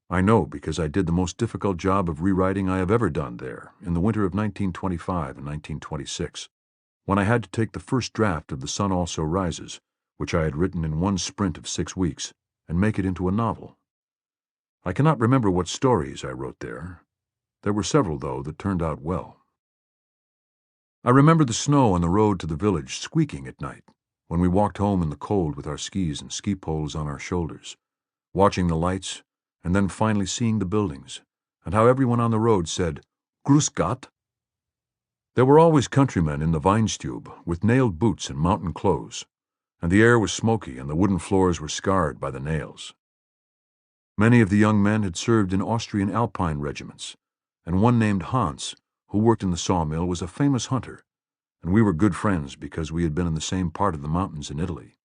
Speaker 3: I know because I did the most difficult job of rewriting I have ever done there in the winter of 1925 and 1926, when I had to take the first draft of The Sun Also Rises, which I had written in one sprint of 6 weeks, and make it into a novel. I cannot remember what stories I wrote there. There were several, though, that turned out well. I remember the snow on the road to the village squeaking at night, when we walked home in the cold with our skis and ski poles on our shoulders, watching the lights, and then finally seeing the buildings, and how everyone on the road said, "Grüß Gott." There were always countrymen in the Weinstube with nailed boots and mountain clothes, and the air was smoky and the wooden floors were scarred by the nails. Many of the young men had served in Austrian Alpine regiments, and one named Hans, who worked in the sawmill, was a famous hunter, and we were good friends because we had been in the same part of the mountains in Italy.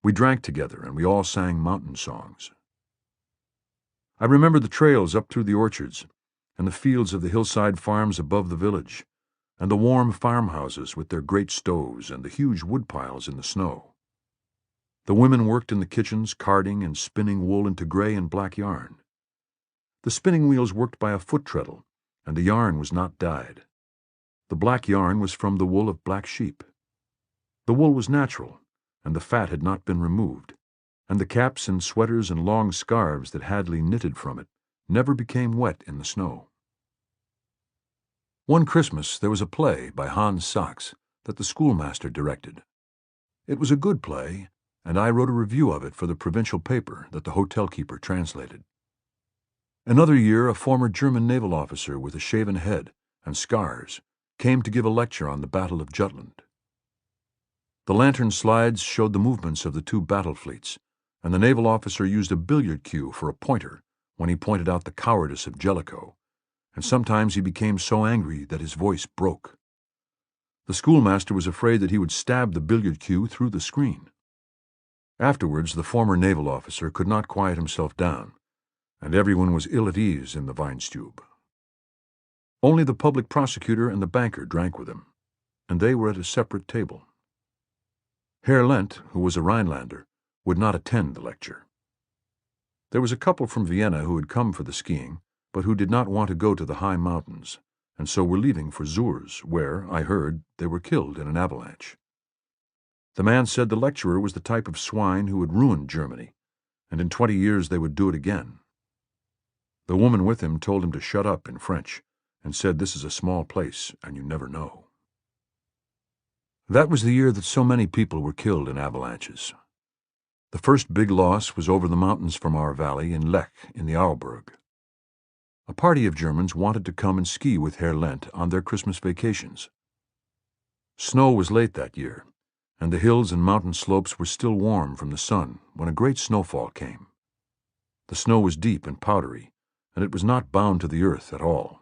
Speaker 3: We drank together, and we all sang mountain songs. I remember the trails up through the orchards, and the fields of the hillside farms above the village, and the warm farmhouses with their great stoves and the huge woodpiles in the snow. The women worked in the kitchens, carding and spinning wool into gray and black yarn. The spinning wheels worked by a foot treadle, and the yarn was not dyed. The black yarn was from the wool of black sheep. The wool was natural, and the fat had not been removed, and the caps and sweaters and long scarves that Hadley knitted from it never became wet in the snow. One Christmas there was a play by Hans Sachs that the schoolmaster directed. It was a good play, and I wrote a review of it for the provincial paper that the hotel keeper translated. Another year a former German naval officer with a shaven head and scars came to give a lecture on the Battle of Jutland. The lantern slides showed the movements of the two battle fleets, and the naval officer used a billiard cue for a pointer when he pointed out the cowardice of Jellicoe, and sometimes he became so angry that his voice broke. The schoolmaster was afraid that he would stab the billiard cue through the screen. Afterwards, the former naval officer could not quiet himself down, and everyone was ill at ease in the Weinstube. Only the public prosecutor and the banker drank with him, and they were at a separate table. Herr Lent, who was a Rhinelander, would not attend the lecture. There was a couple from Vienna who had come for the skiing,
Speaker 2: but who did not want to go to the high mountains, and so were leaving for Zurs, where, I heard, they were killed in an avalanche. The man said the lecturer was the type of swine who had ruined Germany, and in 20 years they would do it again. The woman with him told him to shut up in French, and said this is a small place, and you never know. That was the year that so many people were killed in avalanches. The first big loss was over the mountains from our valley in Lech in the Arlberg. A party of Germans wanted to come and ski with Herr Lent on their Christmas vacations. Snow was late that year, and the hills and mountain slopes were still warm from the sun when a great snowfall came. The snow was deep and powdery, and it was not bound to the earth at all.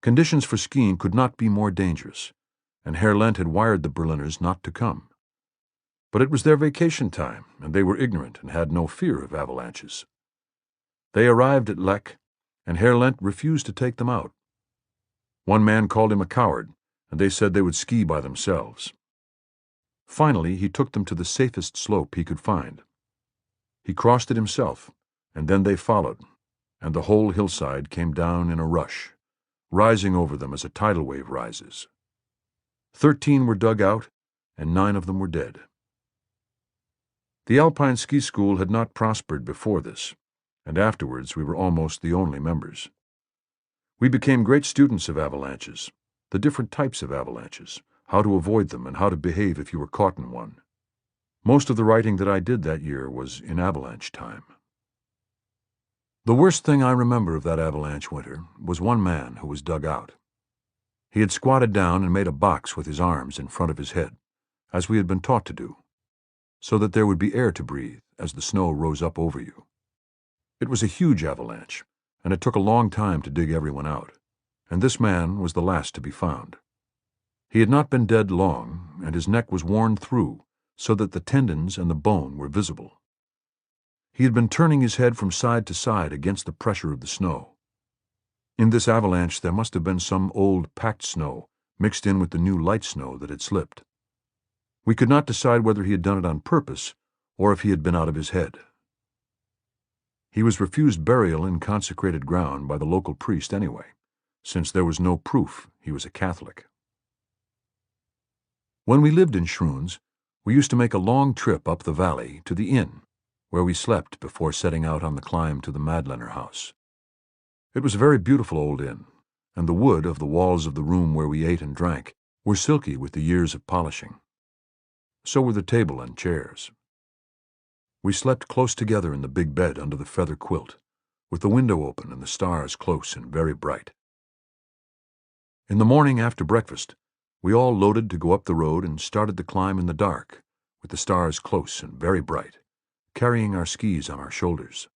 Speaker 2: Conditions for skiing could not be more dangerous, and Herr Lent had wired the Berliners not to come. But it was their vacation time, and they were ignorant and had no fear of avalanches. They arrived at Lech, and Herr Lent refused to take them out. One man called him a coward, and they said they would ski by themselves. Finally, he took them to the safest slope he could find. He crossed it himself, and then they followed, and the whole hillside came down in a rush, rising over them as a tidal wave rises. 13 were dug out, and 9 of them were dead. The Alpine Ski School had not prospered before this, and afterwards we were almost the only members. We became great students of avalanches, the different types of avalanches, how to avoid them, and how to behave if you were caught in one. Most of the writing that I did that year was in avalanche time. The worst thing I remember of that avalanche winter was one man who was dug out. He had squatted down and made a box with his arms in front of his head, as we had been taught to do, so that there would be air to breathe as the snow rose up over you. It was a huge avalanche, and it took a long time to dig everyone out, and this man was the last to be found. He had not been dead long, and his neck was worn through, so that the tendons and the bone were visible. He had been turning his head from side to side against the pressure of the snow. In this avalanche there must have been some old packed snow mixed in with the new light snow that had slipped. We could not decide whether he had done it on purpose or if he had been out of his head. He was refused burial in consecrated ground by the local priest anyway, since there was no proof he was a Catholic. When we lived in Schroens, we used to make a long trip up the valley to the inn, where we slept before setting out on the climb to the Madlener house. It was a very beautiful old inn, and the wood of the walls of the room where we ate and drank were silky with the years of polishing. So were the table and chairs. We slept close together in the big bed under the feather quilt, with the window open and the stars close and very bright. In the morning after breakfast, we all loaded to go up the road and started the climb in the dark, with the stars close and very bright, carrying our skis on our shoulders.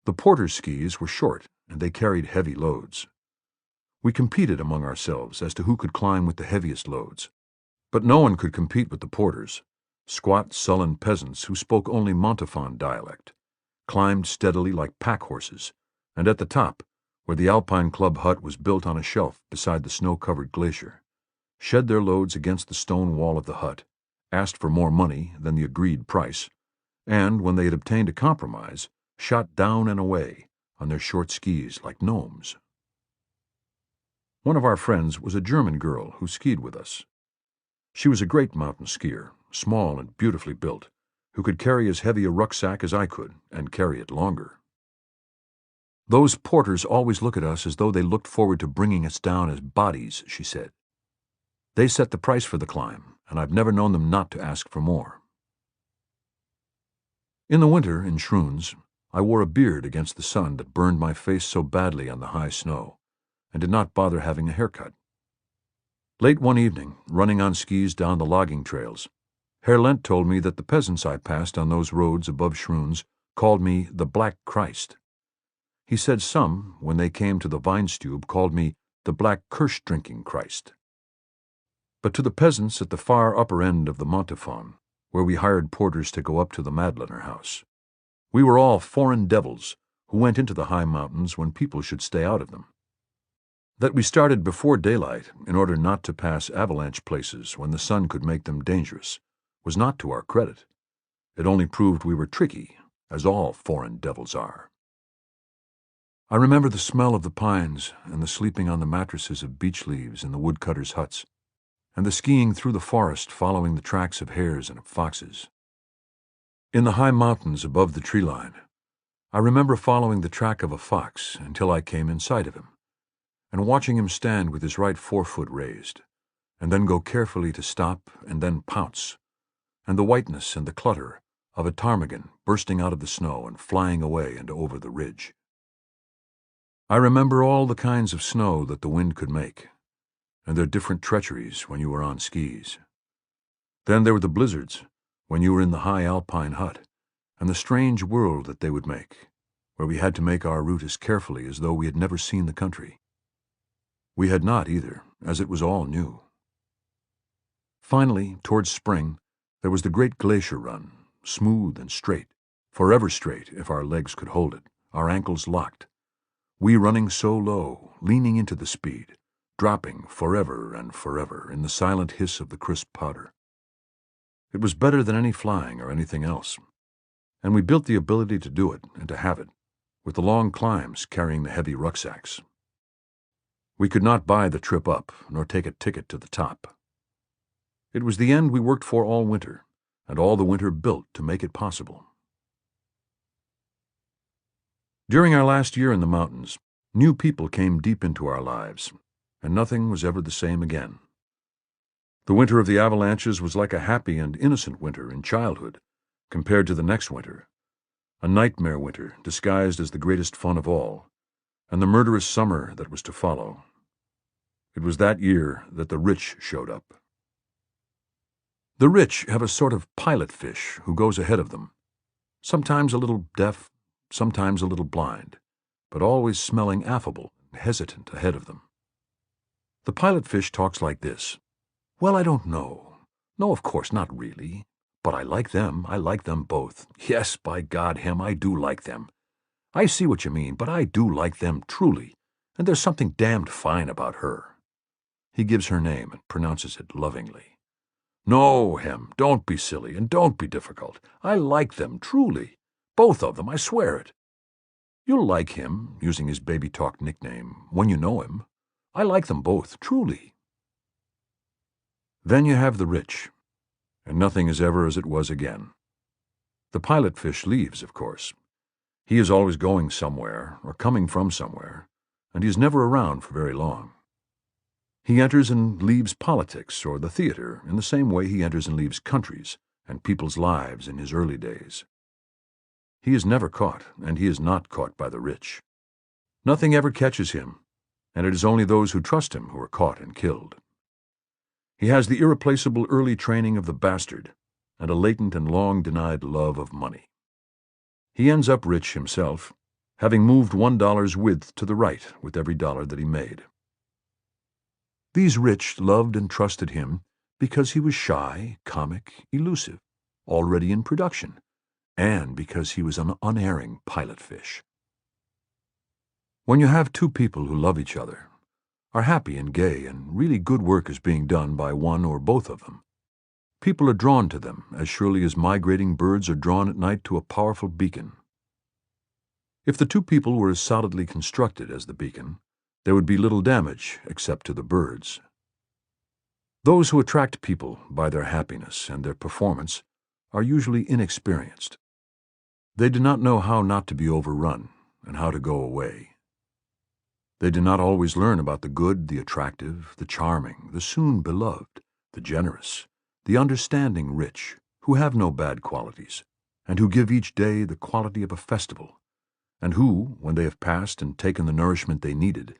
Speaker 2: The porters' skis were short, and they carried heavy loads. We competed among ourselves as to who could climb with the heaviest loads, but no one could compete with the porters, squat, sullen peasants who spoke only Montafon dialect, climbed steadily like pack horses, and at the top, where the Alpine Club hut was built on a shelf beside the snow-covered glacier, shed their loads against the stone wall of the hut, asked for more money than the agreed price, and, when they had obtained a compromise, shot down and away on their short skis like gnomes. One of our friends was a German girl who skied with us. She was a great mountain skier, small and beautifully built, who could carry as heavy a rucksack as I could and carry it longer. "Those porters always look at us as though they looked forward to bringing us down as bodies," she said. "They set the price for the climb, and I've never known them not to ask for more." In the winter in Schroens, I wore a beard against the sun that burned my face so badly on the high snow, and did not bother having a haircut. Late one evening, running on skis down the logging trails, Herr Lent told me that the peasants I passed on those roads above Schroens called me the Black Christ. He said some, when they came to the Weinstube, called me the Black Kirsch-drinking Christ. But to the peasants at the far upper end of the Montafon, where we hired porters to go up to the Madlener house, we were all foreign devils who went into the high mountains when people should stay out of them. That we started before daylight in order not to pass avalanche places when the sun could make them dangerous was not to our credit. It only proved we were tricky, as all foreign devils are. I remember the smell of the pines and the sleeping on the mattresses of beech leaves in the woodcutters' huts, and the skiing through the forest following the tracks of hares and of foxes. In the high mountains above the tree line, I remember following the track of a fox until I came in sight of him, and watching him stand with his right forefoot raised, and then go carefully to stop and then pounce, and the whiteness and the clutter of a ptarmigan bursting out of the snow and flying away and over the ridge. I remember all the kinds of snow that the wind could make, and their different treacheries when you were on skis. Then there were the blizzards when you were in the high alpine hut, and the strange world that they would make, where we had to make our route as carefully as though we had never seen the country. We had not either, as it was all new. Finally, towards spring, there was the great glacier run, smooth and straight, forever straight if our legs could hold it, our ankles locked, we running so low, leaning into the speed, dropping forever and forever in the silent hiss of the crisp powder. It was better than any flying or anything else, and we built the ability to do it and to have it, with the long climbs carrying the heavy rucksacks. We could not buy the trip up, nor take a ticket to the top. It was the end we worked for all winter, and all the winter built to make it possible. During our last year in the mountains, new people came deep into our lives, and nothing was ever the same again. The winter of the avalanches was like a happy and innocent winter in childhood, compared to the next winter, a nightmare winter disguised as the greatest fun of all, and the murderous summer that was to follow. It was that year that the rich showed up. The rich have a sort of pilot fish who goes ahead of them, sometimes a little deaf, sometimes a little blind, but always smelling affable and hesitant ahead of them. The pilot fish talks like this: "Well, I don't know. No, of course, not really. But I like them both. Yes, by God, Hem, I do like them. I see what you mean, but I do like them truly, and there's something damned fine about her." He gives her name and pronounces it lovingly. "No, Hem, don't be silly and don't be difficult. I like them truly. Both of them, I swear it. You'll like him," using his baby talk nickname, "when you know him. I like them both, truly." Then you have the rich, and nothing is ever as it was again. The pilot fish leaves, of course. He is always going somewhere or coming from somewhere, and he is never around for very long. He enters and leaves politics or the theater in the same way he enters and leaves countries and people's lives in his early days. He is never caught, and he is not caught by the rich. Nothing ever catches him, and it is only those who trust him who are caught and killed. He has the irreplaceable early training of the bastard, and a latent and long-denied love of money. He ends up rich himself, having moved $1's width to the right with every dollar that he made. These rich loved and trusted him because he was shy, comic, elusive, already in production, and because he was an unerring pilot fish. When you have two people who love each other, are happy and gay, and really good work is being done by one or both of them, people are drawn to them as surely as migrating birds are drawn at night to a powerful beacon. If the two people were as solidly constructed as the beacon, there would be little damage except to the birds. Those who attract people by their happiness and their performance are usually inexperienced. They do not know how not to be overrun and how to go away. They do not always learn about the good, the attractive, the charming, the soon beloved, the generous, the understanding rich, who have no bad qualities, and who give each day the quality of a festival, and who, when they have passed and taken the nourishment they needed,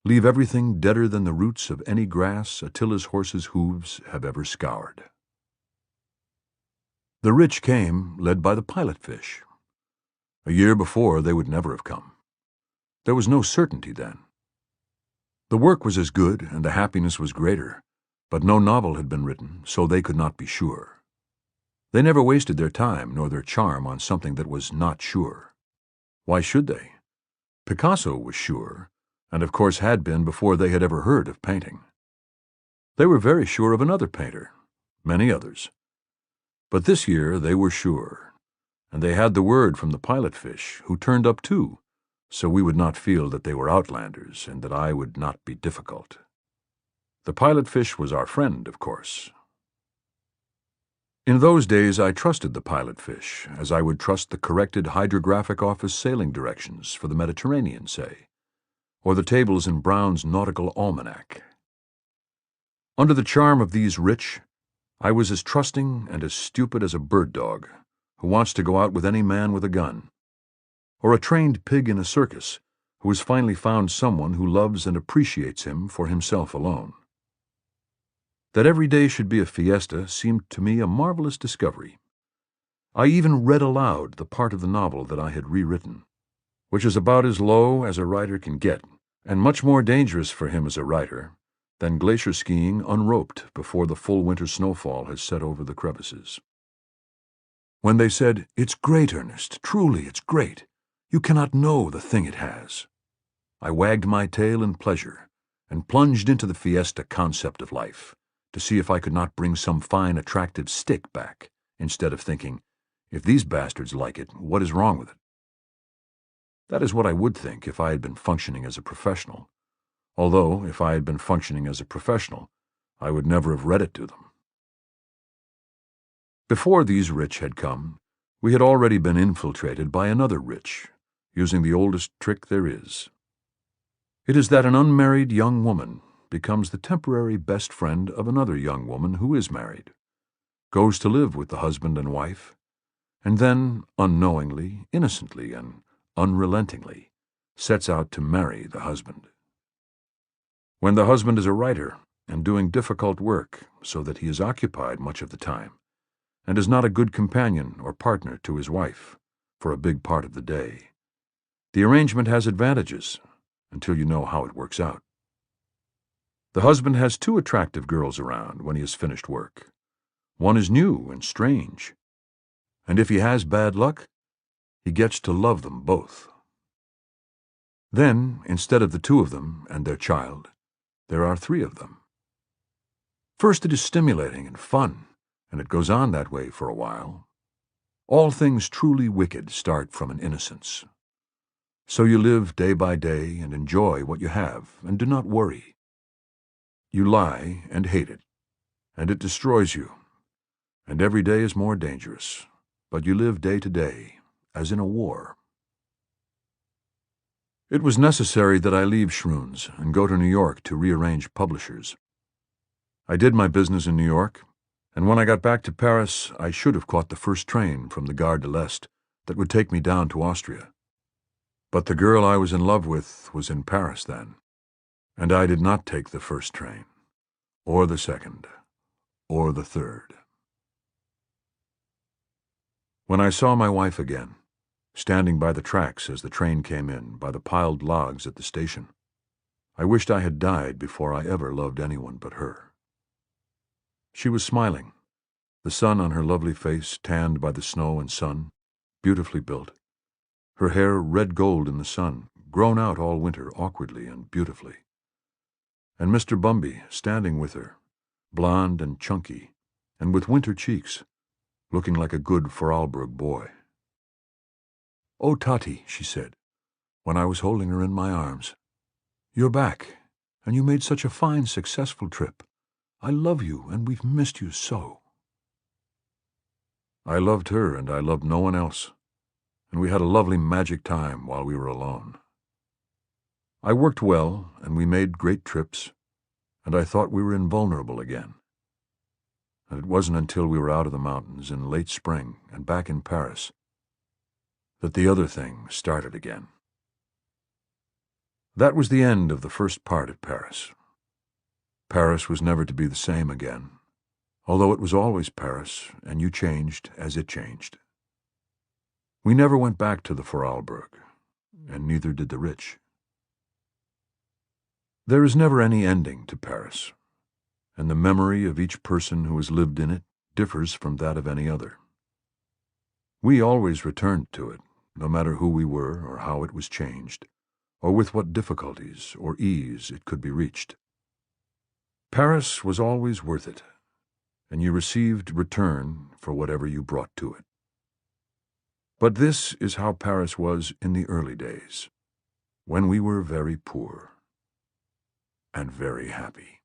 Speaker 2: leave everything deader than the roots of any grass Attila's horse's hooves have ever scoured. The rich came, led by the pilot fish. A year before, they would never have come. There was no certainty then. The work was as good and the happiness was greater, but no novel had been written, so they could not be sure. They never wasted their time nor their charm on something that was not sure. Why should they? Picasso was sure, and of course had been before they had ever heard of painting. They were very sure of another painter, many others. But this year they were sure, and they had the word from the pilot fish, who turned up too, so we would not feel that they were outlanders and that I would not be difficult. The pilot fish was our friend, of course. In those days, I trusted the pilot fish, as I would trust the corrected Hydrographic Office sailing directions for the Mediterranean, say, or the tables in Brown's Nautical Almanac. Under the charm of these rich, I was as trusting and as stupid as a bird dog who wants to go out with any man with a gun, or a trained pig in a circus who has finally found someone who loves and appreciates him for himself alone. That every day should be a fiesta seemed to me a marvelous discovery. I even read aloud the part of the novel that I had rewritten, which is about as low as a writer can get, and much more dangerous for him as a writer than glacier skiing unroped before the full winter snowfall has set over the crevices. When they said, "It's great, Ernest, truly it's great. You cannot know the thing it has," I wagged my tail in pleasure and plunged into the fiesta concept of life, to see if I could not bring some fine, attractive stick back, instead of thinking, if these bastards like it, what is wrong with it? That is what I would think if I had been functioning as a professional, although if I had been functioning as a professional, I would never have read it to them. Before these rich had come, we had already been infiltrated by another rich, using the oldest trick there is. It is that an unmarried young woman becomes the temporary best friend of another young woman who is married, goes to live with the husband and wife, and then, unknowingly, innocently, and unrelentingly, sets out to marry the husband. When the husband is a writer and doing difficult work so that he is occupied much of the time, and is not a good companion or partner to his wife for a big part of the day, the arrangement has advantages until you know how it works out. The husband has two attractive girls around when he has finished work. One is new and strange, and if he has bad luck, he gets to love them both. Then, instead of the two of them and their child, there are three of them. First it is stimulating and fun, and it goes on that way for a while. All things truly wicked start from an innocence. So you live day by day and enjoy what you have and do not worry. You lie and hate it, and it destroys you, and every day is more dangerous, but you live day to day, as in a war. It was necessary that I leave Shroons and go to New York to rearrange publishers. I did my business in New York, and when I got back to Paris, I should have caught the first train from the Gare de l'Est that would take me down to Austria. But the girl I was in love with was in Paris then, and I did not take the first train, or the second, or the third. When I saw my wife again, standing by the tracks as the train came in, by the piled logs at the station, I wished I had died before I ever loved anyone but her. She was smiling, the sun on her lovely face tanned by the snow and sun, beautifully built, her hair red gold in the sun, grown out all winter awkwardly and beautifully, and Mr. Bumby standing with her, blond and chunky, and with winter cheeks, looking like a good Vorarlberg boy. "Oh, Tati," she said, when I was holding her in my arms, "you're back, and you made such a fine, successful trip. I love you, and we've missed you so." I loved her, and I loved no one else, and we had a lovely magic time while we were alone. I worked well, and we made great trips, and I thought we were invulnerable again. And it wasn't until we were out of the mountains in late spring and back in Paris that the other thing started again. That was the end of the first part at Paris. Paris was never to be the same again, although it was always Paris, and you changed as it changed. We never went back to the Vorarlberg, and neither did the rich. There is never any ending to Paris, and the memory of each person who has lived in it differs from that of any other. We always returned to it, no matter who we were or how it was changed, or with what difficulties or ease it could be reached. Paris was always worth it, and you received return for whatever you brought to it. But this is how Paris was in the early days. when we were very poor and very happy.